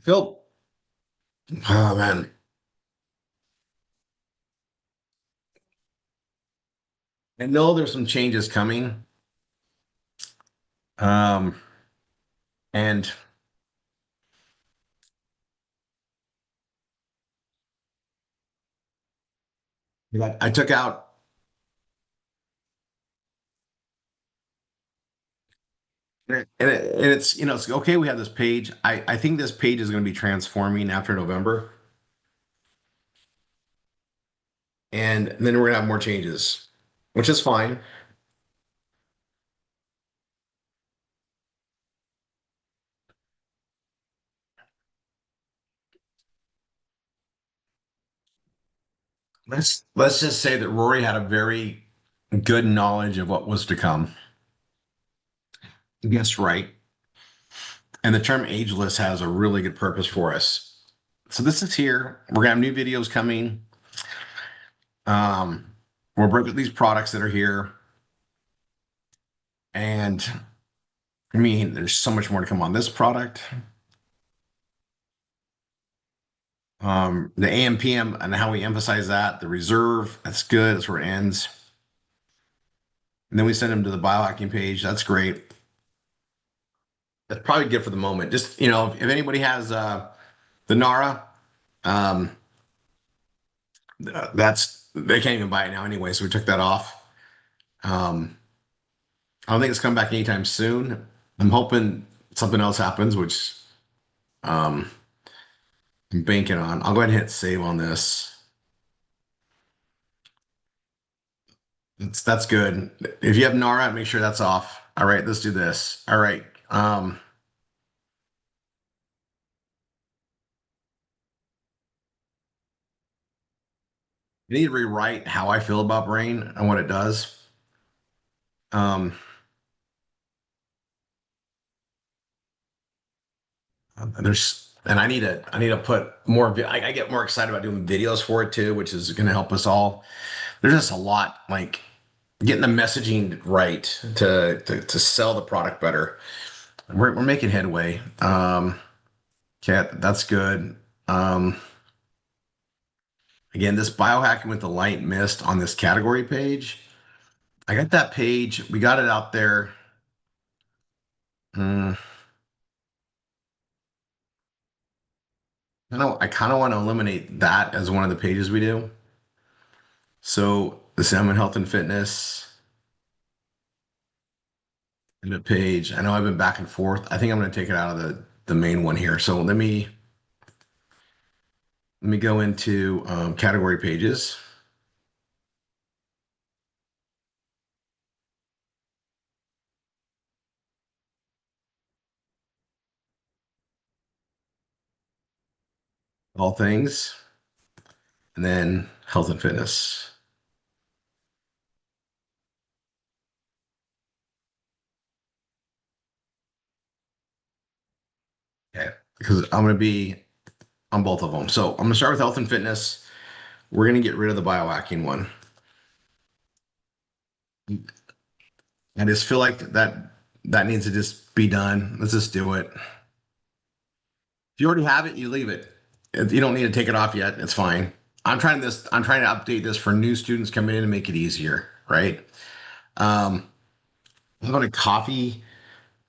Phil, oh man, I know there's some changes coming. Um, and I took out, and it's, it's okay. We have this page. I think this page is going to be transforming after November, and then we're going to have more changes, which is fine. Let's just say that Rory had a very good knowledge of what was to come. Guess right. And the term ageless has a really good purpose for us. So this is here. We're gonna have new videos coming. We'll break up these products that are here. And I mean, there's so much more to come on this product. The AM PM and how we emphasize that, the reserve, that's good. That's where it ends. And then we send them to the biohacking page. That's great. That's probably good for the moment. Just, if anybody has the NARA, um, they can't even buy it now anyway, so we took that off. I don't think it's coming back anytime soon. I'm hoping something else happens, which um, I'm banking on. I'll go ahead and hit save on this. That's good. If you have NARA, make sure that's off. All right, let's do this. All right. I need to rewrite how I feel about brain and what it does. Um, and I need to put more. I get more excited about doing videos for it too, which is going to help us all. There's just a lot like getting the messaging right to sell the product better. We're making headway. Okay, that's good. Um, Again, this biohacking with the light mist on this category page. I got that page. We got it out there. Mm, I kind of want to eliminate that as one of the pages we do. So the salmon health and fitness and the page. I know I've been back and forth. I think I'm going to take it out of the main one here. So let me go into category pages. All things, and then health and fitness. Okay, because I'm going to be on both of them. So I'm going to start with health and fitness. We're going to get rid of the biohacking one. I just feel like that needs to just be done. Let's just do it. If you already have it, you leave it. You don't need to take it off yet. It's fine. I'm trying to update this for new students coming in and make it easier, right? Um, how about a coffee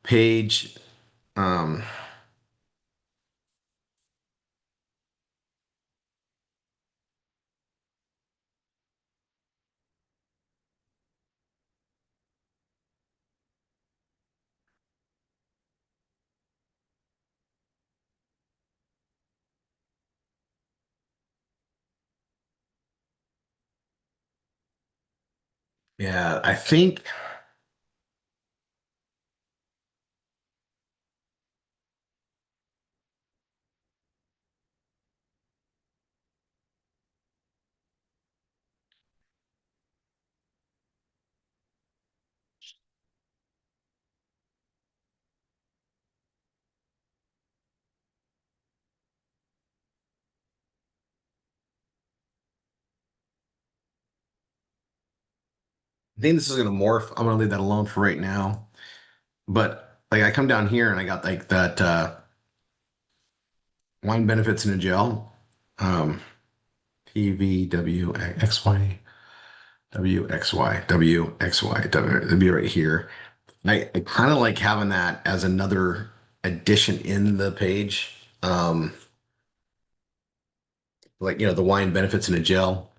page? Um, yeah, I think this is gonna morph. I'm gonna leave that alone for right now. But like I come down here and I got like that wine benefits in a gel. Um, PVWXY. It'd be right here. I kind of like having that as another addition in the page. Like, the wine benefits in a gel.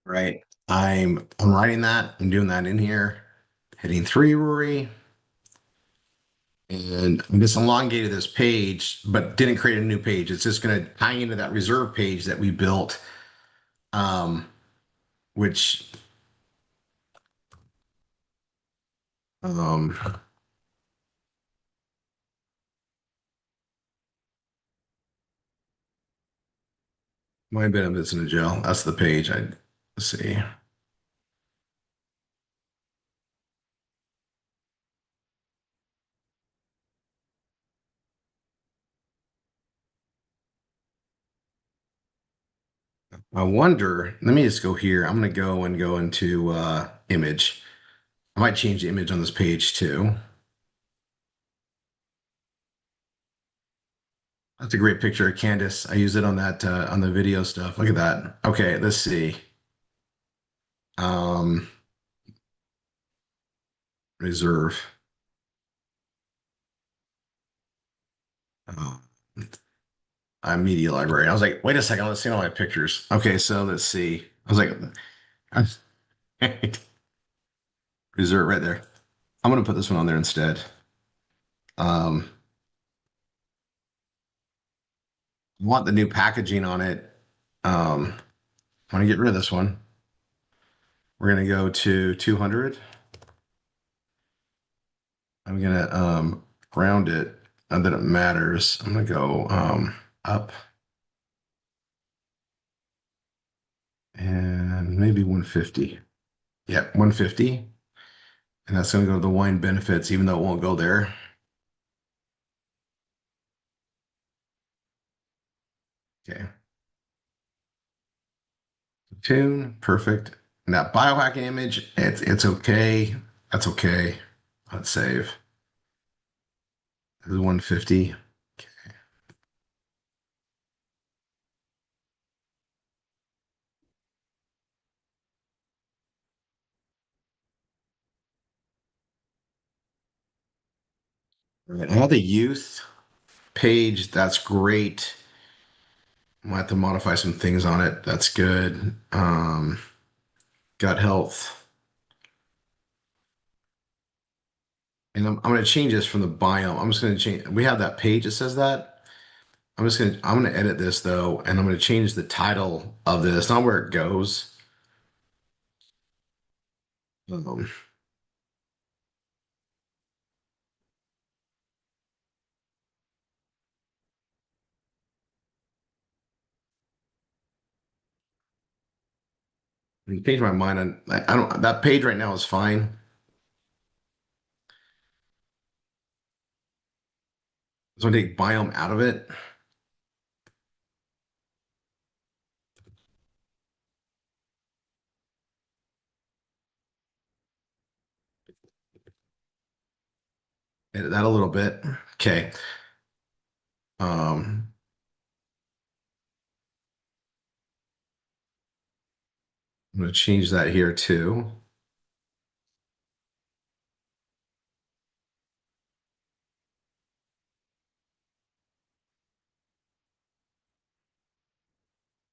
Right. I'm writing that. I'm doing that in here. Heading 3, Rory. And I just elongated this page, but didn't create a new page. It's just going to tie into that reserve page that we built, um, which Um, my benefits in a gel. That's the page. Let's see. I wonder, let me just go here. I'm gonna go and go into image. I might change the image on this page too. That's a great picture of Candace. I use it on that on the video stuff. Look at that. Okay, let's see. Um, reserve. Uh, media library. I was like, wait a second, let's see all my pictures. Okay, so let's see. I was like, reserve right there. I'm gonna put this one on there instead. Um, I want the new packaging on it. I want to get rid of this one. We're gonna go to 200. I'm gonna round it, not that it matters. I'm gonna go up and maybe 150. Yeah, 150. And that's gonna go to the wine benefits, even though it won't go there. Okay. Tune, perfect. And that biohacking image, it's okay. That's okay. Let's save. This is 150. All right, all the youth page, that's great. Might have to modify some things on it. That's good. Gut health. And I'm going to change this from the biome. I'm just going to change. We have that page that says that. I'm going to edit this though, and I'm going to change the title of this, not where it goes. Um, I changed my mind on. I don't. That page right now is fine. So I take biome out of it. Edit that a little bit. Okay. Um, I'm going to change that here too.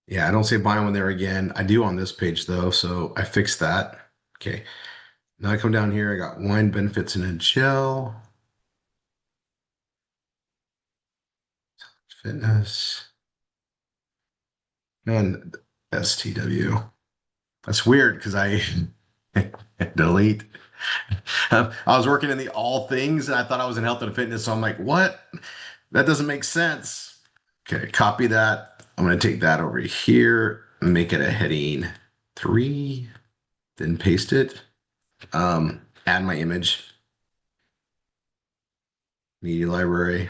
Yeah, I don't say biome in there again. I do on this page though, so I fixed that. Okay. Now I come down here. I got wine benefits in a gel, fitness, and STW. That's weird because I delete. I was working in the all things and I thought I was in health and fitness. So I'm like, what? That doesn't make sense. Okay, copy that. I'm going to take that over here and make it a heading 3, then paste it. Add my image, media library.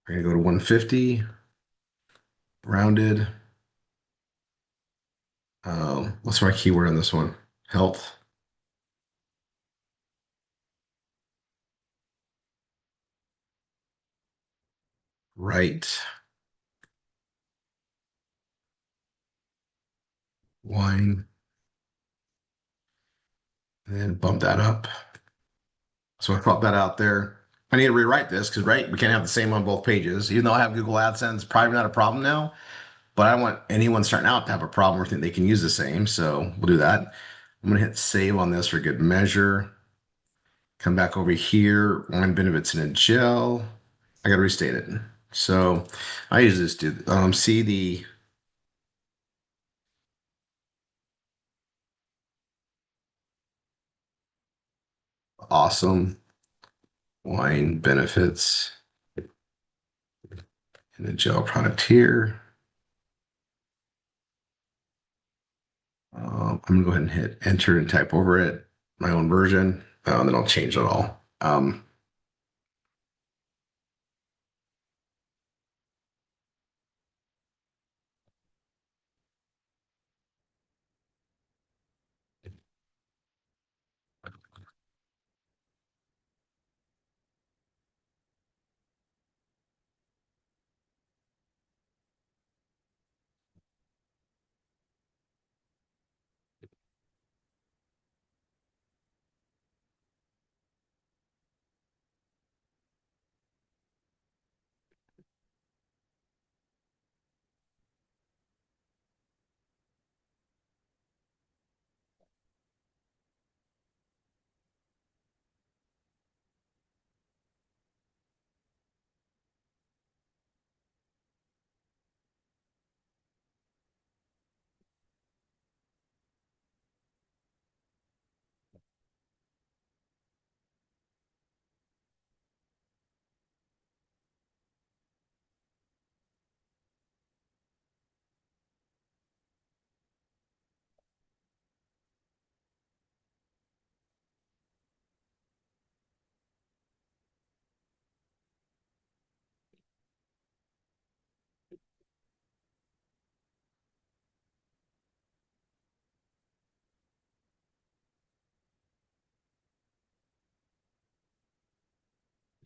We're going to go to 150, rounded. What's my keyword on this one? Health. Right. Wine. And then bump that up. So I put that out there. I need to rewrite this because, right, we can't have the same on both pages. Even though I have Google AdSense, probably not a problem now, but I don't want anyone starting out to have a problem or think they can use the same. So we'll do that. I'm going to hit save on this for good measure. Come back over here. Wine benefits in a gel. I got to restate it. So I use this to see the awesome wine benefits in the gel product here. I'm gonna go ahead and hit enter and type over it, my own version, and then I'll change it all.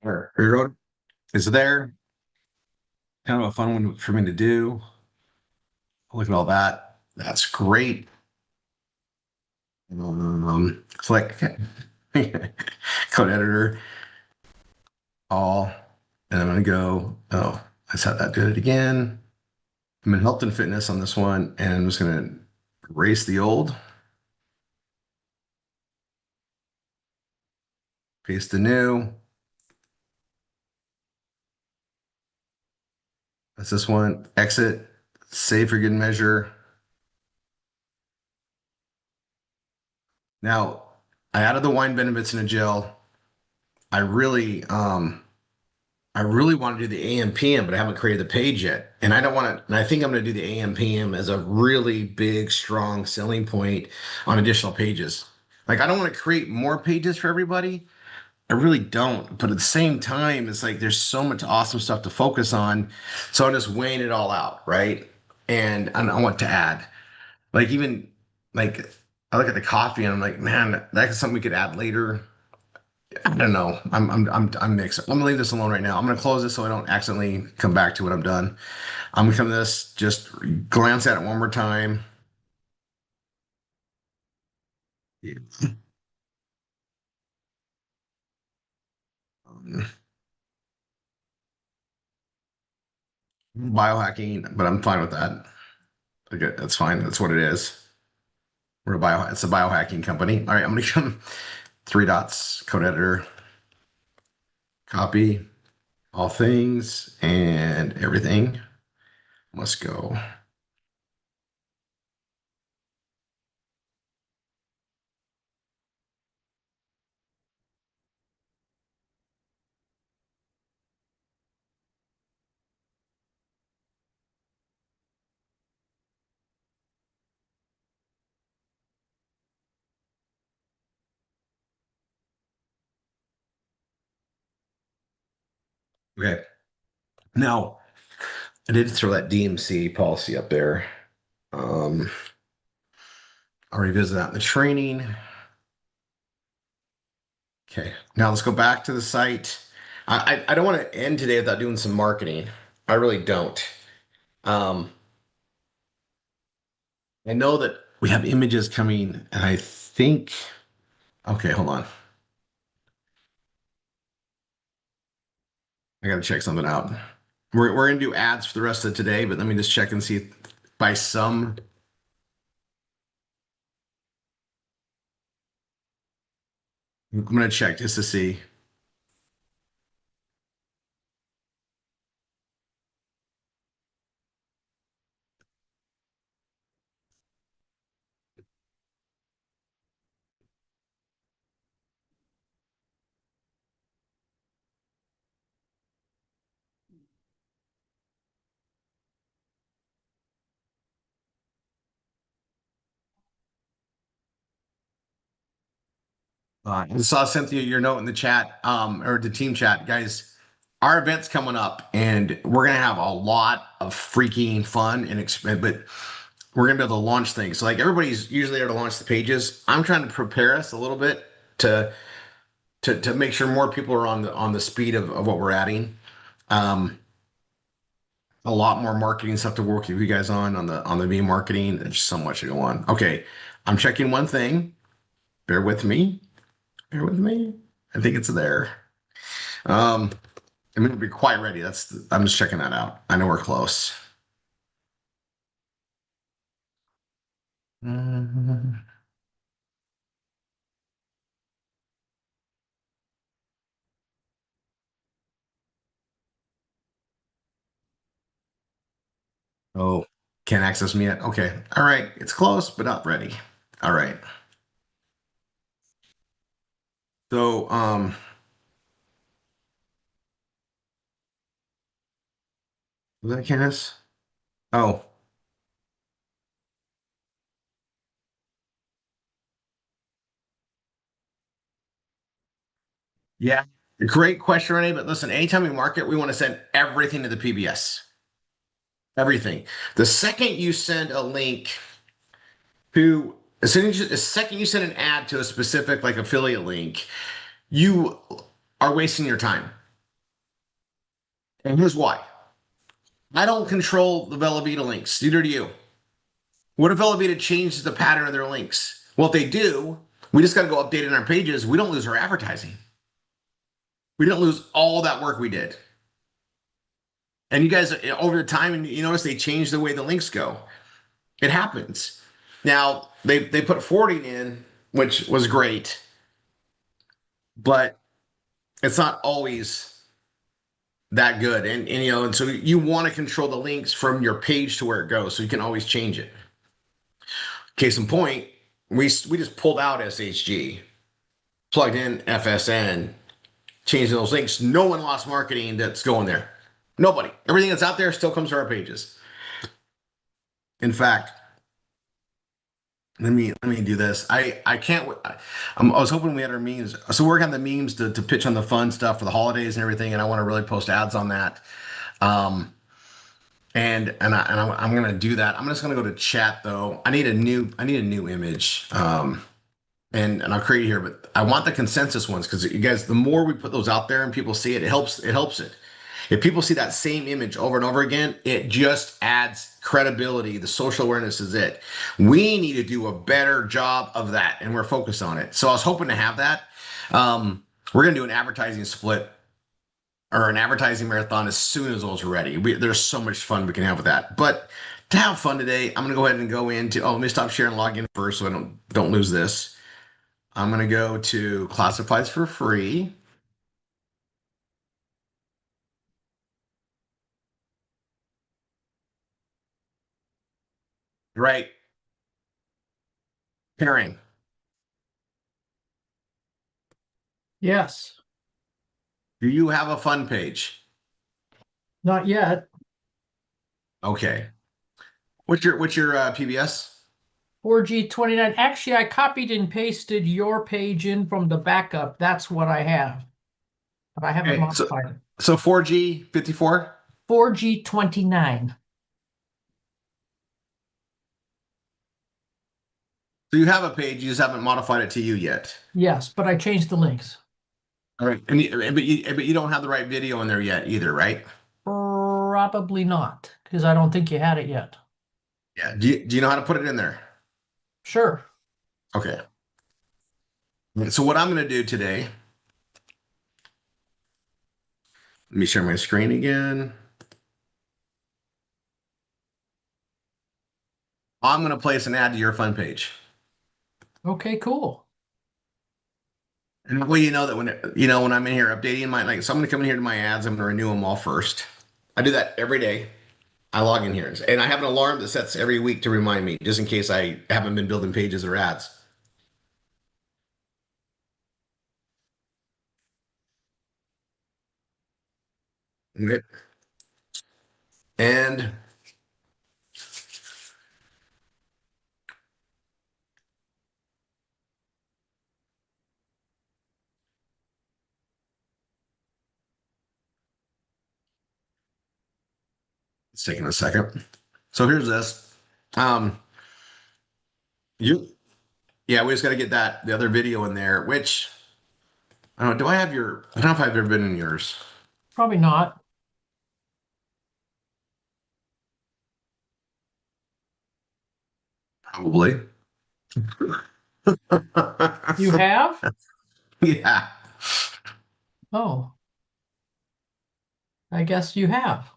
Here we go. It's there. Kind of a fun one for me to do. Look at all that. That's great. Click code editor, all, and I'm gonna go. Oh, I said that. Did it again. I'm in health and fitness on this one, and I'm just gonna erase the old, paste the new. That's this one. Exit, save for good measure. Now, I added the wine benefits in a gel. I really, I really want to do the AM PM, but I haven't created the page yet. And I don't want to, and I think I'm going to do the AM PM as a really big, strong selling point on additional pages. Like, I don't want to create more pages for everybody. I really don't. But at the same time, it's like there's so much awesome stuff to focus on. So I'm just weighing it all out, right? And I want to add. Like, even like, I look at the coffee and I'm like, man, that's something we could add later. I don't know. I'm mixed. I'm gonna leave this alone right now. I'm gonna close this so I don't accidentally come back to it. I'm done. I'm gonna come to this, just glance at it one more time. Yeah. Um, Biohacking, but I'm fine with that. Okay, that's fine. That's what it is. It's a biohacking company. All right, I'm gonna come three dots, code editor, copy all things and everything must go. Okay. Now, I did throw that DMC policy up there. Um, I'll revisit that in the training. Okay, now let's go back to the site. I don't want to end today without doing some marketing. I really don't. Um, I know that we have images coming, and I think, okay, hold on. I gotta check something out. We're gonna do ads for the rest of today, but let me just check and see if by some. I'm gonna check just to see. I saw Cynthia your note in the chat, or the team chat, guys. Our event's coming up, and we're gonna have a lot of freaking fun and but we're gonna be able to launch things. So like everybody's usually there to launch the pages. I'm trying to prepare us a little bit to to make sure more people are on the speed of what we're adding. Um, a lot more marketing stuff to work with you guys on the V marketing. There's so much to go on. Okay, I'm checking one thing. Bear with me. Bear with me. I think it's there. Um, I'm gonna be quite ready. I'm just checking that out. I know we're close. Mhm. Oh, can't access me yet. Okay. All right. It's close, but not ready. All right. So, was that Candace? Oh, yeah. Great question, Renee. But listen, anytime we market, we want to send everything to the PBS. Everything. The second you send a link to, the second you send an ad to a specific like affiliate link, you are wasting your time. And here's why. I don't control the Velveeta links. Neither do you. What if Velveeta changes the pattern of their links? Well, if they do, we just got to go update it on our pages. We don't lose our advertising. We don't lose all that work we did. And you guys, over the time, and you notice they changed the way the links go. It happens. Now they put forwarding in, which was great, but it's not always that good. And you know, and so you want to control the links from your page to where it goes, so you can always change it. Case in point, we just pulled out SHG, plugged in FSN, changed those links. No one lost marketing that's going there. Nobody. Everything that's out there still comes to our pages. In fact, let me do this. I can't. I was hoping we had our memes. So we're working on the memes to pitch on the fun stuff for the holidays and everything, and I want to really post ads on that. Um, I'm gonna do that. I'm just gonna go to chat though. I need a new image. And I'll create it here, but I want the consensus ones because you guys, the more we put those out there and people see it, it helps it. If people see that same image over and over again, it just adds credibility. The social awareness is it. We need to do a better job of that, and we're focused on it. So I was hoping to have that. We're gonna do an advertising split or an advertising marathon as soon as those are ready. There's so much fun we can have with that. But to have fun today, I'm gonna go ahead and go into. Oh, let me stop sharing and log in first so I don't lose this. I'm going to go to classifieds for free. Right. Pairing. Yes, Do you have a fun page? not yet. Okay. What's your PBS? 4G29. Actually, I copied and pasted your page in from the backup. That's what I have. But I haven't Okay. So modified it. so 4G 54. 4G29. So you have a page, you just haven't modified it to you yet. Yes, but I changed the links. All right. But you don't have the right video in there yet either, right? Probably not, because I don't think you had it yet. Yeah. Do you know how to put it in there? Sure. Okay. So what I'm going to do today, let me share my screen again. I'm going to place an ad to your fun page. Okay, cool. And that way you know that when I'm in here updating so I'm gonna come in here to my ads, I'm gonna renew them all first. I do that every day. I log in here and I have an alarm that sets every week to remind me, just in case I haven't been building pages or ads. Okay. And It's taking a second. So here's this. Um, you, yeah, we just got to get the other video in there, which I don't know. Do I have your, I don't know if I've ever been in yours. Probably not. Probably. You have? Yeah. Oh, I guess you have.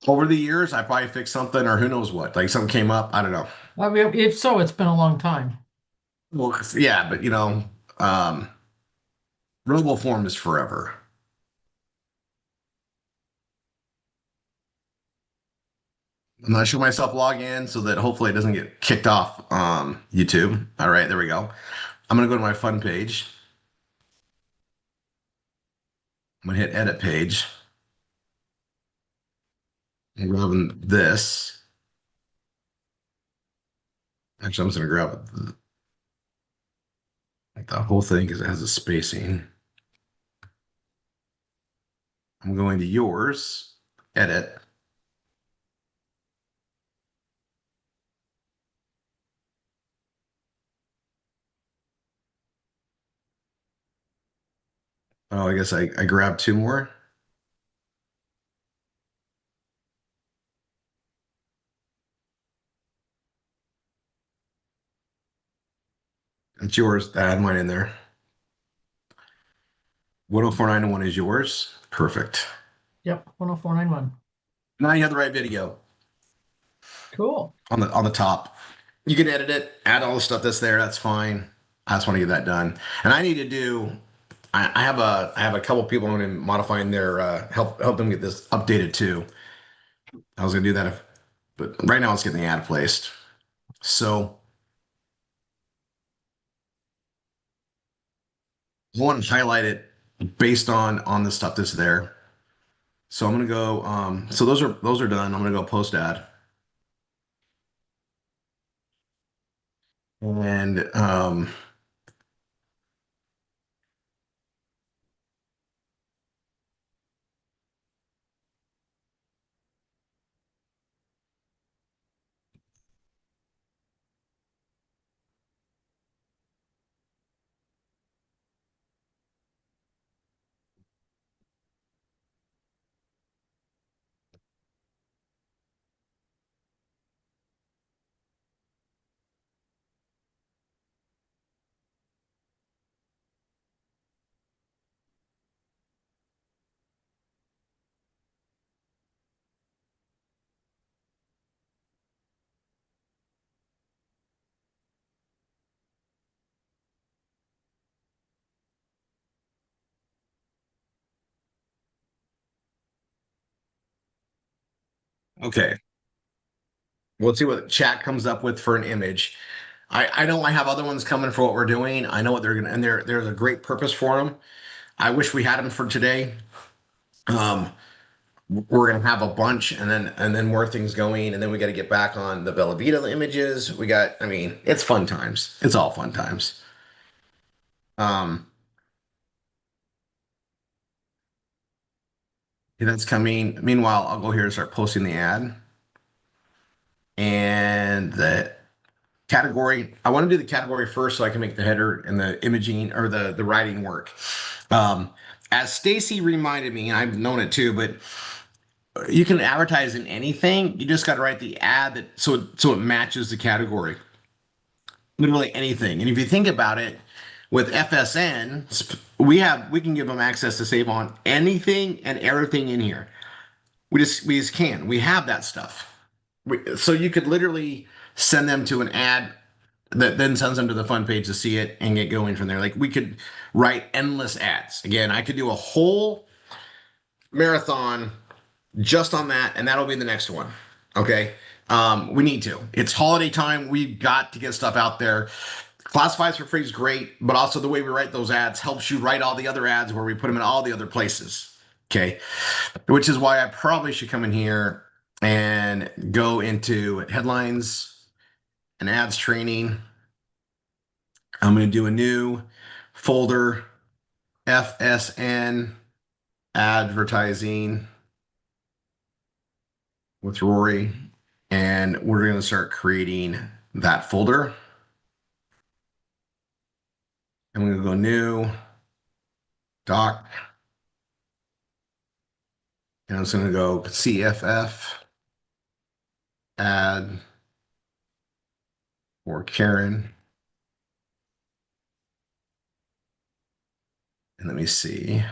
Over the years, I probably fixed something or who knows what. Like something came up. I don't know. I mean, if so, it's been a long time. Well, yeah, but um, RoboForm is forever. I'm gonna show myself log in so that hopefully it doesn't get kicked off YouTube. All right, there we go. I'm gonna go to my fun page. I'm gonna hit edit page. I'm grabbing this. Actually, I'm just gonna grab the whole thing because it has a spacing. I'm going to yours, edit. Oh, I guess I grabbed two more. It's yours. I had mine in there. 10491 is yours. Perfect. Yep, 10491. Now you have the right video Cool. on the top. You can edit it, add all the stuff that's there. That's fine. I just want to get that done. And I need to do. I have a couple people I'm going to modifying their help them get this updated too. I was going to do that, but right now it's getting the ad placed. So I want to highlight it based on the stuff that's there. So I'm going to go. So those are done. I'm going to go post ad. And okay, we'll see what chat comes up with for an image. I know I have other ones coming for what we're doing. I know what they're gonna, and there's a great purpose for them. I wish we had them for today. Um, we're gonna have a bunch, and then more things going, and then we got to get back on the Bella Vita images. We got, I mean, it's fun times. It's all fun times. Um, that's coming. Meanwhile, I'll go here and start posting the ad and the category. I want to do the category first so I can make the header and the imaging or the writing work. Um, as Stacy reminded me, and I've known it too, but you can advertise in anything. You just got to write the ad that so it matches the category. Literally anything. And if you think about it, with FSN, we can give them access to save on anything and everything in here. We just can. We have that stuff. So you could literally send them to an ad that then sends them to the fun page to see it and get going from there. Like we could write endless ads. Again, I could do a whole marathon just on that, and that'll be the next one. Okay. We need to. It's holiday time. We've got to get stuff out there. Classifieds for free is great, but also the way we write those ads helps you write all the other ads where we put them in all the other places. Okay. Which is why I probably should come in here and go into headlines and ads training. I'm going to do a new folder, FSN advertising. with Rory, and we're going to start creating that folder. And we're going to go new, doc, and I'm just going to go CFF, add, or Karen. And let me see.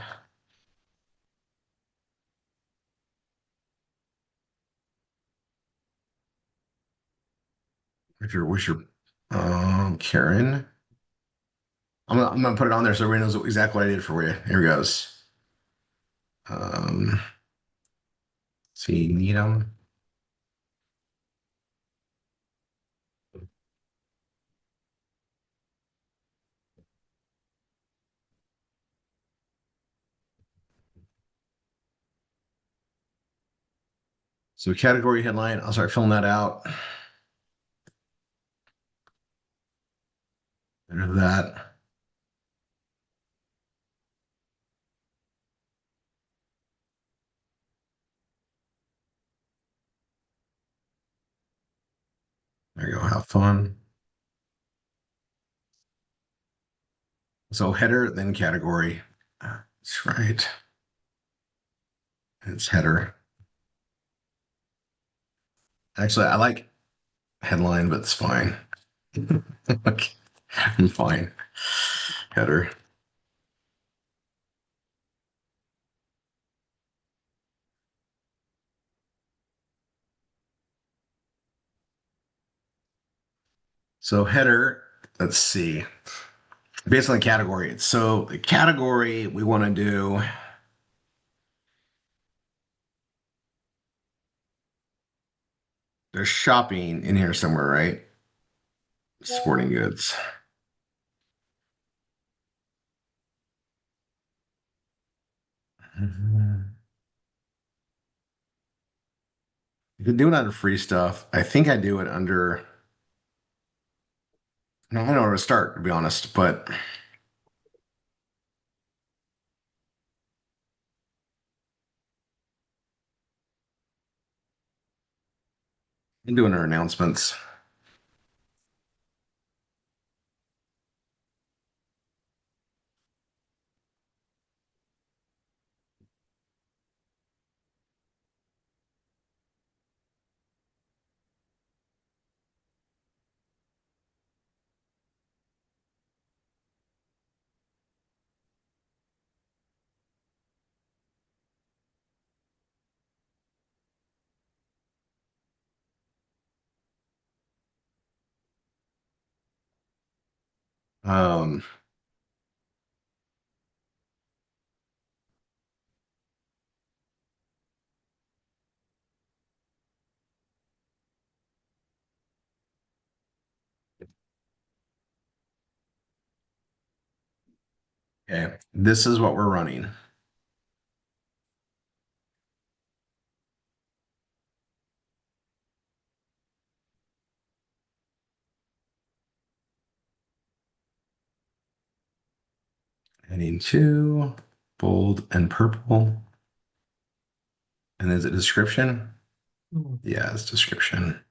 Where's your Karen? I'm gonna put it on there so everybody knows exactly what I did for you. Here goes. See, need them. So category headline, I'll start filling that out. Enter that. There you go. Have fun. So header, then category. That's right. It's header. Actually, I like headline, but it's fine. Okay. I'm fine. Header. So header, let's see. Based on the category. So the category we want to do. There's shopping in here somewhere, right? Sporting goods. You can do it under free stuff. I think I do it under. No, I don't know where to start, to be honest, but I'm doing our announcements. Um, okay, this is what we're running. Heading to bold and purple. And is it description? Yeah, it's description.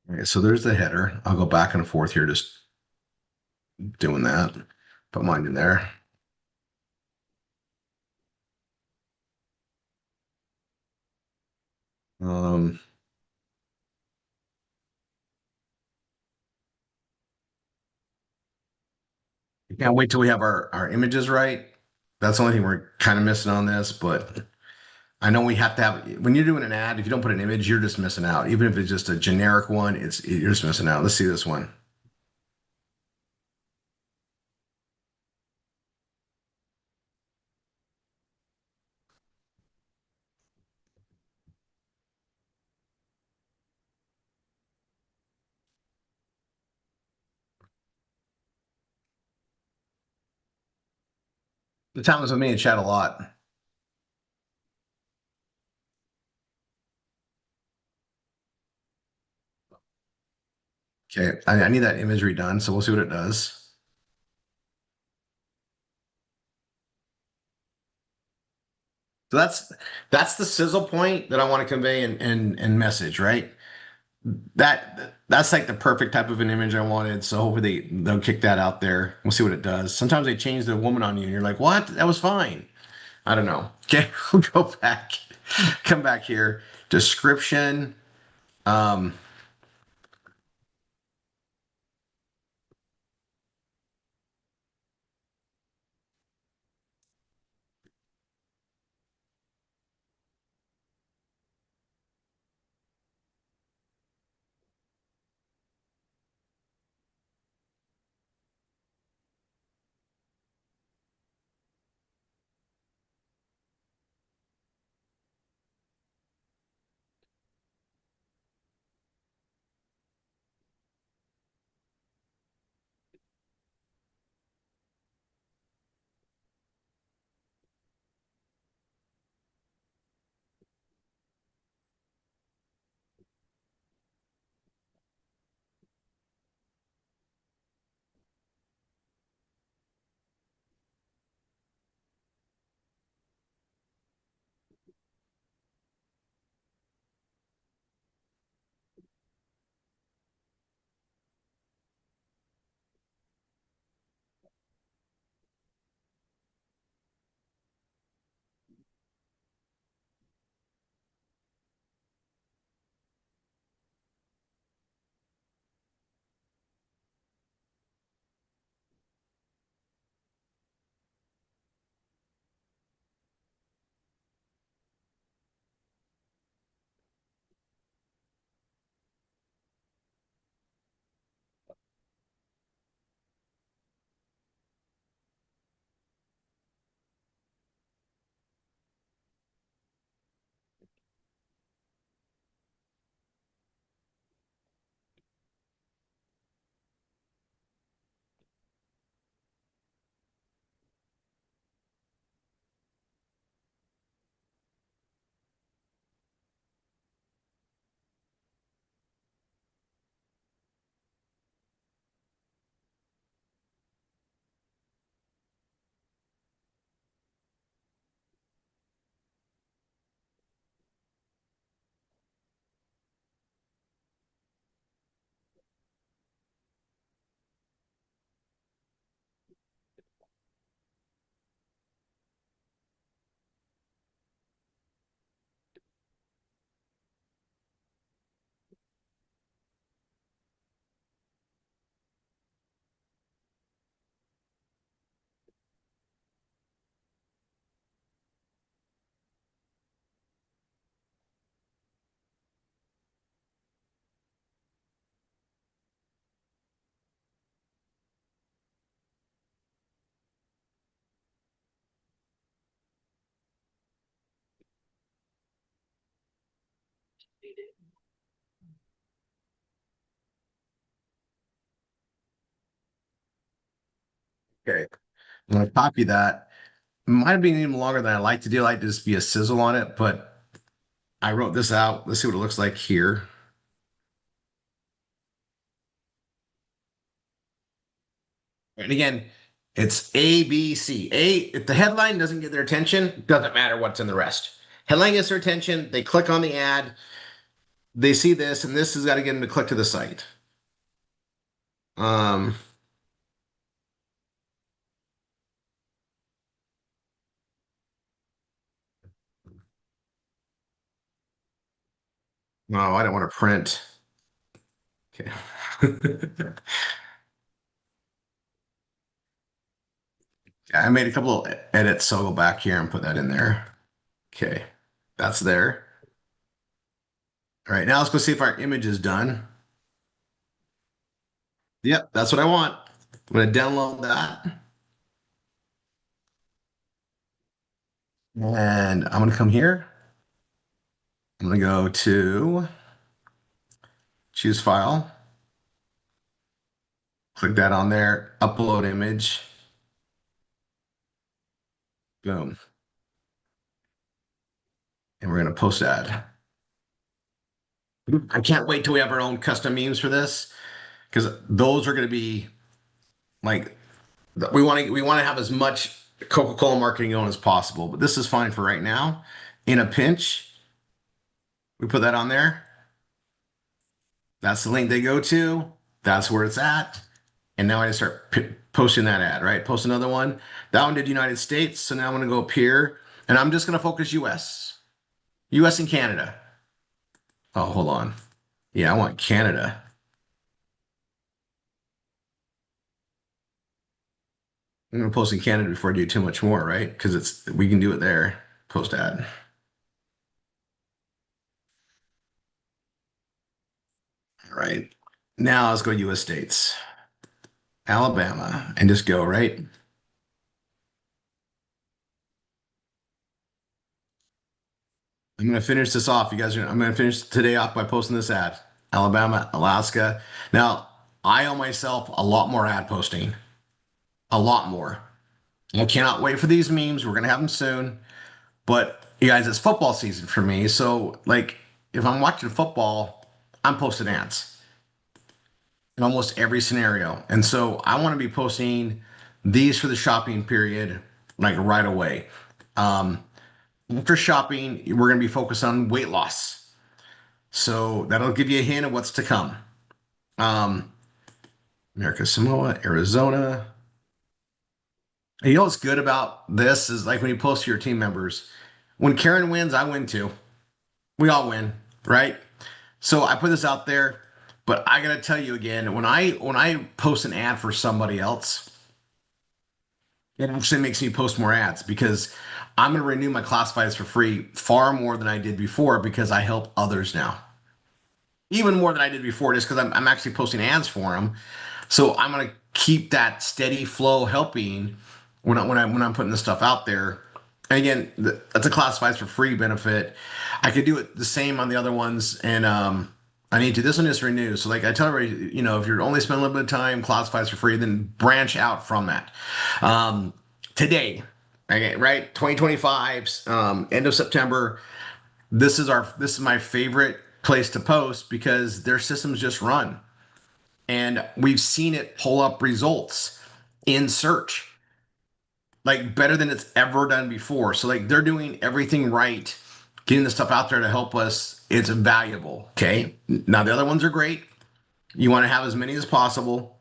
Okay, so there's the header. I'll go back and forth here, just doing that. Put mine in there. Um, can't wait till we have our images right. That's the only thing we're kind of missing on this, but I know we have to have, when you're doing an ad, if you don't put an image, you're just missing out. Even if it's just a generic one, you're just missing out. Let's see this one. The town was with me and chat a lot. Okay, I need that imagery done, so we'll see what it does. So that's the sizzle point that I want to convey and message, right? That's like the perfect type of an image I wanted. So hopefully they'll kick that out there. We'll see what it does. Sometimes they change the woman on you, and you're like, "What? That was fine." I don't know. Okay, we'll go back. Come back here. Description. Um, okay, I'm gonna copy that. Might have been even longer than I like to do. I like to just be a sizzle on it, but I wrote this out. Let's see what it looks like here. And again, it's A, B, C. A, if the headline doesn't get their attention, doesn't matter what's in the rest. Headline gets their attention, they click on the ad, they see this, and this has got to get them to click to the site. Um, no, I don't want to print. Okay. I made a couple of edits, so I'll go back here and put that in there. Okay, that's there. All right, now let's go see if our image is done. Yep, that's what I want. I'm going to download that. And I'm going to come here. I'm going to go to choose file, click that on there, upload image. Boom. And we're going to post that. I can't wait till we have our own custom memes for this because those are going to be like we want to have as much Coca-Cola marketing going as possible, but this is fine for right now. In a pinch, we put that on there. That's the link they go to. That's where it's at. And now I just start posting that ad, right? Post another one. That one did United States. So now I'm going to go up here and I'm just going to focus US, US and Canada. Oh, hold on. Yeah, I want Canada. I'm going to post in Canada before I do too much more, right? Because we can do it there. Post ad. All right. Now let's go US states. Alabama and just go, right? I'm going to finish this off. I'm going to finish today off by posting this ad. Alabama, Alaska. Now, I owe myself a lot more ad posting. A lot more. I cannot wait for these memes. We're going to have them soon. But you guys, it's football season for me. So, like, if I'm watching football, I'm posting ads in almost every scenario. And so I want to be posting these for the shopping period, like right away. After shopping, we're going to be focused on weight loss. So that'll give you a hint of what's to come. America Samoa, Arizona. And you know what's good about this is like when you post to your team members, when Karen wins, I win too. We all win, right? So I put this out there, but I gotta tell you again, when I post an ad for somebody else, it actually makes me post more ads because I'm gonna renew my classifieds for free far more than I did before because I help others now. Even more than I did before, just because I'm actually posting ads for them. So I'm gonna keep that steady flow helping when I'm putting this stuff out there. And again, that's a classifieds for free benefit. I could do it the same on the other ones, and I need to. This one is renew. So like I tell everybody, if you're only spending a little bit of time, classifieds for free, then branch out from that. Today, okay, right? 2025, end of September. This is my favorite place to post because their systems just run. And we've seen it pull up results in search, like better than it's ever done before. So like they're doing everything right, getting the stuff out there to help us. It's valuable. Okay. Now the other ones are great. You want to have as many as possible.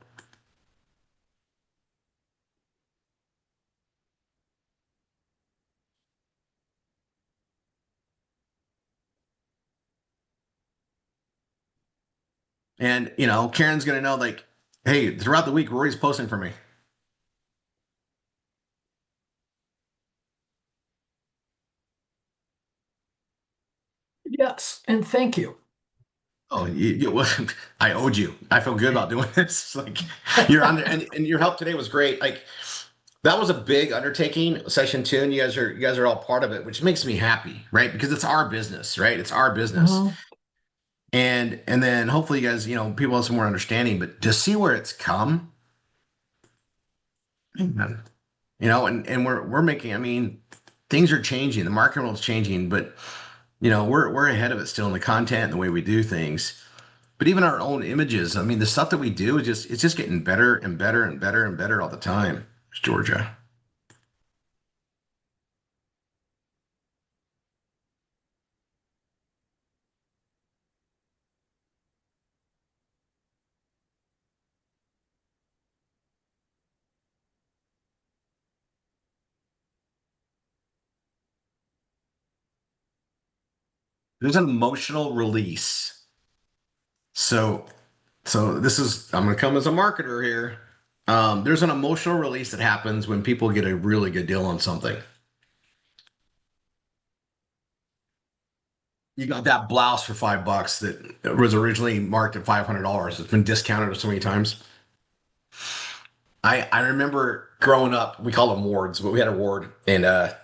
And Karen's gonna know like, hey, throughout the week, Rory's posting for me. Yes, and thank you. Oh, I owed you. I feel good about doing this. Like you're on there, and your help today was great. Like that was a big undertaking, session two, and you guys are all part of it, which makes me happy, right? Because it's our business, right? It's our business, Mhm. and then hopefully you guys, people have some more understanding. But to see where it's come, and we're making. I mean, things are changing. The market world's changing, but we're ahead of it still in the content and the way we do things. But even our own images, I mean, the stuff that we do is it's just getting better and better and better and better all the time. It's Georgia. There's an emotional release. So this is I'm gonna come as a marketer here. There's an emotional release that happens when people get a really good deal on something. You got that blouse for $5 that was originally marked at $500. It's been discounted so many times. I remember growing up, we called them wards, but we had a ward, and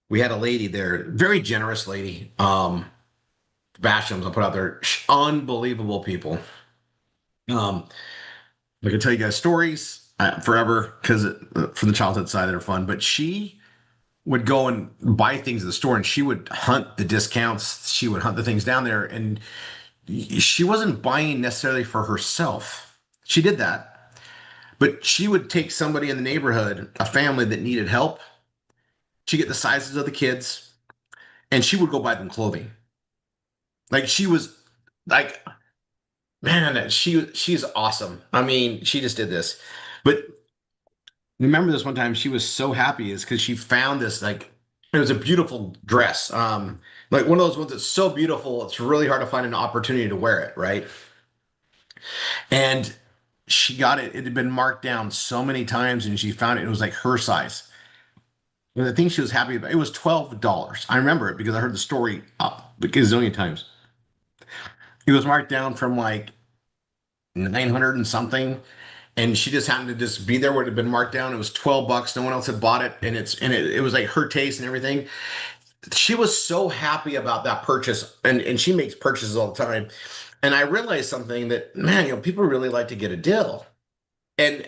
we had a lady there, very generous lady. Bastions I put out there, unbelievable people. I can tell you guys stories. forever because for the childhood side, they're fun. But she would go and buy things at the store, and she would hunt the discounts. She would hunt the things down there, and she wasn't buying necessarily for herself. She did that, but she would take somebody in the neighborhood, a family that needed help. She'd get the sizes of the kids, and she would go buy them clothing. Like she was like, man, she's awesome. I mean, she just did this. But remember this one time she was so happy is because she found this like it was a beautiful dress. Like one of those ones that's so beautiful, it's really hard to find an opportunity to wear it, right? And she got it. It had been marked down so many times, and she found it. It was like her size. And the thing she was happy about, it was $12. I remember it because I heard the story a gazillion times. It was marked down from like 900 and something, and she just happened to just be there where it had been marked down. It was $12. No one else had bought it, and it was like her taste and everything. She was so happy about that purchase, and she makes purchases all the time. And I realized something that, man, people really like to get a deal. And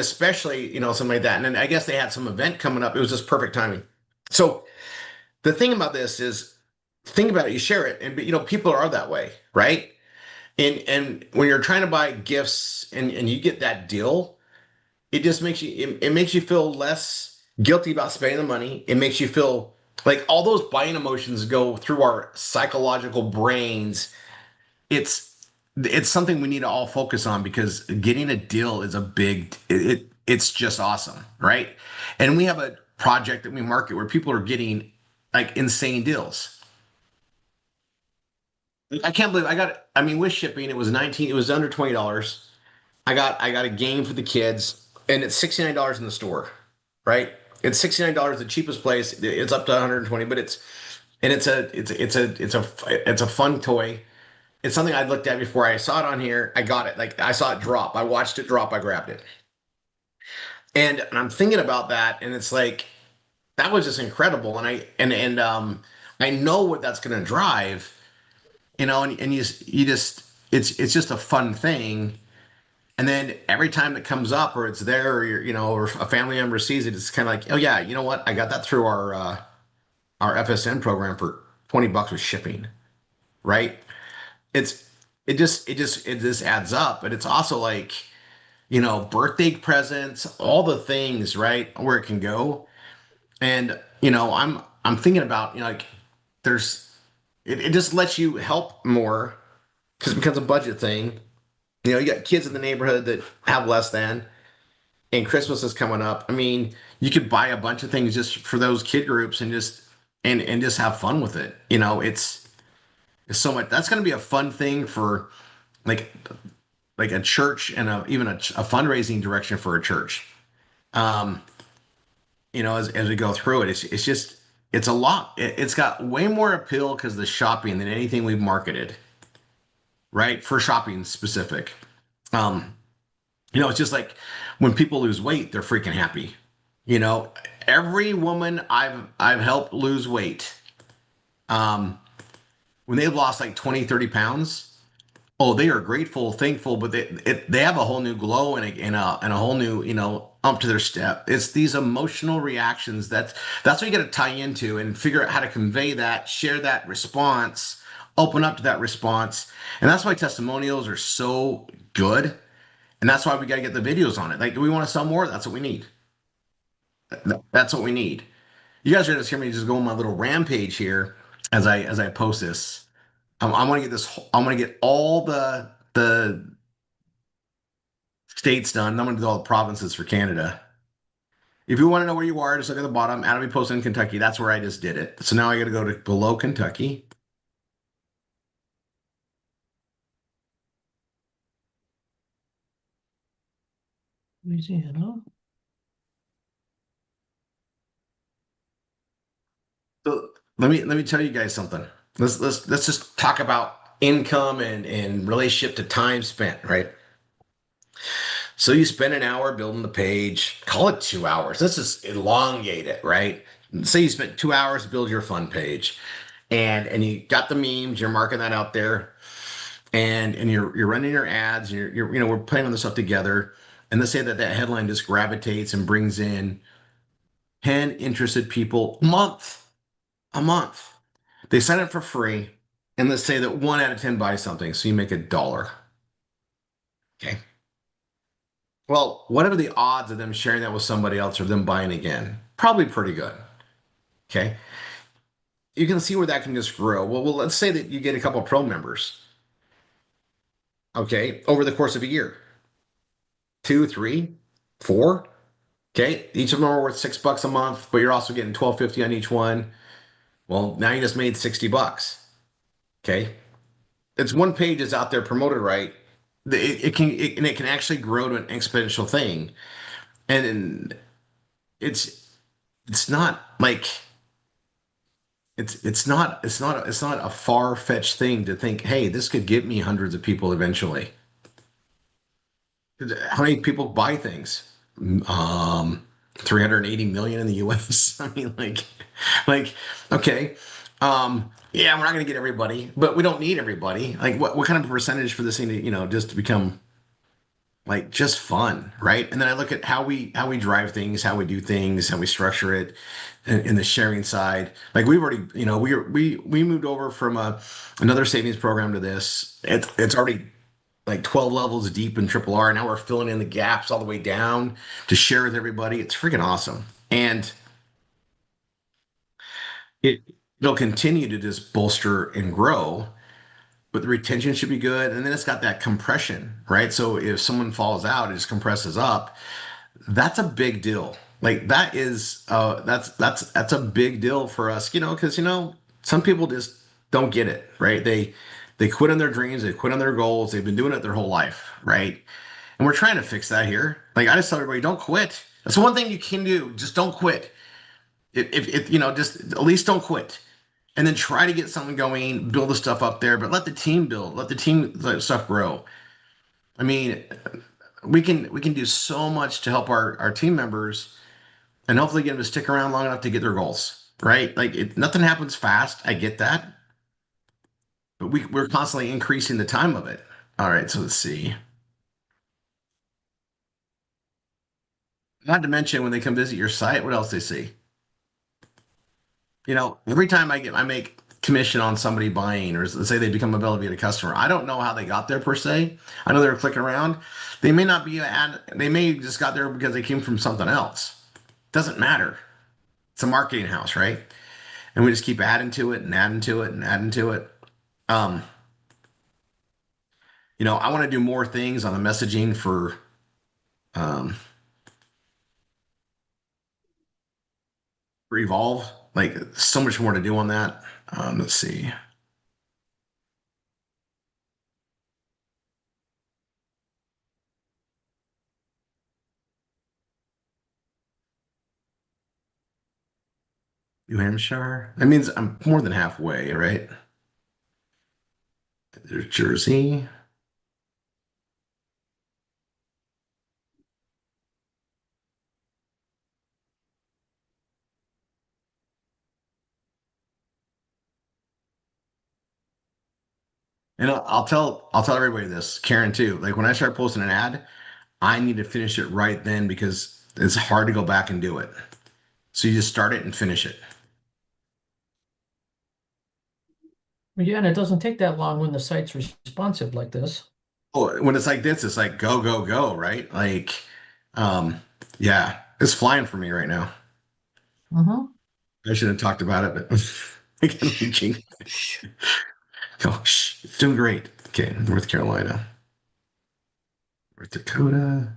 especially, something like that. And then I guess they had some event coming up. It was just perfect timing. So the thing about this is think about it, you share it, and people are that way, right? And when you're trying to buy gifts and you get that deal, it just makes it makes you feel less guilty about spending the money. It makes you feel like all those buying emotions go through our psychological brains. It's something we need to all focus on because getting a deal is a it's just awesome, right? And we have a project that we market where people are getting like insane deals. I can't believe I mean, with shipping, it was under $20. I got a game for the kids, and it's $69 in the store, right? It's $69, the cheapest place. It's up to 120, but it's a fun toy. It's something I'd looked at before. I saw it on here. I got it. Like I saw it drop. I watched it drop. I grabbed it. And I'm thinking about that, and it's like that was just incredible. And I know what that's going to drive, and you just it's just a fun thing. And then every time it comes up or it's there or or a family member sees it, it's kind of like, oh yeah, you know what? I got that through our FSN program for $20 with shipping, right? It's it just adds up, but it's also like, birthday presents, all the things, right? Where it can go. And I'm thinking about, like there's it just lets you help more because it becomes a budget thing. You got kids in the neighborhood that have less than, and Christmas is coming up. I mean, you could buy a bunch of things just for those kid groups and just have fun with it. It's so much. That's going to be a fun thing for like like a church and even a fundraising direction for a church. Um, as we go through it, it's just it's a lot. It's got way more appeal because of the shopping than anything we've marketed, right? For shopping specific. Um, it's just like when people lose weight, they're freaking happy. You know, every woman I've helped lose weight, um, when they've lost like 20, 30 pounds, oh, they are grateful, thankful, but they have a whole new glow and a whole new, up to their step. It's these emotional reactions that's what you got to tie into and figure out how to convey that, share that response, open up to that response. And that's why testimonials are so good. And that's why we got to get the videos on it. Like, do we want to sell more? That's what we need. That's what we need. You guys are just hear me just go on my little rampage here as I post this. I want to get this. I want to get all the states done. I'm going to do all the provinces for Canada. If you want to know where you are, just look at the bottom. Adam posted in Kentucky. That's where I just did it. So now I got to go to below Kentucky. Louisiana. So let me tell you guys something. Let's just talk about income and relationship to time spent, right? So you spend an hour building the page, call it 2 hours. Let's just elongate it, right? Say you spent 2 hours to build your fun page, and you got the memes, you're marking that out there, and you're running your ads, you're we're putting all this stuff together, And let's say that that headline just gravitates and brings in 10 interested people a month. They sign up for free, and let's say that 1 out of 10 buys something, so you make $1. Okay. Well, what are the odds of them sharing that with somebody else or them buying again? Probably pretty good. Okay. You can see where that can just grow. Well, let's say that you get a couple of pro members, okay, over the course of a year. Two, three, four. Okay. Each of them are worth $6 a month, but you're also getting 12.50 on each one. Well, now you just made $60. Okay. It's one page is out there promoted right. And it can actually grow to an exponential thing. And it's it's not like it's not a far-fetched thing to think, hey, this could get me hundreds of people eventually. How many people buy things? 380 million in the US. I mean, okay. Yeah, we're not gonna get everybody, but we don't need everybody. Like what kind of percentage for this thing to, just to become like just fun, right? And then I look at how we drive things, how we do things, how we structure it in the sharing side. Like we've already, we moved over from another savings program to this. It's already like 12 levels deep in triple R. Now we're filling in the gaps all the way down to share with everybody. It's freaking awesome. And it it'll continue to just bolster and grow, but the retention should be good. And then it's got that compression, right? So if someone falls out, it just compresses up. That's a big deal. Like that's a big deal for us, because some people just don't get it, right? They quit on their dreams, they quit on their goals, they've been doing it their whole life, right? And we're trying to fix that here. Like I just tell everybody, don't quit. That's the one thing you can do. Just don't quit. If just at least don't quit. And then try to get something going, build the stuff up there, but let the team build, let the team let stuff grow. I mean, we can do so much to help our team members and hopefully get them to stick around long enough to get their goals, right? Like nothing happens fast. I get that, but we're constantly increasing the time of it. All right, so let's see. Not to mention when they come visit your site, what else they see? Every time I make commission on somebody buying, or let's say they become a Velveeta customer. I don't know how they got there per se. I know they were clicking around. They may not be they may just got there because they came from something else. Doesn't matter. It's a marketing house, right? And we just keep adding to it and adding to it and adding to it. Um, I want to do more things on the messaging um, for Evolve. Like so much more to do on that. Let's see. New Hampshire. That means I'm more than halfway, right? There's Jersey. And I'll tell everybody this, Karen too. Like when I start posting an ad, I need to finish it right then because it's hard to go back and do it. So you just start it and finish it. Yeah, and it doesn't take that long when the site's responsive like this. Oh, when it's like this, it's like go, go, go, right? Like, um, yeah, it's flying for me right now. Mm-hmm. I should have talked about it, but again, reaching. Oh, shh, it's doing great. Okay, North Carolina, North Dakota.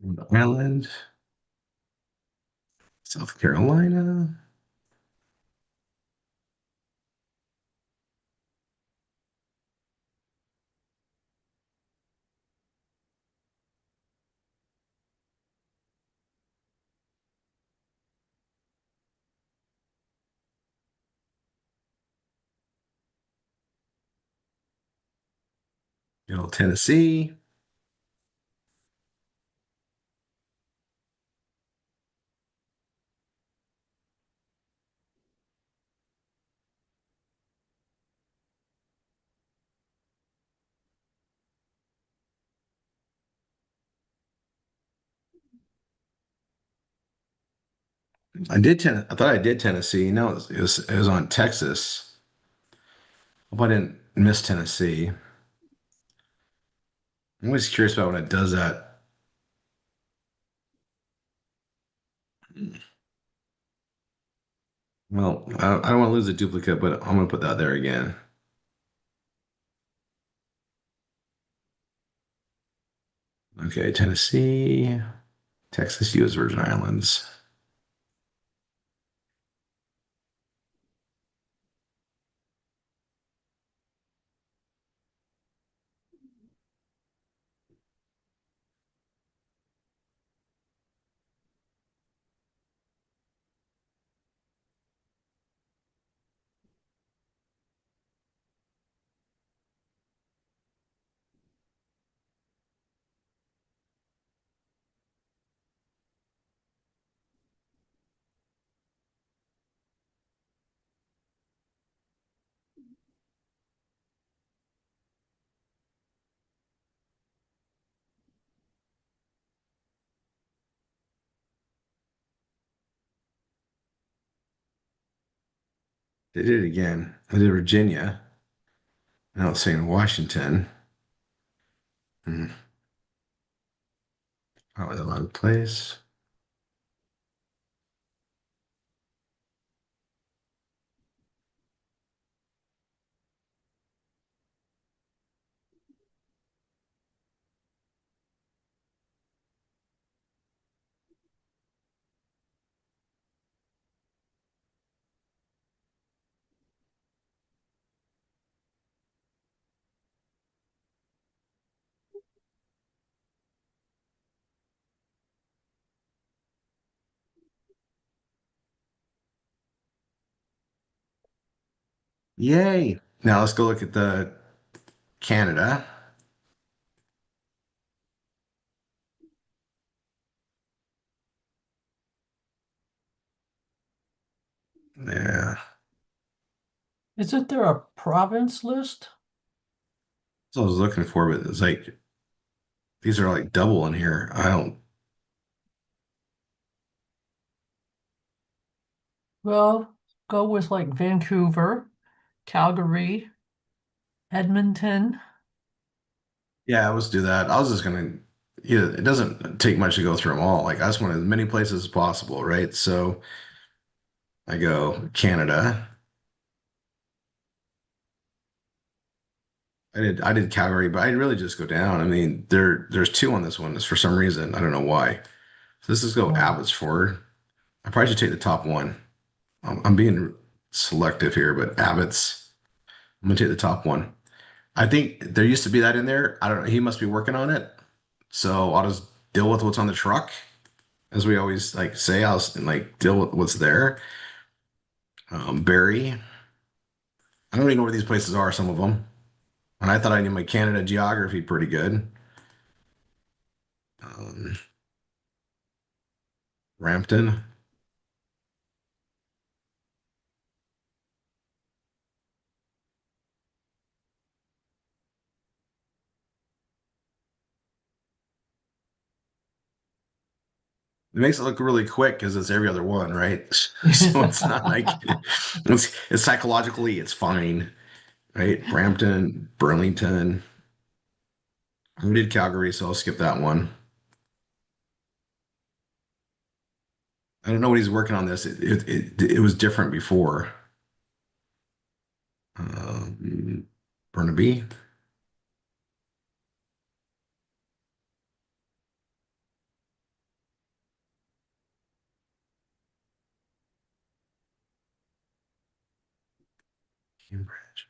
Rhode Island, South Carolina. Tennessee. I thought I did Tennessee. No, it was on Texas. Hope I didn't miss Tennessee. I'm always curious about when it does that. Well, I don't want to lose a duplicate, but I'm going to put that there again. Okay, Tennessee, Texas, U.S. Virgin Islands. They did it again. They did Virginia. Now it's saying Washington. Hmm. Probably the wrong place. Yay. Now let's go look at the Canada. Yeah. Isn't there a province list? That's what I was looking for, but it's like these are like double in here. I don't. Well, go with like Vancouver, Calgary, Edmonton. Yeah, let's do that. I was just gonna. Yeah, it doesn't take much to go through them all. Like I just want as many places as possible, right? So I go Canada. I did Calgary, but I'd really just go down. I mean, there's two on this one. Just for some reason, I don't know why. So let's just go Oh, Abbotsford. I probably should take the top one. I'm being selective here, but Abbott's. I'm gonna take the top one. I think there used to be that in there. I don't know. He must be working on it. So I'll just deal with what's on the truck, as we always like say. Like deal with what's there. Barry. I don't even know where these places are. Some of them. And I thought I knew my Canada geography pretty good. Um, Rampton. It makes it look really quick because it's every other one, right? So it's not like it's psychologically it's fine, right? Brampton, Burlington. I did Calgary, so I'll skip that one. I don't know what he's working on this. It was different before. Burnaby. Cambridge.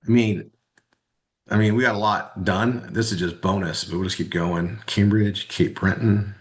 I mean, we got a lot done. This is just bonus, but we'll just keep going. Cambridge, Cape Breton.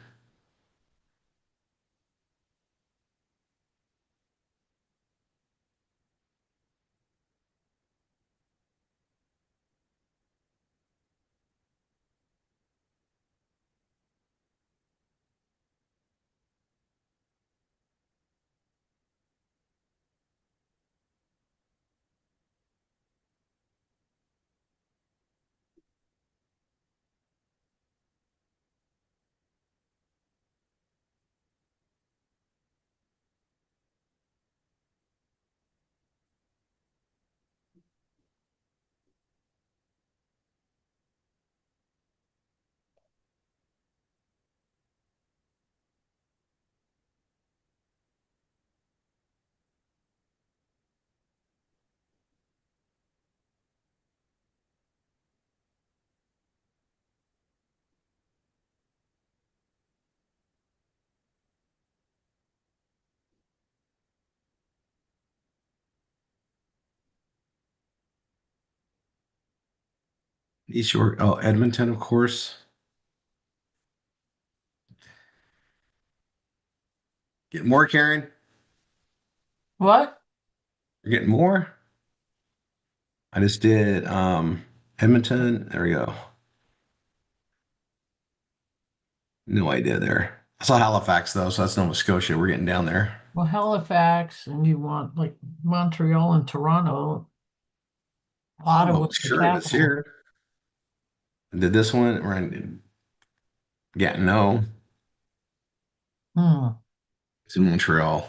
East York. Oh, Edmonton, of course. Get more, Karen. What? You're getting more. I just did Edmonton. There we go. No idea there. I saw Halifax though, so that's Nova Scotia. We're getting down there. Well, Halifax, and you want like Montreal and Toronto. Ottawa's Almost the sure it's capital. here. Did this one? We're in, yeah, no. Hmm. It's in Montreal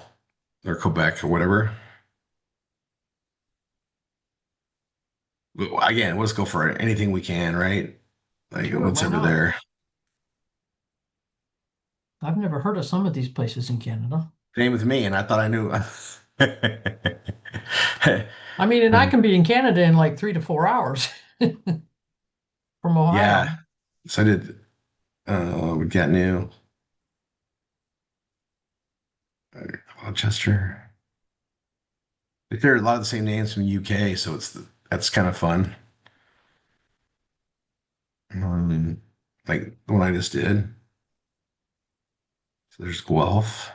or Quebec or whatever. But again, let's go for anything we can, right? Like Sure, what's why ever not? there. I've never heard of some of these places in Canada. Same with me, and I thought I knew. I mean, and I can be in Canada in like 3 to 4 hours from Yeah. Ohio. So I did we got new Rochester. Like there are a lot of the same names from the UK, so that's kind of fun. Um, like the one I just did. So there's Guelph.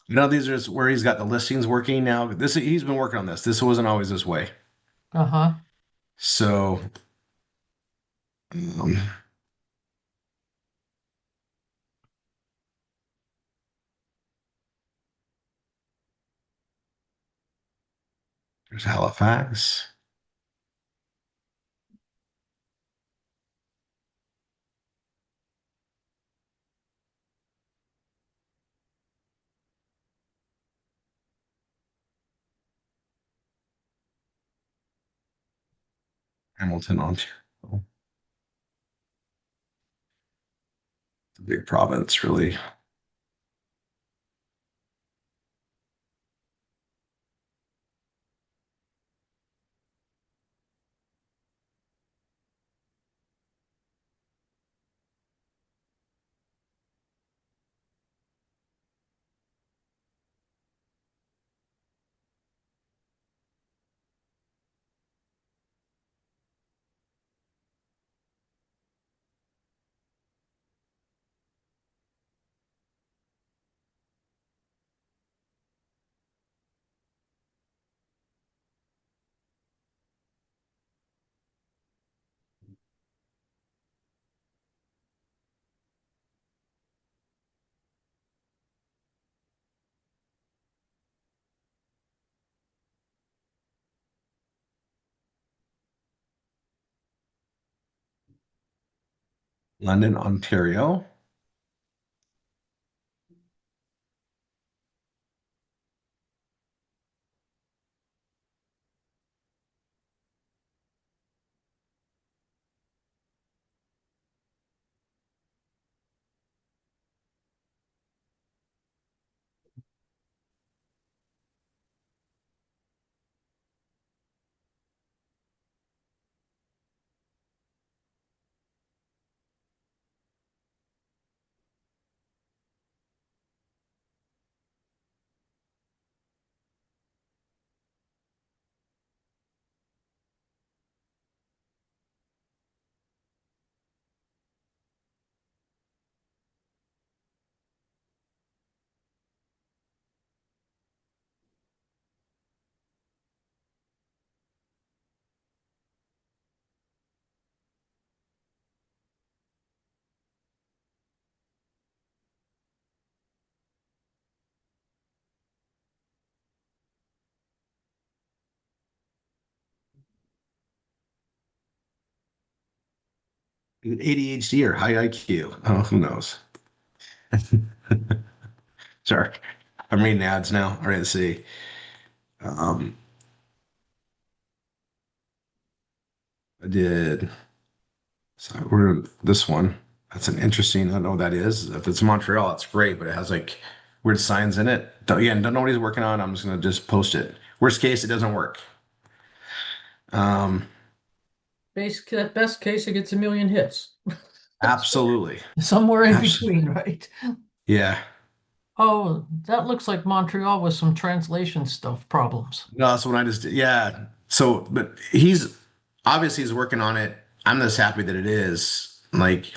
These are where he's got the listings working now. He's been working on this. This wasn't always this way. Uh-huh. So um, there's Halifax, Hamilton, Ontario. It's a big province, really. London, Ontario. ADHD or high IQ. Oh, who knows? Sorry. I'm reading ads now. All right, let's see. Um, I did. So we're this one. That's an interesting. I don't know what that is. If it's Montreal, it's great, but it has like weird signs in it. Again, don't know what he's working on. I'm just gonna just post it. Worst case, it doesn't work. Um, Best case, it gets a million hits. absolutely. Somewhere in Absolutely. between, right? Yeah. Oh, that looks like Montreal with some translation stuff problems. No, that's what I just did. Yeah. So, but he's obviously he's working on it. I'm just happy that it is. Like,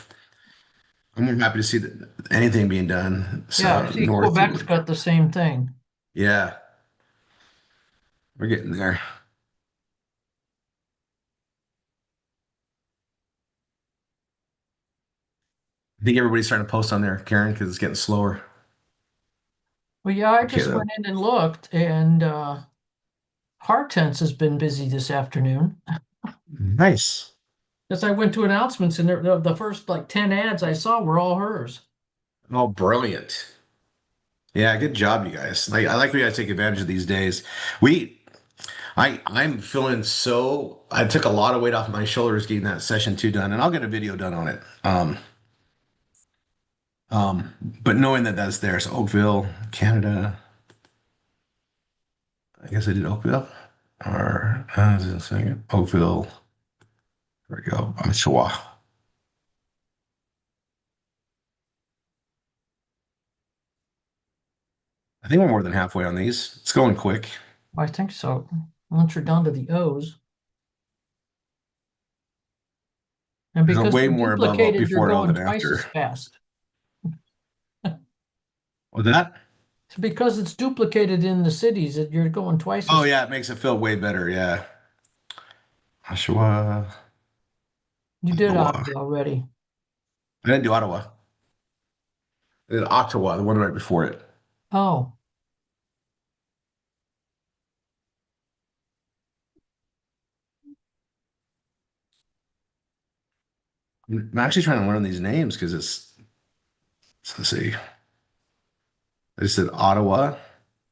I'm more happy to see that anything being done. Yeah, So see, north. Quebec's got the same thing. Yeah, we're getting there. I think everybody's starting to post on there, Karen, because it's getting slower. Well, yeah, I Okay, just though. went in and looked, and Hortense has been busy this afternoon. Nice. As I went to announcements, and the first like 10 ads I saw were all hers. Oh, brilliant. Yeah, good job, you guys. Like, I like we guys take advantage of these days. We, I'm feeling so. I took a lot of weight off my shoulders getting that session two done, and I'll get a video done on it. But knowing that that's there, so Oakville, Canada. I guess I did Oakville, or just a second. Oakville. There we go. Oshawa. I think we're more than halfway on these. It's going quick. I think so. Once you're down to the O's. And There's a because way they're more above duplicated, you're before L going than twice as after. fast. With that? So because it's duplicated in the cities, you're going twice Oh as yeah, it makes it feel way better. Yeah. Oshawa. you did Ottawa. Ottawa already. I didn't do Ottawa. I did Ottawa, the one right before it. Oh, I'm actually trying to learn these names because it's, let's see. I just did Ottawa.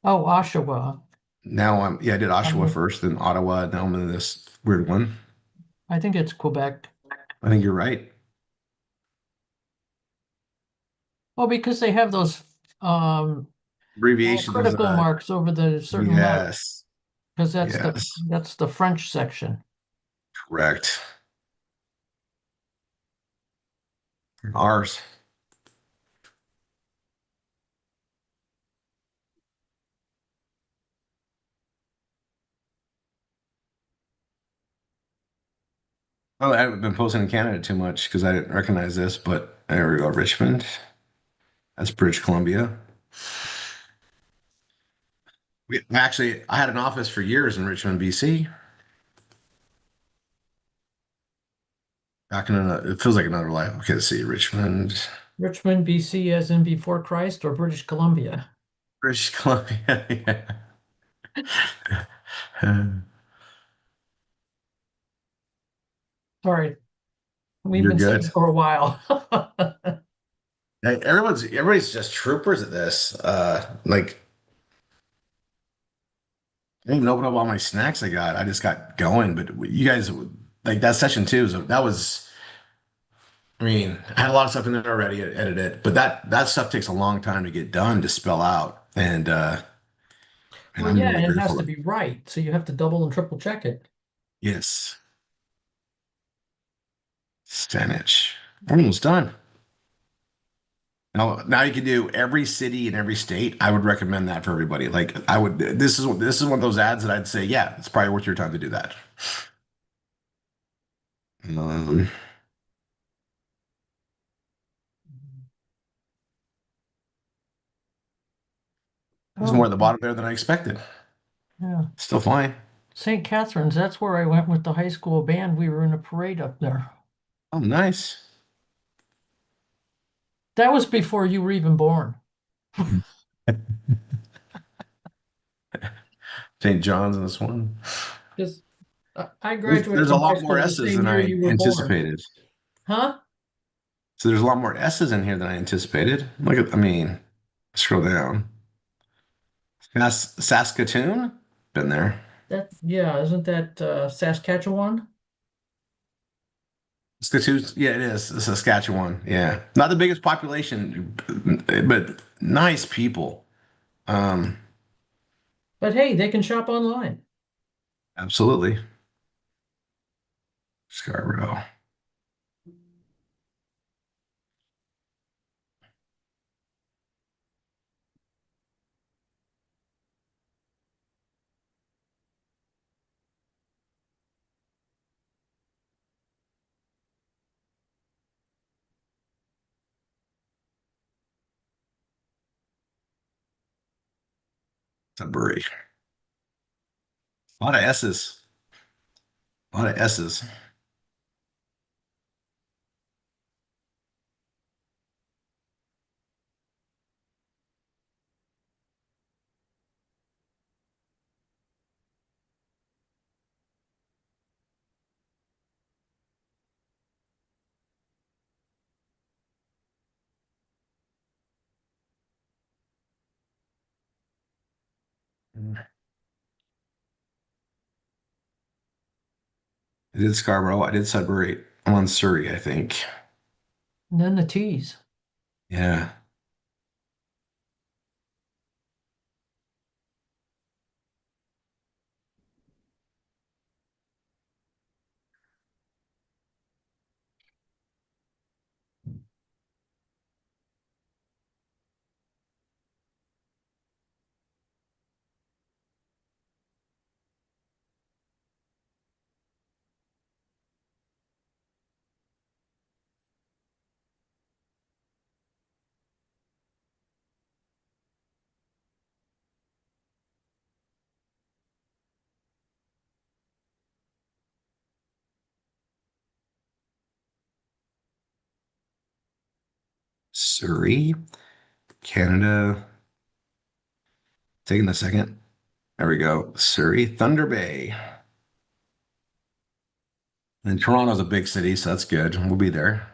oh, Oshawa. Now yeah, I did Oshawa Um, first, then Ottawa. Now I'm in this weird one. I think it's Quebec. I think you're right. Well, because they have those um Abbreviations. critical marks over the certain letter, Yes. because Yes. that's the French section. Correct. Ours. Oh, I haven't been posting in Canada too much because I didn't recognize this, but there we go. Richmond. That's British Columbia. I had an office for years in Richmond, BC. Back in it feels like another life. Okay, let's see. Richmond, Richmond, BC, as in before Christ, or British Columbia. British Columbia. Yeah. Sorry, we've You're been good. saying for a while. Hey, everybody's just troopers at this. Like I didn't even open up all my snacks I got. I just got going. But you guys, like that session two, so that was. I mean, I had a lot of stuff in there already edited, but that stuff takes a long time to get done to spell out, and Well, I'm yeah, really and it has grateful. to be right, so you have to double and triple check it. Yes, Stanich. We're almost done. Now you can do every city in every state. I would recommend that for everybody. Like I would. This is one of those ads that I'd say, yeah, it's probably worth your time to do that. Um, there's more Oh, at the bottom there than I expected. yeah. Still fine. St. Catharines, that's where I went with the high school band. We were in a parade up there. Oh, nice. That was before you were even born. St. John's in this one. Because I There's graduated a from high lot more school the S's same than year I you were born. anticipated. Huh? So there's a lot more S's in here than I anticipated. Look at, I mean, scroll down. Saskatoon? Been there. That, yeah, isn't that Saskatchewan? Saskatoon, yeah, it is. Saskatchewan. Yeah. Not the biggest population, but nice people. Um, But hey, they can shop online. absolutely. Scarborough. Sudbury. A lot of S's. A lot of S's. I did Scarborough. I did Sudbury. I'm on Surrey, I think. And then the T's. Yeah. Surrey, Canada. Taking a second. There we go. Surrey, Thunder Bay. And Toronto's a big city, so that's good. We'll be there.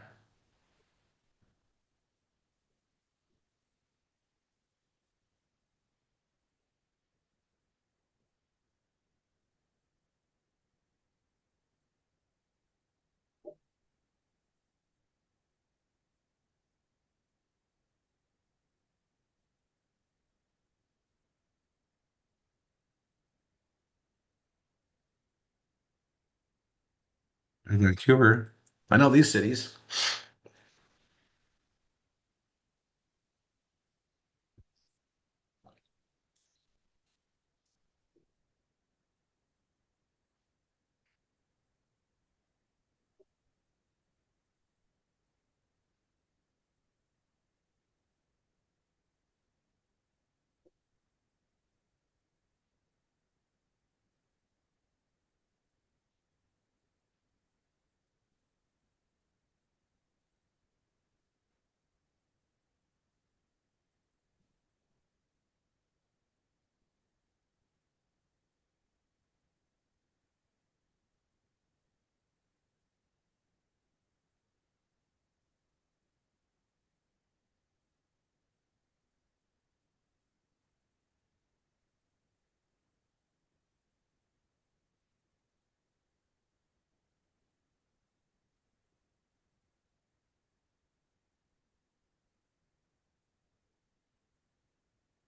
Vancouver. I know these cities.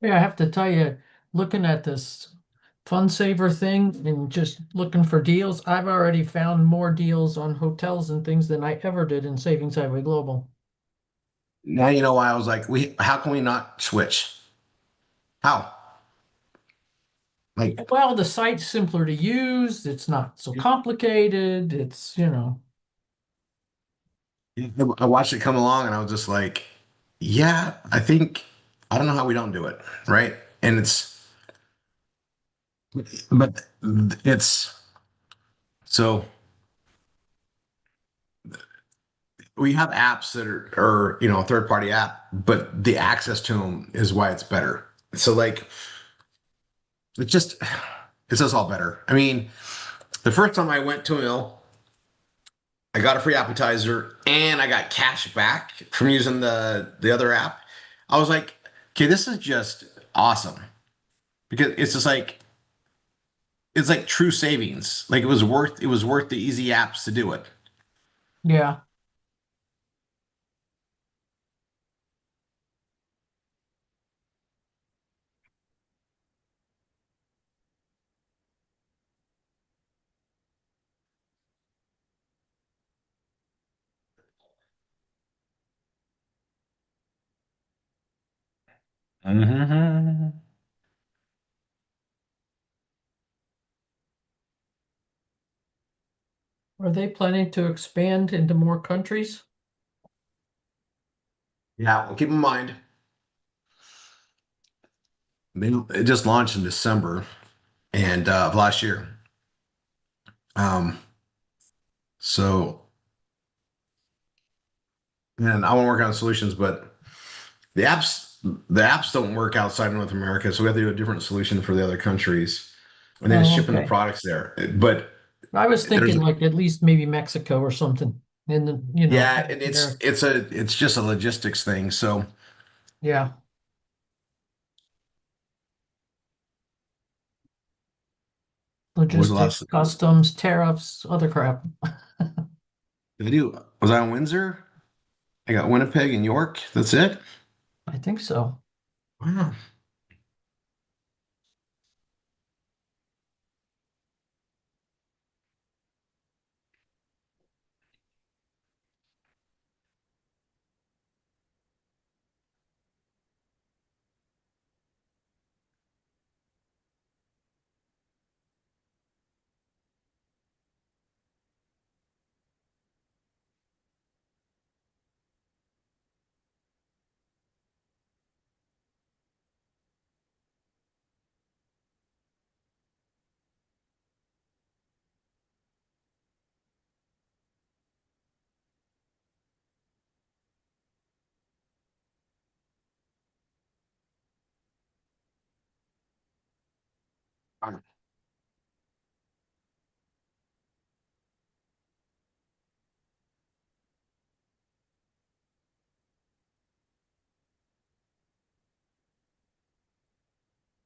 Yeah, I have to tell you, looking at this Fun Saver thing and just looking for deals, I've already found more deals on hotels and things than I ever did in Savings Highway Global. Now you know why I was like, how can we not switch? How? Like, Well, the site's simpler to use. It's not so complicated. It's, I watched it come along and I was just like, yeah, I don't know how we don't do it, right? And but it's so we have apps that are a third party app, but the access to them is why it's better. So like, it just, it's just all better. I mean, the first time I went to a mill, I got a free appetizer and I got cash back from using the other app. I was like, okay, this is just awesome because it's like true savings. Like it was worth the easy apps to do it. Yeah. Mhm. Are they planning to expand into more countries? Yeah, well, keep in mind it just launched in December and of last year. Um, so and I want to work on solutions, but the apps don't work outside of North America, so we have to do a different solution for the other countries, and then Oh, shipping the okay. products there. But I was there's thinking like at least maybe Mexico or something in the, yeah, and there. it's just a logistics thing. So Yeah. what was the Logistics, last customs, tariffs, other crap. did I do? Was I on Windsor? I got Winnipeg and York. That's it. I think so. Wow.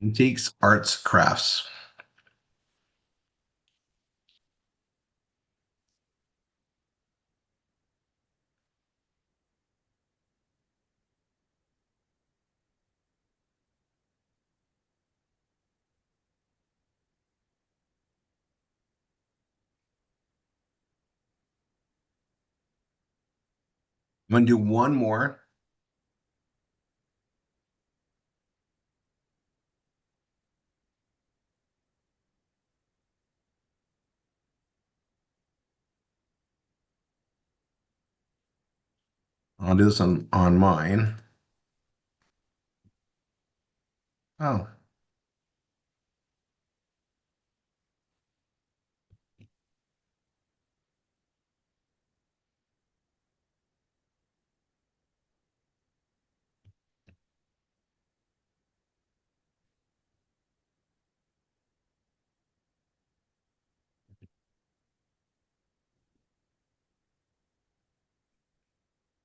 Antiques, arts, crafts. I'm gonna do one more. I'll do this on mine. Oh,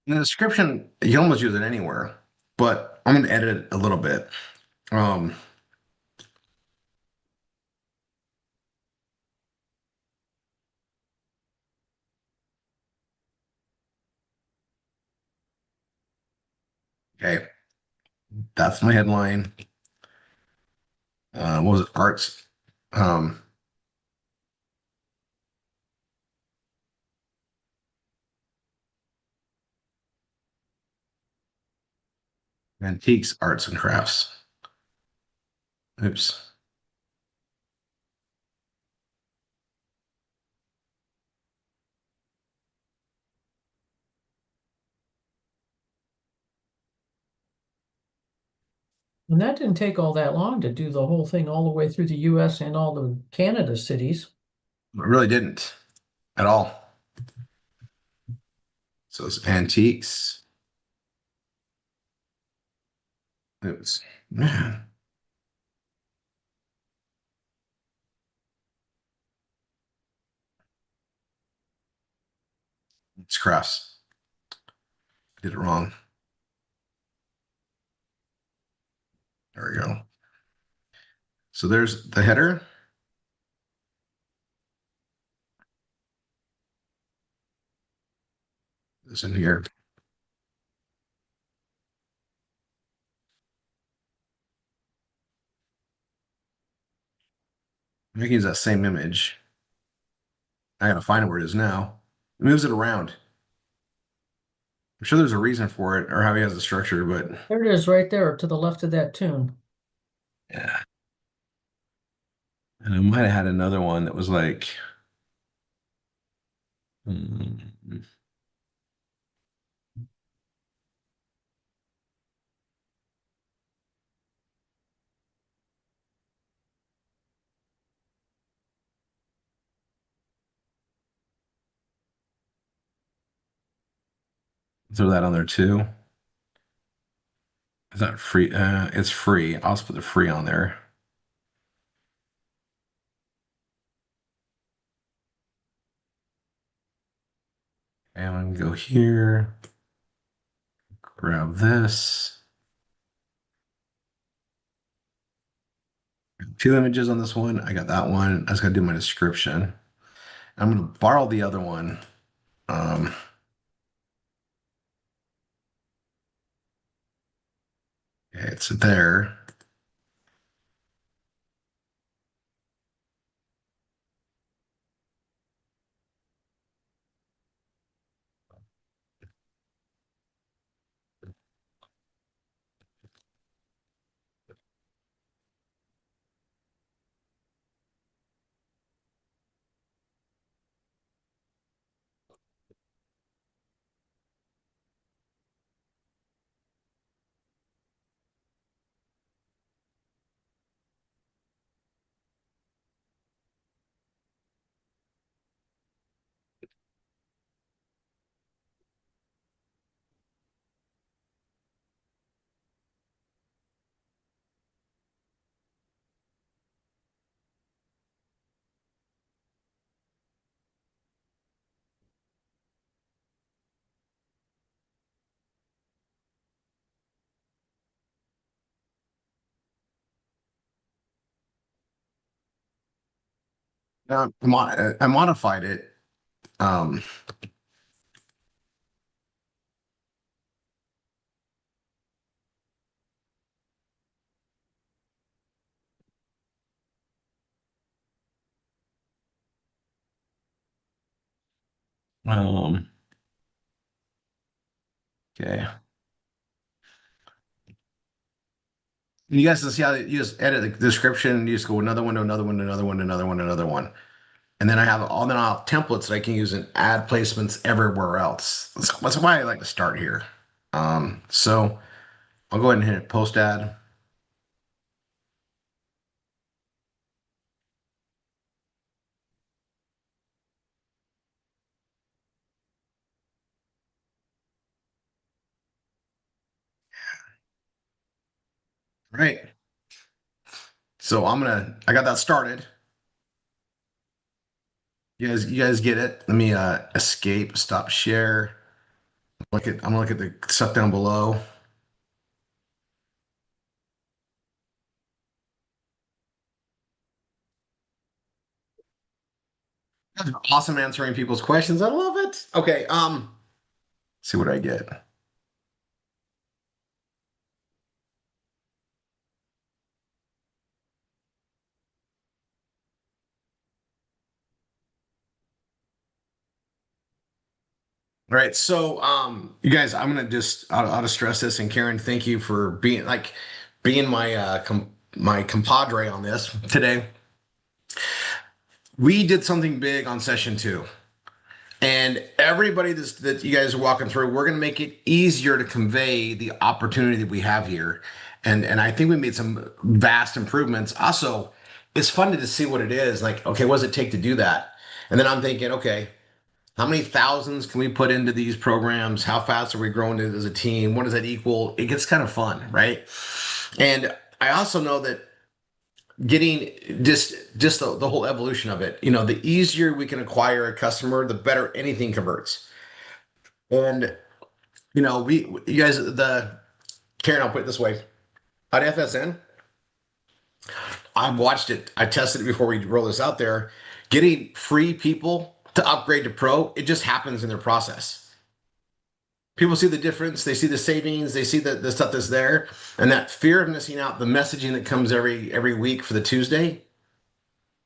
in the description, you can almost use it anywhere, but I'm gonna edit it a little bit. Um, okay, that's my headline. What was it? Arts, um, antiques, arts, and crafts. Oops. And that didn't take all that long to do the whole thing all the way through the US and all the Canada cities. It really didn't at all. So it's antiques. Oops. Man. It's crafts. Did it wrong. There we go. So there's the header. This in here. I can use that same image. I gotta find it where it is now. It moves it around. I'm sure there's a reason for it or how he has the structure, but There it is right there to the left of that tune. yeah. And I might have had another one that was like, hmm, throw that on there too. Is that free? It's free. I'll just put the free on there. And I'm gonna go here, grab this. Two images on this one. I got that one. I just gotta do my description. I'm gonna borrow the other one. Um, okay, it's there. I modified it. Um, um, okay. You guys can see how you just edit the description and you just go another one to another one to another one to another one to another one. And then I have all then I'll have templates that I can use and add placements everywhere else. That's why I like to start here. So I'll go ahead and hit post ad. All right. So I got that started. You guys get it. Let me escape, stop share. I'm gonna look at the stuff down below. Awesome answering people's questions. I love it. Okay, see what I get. All right, so you guys, I'm gonna just I'll just stress this, and Karen, thank you for being my my compadre on this today. We did something big on session two, and everybody that you guys are walking through, we're gonna make it easier to convey the opportunity that we have here, and I think we made some vast improvements. Also, it's fun to just see what it is like. Okay, what does it take to do that? And then I'm thinking, okay, how many thousands can we put into these programs? How fast are we growing it as a team? What does that equal? It gets kind of fun, right? And I also know that getting just the whole evolution of it, the easier we can acquire a customer, the better anything converts. And you guys, the Karen, I'll put it this way. At FSN, I've watched it. I tested it before we roll this out there. Getting free people to upgrade to pro, it just happens in their process. People see the difference, they see the savings, they see the stuff that's there, and that fear of missing out, the messaging that comes every week for the Tuesday,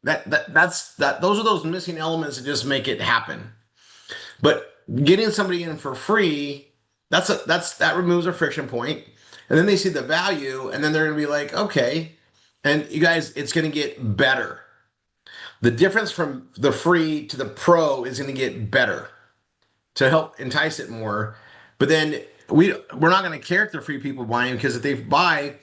those are those missing elements that just make it happen. But getting somebody in for free, that removes a friction point. And then they see the value, and then they're gonna be like, okay. And you guys, it's gonna get better. The difference from the free to the pro is gonna get better to help entice it more. But then we're not gonna care if the free people buying because if they buy,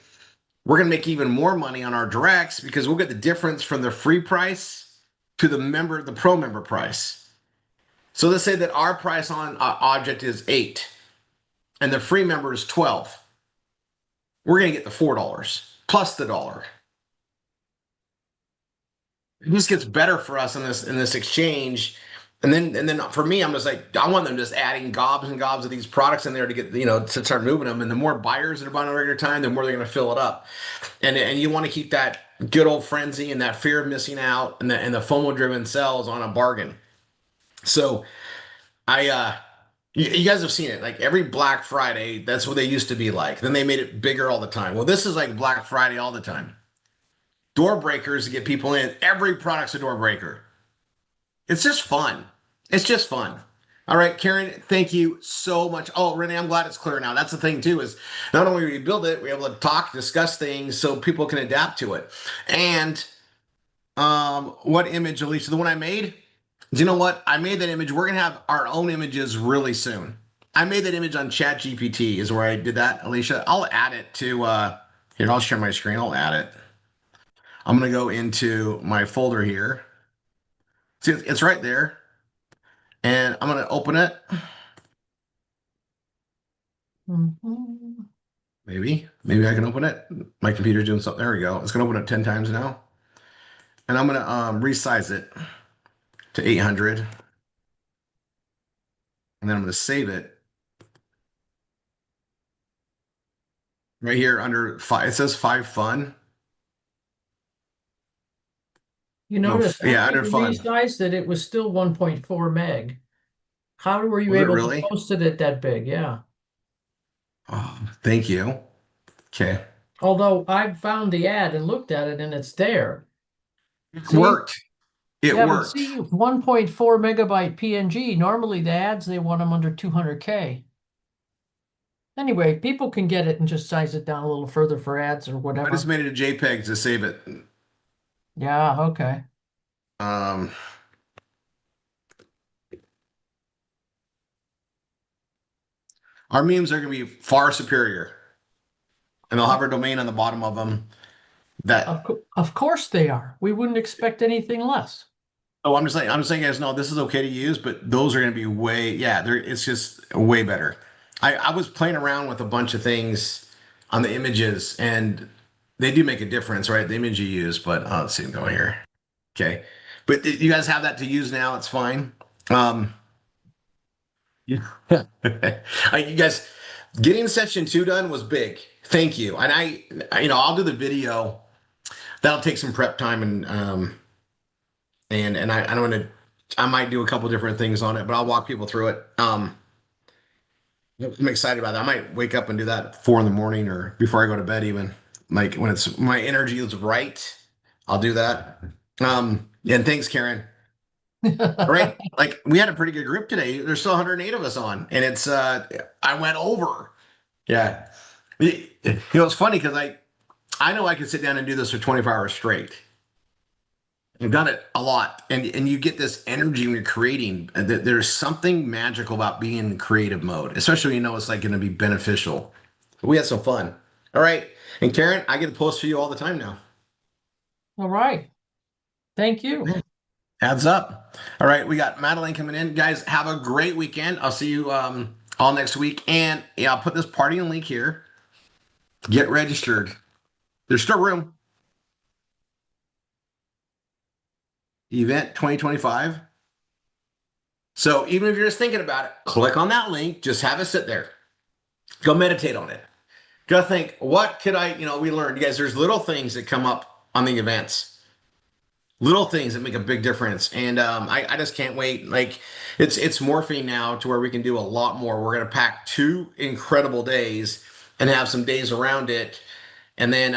we're gonna make even more money on our directs because we'll get the difference from the free price to the pro member price. So let's say that our price on object is 8 and the free member is 12. We're going to get the $4 plus the dollar. It just gets better for us in this exchange. And then for me, I'm just like, I want them just adding gobs and gobs of these products in there to get, to start moving them. And the more buyers that are buying on a regular time, the more they're going to fill it up. And you want to keep that good old frenzy and that fear of missing out and the FOMO driven sales on a bargain. So you guys have seen it. Like every Black Friday, that's what they used to be like. Then they made it bigger all the time. Well, this is like Black Friday all the time. Door breakers to get people in. Every product's a door breaker. It's just fun. It's just fun. All right, Karen, thank you so much. Oh, Renee, I'm glad it's clear now. That's the thing too, is not only we build it, we're able to talk, discuss things so people can adapt to it. And what image, Alicia? The one I made? Do you know what? I made that image. We're gonna have our own images really soon. I made that image on Chat GPT is where I did that, Alicia. I'll add it to here, I'll share my screen. I'll add it. I'm gonna go into my folder here. See, it's right there. And I'm gonna open it. Mhm. Maybe I can open it. My computer's doing something. There we go. It's gonna open it 10 times now. And I'm gonna resize it to 800. And then I'm gonna save it right here under five. It says 5 fun. You No, notice yeah, after under you fun. resized it, it was still 1.4 meg. How were you Was it able to really? post it that big? Yeah. Oh, thank you. Okay. Although I've found the ad and looked at it and it's there. It See? worked. It Yeah, but worked. see, 1.4 megabyte PNG. Normally the ads, they want them under 200K. Anyway, people can get it and just size it down a little further for ads or I whatever. just made it a JPEG to save it. Yeah, okay. Um, our memes are going to be far superior, and they'll have our domain on the bottom of them. Of course they are. We wouldn't expect anything less. Oh, I'm just saying, guys, no, this is okay to use, but those are going to be it's just way better. I was playing around with a bunch of things on the images, and they do make a difference, right? The image you use, but let's see, go here. Okay, but you guys have that to use now. It's fine. Yeah. You guys getting session 2 done was big. Thank you. And I'll do the video. That'll take some prep time and I don't want to. I might do a couple different things on it, but I'll walk people through it. I'm excited about that. I might wake up and do that at 4 in the morning or before I go to bed, even like when it's my energy is right. I'll do that. And thanks, Karen. All right. Like we had a pretty good group today. There's still 108 of us on, and it's I went over. Yeah. It's funny because I know I can sit down and do this for 24 hours straight. I've done it a lot, and you get this energy when you're creating. There's something magical about being in creative mode, especially when you know it's like going to be beneficial. We had some fun. All right, and Karen, I get to post for you all the time now. All right. Thank you. Yeah. Adds up. All right, we got Madeline coming in. Guys, have a great weekend. I'll see you all next week, and yeah, I'll put this partying link here. Get registered. There's still room. Event 2025. So even if you're just thinking about it, click on that link, just have it sit there. Go meditate on it. Go think, what could I, we learned, you guys, there's little things that come up on the events, little things that make a big difference. And I just can't wait. Like it's morphing now to where we can do a lot more. We're going to pack 2 incredible days and have some days around it. And then,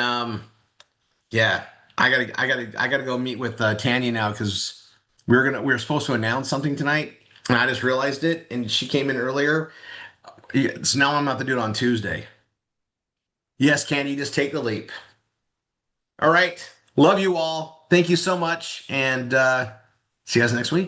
yeah, I gotta go meet with Tanya now because we were supposed to announce something tonight and I just realized it and she came in earlier. Yeah, so now I'm gonna have to do it on Tuesday. Yes, Candy, just take the leap. All right. Love you all. Thank you so much. And see you guys next week.